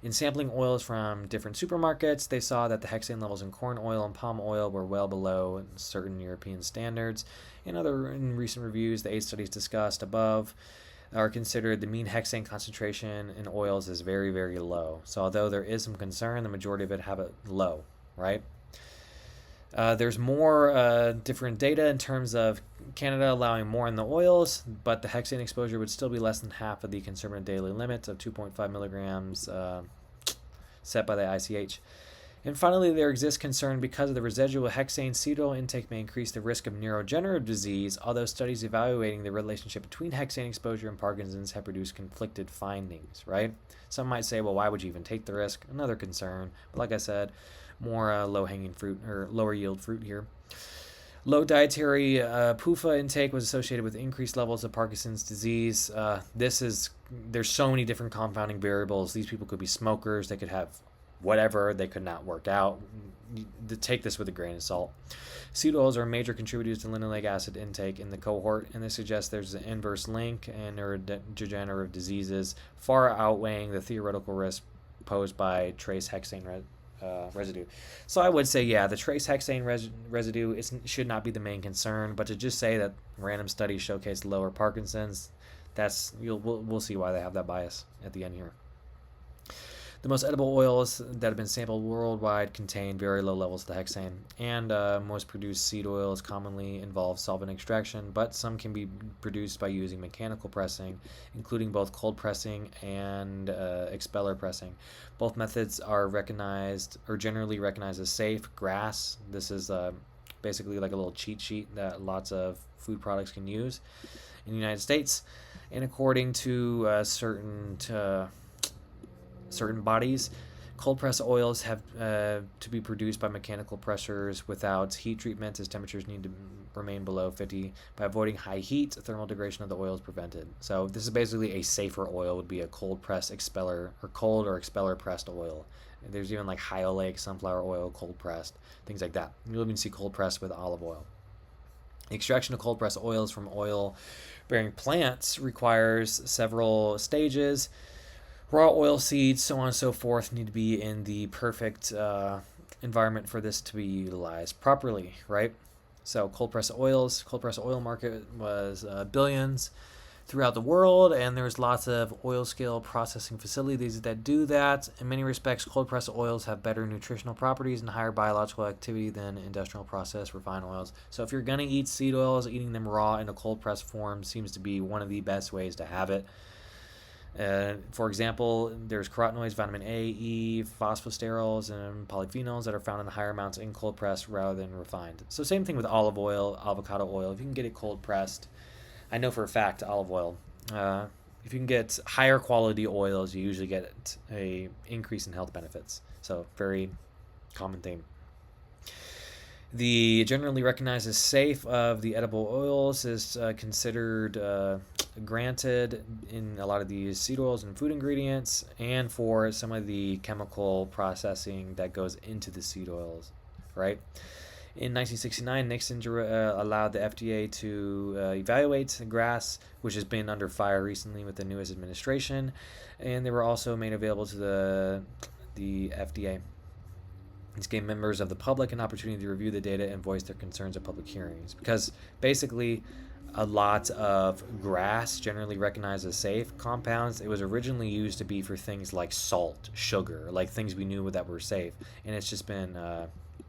In sampling oils from different supermarkets, they saw that the hexane levels in corn oil and palm oil were well below certain European standards. In recent reviews, the 8 studies discussed above are considered the mean hexane concentration in oils is very, very low. So although there is some concern, the majority of it have it low, right? There's more different data in terms of Canada allowing more in the oils, but the hexane exposure would still be less than half of the conservative daily limit of 2.5 milligrams set by the ICH. And finally, there exists concern because of the residual hexane seed oil intake may increase the risk of neurodegenerative disease, although studies evaluating the relationship between hexane exposure and Parkinson's have produced conflicted findings, right? Some might say, well, why would you even take the risk? Another concern. But like I said, more low-hanging fruit or lower yield fruit here. Low dietary PUFA intake was associated with increased levels of Parkinson's disease. There's so many different confounding variables. These people could be smokers. They could have whatever. They could not work out. Take this with a grain of salt. Seed oils are major contributors to linoleic acid intake in the cohort, and this suggests there's an inverse link and neurodegenerative diseases far outweighing the theoretical risk posed by trace hexane residue. So I would say, yeah, the trace hexane residue should not be the main concern, but to just say that random studies showcase lower Parkinson's, we'll see why they have that bias at the end here. The most edible oils that have been sampled worldwide contain very low levels of the hexane, and most produced seed oils commonly involve solvent extraction, but some can be produced by using mechanical pressing, including both cold pressing and expeller pressing. Both methods are generally recognized as safe. GRAS, this is basically like a little cheat sheet that lots of food products can use in the United States, and according to certain bodies, cold press oils have to be produced by mechanical pressures without heat treatment, as temperatures need to remain below 50. By avoiding high heat, thermal degradation of the oil is prevented. So this is basically a safer oil, would be a cold press expeller or cold or expeller pressed oil. There's even like linoleic, sunflower oil, cold pressed, things like that. You'll even see cold pressed with olive oil. The extraction of cold pressed oils from oil bearing plants requires several stages. Raw oil seeds, so on and so forth, need to be in the perfect environment for this to be utilized properly, right? So cold press oil market was billions throughout the world, and there's lots of oil scale processing facilities that do that. In many respects, cold press oils have better nutritional properties and higher biological activity than industrial processed refined oils. So if you're going to eat seed oils, eating them raw in a cold press form seems to be one of the best ways to have it. For example, there's carotenoids, vitamin A, E, phosphosterols, and polyphenols that are found in higher amounts in cold pressed rather than refined. So same thing with olive oil, avocado oil. If you can get it cold pressed, I know for a fact olive oil. Uh, if you can get higher quality oils, you usually get a increase in health benefits. So very common thing. The generally recognized as safe of the edible oils is considered granted in a lot of these seed oils and food ingredients, and for some of the chemical processing that goes into the seed oils, right? In 1969, Nixon allowed the FDA to evaluate grass, which has been under fire recently with the newest administration, and they were also made available to the FDA. This gave members of the public an opportunity to review the data and voice their concerns at public hearings. Because basically, a lot of grass, generally recognized as safe compounds, it was originally used to be for things like salt, sugar, like things we knew that were safe. And it's just been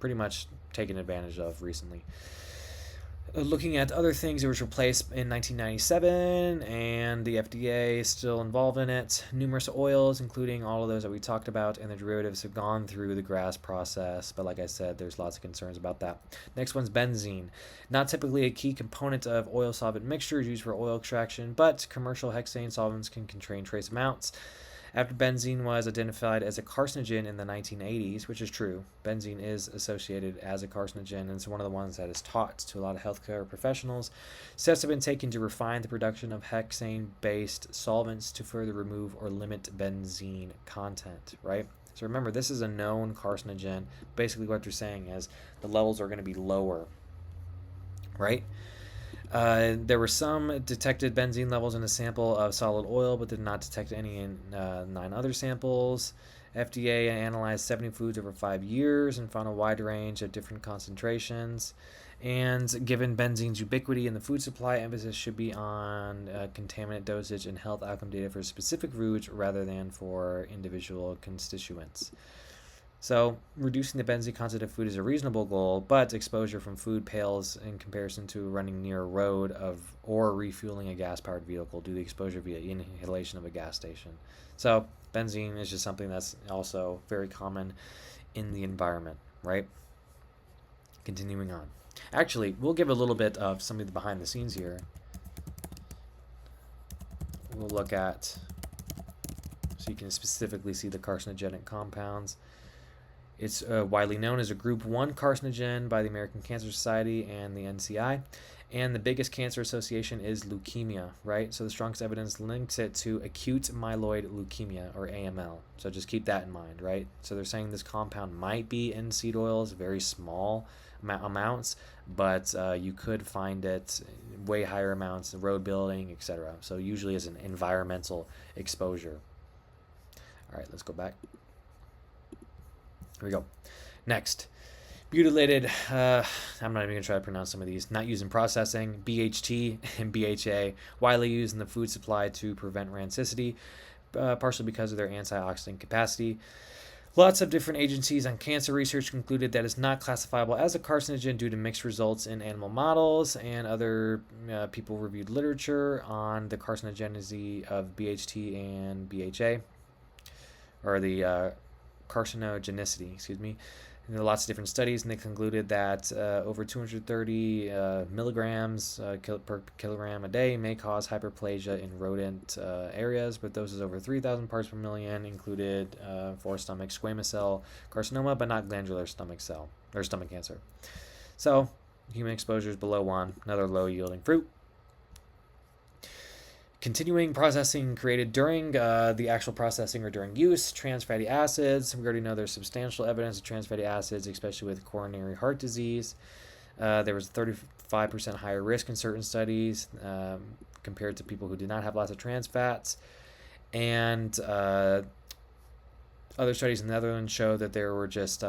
pretty much taken advantage of recently. Looking at other things, it was replaced in 1997, and the FDA is still involved in it. Numerous oils, including all of those that we talked about, and the derivatives have gone through the GRAS process, but like I said, there's lots of concerns about that. Next one's benzene. Not typically a key component of oil solvent mixtures used for oil extraction, but commercial hexane solvents can contain trace amounts. After benzene was identified as a carcinogen in the 1980s, which is true, benzene is associated as a carcinogen, and it's one of the ones that is taught to a lot of healthcare professionals. Steps have been taken to refine the production of hexane-based solvents to further remove or limit benzene content, right? So remember, this is a known carcinogen. Basically what they're saying is the levels are going to be lower, right? There were some detected benzene levels in a sample of solid oil, but did not detect any in 9 other samples. FDA analyzed 70 foods over 5 years and found a wide range of different concentrations. And given benzene's ubiquity in the food supply, emphasis should be on contaminant dosage and health outcome data for specific foods rather than for individual constituents. So, reducing the benzene content of food is a reasonable goal, but exposure from food pales in comparison to running near a road or refueling a gas-powered vehicle due to exposure via inhalation of a gas station. So, benzene is just something that's also very common in the environment, right? Continuing on. Actually, we'll give a little bit of some of the behind the scenes here. We'll look at, so you can specifically see the carcinogenic compounds. It's widely known as a Group 1 carcinogen by the American Cancer Society and the NCI. And the biggest cancer association is leukemia, right? So the strongest evidence links it to acute myeloid leukemia, or AML. So just keep that in mind, right? So they're saying this compound might be in seed oils, very small amounts, but you could find it way higher amounts in road building, etc. So usually as an environmental exposure. All right, let's go back. Here we go. Next, butylated, I'm not even going to try to pronounce some of these, not used in processing, BHT and BHA, widely used in the food supply to prevent rancidity, partially because of their antioxidant capacity. Lots of different agencies on cancer research concluded that it's not classifiable as a carcinogen due to mixed results in animal models, and other people reviewed literature on the carcinogenicity of BHT and BHA, or the carcinogenicity, And there are lots of different studies, and they concluded that over 230 milligrams per kilogram a day may cause hyperplasia in rodent areas, but doses over 3,000 parts per million included for stomach squamous cell carcinoma, but not glandular stomach cell or stomach cancer. So human exposures below 1, another low yielding fruit. Continuing processing created during the actual processing or during use, trans fatty acids. We already know there's substantial evidence of trans fatty acids, especially with coronary heart disease. There was 35% higher risk in certain studies compared to people who did not have lots of trans fats. And other studies in the Netherlands show that there were just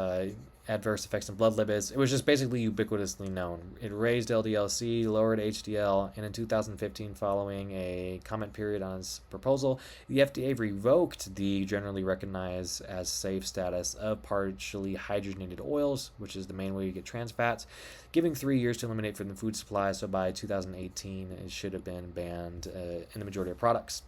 adverse effects on blood lipids. It was just basically ubiquitously known. It raised LDL-C, lowered HDL, and in 2015, following a comment period on its proposal, the FDA revoked the generally recognized as safe status of partially hydrogenated oils, which is the main way you get trans fats, giving 3 years to eliminate from the food supply. So by 2018, it should have been banned in the majority of products.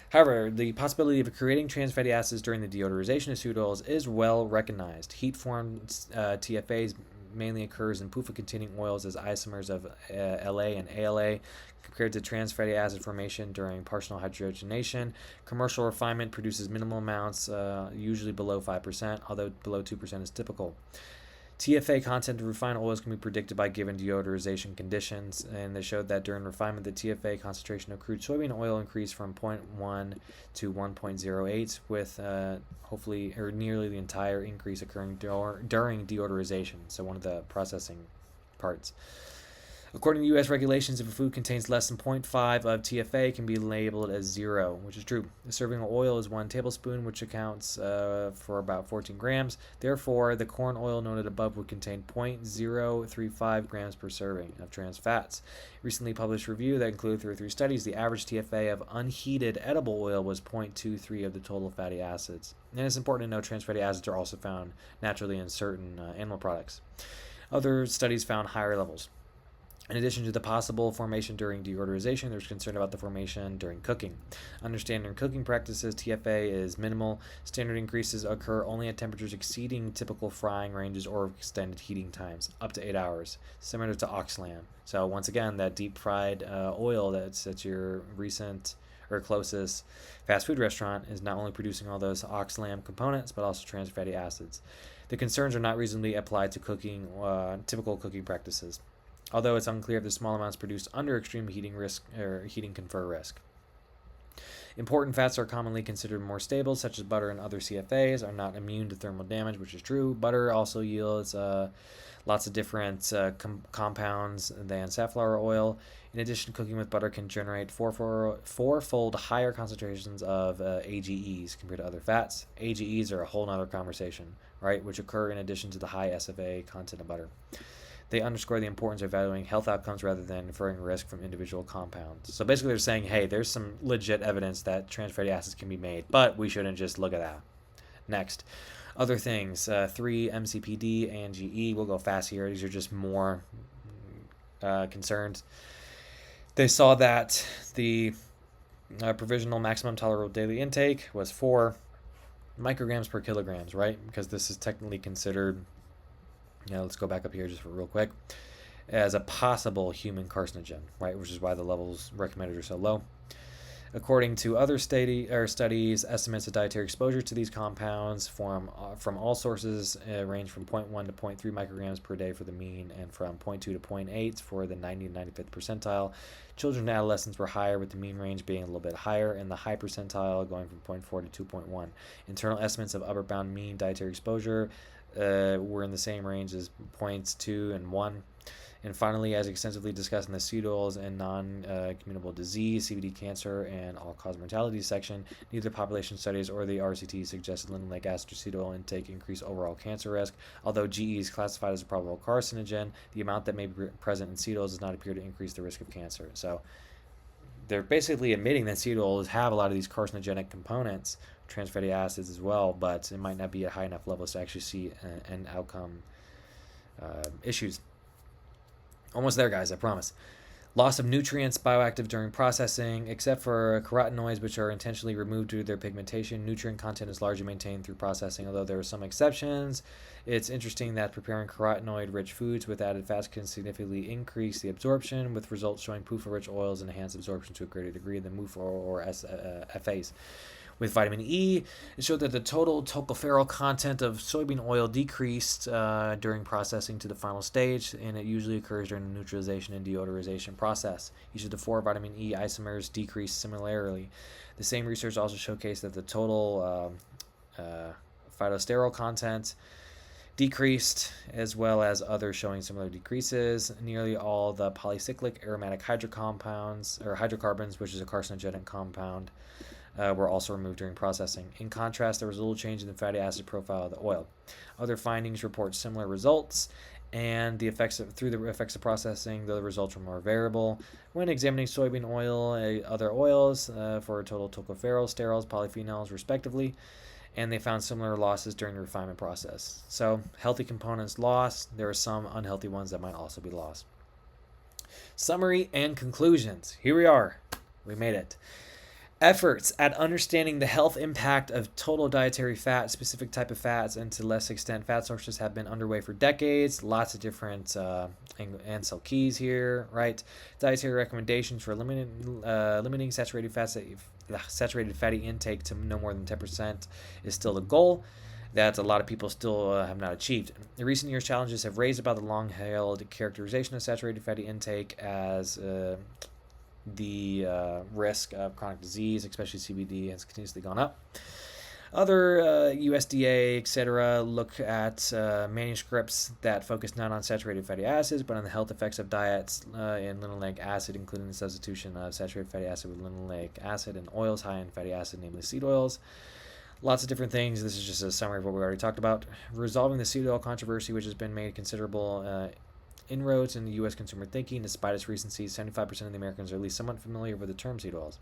However, the possibility of creating trans fatty acids during the deodorization of seed oils is well recognized. Heat-formed TFAs mainly occurs in PUFA-containing oils as isomers of LA and ALA compared to trans fatty acid formation during partial hydrogenation. Commercial refinement produces minimal amounts, usually below 5%, although below 2% is typical. TFA content of refined oils can be predicted by given deodorization conditions, and they showed that during refinement, the TFA concentration of crude soybean oil increased from 0.1 to 1.08, with hopefully or nearly the entire increase occurring during deodorization, so one of the processing parts. According to U.S. regulations, if a food contains less than 0.5 of TFA, it can be labeled as 0, which is true. The serving of oil is 1 tablespoon, which accounts for about 14 grams. Therefore, the corn oil noted above would contain 0.035 grams per serving of trans fats. Recently published review that included 33 studies, the average TFA of unheated edible oil was 0.23 of the total fatty acids. And it's important to know trans fatty acids are also found naturally in certain animal products. Other studies found higher levels. In addition to the possible formation during deodorization, there's concern about the formation during cooking. Under standard cooking practices, TFA is minimal. Standard increases occur only at temperatures exceeding typical frying ranges or extended heating times, up to 8 hours, similar to oxlam. So once again, that deep fried oil that's at your recent or closest fast food restaurant is not only producing all those oxlam components, but also trans fatty acids. The concerns are not reasonably applied to cooking, typical cooking practices, although it's unclear if the small amounts produced under extreme heating confer risk. Important fats are commonly considered more stable, such as butter and other CFAs, are not immune to thermal damage, which is true. Butter also yields lots of different compounds than safflower oil. In addition, cooking with butter can generate fourfold higher concentrations of AGEs compared to other fats. AGEs are a whole nother conversation, right, which occur in addition to the high SFA content of butter. They underscore the importance of evaluating health outcomes rather than inferring risk from individual compounds. So basically they're saying, hey, there's some legit evidence that trans fatty acids can be made, but we shouldn't just look at that. Next, other things, 3 MCPD and GE. We'll go fast here. These are just more concerns. They saw that the provisional maximum tolerable daily intake was 4 micrograms per kilograms, right? Because this is technically considered, let's go back up here just for real quick, as a possible human carcinogen, right? Which is why the levels recommended are so low. According to other studies, estimates of dietary exposure to these compounds from all sources range from 0.1 to 0.3 micrograms per day for the mean, and from 0.2 to 0.8 for the 90 and 95th percentile. Children and adolescents were higher, with the mean range being a little bit higher, and the high percentile going from 0.4 to 2.1. Internal estimates of upper bound mean dietary exposure were in the same range as 0.2 and 1. And finally, as extensively discussed in the seed oils and non-communicable disease, CVD cancer, and all-cause mortality section, neither population studies or the RCT suggested linoleic acid or seed oil intake increase overall cancer risk. Although GE is classified as a probable carcinogen, the amount that may be present in seed oils does not appear to increase the risk of cancer. So they're basically admitting that seed oils have a lot of these carcinogenic components, trans fatty acids as well, but it might not be at high enough levels to actually see an outcome issues. Almost there, guys, I promise. Loss of nutrients bioactive during processing. Except for carotenoids, which are intentionally removed due to their pigmentation, nutrient content is largely maintained through processing, although there are some exceptions. It's interesting that preparing carotenoid-rich foods with added fats can significantly increase the absorption, with results showing PUFA-rich oils enhance absorption to a greater degree than MUFA or FAs. With vitamin E, it showed that the total tocopherol content of soybean oil decreased during processing to the final stage, and it usually occurs during the neutralization and deodorization process. Each of the 4 vitamin E isomers decreased similarly. The same research also showcased that the total phytosterol content decreased, as well as others showing similar decreases. Nearly all the polycyclic aromatic hydrocarbons, which is a carcinogenic compound, were also removed during processing. In contrast, there was little change in the fatty acid profile of the oil. Other findings report similar results, and through the effects of processing, the results were more variable. When examining soybean oil and other oils for total tocopherols, sterols, polyphenols, respectively, and they found similar losses during the refinement process. So, healthy components lost. There are some unhealthy ones that might also be lost. Summary and conclusions. Here we are. We made it. Efforts at understanding the health impact of total dietary fat, specific type of fats, and to less extent fat sources have been underway for decades. Lots of different Ansel keys here, right? Dietary recommendations for limiting saturated fatty intake to no more than 10% is still the goal that a lot of people still have not achieved. In recent years, challenges have raised about the long-held characterization of saturated fatty intake as the risk of chronic disease, especially CVD, has continuously gone up. Other USDA, etc., look at manuscripts that focus not on saturated fatty acids, but on the health effects of diets in linoleic acid, including the substitution of saturated fatty acid with linoleic acid and oils high in fatty acid, namely seed oils. Lots of different things. This is just a summary of what we already talked about. Resolving the seed oil controversy, which has been made considerable inroads in the U.S. consumer thinking. Despite its recency, 75% of the Americans are at least somewhat familiar with the term seed oils.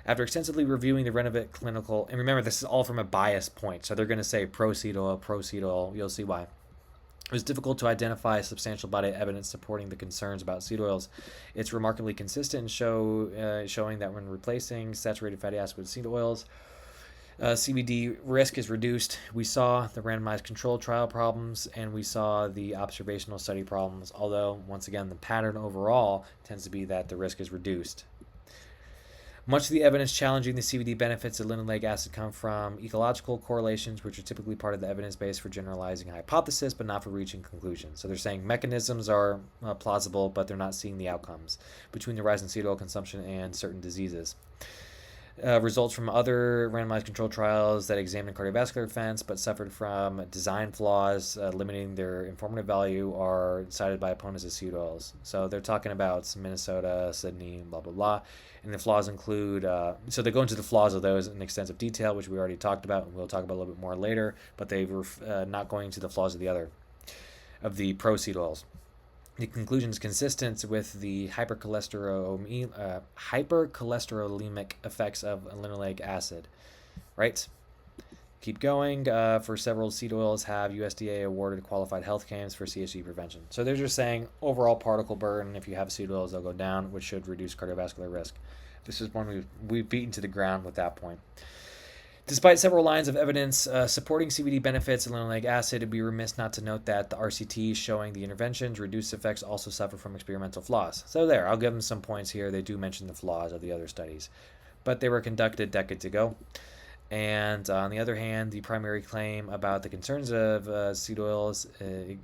After extensively reviewing the Renovit clinical, and remember, this is all from a bias point, so they're going to say pro seed oil, you'll see why. It was difficult to identify substantial body evidence supporting the concerns about seed oils. It's remarkably consistent, showing that when replacing saturated fatty acids with seed oils, CVD risk is reduced. We saw the randomized control trial problems, and we saw the observational study problems, although, once again, the pattern overall tends to be that the risk is reduced. Much of the evidence challenging the CVD benefits of linoleic acid come from ecological correlations, which are typically part of the evidence base for generalizing a hypothesis, but not for reaching conclusions. So they're saying mechanisms are plausible, but they're not seeing the outcomes between the rise in seed oil consumption and certain diseases. Results from other randomized control trials that examined cardiovascular events but suffered from design flaws limiting their informative value are cited by opponents as seed oils. So they're talking about Minnesota, Sydney, blah, blah, blah. And the flaws include, so they go into the flaws of those in extensive detail, which we already talked about, and we'll talk about a little bit more later, but they were not going into the flaws of the pro seed oils. The conclusion is consistent with the hypercholesterolemic effects of linoleic acid, right? Keep going. For several seed oils have USDA awarded qualified health claims for CHD prevention. So they're just saying overall particle burden, if you have seed oils, they'll go down, which should reduce cardiovascular risk. This is one we've beaten to the ground with that point. Despite several lines of evidence supporting CVD benefits of linoleic acid, it'd be remiss not to note that the RCTs showing the intervention's reduced effects also suffer from experimental flaws. So there, I'll give them some points here. They do mention the flaws of the other studies, but they were conducted decades ago. And on the other hand, the primary claim about the concerns of seed oils,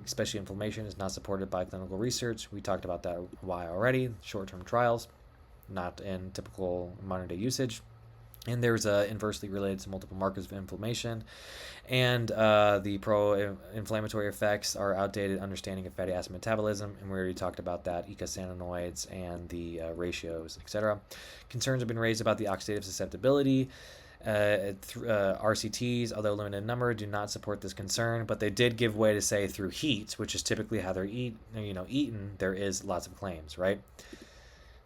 especially inflammation, is not supported by clinical research. We talked about that why already. Short-term trials, not in typical modern-day usage. And there's inversely related to multiple markers of inflammation. And the pro-inflammatory effects are outdated understanding of fatty acid metabolism. And we already talked about that, eicosanoids and the ratios, etc. Concerns have been raised about the oxidative susceptibility. RCTs, although limited in number, do not support this concern, but they did give way to say through heat, which is typically how they're eaten. There is lots of claims, right?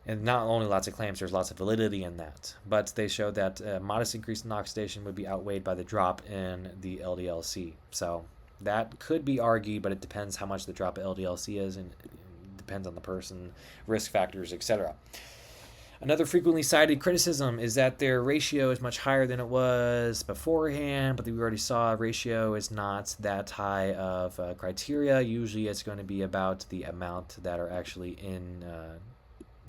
And not only lots of claims, there's lots of validity in that. But they showed that a modest increase in oxidation would be outweighed by the drop in the LDL-C. So that could be argued, but it depends how much the drop of LDL-C is, and it depends on the person, risk factors, etc. Another frequently cited criticism is that their ratio is much higher than it was beforehand, but we already saw ratio is not that high of criteria. Usually it's going to be about the amount that are actually in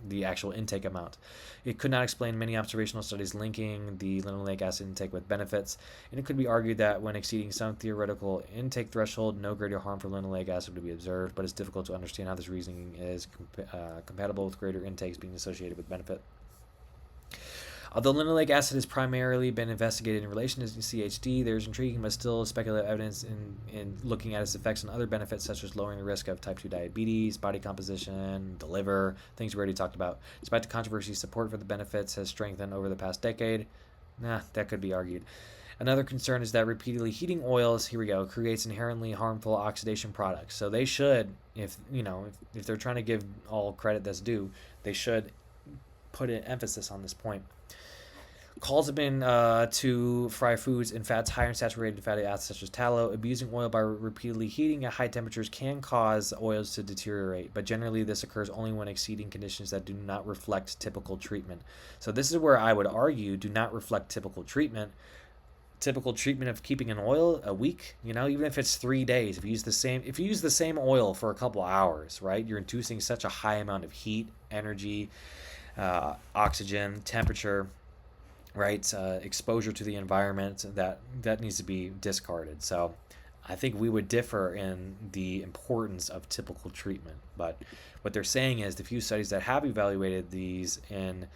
the actual intake amount. It could not explain many observational studies linking the linoleic acid intake with benefits, and it could be argued that when exceeding some theoretical intake threshold, no greater harm for linoleic acid would be observed, but it's difficult to understand how this reasoning is compatible with greater intakes being associated with benefit. Although linoleic acid has primarily been investigated in relation to CHD, there's intriguing but still speculative evidence in looking at its effects on other benefits, such as lowering the risk of type 2 diabetes, body composition, the liver, things we already talked about. Despite the controversy, support for the benefits has strengthened over the past decade. That could be argued. Another concern is that repeatedly heating oils, here we go, creates inherently harmful oxidation products. So they should, if they're trying to give all credit that's due, they should put an emphasis on this point. calls have been to fry foods and fats higher in saturated fatty acids such as tallow. Abusing oil by repeatedly heating at high temperatures can cause oils to deteriorate, but generally this occurs only when exceeding conditions that do not reflect typical treatment. So this is where I would argue do not reflect typical treatment. Typical treatment of keeping an oil a week, even if it's 3 days, if you use the same oil for a couple hours, right, you're inducing such a high amount of heat, energy, oxygen, temperature, right, exposure to the environment, that needs to be discarded. So I think we would differ in the importance of typical treatment, but what they're saying is the few studies that have evaluated these in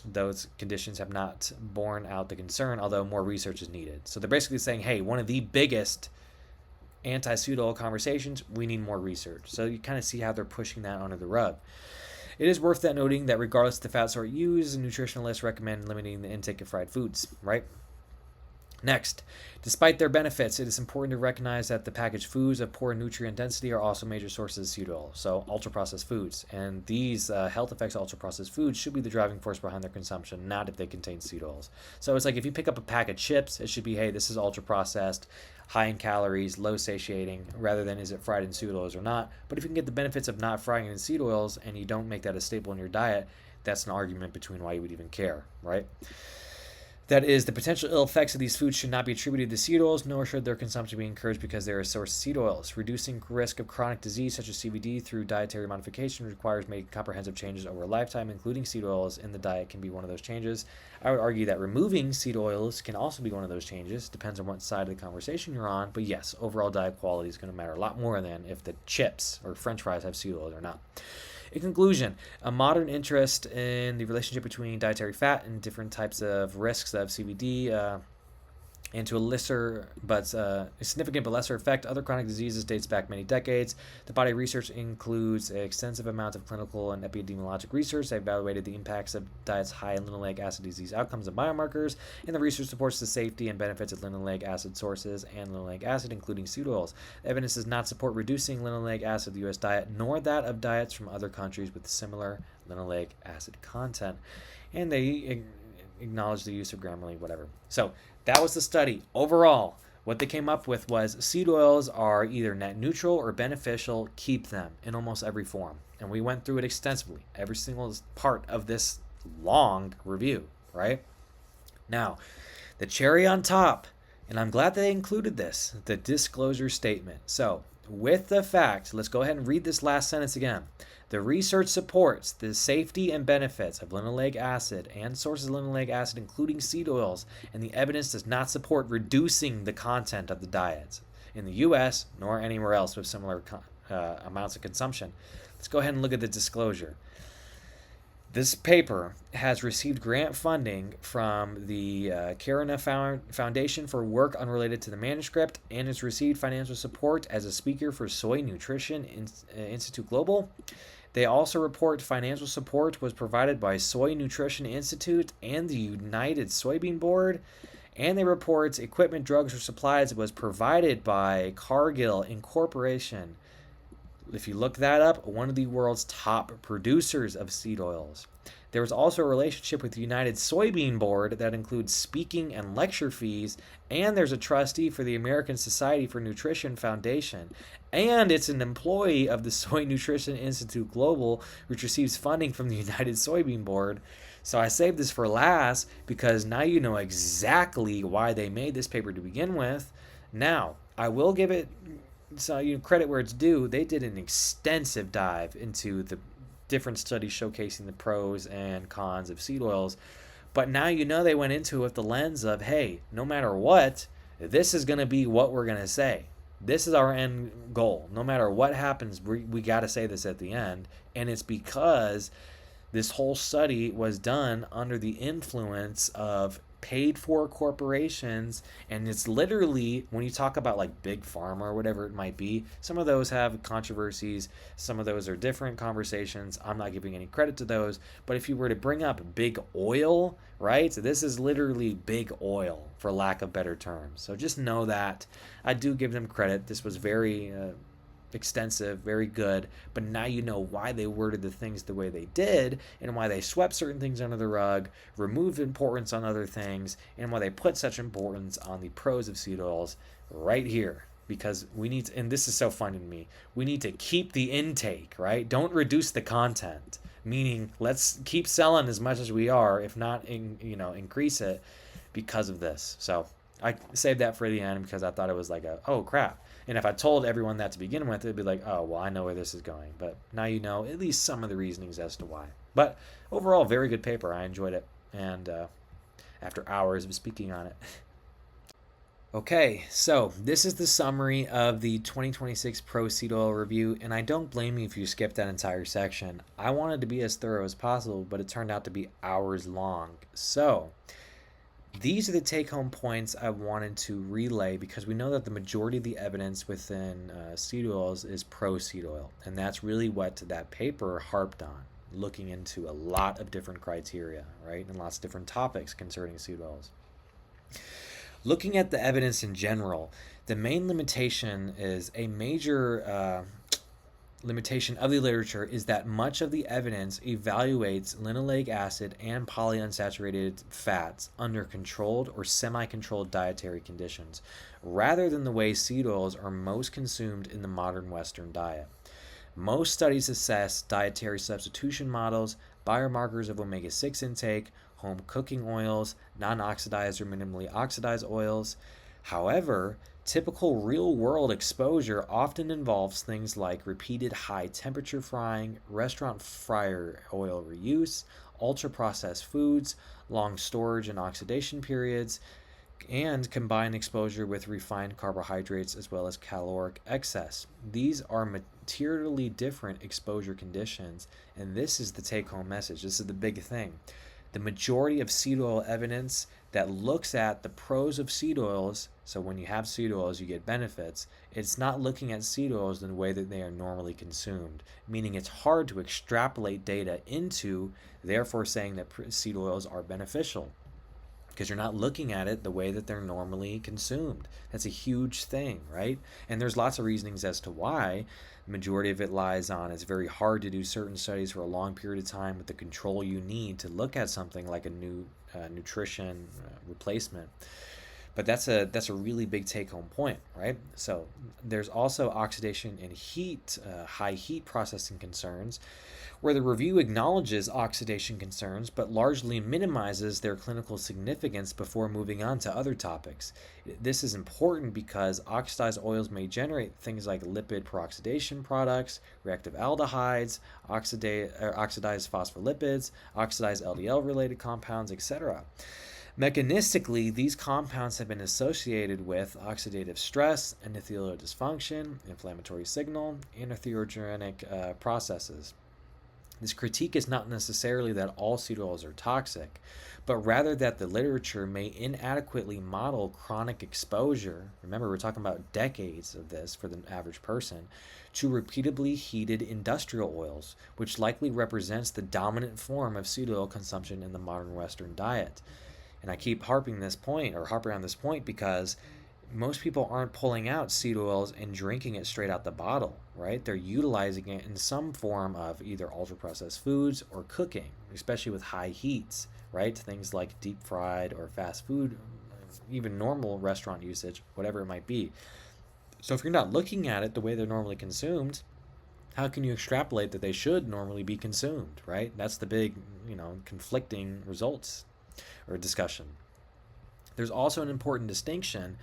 those conditions have not borne out the concern, although more research is needed. So they're basically saying, hey, one of the biggest anti-seed oil conversations, we need more research. So you kind of see how they're pushing that under the rug. It is worth that noting that regardless of the fat sort used, nutritionalists recommend limiting the intake of fried foods, right? Next, despite their benefits, it is important to recognize that the packaged foods of poor nutrient density are also major sources of seed oil, so ultra-processed foods. And these health effects of ultra-processed foods should be the driving force behind their consumption, not if they contain seed oils. So it's like if you pick up a pack of chips, it should be, hey, this is ultra-processed, high in calories, low satiating, rather than is it fried in seed oils or not. But if you can get the benefits of not frying it in seed oils and you don't make that a staple in your diet, that's an argument between why you would even care, right? That is, the potential ill effects of these foods should not be attributed to seed oils, nor should their consumption be encouraged because they are a source of seed oils. Reducing risk of chronic disease such as CVD through dietary modification requires making comprehensive changes over a lifetime, including seed oils in the diet can be one of those changes. I would argue that removing seed oils can also be one of those changes. Depends on what side of the conversation you're on. But yes, overall diet quality is going to matter a lot more than if the chips or french fries have seed oils or not. In conclusion, a modern interest in the relationship between dietary fat and different types of risks of CVD and to a lesser but significant but lesser effect other chronic diseases dates back many decades. The body of research includes extensive amounts of clinical and epidemiologic research that evaluated the impacts of diets high in linoleic acid disease outcomes and biomarkers, and the research supports the safety and benefits of linoleic acid sources and linoleic acid, including seed oils. The evidence does not support reducing linoleic acid in the U.S. diet, nor that of diets from other countries with similar linoleic acid content. And they acknowledge the use of Grammarly, whatever. So that was the study. Overall, what they came up with was seed oils are either net neutral or beneficial. Keep them in almost every form. And we went through it extensively, every single part of this long review, right? Now, the cherry on top, and I'm glad they included this, the disclosure statement. So, with the fact, let's go ahead and read this last sentence again. The research supports the safety and benefits of linoleic acid and sources of linoleic acid, including seed oils, and the evidence does not support reducing the content of the diets in the U.S. nor anywhere else with similar amounts of consumption. Let's go ahead and look at the disclosure. This paper has received grant funding from the Coronary Foundation for work unrelated to the manuscript and has received financial support as a speaker for Soy Nutrition Institute Global. They also report financial support was provided by Soy Nutrition Institute and the United Soybean Board. And they report equipment, drugs, or supplies was provided by Cargill Incorporation. If you look that up, one of the world's top producers of seed oils. There was also a relationship with the United Soybean Board that includes speaking and lecture fees, and there's a trustee for the American Society for Nutrition Foundation, and it's an employee of the Soy Nutrition Institute Global, which receives funding from the United Soybean Board. So I saved this for last because now you know exactly why they made this paper to begin with. Now, I will give it credit where it's due. They did an extensive dive into the different studies showcasing the pros and cons of seed oils. But now you know they went into it with the lens of, hey, no matter what, this is going to be what we're going to say. This is our end goal. No matter what happens, we got to say this at the end. And it's because this whole study was done under the influence of paid for corporations, and it's literally, when you talk about like big pharma or whatever it might be, some of those have controversies, some of those are different conversations. I'm not giving any credit to those, but if you were to bring up big oil, right, so this is literally big oil for lack of better terms. So just know that I do give them credit. This was very extensive, very good, but now you know why they worded the things the way they did and why they swept certain things under the rug, removed importance on other things, and why they put such importance on the pros of seed oils right here. Because we need to, and this is so funny to me, we need to keep the intake, right? Don't reduce the content. Meaning, let's keep selling as much as we are, if not, increase it because of this. So I saved that for the end because I thought it was like oh crap. And if I told everyone that to begin with, it'd be like, oh, well, I know where this is going. But now you know at least some of the reasonings as to why. But overall, very good paper. I enjoyed it. And after hours of speaking on it. Okay, so this is the summary of the 2026 Pro Seed Oil Review, and I don't blame you if you skipped that entire section. I wanted to be as thorough as possible, but it turned out to be hours long. So, these are the take-home points I wanted to relay because we know that the majority of the evidence within seed oils is pro seed oil, and that's really what that paper harped on, looking into a lot of different criteria, right, and lots of different topics concerning seed oils. Looking at the evidence in general, the main limitation is a major limitation of the literature is that much of the evidence evaluates linoleic acid and polyunsaturated fats under controlled or semi-controlled dietary conditions, rather than the way seed oils are most consumed in the modern Western diet. Most studies assess dietary substitution models, biomarkers of omega-6 intake, home cooking oils, non-oxidized or minimally oxidized oils. However, typical real-world exposure often involves things like repeated high-temperature frying, restaurant fryer oil reuse, ultra-processed foods, long storage and oxidation periods, and combined exposure with refined carbohydrates as well as caloric excess. These are materially different exposure conditions, and this is the take-home message. This is the big thing. The majority of seed oil evidence that looks at the pros of seed oils, so when you have seed oils you get benefits, it's not looking at seed oils in the way that they are normally consumed, meaning it's hard to extrapolate data into, therefore saying that seed oils are beneficial, because you're not looking at it the way that they're normally consumed. That's a huge thing, right? And there's lots of reasonings as to why. The majority of it lies on it's very hard to do certain studies for a long period of time with the control you need to look at something like a new nutrition replacement. But that's a really big take-home point, right? So there's also oxidation and heat, high heat processing concerns, where the review acknowledges oxidation concerns but largely minimizes their clinical significance before moving on to other topics. This is important because oxidized oils may generate things like lipid peroxidation products, reactive aldehydes, oxidized phospholipids, oxidized LDL-related compounds, etc. Mechanistically, these compounds have been associated with oxidative stress, endothelial dysfunction, inflammatory signal, and atherogenic processes. This critique is not necessarily that all seed oils are toxic, but rather that the literature may inadequately model chronic exposure, remember we're talking about decades of this for the average person, to repeatedly heated industrial oils, which likely represents the dominant form of seed oil consumption in the modern Western diet. And I keep harping on this point because most people aren't pulling out seed oils and drinking it straight out the bottle, right? They're utilizing it in some form of either ultra-processed foods or cooking, especially with high heats, right? Things like deep fried or fast food, even normal restaurant usage, whatever it might be. So if you're not looking at it the way they're normally consumed, how can you extrapolate that they should normally be consumed, right? That's the big, conflicting results or discussion. There's also an important distinction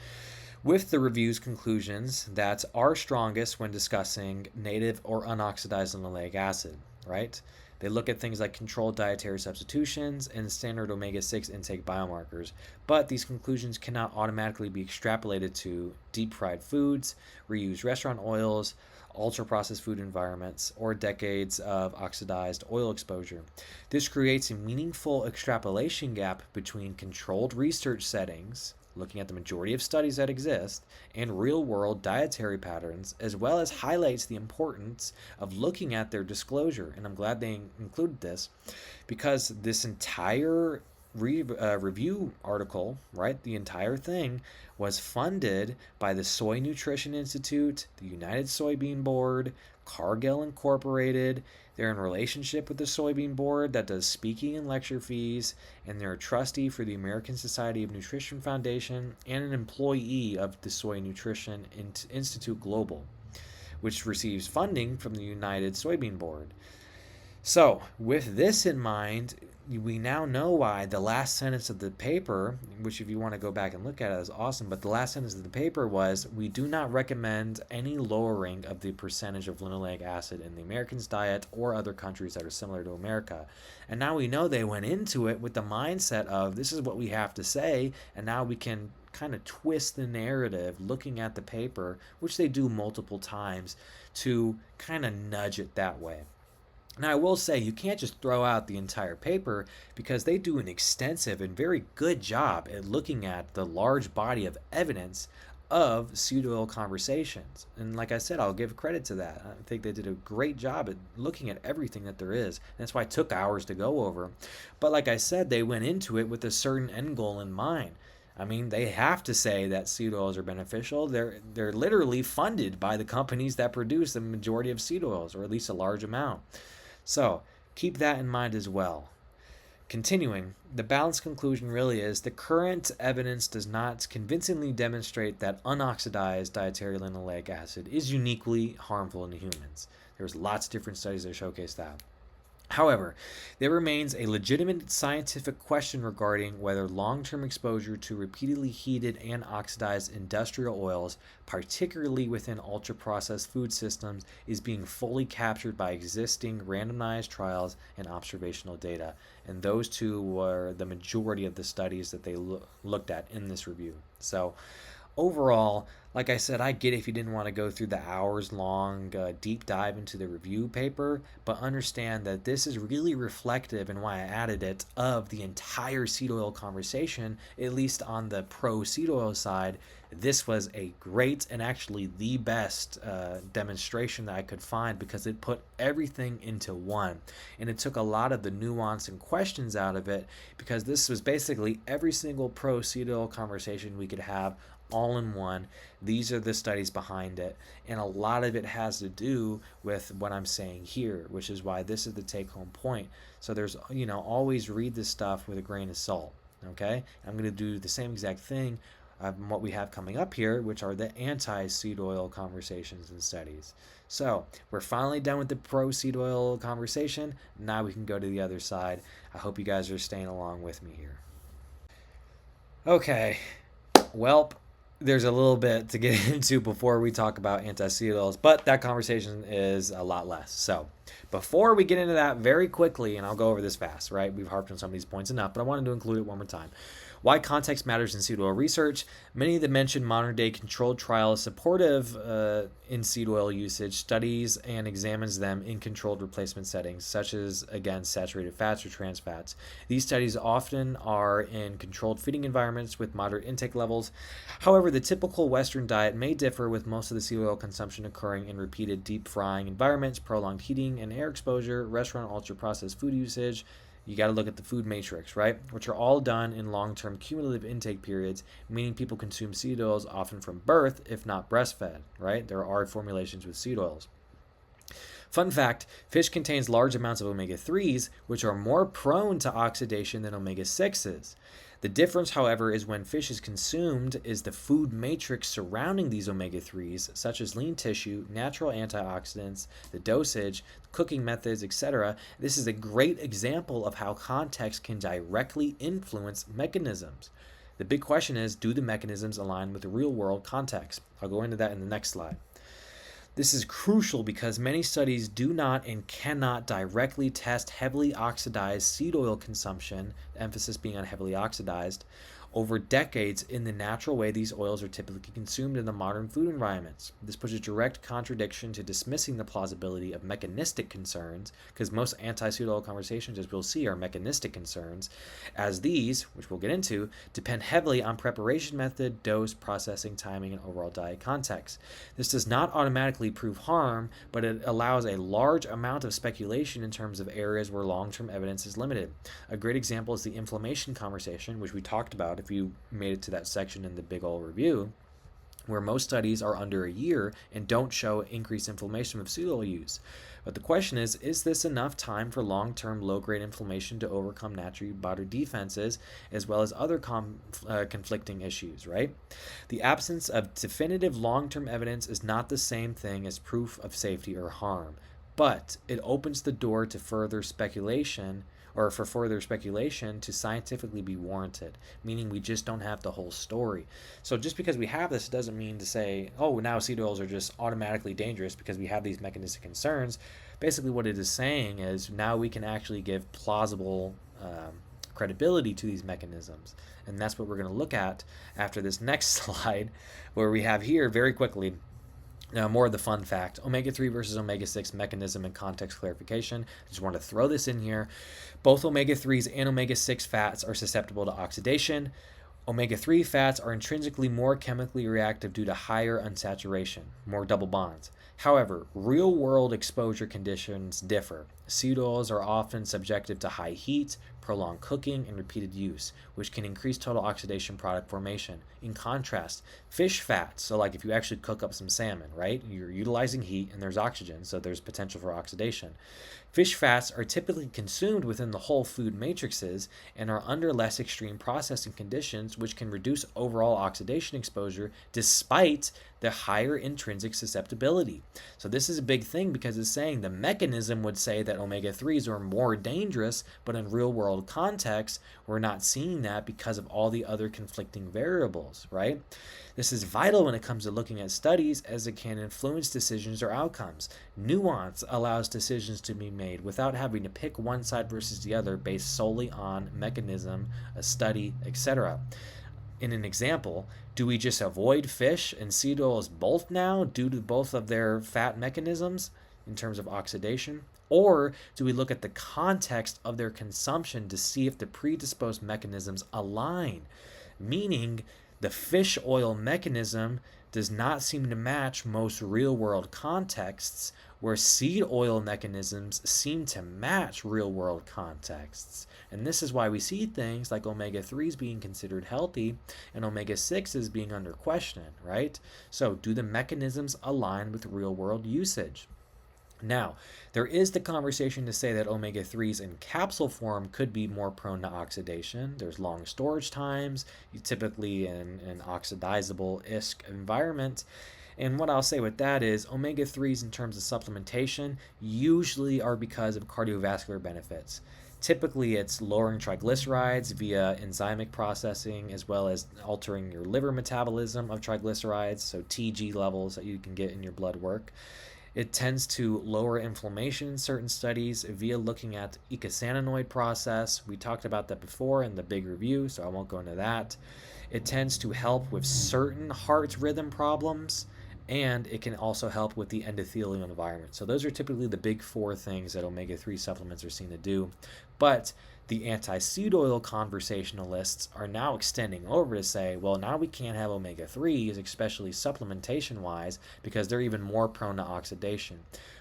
with the review's conclusions that are strongest when discussing native or unoxidized linoleic acid, right? They look at things like controlled dietary substitutions and standard omega-6 intake biomarkers, but these conclusions cannot automatically be extrapolated to deep fried foods, reused restaurant oils, ultra-processed food environments, or decades of oxidized oil exposure. This creates a meaningful extrapolation gap between controlled research settings, looking at the majority of studies that exist, and real-world dietary patterns, as well as highlights the importance of looking at their disclosure. And I'm glad they included this, because this entire review article, right, the entire thing was funded by the Soy Nutrition Institute, the United Soybean Board, Cargill Incorporated. They're in relationship with the Soybean Board that does speaking and lecture fees, and they're a trustee for the American Society of Nutrition Foundation and an employee of the Soy Nutrition Institute Global, which receives funding from the United Soybean Board. So, with this in mind, we now know why the last sentence of the paper, which if you want to go back and look at it, is awesome, but the last sentence of the paper was, we do not recommend any lowering of the percentage of linoleic acid in the American's diet or other countries that are similar to America. And now we know they went into it with the mindset of, this is what we have to say, and now we can kind of twist the narrative looking at the paper, which they do multiple times, to kind of nudge it that way. Now, I will say you can't just throw out the entire paper, because they do an extensive and very good job at looking at the large body of evidence of seed oil conversations. And like I said, I'll give credit to that. I think they did a great job at looking at everything that there is. That's why it took hours to go over. But like I said, they went into it with a certain end goal in mind. I mean, they have to say that seed oils are beneficial. They're literally funded by the companies that produce the majority of seed oils, or at least a large amount. So keep that in mind as well. Continuing, the balanced conclusion really is the current evidence does not convincingly demonstrate that unoxidized dietary linoleic acid is uniquely harmful in humans. There's lots of different studies that showcase that. However, there remains a legitimate scientific question regarding whether long-term exposure to repeatedly heated and oxidized industrial oils, particularly within ultra-processed food systems, is being fully captured by existing randomized trials and observational data. And those two were the majority of the studies that they looked at in this review. So overall, like I said, I get if you didn't want to go through the hours-long deep dive into the review paper, but understand that this is really reflective, and why I added it, of the entire seed oil conversation, at least on the pro-seed oil side. This was a great, and actually the best demonstration that I could find, because it put everything into one. And it took a lot of the nuance and questions out of it, because this was basically every single pro-seed oil conversation we could have all in one. These are the studies behind it, and a lot of it has to do with what I'm saying here, which is why this is the take-home point. So there's, always read this stuff with a grain of salt. Okay, I'm going to do the same exact thing what we have coming up here, which are the anti-seed oil conversations and studies. So we're finally done with the pro-seed oil conversation. Now we can go to the other side. I hope you guys are staying along with me here. Okay, well, there's a little bit to get into before we talk about anti-seed oils, but that conversation is a lot less. So before we get into that, very quickly, and I'll go over this fast, right? We've harped on some of these points enough, but I wanted to include it one more time. Why context matters in seed oil research. Many of the mentioned modern-day controlled trials supportive in seed oil usage studies and examines them in controlled replacement settings, such as, again, saturated fats or trans fats. These studies often are in controlled feeding environments with moderate intake levels. However, the typical Western diet may differ, with most of the seed oil consumption occurring in repeated deep frying environments, prolonged heating and air exposure, restaurant ultra-processed food usage. You got to look at the food matrix, right? Which are all done in long-term cumulative intake periods, meaning people consume seed oils often from birth, if not breastfed, right? There are formulations with seed oils. Fun fact, fish contains large amounts of omega-3s, which are more prone to oxidation than omega-6s. The difference, however, is when fish is consumed is the food matrix surrounding these omega-3s, such as lean tissue, natural antioxidants, the dosage, cooking methods, etc. This is a great example of how context can directly influence mechanisms. The big question is, do the mechanisms align with the real-world context? I'll go into that in the next slide. This is crucial because many studies do not and cannot directly test heavily oxidized seed oil consumption, the emphasis being on heavily oxidized, over decades in the natural way these oils are typically consumed in the modern food environments. This puts a direct contradiction to dismissing the plausibility of mechanistic concerns, because most anti-seed oil conversations, as we'll see, are mechanistic concerns, as these, which we'll get into, depend heavily on preparation method, dose, processing, timing, and overall diet context. This does not automatically prove harm, but it allows a large amount of speculation in terms of areas where long-term evidence is limited. A great example is the inflammation conversation, which we talked about if you made it to that section in the big old review, where most studies are under a year and don't show increased inflammation with seed oil use. But the question is this enough time for long-term low-grade inflammation to overcome naturally body defenses as well as other conflicting issues, right? The absence of definitive long-term evidence is not the same thing as proof of safety or harm, but it opens the door to further speculation or for further speculation to scientifically be warranted, meaning we just don't have the whole story. So just because we have this doesn't mean to say, oh, now seed oils are just automatically dangerous because we have these mechanistic concerns. Basically, what it is saying is now we can actually give plausible credibility to these mechanisms. And that's what we're going to look at after this next slide, where we have here very quickly now, more of the fun fact, omega-3 versus omega-6 mechanism and context clarification. I just want to throw this in here. Both omega-3s and omega-6 fats are susceptible to oxidation. Omega-3 fats are intrinsically more chemically reactive due to higher unsaturation, more double bonds. However, real-world exposure conditions differ. Seed oils are often subjected to high heat, prolonged cooking, and repeated use, which can increase total oxidation product formation. In contrast, fish fats, so like if you actually cook up some salmon, right, you're utilizing heat and there's oxygen, so there's potential for oxidation. Fish fats are typically consumed within the whole food matrices and are under less extreme processing conditions, which can reduce overall oxidation exposure despite the higher intrinsic susceptibility. So this is a big thing because it's saying the mechanism would say that omega-3s are more dangerous, but in real world context, we're not seeing that because of all the other conflicting variables, right? This is vital when it comes to looking at studies as it can influence decisions or outcomes. Nuance allows decisions to be made without having to pick one side versus the other based solely on mechanism, a study, etc. In an example, do we just avoid fish and seed oils both now due to both of their fat mechanisms in terms of oxidation? Or do we look at the context of their consumption to see if the predisposed mechanisms align? Meaning, the fish oil mechanism does not seem to match most real-world contexts, where seed oil mechanisms seem to match real-world contexts. And this is why we see things like omega-3s being considered healthy and omega-6s being under question, right? So do the mechanisms align with real-world usage? Now, there is the conversation to say that omega-3s in capsule form could be more prone to oxidation. There's long storage times, typically in an oxidizable ISK environment. And what I'll say with that is omega-3s in terms of supplementation usually are because of cardiovascular benefits. Typically, it's lowering triglycerides via enzymic processing as well as altering your liver metabolism of triglycerides, so TG levels that you can get in your blood work. It tends to lower inflammation in certain studies via looking at eicosanoid process. We talked about that before in the big review, so I won't go into that. It tends to help with certain heart rhythm problems, and it can also help with the endothelial environment. So those are typically the big four things that omega-3 supplements are seen to do. But the anti-seed oil conversationalists are now extending over to say, well, now we can't have omega-3s, especially supplementation-wise, because they're even more prone to oxidation.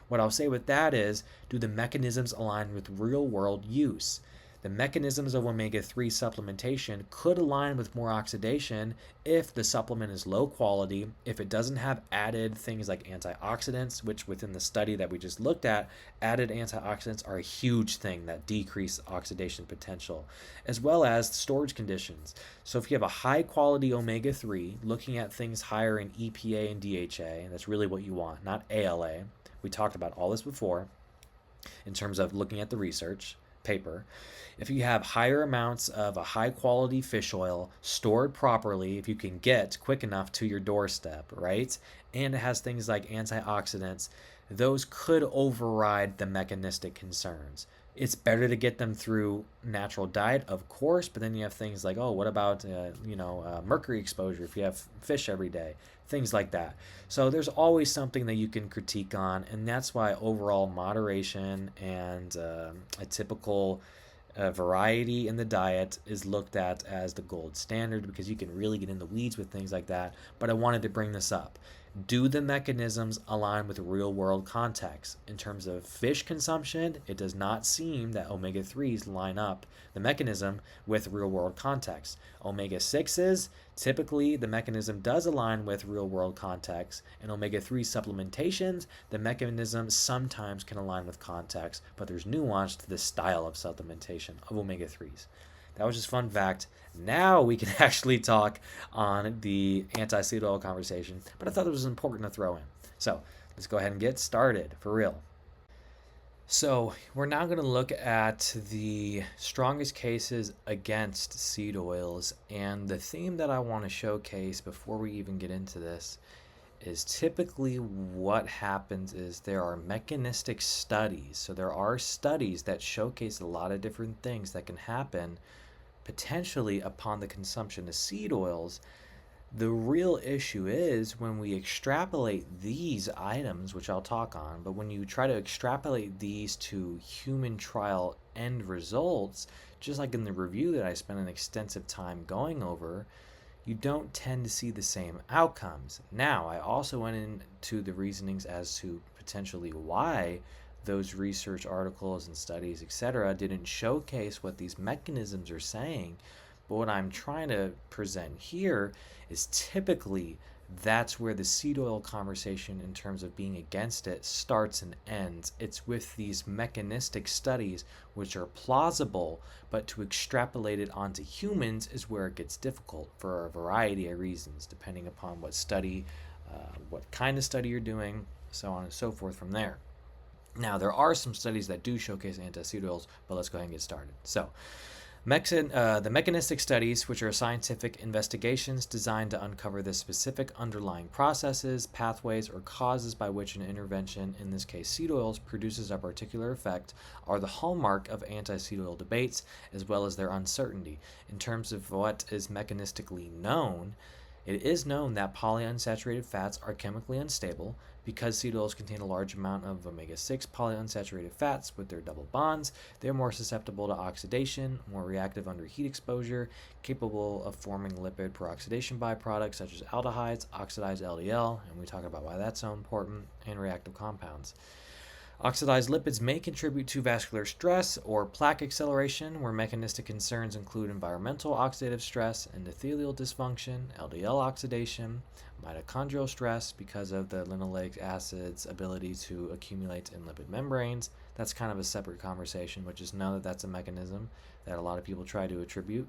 What I'll say with that is, do the mechanisms align with real-world use? The mechanisms of omega-3 supplementation could align with more oxidation if the supplement is low quality, if it doesn't have added things like antioxidants, which within the study that we just looked at, added antioxidants are a huge thing that decrease oxidation potential, as well as storage conditions. So if you have a high quality omega-3, looking at things higher in EPA and DHA, and that's really what you want, not ALA. We talked about all this before in terms of looking at the research paper. If you have higher amounts of a high quality fish oil stored properly, if you can get quick enough to your doorstep, right? And it has things like antioxidants, those could override the mechanistic concerns. It's better to get them through natural diet, of course, but then you have things like, oh, what about mercury exposure if you have fish every day, things like that. So there's always something that you can critique on, and that's why overall moderation and a typical variety in the diet is looked at as the gold standard, because you can really get in the weeds with things like that. But I wanted to bring this up. Do the mechanisms align with real world context? In terms of fish consumption, it does not seem that omega 3s line up the mechanism with real world context. Omega 6s, typically the mechanism does align with real world context, and omega 3 supplementations, the mechanism sometimes can align with context, but there's nuance to the style of supplementation of omega 3s. That was just fun fact. Now we can actually talk on the anti-seed oil conversation, but I thought it was important to throw in. So let's go ahead and get started for real. So we're now going to look at the strongest cases against seed oils, and the theme that I want to showcase before we even get into this is typically what happens is there are mechanistic studies. So there are studies that showcase a lot of different things that can happen potentially upon the consumption of seed oils. The real issue is when we extrapolate these items, which I'll talk on, but when you try to extrapolate these to human trial end results, just like in the review that I spent an extensive time going over, you don't tend to see the same outcomes. Now, I also went into the reasonings as to potentially why those research articles and studies, etc., didn't showcase what these mechanisms are saying. But what I'm trying to present here is typically that's where the seed oil conversation in terms of being against it starts and ends. It's with these mechanistic studies which are plausible, but to extrapolate it onto humans is where it gets difficult for a variety of reasons, depending upon what study, what kind of study you're doing, so on and so forth from there. Now, there are some studies that do showcase anti-seed oils, but let's go ahead and get started. So, the mechanistic studies, which are scientific investigations designed to uncover the specific underlying processes, pathways, or causes by which an intervention, in this case seed oils, produces a particular effect, are the hallmark of anti-seed oil debates, as well as their uncertainty. In terms of what is mechanistically known, it is known that polyunsaturated fats are chemically unstable. Because seed oils contain a large amount of omega-6 polyunsaturated fats with their double bonds, they are more susceptible to oxidation, more reactive under heat exposure, capable of forming lipid peroxidation byproducts such as aldehydes, oxidized LDL, and we talk about why that's so important, and reactive compounds. Oxidized lipids may contribute to vascular stress or plaque acceleration, where mechanistic concerns include environmental oxidative stress, endothelial dysfunction, LDL oxidation, mitochondrial stress because of the linoleic acid's ability to accumulate in lipid membranes. That's kind of a separate conversation, but just know that that's a mechanism that a lot of people try to attribute.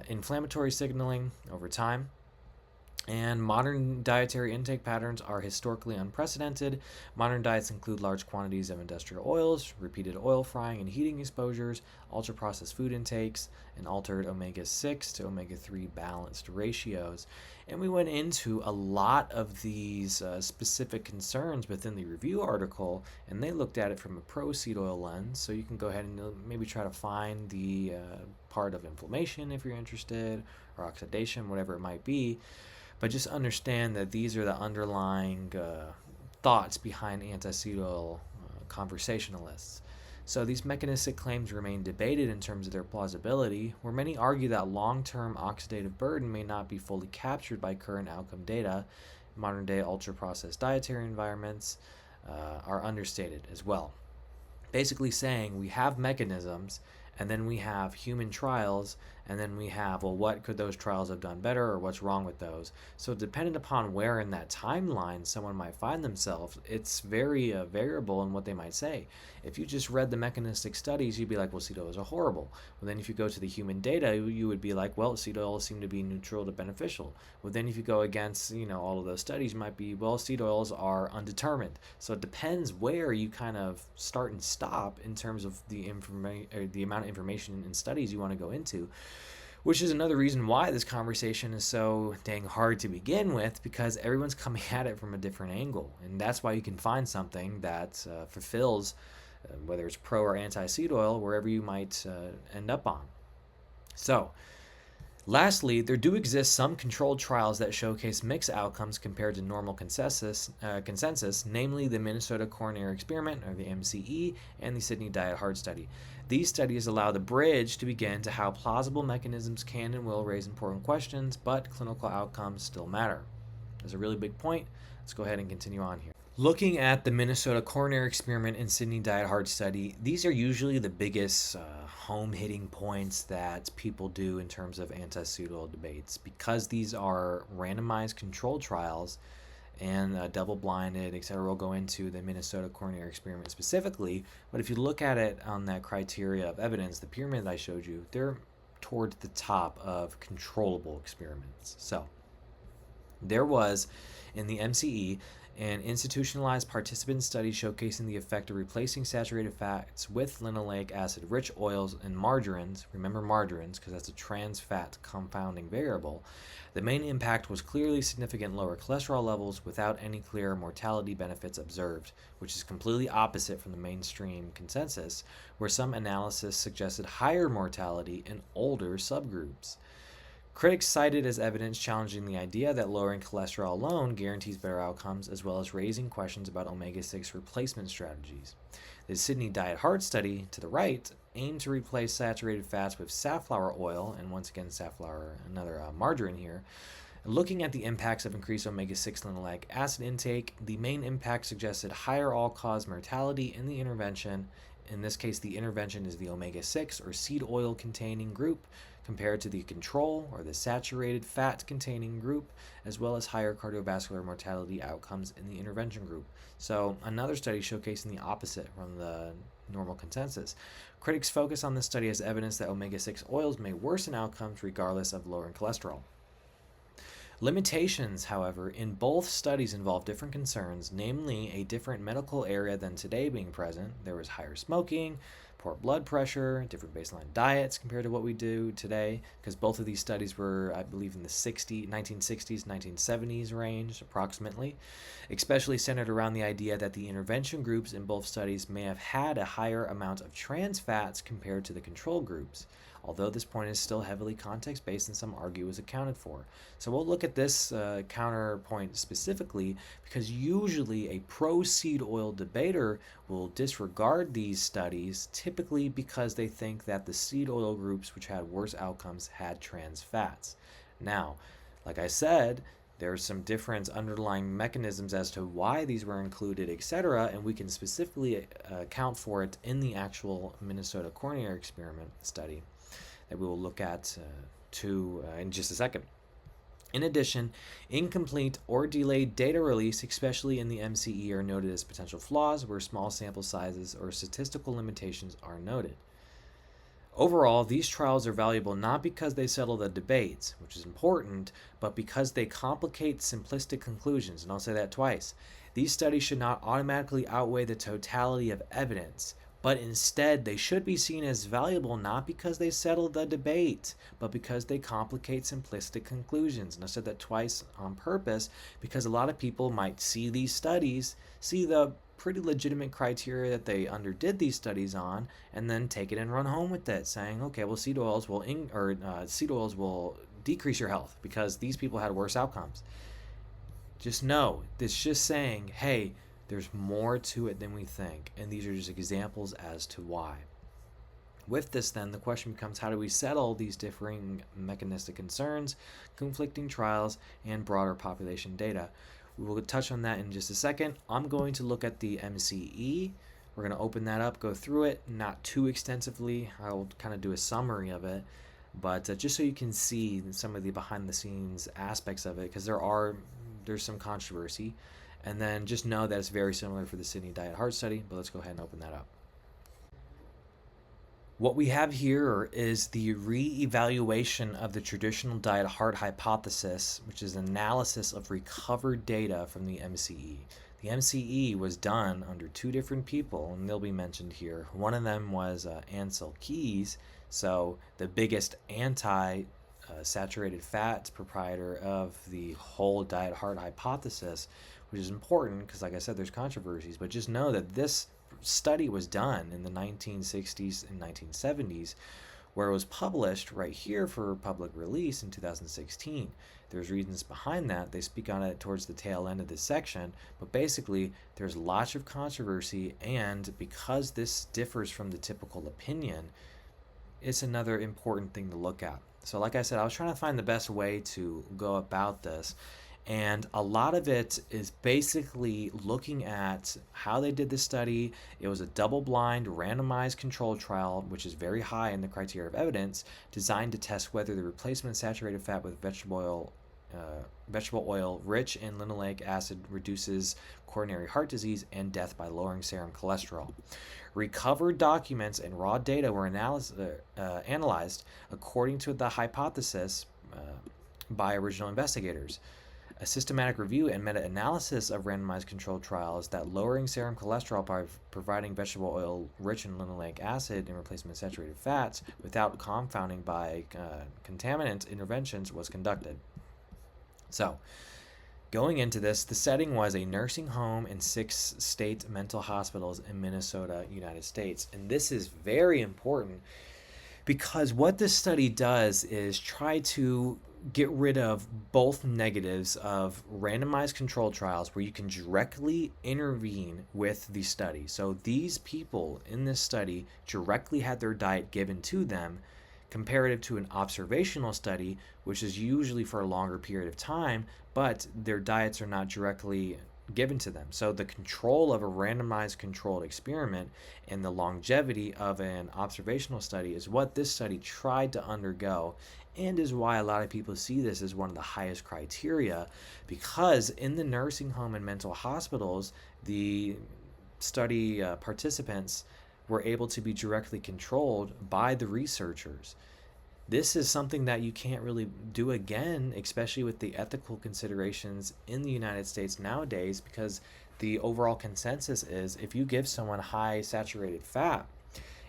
Inflammatory signaling over time. And modern dietary intake patterns are historically unprecedented. Modern diets include large quantities of industrial oils, repeated oil frying and heating exposures, ultra-processed food intakes, and altered omega-6 to omega-3 balanced ratios. And we went into a lot of these specific concerns within the review article, and they looked at it from a pro-seed oil lens. So you can go ahead and maybe try to find the part of inflammation if you're interested, or oxidation, whatever it might be. But just understand that these are the underlying thoughts behind anti-seed oil conversationalists. So these mechanistic claims remain debated in terms of their plausibility, where many argue that long-term oxidative burden may not be fully captured by current outcome data. Modern-day ultra-processed dietary environments are understated as well. Basically saying we have mechanisms, and then we have human trials, and then we have, well, what could those trials have done better, or what's wrong with those? So dependent upon where in that timeline someone might find themselves, it's very variable in what they might say. If you just read the mechanistic studies, you'd be like, well, seed oils are horrible. Well, then if you go to the human data, you would be like, well, seed oils seem to be neutral to beneficial. Well, then if you go against, all of those studies, you might be, well, seed oils are undetermined. So it depends where you kind of start and stop in terms of the amount of information and studies you want to go into. Which is another reason why this conversation is so dang hard to begin with, because everyone's coming at it from a different angle. And that's why you can find something that fulfills, whether it's pro or anti-seed oil, wherever you might end up on. So, lastly, there do exist some controlled trials that showcase mixed outcomes compared to normal consensus, namely the Minnesota Coronary Experiment, or the MCE, and the Sydney Diet Heart Study. These studies allow the bridge to begin to how plausible mechanisms can and will raise important questions, but clinical outcomes still matter. That's a really big point. Let's go ahead and continue on here. Looking at the Minnesota Coronary Experiment and Sydney Diet Heart Study, these are usually the biggest home hitting points that people do in terms of anti-seed oil debates, because these are randomized controlled trials and double-blinded, etc. We'll go into the Minnesota Coronary Experiment specifically, but if you look at it on that criteria of evidence, the pyramid that I showed you, they're towards the top of controllable experiments. So there was, in the MCE, an institutionalized participant study showcasing the effect of replacing saturated fats with linoleic acid rich oils and margarines. Remember margarines, because that's a trans fat compounding variable. The main impact was clearly significant lower cholesterol levels without any clear mortality benefits observed, which is completely opposite from the mainstream consensus, where some analysis suggested higher mortality in older subgroups. Critics cited as evidence challenging the idea that lowering cholesterol alone guarantees better outcomes, as well as raising questions about omega-6 replacement strategies. The Sydney Diet Heart Study, to the right, aimed to replace saturated fats with safflower oil, and once again safflower, another margarine here. Looking at the impacts of increased omega-6 linoleic acid intake, the main impact suggested higher all-cause mortality in the intervention. In this case, the intervention is the omega-6 or seed oil containing group, compared to the control or the saturated fat containing group, as well as higher cardiovascular mortality outcomes in the intervention group. So another study showcasing the opposite from the normal consensus. Critics focus on this study as evidence that omega-6 oils may worsen outcomes regardless of lowering cholesterol. Limitations, however, in both studies involve different concerns, namely a different medical area than today being present. There was higher smoking, poor blood pressure, different baseline diets compared to what we do today, because both of these studies were, I believe, in the 1960s, 1970s range, approximately, especially centered around the idea that the intervention groups in both studies may have had a higher amount of trans fats compared to the control groups, although this point is still heavily context-based and some argue is accounted for. So we'll look at this counterpoint specifically, because usually a pro-seed oil debater will disregard these studies, typically because they think that the seed oil groups which had worse outcomes had trans fats. Now, like I said, there's some different underlying mechanisms as to why these were included, etc., and we can specifically account for it in the actual Minnesota Coronary Experiment study that we will look at in just a second. In addition, incomplete or delayed data release, especially in the MCE, are noted as potential flaws where small sample sizes or statistical limitations are noted. Overall, these trials are valuable not because they settle the debates, which is important, but because they complicate simplistic conclusions, and I'll say that twice. These studies should not automatically outweigh the totality of evidence, but instead they should be seen as valuable not because they settle the debate, but because they complicate simplistic conclusions. And I said that twice on purpose, because a lot of people might see these studies, see the pretty legitimate criteria that they underdid these studies on, and then take it and run home with it, saying, okay, well, seed oils will decrease your health because these people had worse outcomes. Just know, it's just saying, hey, there's more to it than we think, and these are just examples as to why. With this, then, the question becomes, how do we settle these differing mechanistic concerns, conflicting trials, and broader population data? We will touch on that in just a second. I'm going to look at the MCE. We're going to open that up, go through it, not too extensively. I'll kind of do a summary of it, but just so you can see some of the behind-the-scenes aspects of it, because there's some controversy. And then just know that it's very similar for the Sydney Diet Heart Study, but let's go ahead and open that up. What we have here is the re-evaluation of the traditional diet heart hypothesis, which is analysis of recovered data from the MCE. The MCE was done under two different people, and they'll be mentioned here. One of them was Ansel Keys, so the biggest anti-saturated fats proprietor of the whole diet heart hypothesis, which is important because, like I said, there's controversies, but just know that this study was done in the 1960s and 1970s, where it was published right here for public release in 2016. There's reasons behind that. They speak on it towards the tail end of this section, but basically there's lots of controversy, and because this differs from the typical opinion, it's another important thing to look at. So like I said, I was trying to find the best way to go about this, And a lot of it is basically looking at how they did this study. It was a double-blind, randomized control trial, which is very high in the criteria of evidence, designed to test whether the replacement of saturated fat with vegetable oil rich in linoleic acid reduces coronary heart disease and death by lowering serum cholesterol. Recovered documents and raw data were analyzed according to the hypothesis by original investigators. A systematic review and meta-analysis of randomized controlled trials that lowering serum cholesterol by providing vegetable oil rich in linoleic acid in replacement of saturated fats without confounding by contaminant interventions was conducted. So, going into this, the setting was a nursing home and 6 state mental hospitals in Minnesota, United States. And this is very important because what this study does is try to get rid of both negatives of randomized controlled trials where you can directly intervene with the study. So these people in this study directly had their diet given to them, comparative to an observational study, which is usually for a longer period of time, but their diets are not directly given to them. So the control of a randomized controlled experiment and the longevity of an observational study is what this study tried to undergo, and is why a lot of people see this as one of the highest criteria, because in the nursing home and mental hospitals, the study participants were able to be directly controlled by the researchers. This is something that you can't really do again, especially with the ethical considerations in the United States nowadays, because the overall consensus is if you give someone high saturated fat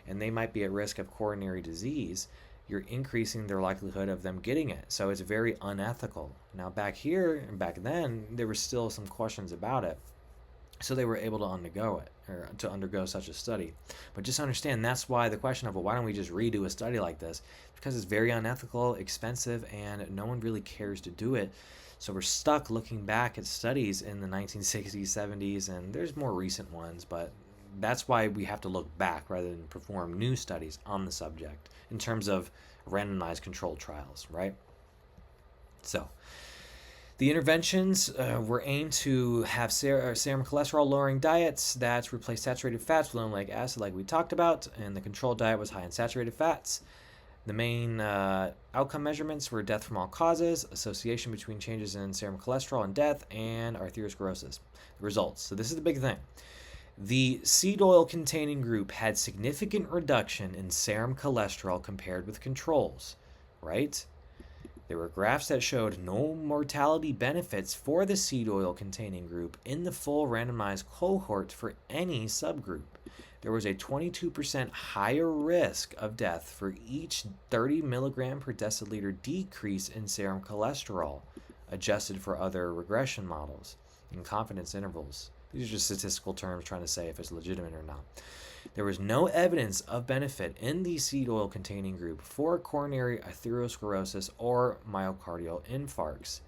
and they might be at risk of coronary disease, you're increasing their likelihood of them getting it. So it's very unethical. Now back here and back then, there were still some questions about it. So they were able to undergo it, or to undergo such a study. But just understand that's why the question of, well, why don't we just redo a study like this? Because it's very unethical, expensive, and no one really cares to do it. So we're stuck looking back at studies in the 1960s, 70s, and there's more recent ones, but that's why we have to look back rather than perform new studies on the subject in terms of randomized controlled trials, right? So the interventions were aimed to have serum cholesterol lowering diets that replace saturated fats with linoleic acid, like we talked about, and the control diet was high in saturated fats. The main outcome measurements were death from all causes, association between changes in serum cholesterol and death, and arteriosclerosis. The results. So this is the big thing. The seed oil containing group had significant reduction in serum cholesterol compared with controls, right? There were graphs that showed no mortality benefits for the seed oil containing group in the full randomized cohort for any subgroup. There was a 22% higher risk of death for each 30 milligram per deciliter decrease in serum cholesterol, adjusted for other regression models and confidence intervals. These are just statistical terms trying to say if it's legitimate or not. There was no evidence of benefit in the seed oil containing group for coronary arteriosclerosis or myocardial infarcts.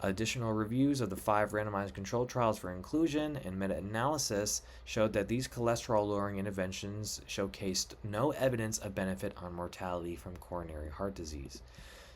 Additional reviews of the 5 randomized controlled trials for inclusion and meta-analysis showed that these cholesterol-lowering interventions showcased no evidence of benefit on mortality from coronary heart disease.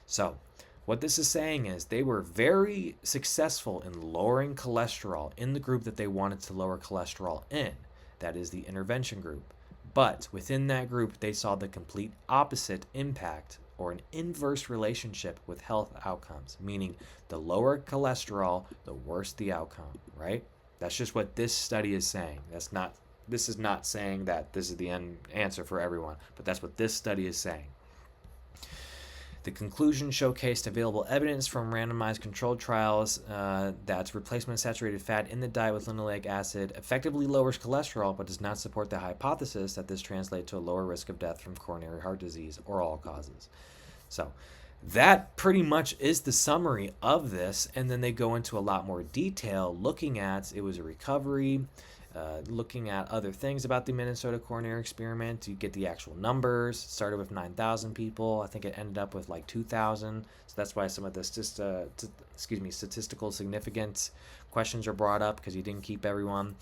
So, what this is saying is they were very successful in lowering cholesterol in the group that they wanted to lower cholesterol in. That is the intervention group. But within that group, they saw the complete opposite impact, or an inverse relationship with health outcomes, meaning the lower cholesterol, the worse the outcome, right? That's just what this study is saying. This is not saying that this is the answer for everyone, but that's what this study is saying. The conclusion showcased available evidence from randomized controlled trials that replacement of saturated fat in the diet with linoleic acid effectively lowers cholesterol, but does not support the hypothesis that this translates to a lower risk of death from coronary heart disease or all causes. So that pretty much is the summary of this, and then they go into a lot more detail looking at it was a recovery, looking at other things about the Minnesota coronary experiment. You get the actual numbers. It started with 9,000 people. I think it ended up with like 2,000. So that's why some of the statistical significance questions are brought up, because you didn't keep everyone.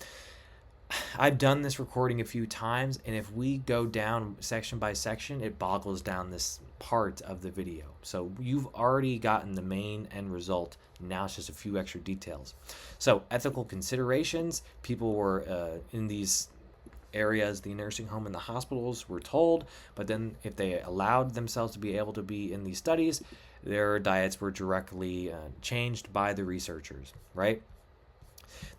I've done this recording a few times, and if we go down section by section, it boggles down this part of the video. So you've already gotten the main end result. Now it's just a few extra details. So ethical considerations, people were in these areas, the nursing home and the hospitals were told, but then if they allowed themselves to be able to be in these studies, their diets were directly changed by the researchers, right?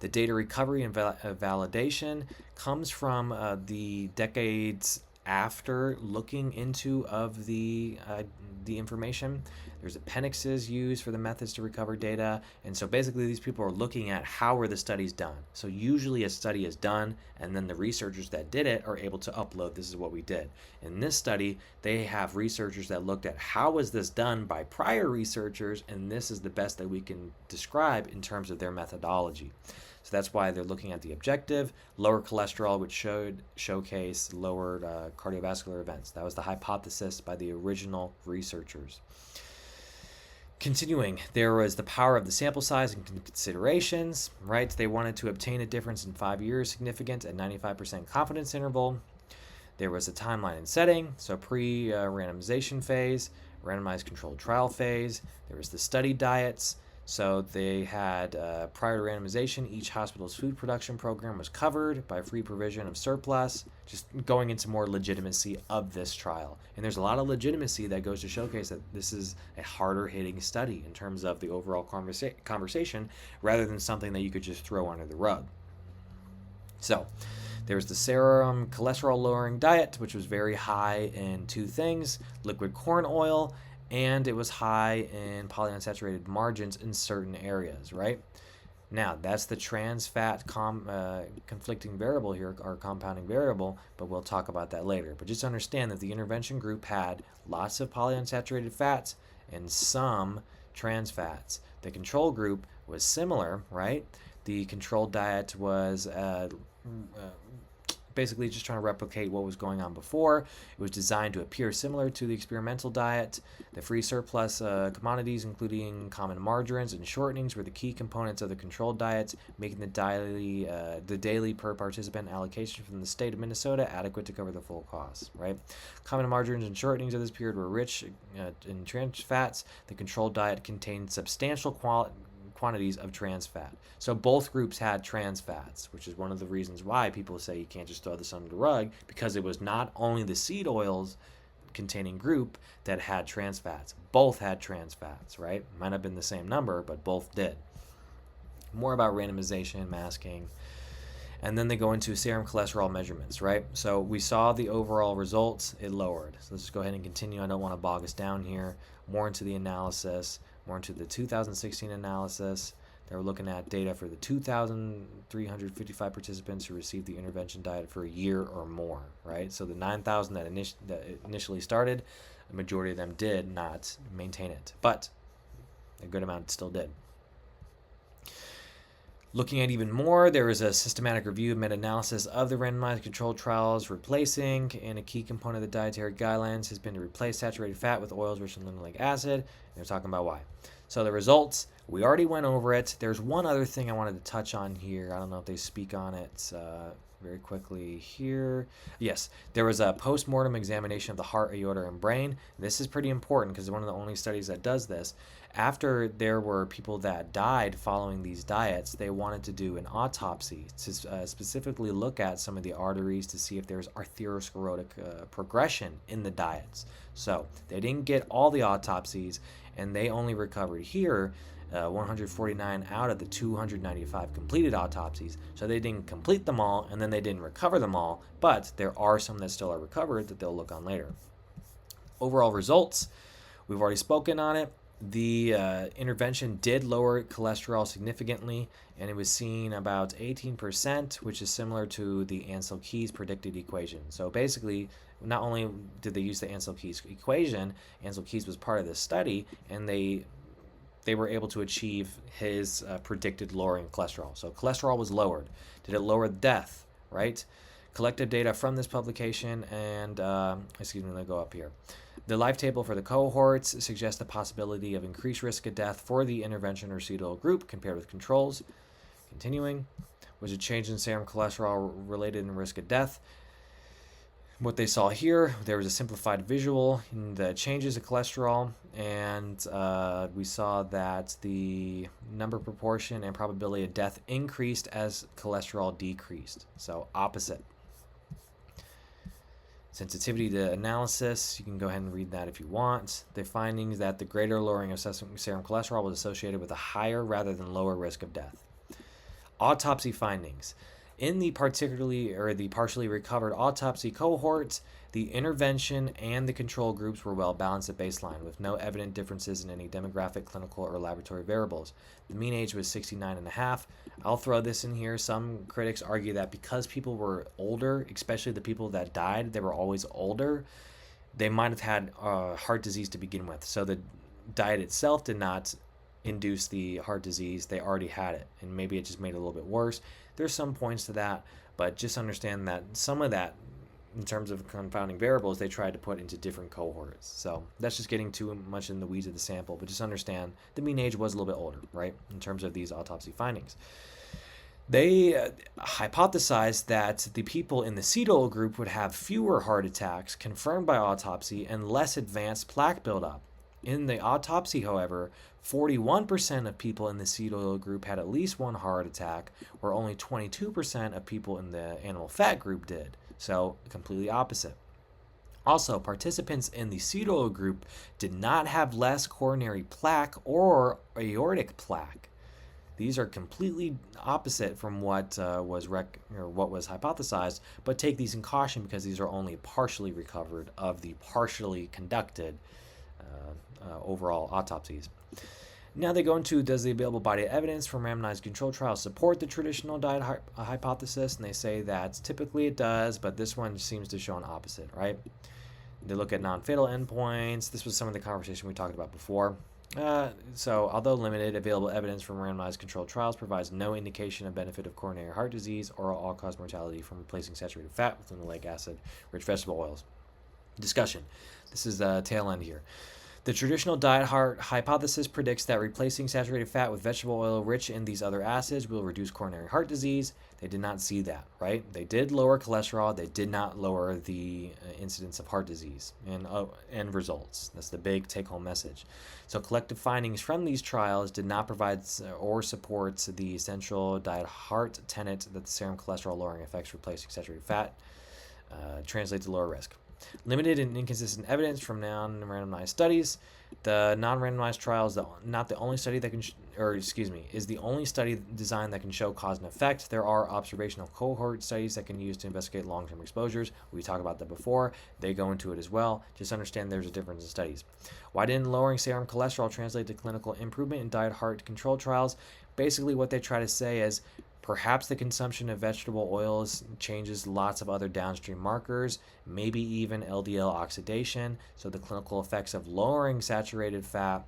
The data recovery and validation comes from the decades after looking into of the information. There's appendixes used for the methods to recover data, and so basically these people are looking at how were the studies done. So usually a study is done, and then the researchers that did it are able to upload, this is what we did. In this study, they have researchers that looked at how was this done by prior researchers, and this is the best that we can describe in terms of their methodology. So that's why they're looking at the objective, lower cholesterol, which showcase lowered cardiovascular events. That was the hypothesis by the original researchers. Continuing, there was the power of the sample size and considerations, right? They wanted to obtain a difference in 5 years significant at 95% confidence interval. There was a timeline and setting, so pre-randomization phase, randomized controlled trial phase. There was the study diets. So they had, prior to randomization, each hospital's food production program was covered by free provision of surplus, just going into more legitimacy of this trial. And there's a lot of legitimacy that goes to showcase that this is a harder hitting study in terms of the overall conversation, rather than something that you could just throw under the rug. So there's the serum cholesterol lowering diet, which was very high in two things: liquid corn oil, and it was high in polyunsaturated margins in certain areas, right? Now, that's the trans fat conflicting variable here, or compounding variable, but we'll talk about that later. But just understand that the intervention group had lots of polyunsaturated fats and some trans fats. The control group was similar, right? The controlled diet was basically just trying to replicate what was going on before. It was designed to appear similar to the experimental diet. The free surplus commodities, including common margarines and shortenings, were the key components of the controlled diets, making the daily per participant allocation from the state of Minnesota adequate to cover the full costs, right? Common margarines and shortenings of this period were rich in trans fats. The controlled diet contained substantial quantities of trans fat. So both groups had trans fats, which is one of the reasons why people say you can't just throw this under the rug, because it was not only the seed oils containing group that had trans fats. Both had trans fats, right? Might have been the same number, but both did. More about randomization, masking, and then they go into serum cholesterol measurements, right? So we saw the overall results, it lowered. So let's just go ahead and continue. I don't want to bog us down here. More into the analysis, more into the 2016 analysis. They were looking at data for the 2,355 participants who received the intervention diet for a year or more, right? So the 9,000 that initially started, the majority of them did not maintain it, but a good amount still did. Looking at even more, there was a systematic review, meta-analysis of the randomized controlled trials, replacing, and a key component of the dietary guidelines has been to replace saturated fat with oils rich in linoleic acid. They're talking about why. So the results, we already went over it. There's one other thing I wanted to touch on here. I don't know if they speak on it very quickly here. Yes, there was a post-mortem examination of the heart, aorta, and brain. This is pretty important because it's one of the only studies that does this. After there were people that died following these diets, they wanted to do an autopsy to specifically look at some of the arteries to see if there's arteriosclerotic progression in the diets. So they didn't get all the autopsies, and they only recovered here 149 out of the 295 completed autopsies. So they didn't complete them all, and then they didn't recover them all, but there are some that still are recovered that they'll look on later. Overall results, we've already spoken on it. The intervention did lower cholesterol significantly, and it was seen about 18%, which is similar to the Ansel-Keys predicted equation. So basically, not only did they use the Ansel-Keys equation, Ansel-Keys was part of this study, and they were able to achieve his predicted lowering of cholesterol. So cholesterol was lowered. Did it lower death, right? Collective data from this publication, and let me go up here. The life table for the cohorts suggests the possibility of increased risk of death for the intervention or pseudo group compared with controls. Continuing, Was a change in serum cholesterol related in risk of death? What they saw here, there was a simplified visual in the changes of cholesterol, and we saw that the number, proportion, and probability of death increased as cholesterol decreased. So opposite. Sensitivity to analysis, you can go ahead and read that if you want. The findings that the greater lowering of serum cholesterol was associated with a higher rather than lower risk of death. Autopsy findings. In the partially recovered autopsy cohorts, the intervention and the control groups were well balanced at baseline, with no evident differences in any demographic, clinical, or laboratory variables. The mean age was 69 and a half. I'll throw this in here. Some critics argue that because people were older, especially the people that died, they were always older, they might have had heart disease to begin with. So the diet itself did not induce the heart disease. They already had it, and maybe it just made it a little bit worse. There's some points to that, but just understand that some of that, in terms of confounding variables, they tried to put into different cohorts. So that's just getting too much in the weeds of the sample, but just understand the mean age was a little bit older, right, in terms of these autopsy findings. They hypothesized that the people in the cetyl group would have fewer heart attacks confirmed by autopsy and less advanced plaque buildup. In the autopsy, however, 41% of people in the cetyl group had at least one heart attack, where only 22% of people in the animal fat group did. So, completely opposite. Also, participants in the cetyl group did not have less coronary plaque or aortic plaque. These are completely opposite from what was hypothesized, but take these in caution because these are only partially recovered of the partially conducted overall autopsies. Now they go into, does the available body of evidence from randomized control trials support the traditional diet hypothesis? And they say that typically it does, but this one seems to show an opposite, right? They look at non-fatal endpoints. This was some of the conversation we talked about before. So, although limited, available evidence from randomized controlled trials provides no indication of benefit of coronary heart disease or all-cause mortality from replacing saturated fat with linoleic acid-rich vegetable oils. Discussion. This is the tail end here. The traditional diet heart hypothesis predicts that replacing saturated fat with vegetable oil rich in these other acids will reduce coronary heart disease. They did not see that, right? They did lower cholesterol. They did not lower the incidence of heart disease and end results. That's the big take-home message. So collective findings from these trials did not provide or support the essential diet heart tenet that the serum cholesterol lowering effects replacing saturated fat translate to lower risk. Limited and inconsistent evidence from non-randomized studies. The non-randomized trial is not the only study that can, is the only study design that can show cause and effect. There are observational cohort studies that can use to investigate long-term exposures. We talked about that before. They go into it as well. Just understand there's a difference in studies. Why didn't lowering serum cholesterol translate to clinical improvement in diet heart control trials? Basically, what they try to say is, perhaps the consumption of vegetable oils changes lots of other downstream markers, maybe even LDL oxidation. So the clinical effects of lowering saturated fat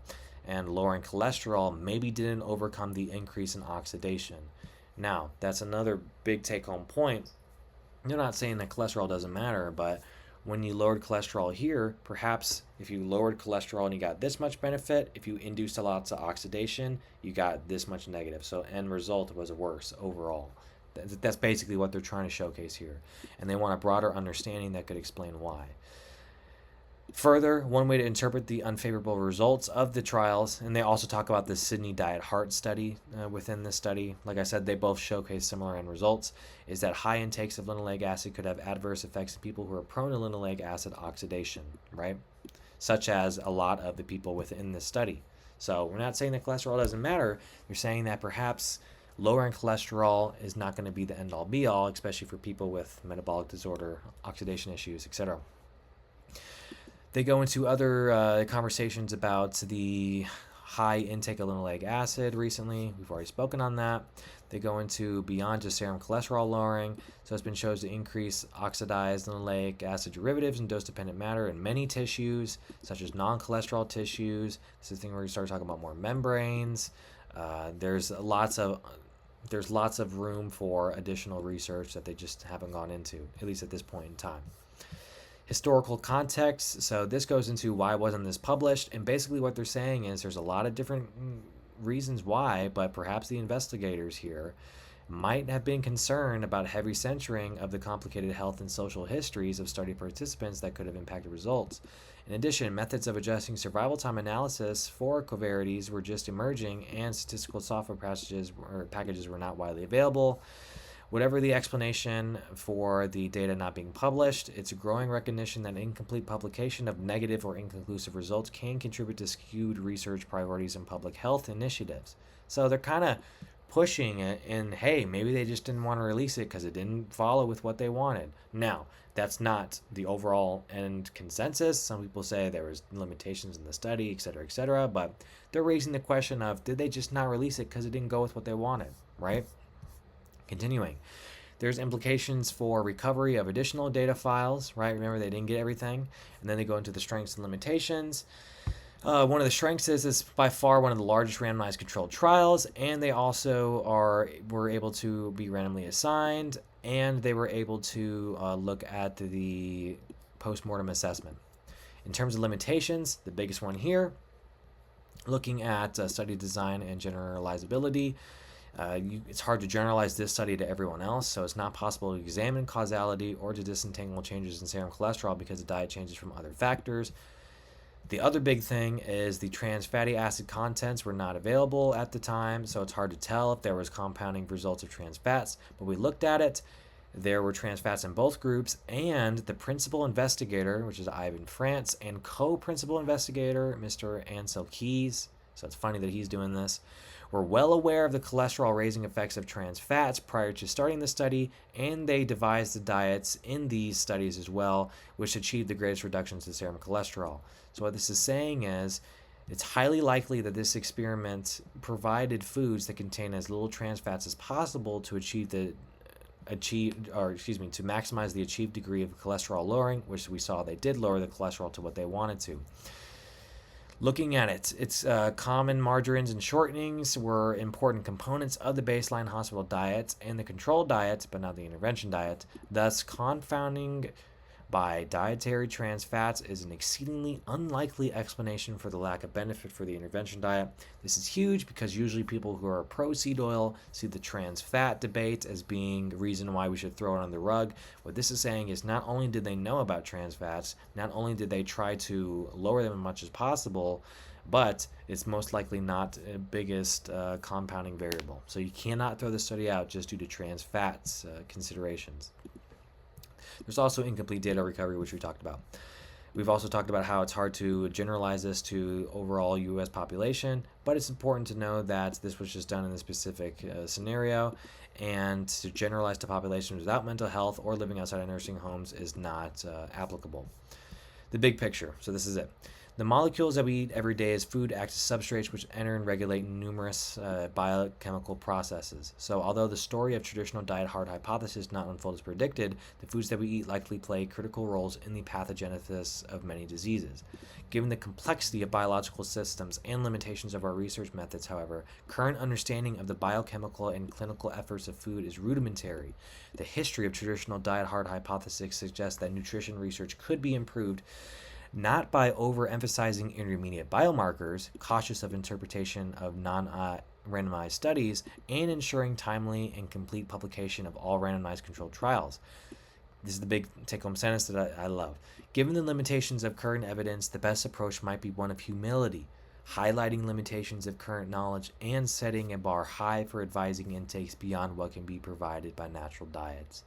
and lowering cholesterol maybe didn't overcome the increase in oxidation. Now, that's another big take-home point. They're not saying that cholesterol doesn't matter, but when you lowered cholesterol here, perhaps if you lowered cholesterol and you got this much benefit, if you induced a lot of oxidation, you got this much negative. So end result was worse overall. That's basically what they're trying to showcase here. And they want a broader understanding that could explain why. Further, one way to interpret the unfavorable results of the trials, and they also talk about the Sydney Diet Heart study within this study. Like I said, they both showcase similar end results, is that high intakes of linoleic acid could have adverse effects in people who are prone to linoleic acid oxidation, right? Such as a lot of the people within this study. So we're not saying that cholesterol doesn't matter. You're saying that perhaps lowering cholesterol is not going to be the end-all be-all, especially for people with metabolic disorder, oxidation issues, etc. They go into other conversations about the high intake of linoleic acid recently. We've already spoken on that. They go into beyond just serum cholesterol lowering. So it's been shown to increase oxidized linoleic acid derivatives and dose-dependent matter in many tissues, such as non-cholesterol tissues. This is the thing where you start talking about more membranes. There's lots of room for additional research that they just haven't gone into, at least at this point in time. Historical context. So this goes into why wasn't this published, and basically what they're saying is there's a lot of different reasons why, but perhaps the investigators here might have been concerned about heavy censoring of the complicated health and social histories of study participants that could have impacted results. In addition, methods of adjusting survival time analysis for covariates were just emerging, and statistical software packages were not widely available. Whatever the explanation for the data not being published, it's a growing recognition that incomplete publication of negative or inconclusive results can contribute to skewed research priorities and public health initiatives. So they're kind of pushing it, and hey, maybe they just didn't want to release it because it didn't follow with what they wanted. Now, that's not the overall end consensus. Some people say there was limitations in the study, etc., but they're raising the question of, did they just not release it because it didn't go with what they wanted, right? Continuing, there's implications for recovery of additional data files, right? Remember, they didn't get everything. And then they go into the strengths and limitations. One of the strengths is it's by far one of the largest randomized controlled trials, and they also were able to be randomly assigned, and they were able to look at the post-mortem assessment. In terms of limitations, the biggest one here, looking at study design and generalizability. It's hard to generalize this study to everyone else, so it's not possible to examine causality or to disentangle changes in serum cholesterol because the diet changes from other factors. The other big thing is the trans fatty acid contents were not available at the time, so it's hard to tell if there was compounding results of trans fats, but we looked at it. There were trans fats in both groups, and the principal investigator, which is Ivan France, and co-principal investigator, Mr. Ansel Keys, so it's funny that he's doing this, were well aware of the cholesterol-raising effects of trans fats prior to starting the study, and they devised the diets in these studies as well, which achieved the greatest reductions in serum cholesterol. So what this is saying is, it's highly likely that this experiment provided foods that contain as little trans fats as possible to to maximize the achieved degree of cholesterol lowering, which we saw they did lower the cholesterol to what they wanted to. Looking at it, its common margarines and shortenings were important components of the baseline hospital diet and the control diet, but not the intervention diet. Thus, confounding by dietary trans fats is an exceedingly unlikely explanation for the lack of benefit for the intervention diet. This is huge because usually people who are pro-seed oil see the trans fat debate as being the reason why we should throw it on the rug. What this is saying is not only did they know about trans fats, not only did they try to lower them as much as possible, but it's most likely not the biggest compounding variable. So you cannot throw the study out just due to trans fats considerations. There's also incomplete data recovery, which we talked about. We've also talked about how it's hard to generalize this to overall U.S. population, but it's important to know that this was just done in a specific scenario, and to generalize to populations without mental health or living outside of nursing homes is not applicable. The big picture, so this is it. The molecules that we eat every day as food act as substrates which enter and regulate numerous biochemical processes. So although the story of traditional diet hard hypothesis did not unfold as predicted, the foods that we eat likely play critical roles in the pathogenesis of many diseases. Given the complexity of biological systems and limitations of our research methods, however, current understanding of the biochemical and clinical efforts of food is rudimentary. The history of traditional diet hard hypothesis suggests that nutrition research could be improved not by overemphasizing intermediate biomarkers, cautious of interpretation of non-randomized studies, and ensuring timely and complete publication of all randomized controlled trials. This is the big take-home sentence that I love. Given the limitations of current evidence, the best approach might be one of humility, highlighting limitations of current knowledge and setting a bar high for advising intakes beyond what can be provided by natural diets.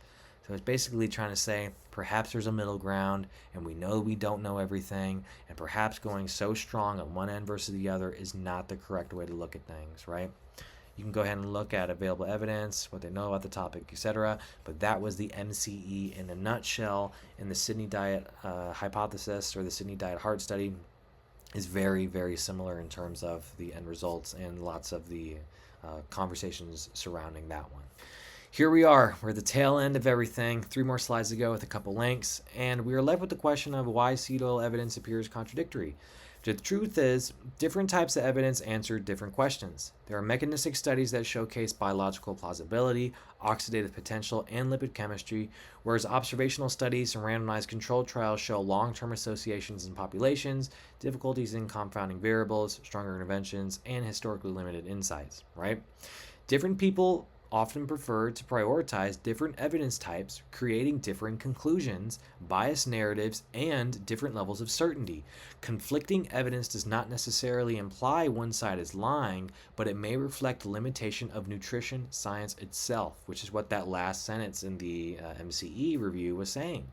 So it's basically trying to say perhaps there's a middle ground, and we know we don't know everything, and perhaps going so strong on one end versus the other is not the correct way to look at things, right? You can go ahead and look at available evidence, what they know about the topic, etc. But that was the MCE in a nutshell. And the Sydney diet hypothesis, or the Sydney diet heart study, is very, very similar in terms of the end results and lots of the conversations surrounding that one. Here we are. We're at the tail end of everything. 3 more slides to go with a couple links. And we are left with the question of why seed oil evidence appears contradictory. The truth is, different types of evidence answer different questions. There are mechanistic studies that showcase biological plausibility, oxidative potential, and lipid chemistry, whereas observational studies and randomized controlled trials show long-term associations in populations, difficulties in confounding variables, stronger interventions, and historically limited insights, right? Different people often prefer to prioritize different evidence types, creating differing conclusions, biased narratives, and different levels of certainty. Conflicting evidence does not necessarily imply one side is lying, but it may reflect the limitation of nutrition science itself, which is what that last sentence in the MCE review was saying.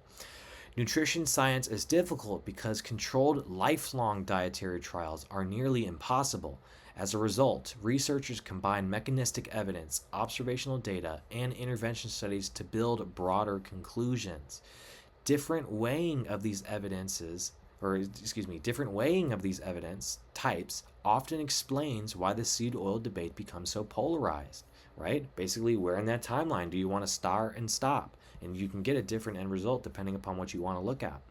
Nutrition science is difficult because controlled lifelong dietary trials are nearly impossible. As a result, researchers combine mechanistic evidence, observational data, and intervention studies to build broader conclusions. Different weighing of these evidences, different weighing of these evidence types often explains why the seed oil debate becomes so polarized, right? Basically, where in that timeline do you want to start and stop? And you can get a different end result depending upon what you want to look at.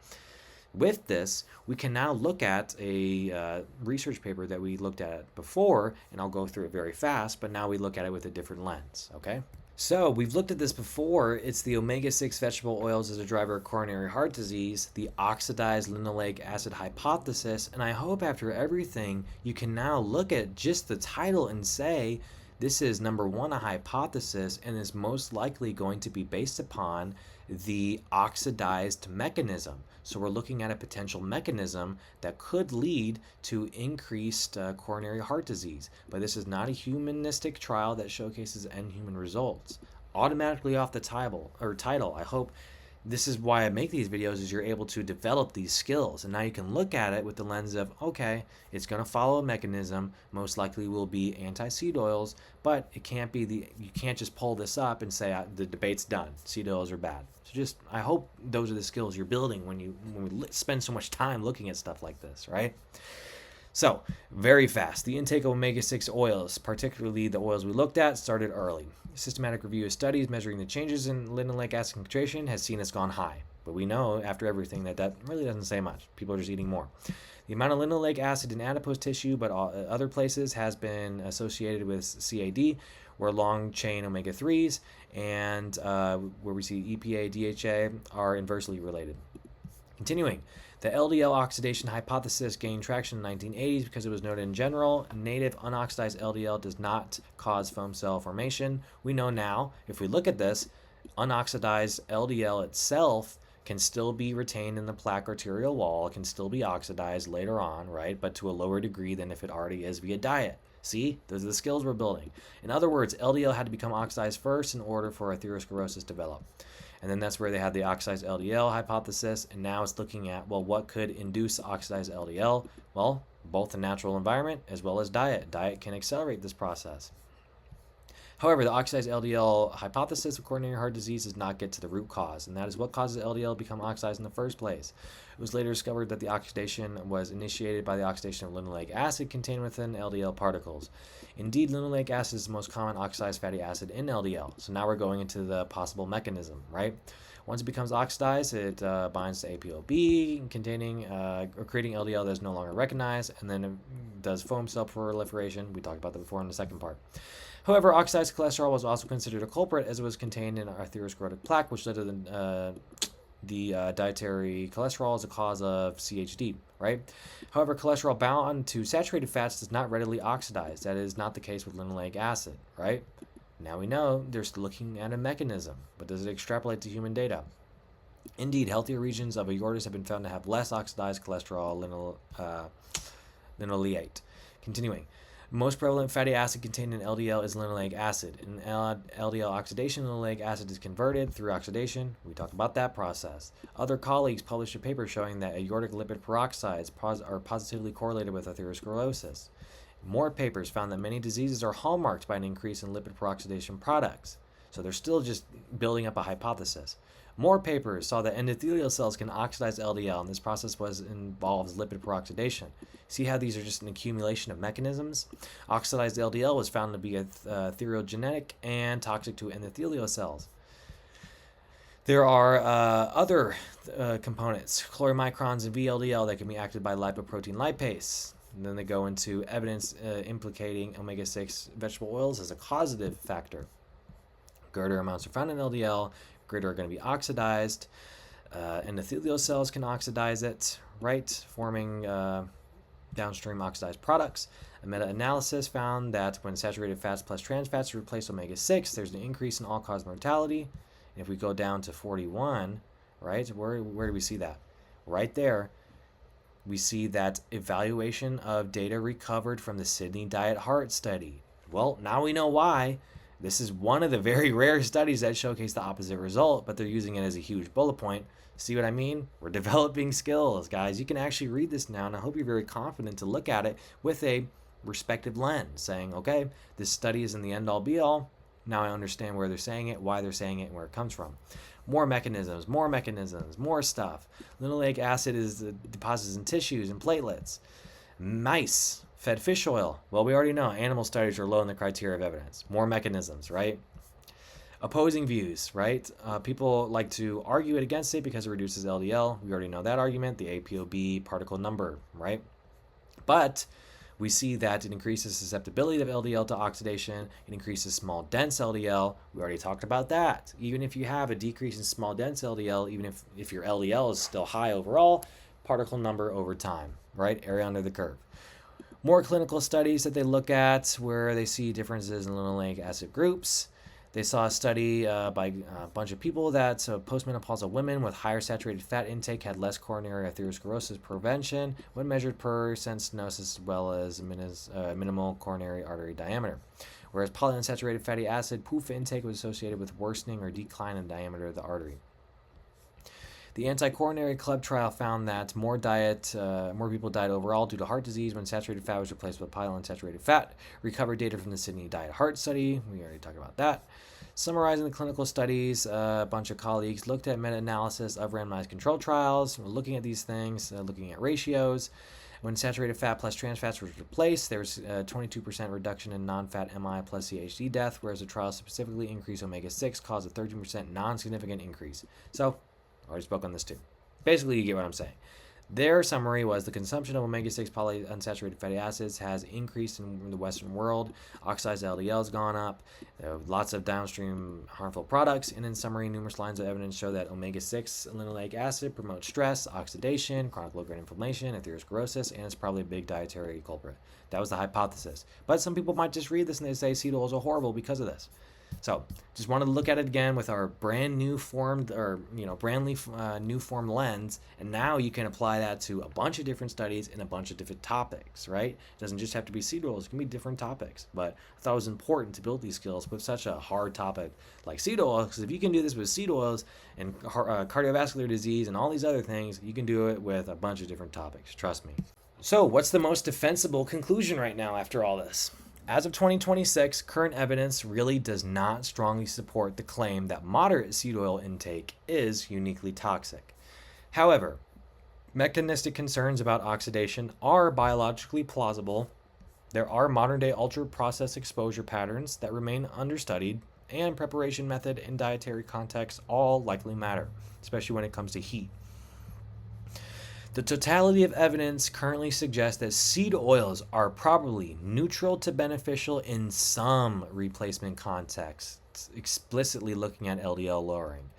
With this, we can now look at a research paper that we looked at before, and I'll go through it very fast, but now we look at it with a different lens, okay? So we've looked at this before. It's the omega-6 vegetable oils as a driver of coronary heart disease, the oxidized linoleic acid hypothesis, and I hope after everything you can now look at just the title and say, this is number one, a hypothesis, and is most likely going to be based upon the oxidized mechanism. So we're looking at a potential mechanism that could lead to increased coronary heart disease. But this is not a humanistic trial that showcases end human results. Automatically off the title, I hope this is why I make these videos, is you're able to develop these skills, and now you can look at it with the lens of, okay, it's going to follow a mechanism, most likely will be anti-seed oils, but it can't be you can't just pull this up and say the debate's done, seed oils are bad. So just, I hope those are the skills you're building when we spend so much time looking at stuff like this, right? So, very fast. The intake of omega-6 oils, particularly the oils we looked at, started early. Systematic review of studies measuring the changes in linoleic acid concentration has seen it's gone high. But we know after everything that really doesn't say much. People are just eating more. The amount of linoleic acid in adipose tissue, but other places, has been associated with CAD, where long-chain omega-3s and where we see EPA, DHA are inversely related. Continuing, the LDL oxidation hypothesis gained traction in the 1980s because it was noted in general, native unoxidized LDL does not cause foam cell formation. We know now, if we look at this, unoxidized LDL itself can still be retained in the plaque arterial wall, can still be oxidized later on, right? But to a lower degree than if it already is via diet. See, those are the skills we're building. In other words, LDL had to become oxidized first in order for atherosclerosis to develop. And then that's where they had the oxidized LDL hypothesis, and now it's looking at, well, what could induce oxidized LDL? Well, both the natural environment as well as diet. Diet can accelerate this process. However, the oxidized LDL hypothesis of coronary heart disease does not get to the root cause, and that is what causes LDL to become oxidized in the first place. It was later discovered that the oxidation was initiated by the oxidation of linoleic acid contained within LDL particles. Indeed, linoleic acid is the most common oxidized fatty acid in LDL, so now we're going into the possible mechanism, right? Once it becomes oxidized, it binds to ApoB, containing or creating LDL that is no longer recognized, and then it does foam cell proliferation. We talked about that before in the second part. However, oxidized cholesterol was also considered a culprit as it was contained in atherosclerotic plaque, which led to the dietary cholesterol as a cause of CHD, right? However, cholesterol bound to saturated fats does not readily oxidize. That is not the case with linoleic acid, right? Now we know they're still looking at a mechanism, but does it extrapolate to human data? Indeed, healthier regions of aortas have been found to have less oxidized cholesterol linoleate. Continuing. Most prevalent fatty acid contained in LDL is linoleic acid. In LDL oxidation, linoleic acid is converted through oxidation. We talked about that process. Other colleagues published a paper showing that aortic lipid peroxides are positively correlated with atherosclerosis. More papers found that many diseases are hallmarked by an increase in lipid peroxidation products. So they're still just building up a hypothesis. More papers saw that endothelial cells can oxidize LDL, and this process involves lipid peroxidation. See how these are just an accumulation of mechanisms? Oxidized LDL was found to be atherogenic and toxic to endothelial cells. There are other components, chlorimicrons and VLDL, that can be acted by lipoprotein lipase. And then they go into evidence implicating omega-6 vegetable oils as a causative factor. Greater amounts are found in LDL, greater are going to be oxidized. Endothelial cells can oxidize it, right? Forming downstream oxidized products. A meta-analysis found that when saturated fats plus trans fats replace omega-6, there's an increase in all-cause mortality. And if we go down to 41, right, where do we see that? Right there, we see that evaluation of data recovered from the Sydney Diet Heart Study. Well, now we know why. This is one of the very rare studies that showcase the opposite result, but they're using it as a huge bullet point. See what I mean? We're developing skills, guys. You can actually read this now, and I hope you're very confident to look at it with a respective lens, saying, okay, this study isn't the end-all be-all. Now I understand where they're saying it, why they're saying it, and where it comes from. More mechanisms, more stuff. Linoleic acid is deposits in tissues and platelets. Mice fed fish oil. Well, we already know animal studies are low in the criteria of evidence. More mechanisms, right? Opposing views, right? People like to argue it against it because it reduces LDL. We already know that argument, the ApoB particle number, right? But we see that it increases susceptibility of LDL to oxidation. It increases small dense LDL. We already talked about that. Even if you have a decrease in small dense LDL, even if your LDL is still high overall, particle number over time, right? Area under the curve. More clinical studies that they look at where they see differences in linoleic acid groups. They saw a study by a bunch of people that postmenopausal women with higher saturated fat intake had less coronary atherosclerosis prevention when measured per stenosis as well as minimal coronary artery diameter. Whereas polyunsaturated fatty acid PUFA intake was associated with worsening or decline in diameter of the artery. The Anti-Coronary Club trial found that more people died overall due to heart disease when saturated fat was replaced with polyunsaturated fat. Recovered data from the Sydney Diet Heart Study. We already talked about that. Summarizing the clinical studies, a bunch of colleagues looked at meta-analysis of randomized controlled trials. We're looking at these things, looking at ratios. When saturated fat plus trans fats was replaced, there was a 22% reduction in non-fat MI plus CHD death, whereas the trial specifically increased omega-6 caused a 13% non-significant increase. So, I already spoke on this too. Basically, you get what I'm saying. Their summary was the consumption of omega-6 polyunsaturated fatty acids has increased in the Western world. Oxidized LDL has gone up. Lots of downstream harmful products. And in summary, numerous lines of evidence show that omega-6 linoleic acid promotes stress, oxidation, chronic low-grade inflammation, atherosclerosis, and it's probably a big dietary culprit. That was the hypothesis. But some people might just read this and they say seed oils are horrible because of this. So just wanted to look at it again with our brand new formed new formed lens, and now you can apply that to a bunch of different studies and a bunch of different topics, right? It doesn't just have to be seed oils, it can be different topics. But I thought it was important to build these skills with such a hard topic like seed oils, because if you can do this with seed oils and cardiovascular disease and all these other things, you can do it with a bunch of different topics, trust me. So what's the most defensible conclusion right now after all this? As of 2026, current evidence really does not strongly support the claim that moderate seed oil intake is uniquely toxic. However, mechanistic concerns about oxidation are biologically plausible. There are modern-day ultra-processed exposure patterns that remain understudied, and preparation method and dietary context all likely matter, especially when it comes to heat. The totality of evidence currently suggests that seed oils are probably neutral to beneficial in some replacement contexts, explicitly looking at LDL lowering.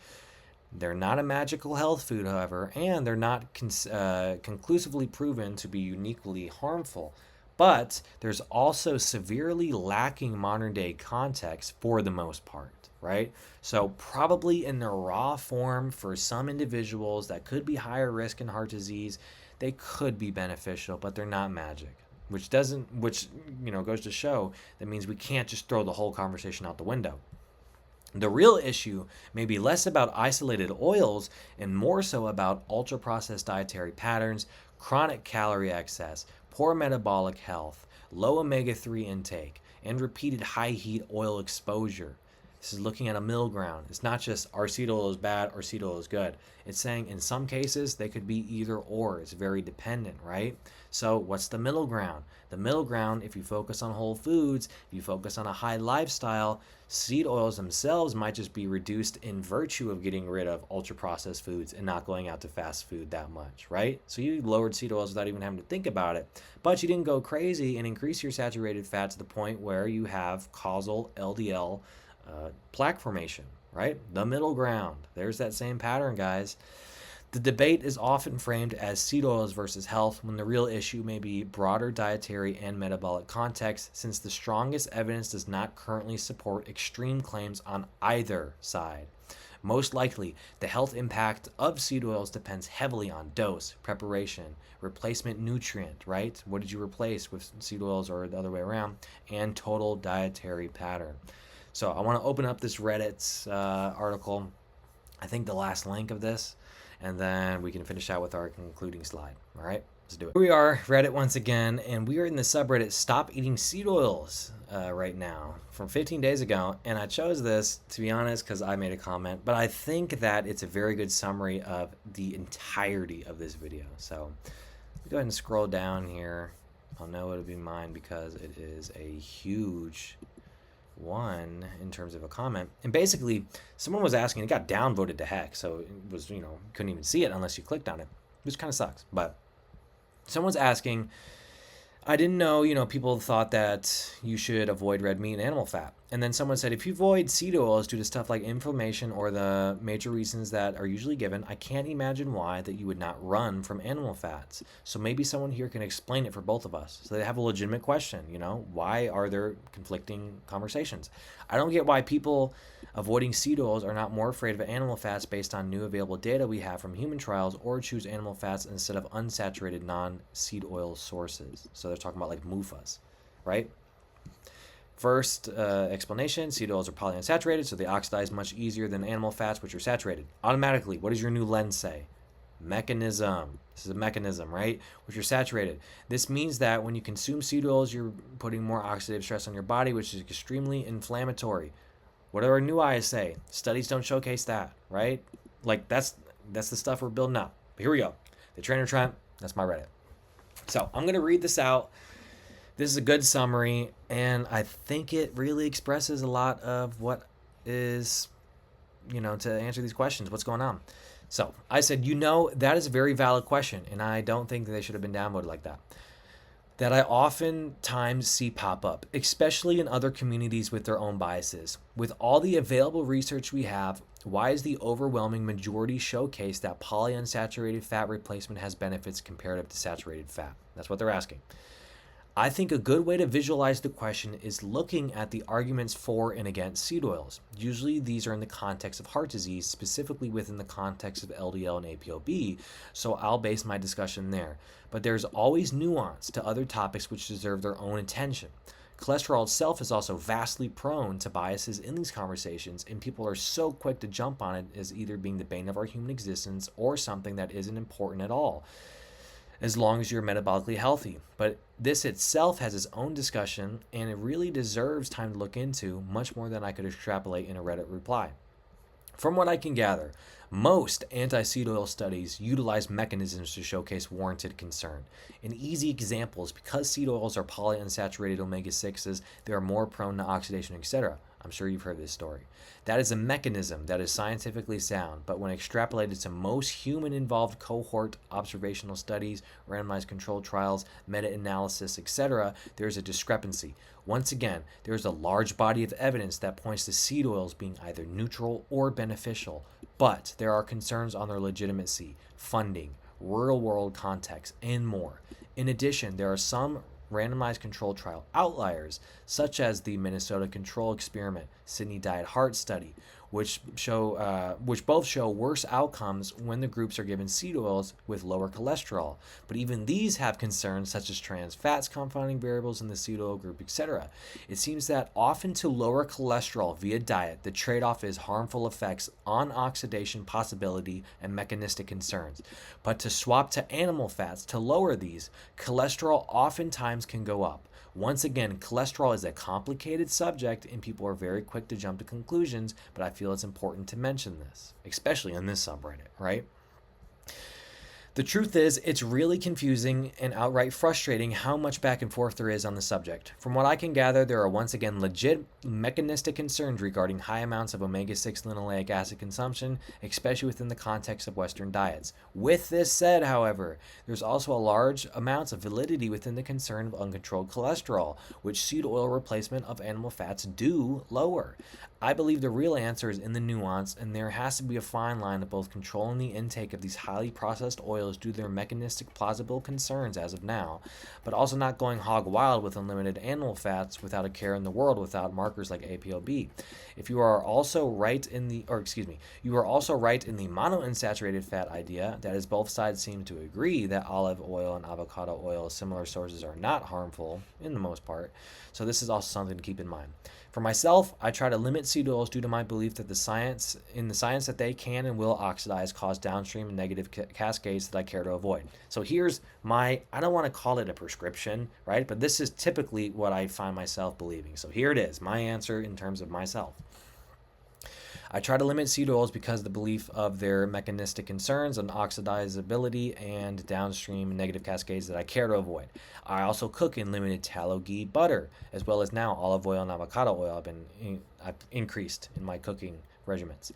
They're not a magical health food, however, and they're not conclusively proven to be uniquely harmful. But there's also severely lacking modern day context for the most part, right? So probably in the raw form for some individuals that could be higher risk in heart disease, they could be beneficial, but they're not magic. Which goes to show that means we can't just throw the whole conversation out the window. The real issue may be less about isolated oils and more so about ultra-processed dietary patterns, chronic calorie excess, poor metabolic health, low omega-3 intake, and repeated high heat oil exposure. This is looking at a middle ground. It's not just are seed oils bad or seed oil is good. It's saying in some cases they could be either or. It's very dependent, right? So what's the middle ground? The middle ground, if you focus on whole foods, if you focus on a high lifestyle, seed oils themselves might just be reduced in virtue of getting rid of ultra-processed foods and not going out to fast food that much, right? So you lowered seed oils without even having to think about it. But you didn't go crazy and increase your saturated fat to the point where you have causal LDL plaque formation, right? The middle ground. There's that same pattern, guys. The debate is often framed as seed oils versus health, when the real issue may be broader dietary and metabolic context, since the strongest evidence does not currently support extreme claims on either side. Most likely, the health impact of seed oils depends heavily on dose, preparation, replacement nutrient, right? What did you replace with seed oils or the other way around? And total dietary pattern. So I want to open up this Reddit article, I think the last link of this, and then we can finish out with our concluding slide. All right, let's do it. Here we are, Reddit once again, and we are in the subreddit Stop Eating Seed Oils right now from 15 days ago. And I chose this, to be honest, because I made a comment, but I think that it's a very good summary of the entirety of this video. So let me go ahead and scroll down here. I'll know it'll be mine because it is a huge one in terms of a comment. And basically someone was asking, it got downvoted to heck, so it was, couldn't even see it unless you clicked on it, which kind of sucks. But someone's asking, I didn't know, people thought that you should avoid red meat and animal fat. And then someone said, if you avoid seed oils due to stuff like inflammation or the major reasons that are usually given, I can't imagine why that you would not run from animal fats. So maybe someone here can explain it for both of us. So they have a legitimate question, why are there conflicting conversations? I don't get why people avoiding seed oils are not more afraid of animal fats based on new available data we have from human trials, or choose animal fats instead of unsaturated non-seed oil sources. So they're talking about like MUFAs, right? First explanation, seed oils are polyunsaturated, so they oxidize much easier than animal fats, which are saturated. Automatically, what does your new lens say? Mechanism. This is a mechanism, right? Which are saturated. This means that when you consume seed oils, you're putting more oxidative stress on your body, which is extremely inflammatory. What do our new eyes say? Studies don't showcase that, right? Like that's the stuff we're building up. But here we go. The trainer Trent, that's my Reddit. So I'm going to read this out. This is a good summary, and I think it really expresses a lot of what is, to answer these questions, what's going on. So I said, that is a very valid question, and I don't think that they should have been downvoted like that. That I oftentimes see pop up, especially in other communities with their own biases. With all the available research we have, why is the overwhelming majority showcase that polyunsaturated fat replacement has benefits comparative to saturated fat? That's what they're asking. I think a good way to visualize the question is looking at the arguments for and against seed oils. Usually these are in the context of heart disease, specifically within the context of LDL and ApoB, so I'll base my discussion there. But there's always nuance to other topics which deserve their own attention. Cholesterol itself is also vastly prone to biases in these conversations, and people are so quick to jump on it as either being the bane of our human existence or something that isn't important at all, as long as you're metabolically healthy. But this itself has its own discussion, and it really deserves time to look into, much more than I could extrapolate in a Reddit reply. From what I can gather, most anti-seed oil studies utilize mechanisms to showcase warranted concern. An easy example is because seed oils are polyunsaturated omega-6s, they are more prone to oxidation, etc. I'm sure you've heard this story. That is a mechanism that is scientifically sound, but when extrapolated to most human-involved cohort observational studies, randomized controlled trials, meta-analysis, etc., there is a discrepancy. Once again, there is a large body of evidence that points to seed oils being either neutral or beneficial, but there are concerns on their legitimacy, funding, real-world context, and more. In addition, there are some randomized controlled trial outliers, such as the Minnesota Control Experiment, Sydney Diet Heart Study, which both show worse outcomes when the groups are given seed oils with lower cholesterol. But even these have concerns such as trans fats confounding variables in the seed oil group, etc. It seems that often to lower cholesterol via diet, the trade-off is harmful effects on oxidation possibility and mechanistic concerns. But to swap to animal fats to lower these, cholesterol oftentimes can go up. Once again, cholesterol is a complicated subject and people are very quick to jump to conclusions, but I feel it's important to mention this, especially in this subreddit, right? The truth is, it's really confusing and outright frustrating how much back and forth there is on the subject. From what I can gather, there are once again legit mechanistic concerns regarding high amounts of omega 6 linoleic acid consumption, especially within the context of Western diets. With this said, however, there's also a large amounts of validity within the concern of uncontrolled cholesterol, which seed oil replacement of animal fats do lower. I believe the real answer is in the nuance, and there has to be a fine line of both controlling the intake of these highly processed oils due to their mechanistic plausible concerns as of now, but also not going hog wild with unlimited animal fats without a care in the world without markers like ApoB. If you are also right in the, or excuse me, you are also right in the monounsaturated fat idea, that is, both sides seem to agree that olive oil and avocado oil, similar sources, are not harmful in the most part. So this is also something to keep in mind. For myself, I try to limit seed oils due to my belief that the science that they can and will oxidize, cause downstream and negative cascades that I care to avoid. So here's my, I don't want to call it a prescription, right? But this is typically what I find myself believing. So here it is, my answer in terms of myself. I try to limit seed oils because of the belief of their mechanistic concerns on oxidizability and downstream negative cascades that I care to avoid. I also cook in limited tallow, ghee, butter, as well as now olive oil and avocado oil. I've increased in my cooking regimens.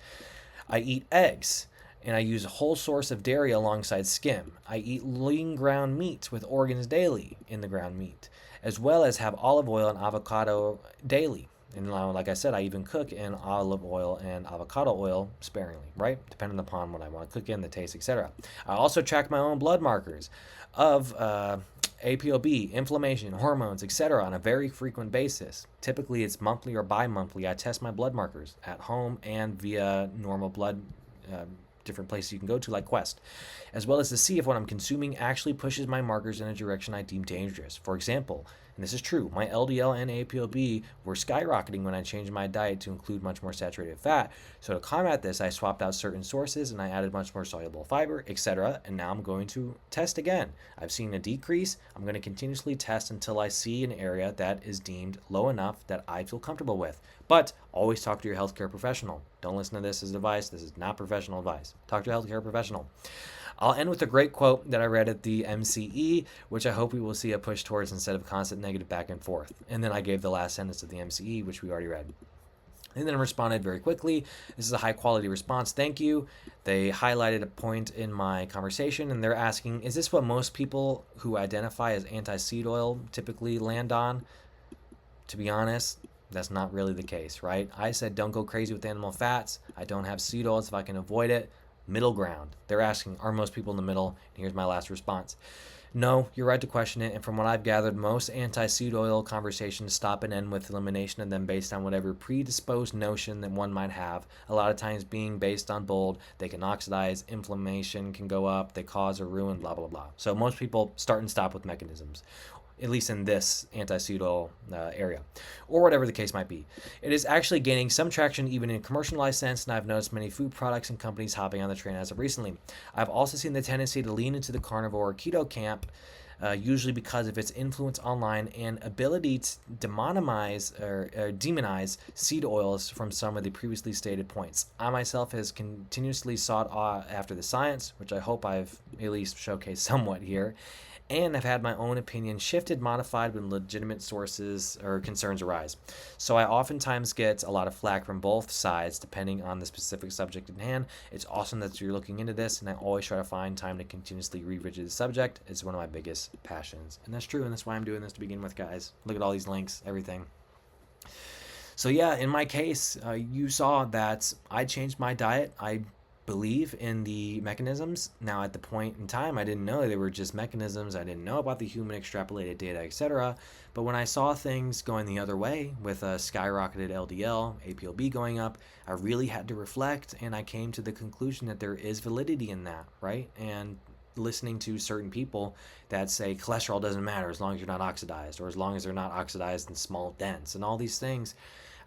I eat eggs, and I use a whole source of dairy alongside skim. I eat lean ground meat with organs daily in the ground meat, as well as have olive oil and avocado daily. And like I said, I even cook in olive oil and avocado oil sparingly, right? Depending upon what I want to cook in, the taste, etc. I also track my own blood markers of ApoB, inflammation, hormones, etc. on a very frequent basis. Typically, it's monthly or bi-monthly. I test my blood markers at home and via normal blood different places you can go to, like Quest, as well as to see if what I'm consuming actually pushes my markers in a direction I deem dangerous. For example, and this is true, my LDL and ApoB were skyrocketing when I changed my diet to include much more saturated fat. So to combat this, I swapped out certain sources and I added much more soluble fiber, etc. And now I'm going to test again. I've seen a decrease. I'm going to continuously test until I see an area that is deemed low enough that I feel comfortable with. But always talk to your healthcare professional. Don't listen to this as advice. This is not professional advice. Talk to a healthcare professional. I'll end with a great quote that I read at the MCE, which I hope we will see a push towards instead of constant negative back and forth. And then I gave the last sentence of the MCE, which we already read. And then responded very quickly. This is a high quality response. Thank you. They highlighted a point in my conversation and they're asking, is this what most people who identify as anti-seed oil typically land on? To be honest, that's not really the case, right? I said don't go crazy with animal fats. I don't have seed oils if I can avoid it. Middle ground. They're asking, are most people in the middle? And here's my last response. No, you're right to question it, and from what I've gathered, most anti-seed oil conversations stop and end with elimination of them based on whatever predisposed notion that one might have. A lot of times being based on bold, they can oxidize, inflammation can go up, they cause or ruin, blah, blah, blah. So most people start and stop with mechanisms, at least in this anti-seed oil area, or whatever the case might be. It is actually gaining some traction even in a commercialized sense, and I've noticed many food products and companies hopping on the train as of recently. I've also seen the tendency to lean into the carnivore or keto camp, usually because of its influence online and ability to demonize seed oils from some of the previously stated points. I myself has continuously sought after the science, which I hope I've at least showcased somewhat here, and I've had my own opinion shifted, modified when legitimate sources or concerns arise. So I oftentimes get a lot of flack from both sides depending on the specific subject at hand. It's awesome that you're looking into this, and I always try to find time to continuously revisit the subject. It's one of my biggest passions, and that's true, and that's why I'm doing this to begin with, guys. Look at all these links, everything. So yeah, in my case, you saw that I changed my diet. I believe in the mechanisms. Now at the point in time, I didn't know they were just mechanisms. I didn't know about the human extrapolated data, etc. But when I saw things going the other way with a skyrocketed LDL, ApoB going up, I really had to reflect, and I came to the conclusion that there is validity in that, right? And listening to certain people that say cholesterol doesn't matter as long as you're not oxidized, or as long as they're not oxidized in small dents and all these things,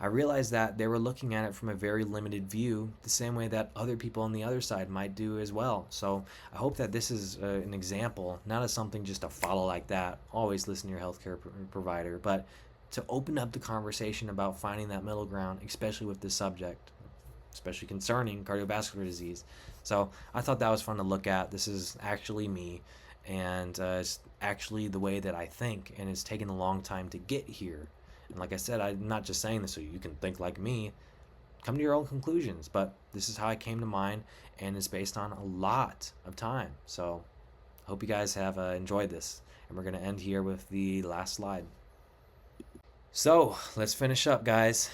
I realized that they were looking at it from a very limited view, the same way that other people on the other side might do as well. So I hope that this is an example, not as something just to follow like that. Always listen to your healthcare provider, but to open up the conversation about finding that middle ground, especially with this subject. especially concerning cardiovascular disease. So I thought that was fun to look at. This is actually me, and it's actually the way that I think, and it's taken a long time to get here. And like I said, I'm not just saying this so you can think like me. Come to your own conclusions, but this is how I came to mine, and it's based on a lot of time. So hope you guys have enjoyed this, and we're going to end here with the last slide. So let's finish up, guys.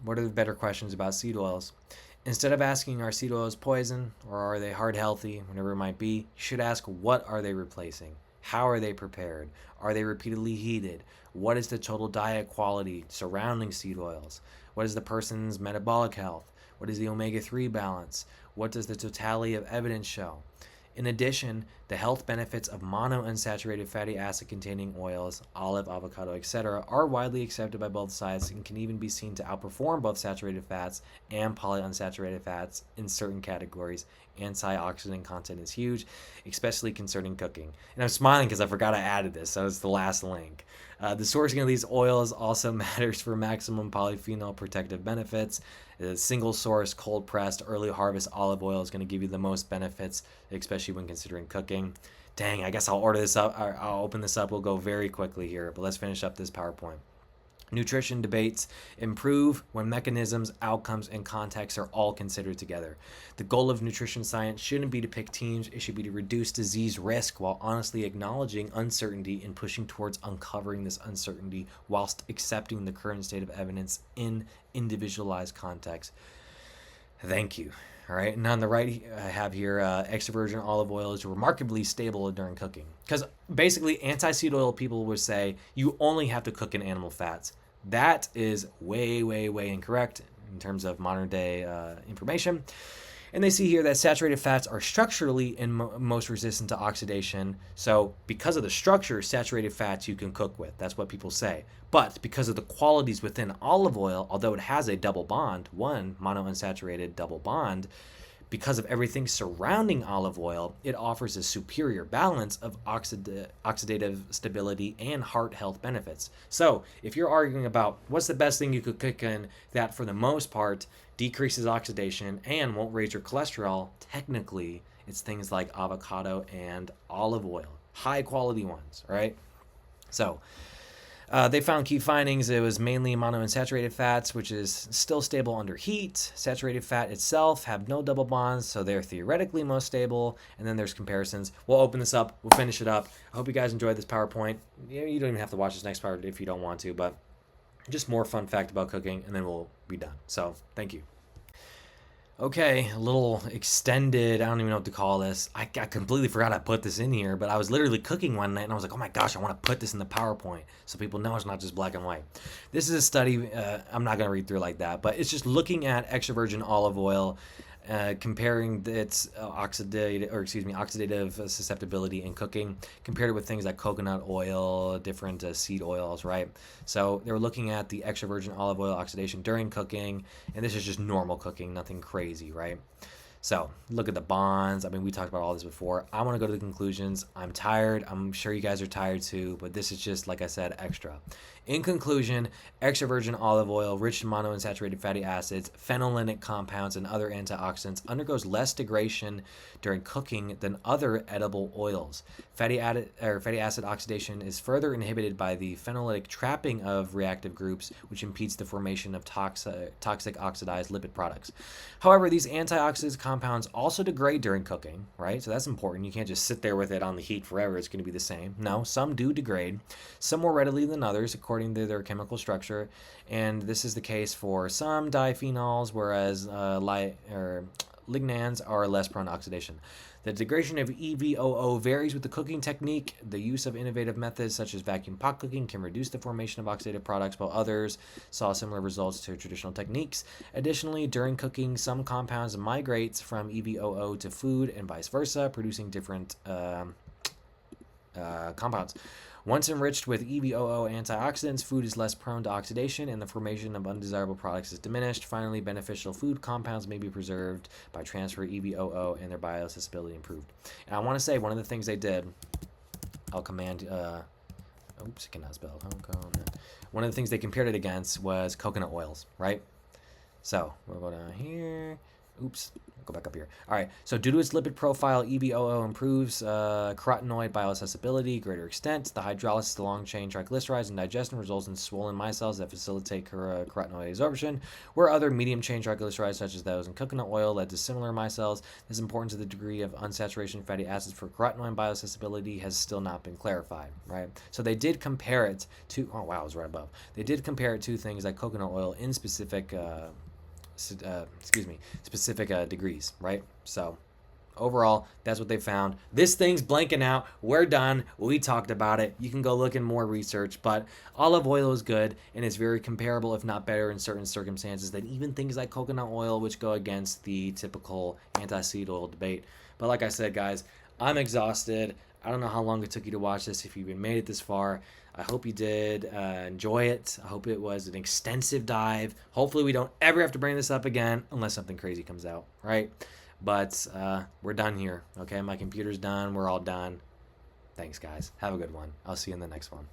What are the better questions about seed oils? Instead of asking, are seed oils poison or are they heart healthy, whatever it might be, you should ask, what are they replacing? How are they prepared? Are they repeatedly heated? What is the total diet quality surrounding seed oils? What is the person's metabolic health? What is the omega-3 balance? What does the totality of evidence show? In addition, the health benefits of monounsaturated fatty acid containing oils, olive, avocado, etc., are widely accepted by both sides and can even be seen to outperform both saturated fats and polyunsaturated fats in certain categories. Antioxidant content is huge, especially concerning cooking. And I'm smiling because I forgot I added this, so it's the last link. The sourcing of these oils also matters for maximum polyphenol protective benefits. The single source, cold pressed, early harvest olive oil is going to give you the most benefits, especially when considering cooking. Dang, I guess I'll order this up. I'll open this up. We'll go very quickly here, but let's finish up this PowerPoint. Nutrition debates improve when mechanisms, outcomes, and contexts are all considered together. The goal of nutrition science shouldn't be to pick teams, it should be to reduce disease risk while honestly acknowledging uncertainty and pushing towards uncovering this uncertainty whilst accepting the current state of evidence in individualized context. Thank you. All right, and on the right, I have here extra virgin olive oil is remarkably stable during cooking. Because basically, anti-seed oil people would say you only have to cook in animal fats. That is way, way, way incorrect in terms of modern day information. And they see here that saturated fats are structurally most resistant to oxidation. So because of the structure, saturated fats you can cook with. That's what people say. But because of the qualities within olive oil, although it has a double bond, one monounsaturated double bond, because of everything surrounding olive oil, it offers a superior balance of oxidative stability and heart health benefits. So if you're arguing about what's the best thing you could cook in that for the most part decreases oxidation and won't raise your cholesterol, technically it's things like avocado and olive oil, high quality ones, right? So they found key findings. It was mainly monounsaturated fats, which is still stable under heat. Saturated fat itself have no double bonds, so they're theoretically most stable. And then there's comparisons. We'll open this up. We'll finish it up. I hope you guys enjoyed this PowerPoint. You don't even have to watch this next part if you don't want to, but just more fun fact about cooking, and then we'll be done. So thank you. Okay, a little extended, I don't even know what to call this. I completely forgot I put this in here, but I was literally cooking one night and I was like, oh my gosh, I want to put this in the PowerPoint so people know it's not just black and white. This is a study, I'm not going to read through like that, but it's just looking at extra virgin olive oil, comparing its oxidative susceptibility in cooking, compared it with things like coconut oil, different seed oils, right? So they were looking at the extra virgin olive oil oxidation during cooking, and this is just normal cooking, nothing crazy, right? So look at the bonds. I mean, we talked about all this before. I want to go to the conclusions. I'm tired. I'm sure you guys are tired too, but this is just, like I said, extra. In conclusion, extra virgin olive oil, rich in monounsaturated fatty acids, phenolinic compounds, and other antioxidants, undergoes less degradation during cooking than other edible oils. Fatty acid oxidation is further inhibited by the phenolic trapping of reactive groups, which impedes the formation of toxic oxidized lipid products. However, these antioxidant compounds also degrade during cooking, right? So that's important. You can't just sit there with it on the heat forever. It's going to be the same. No, some do degrade, some more readily than others, according to their chemical structure. And this is the case for some diphenols, whereas lignans are less prone to oxidation. The degradation of EVOO varies with the cooking technique. The use of innovative methods such as vacuum pot cooking can reduce the formation of oxidative products, while others saw similar results to traditional techniques. Additionally, during cooking, some compounds migrate from EVOO to food and vice versa, producing different compounds. Once enriched with EVOO antioxidants, food is less prone to oxidation and the formation of undesirable products is diminished. Finally, beneficial food compounds may be preserved by transfer EVOO and their bioaccessibility improved. And I want to say one of the things they did, I'll command, oops, I cannot spell. One of the things they compared it against was coconut oils, right? So we'll go down here. Oops, go back up here. All right, so due to its lipid profile, EBOO improves carotenoid bioaccessibility, greater extent. The hydrolysis of long-chain triglycerides and digestion results in swollen micelles that facilitate carotenoid absorption, where other medium-chain triglycerides, such as those in coconut oil, led to similar micelles. This importance of the degree of unsaturation fatty acids for carotenoid bioaccessibility has still not been clarified, right? So they did compare it to, oh wow, it was right above. They did compare it to things like coconut oil in specific specific degrees, right? So overall, that's what they found. This thing's blanking out. We're done. We talked about it. You can go look in more research, but olive oil is good and it's very comparable, if not better, in certain circumstances than even things like coconut oil, which go against the typical anti-seed oil debate. But like I said, guys, I'm exhausted. I don't know how long it took you to watch this if you even made it this far. I hope you did enjoy it. I hope it was an extensive dive. Hopefully we don't ever have to bring this up again unless something crazy comes out, right? But we're done here, okay? My computer's done. We're all done. Thanks, guys. Have a good one. I'll see you in the next one.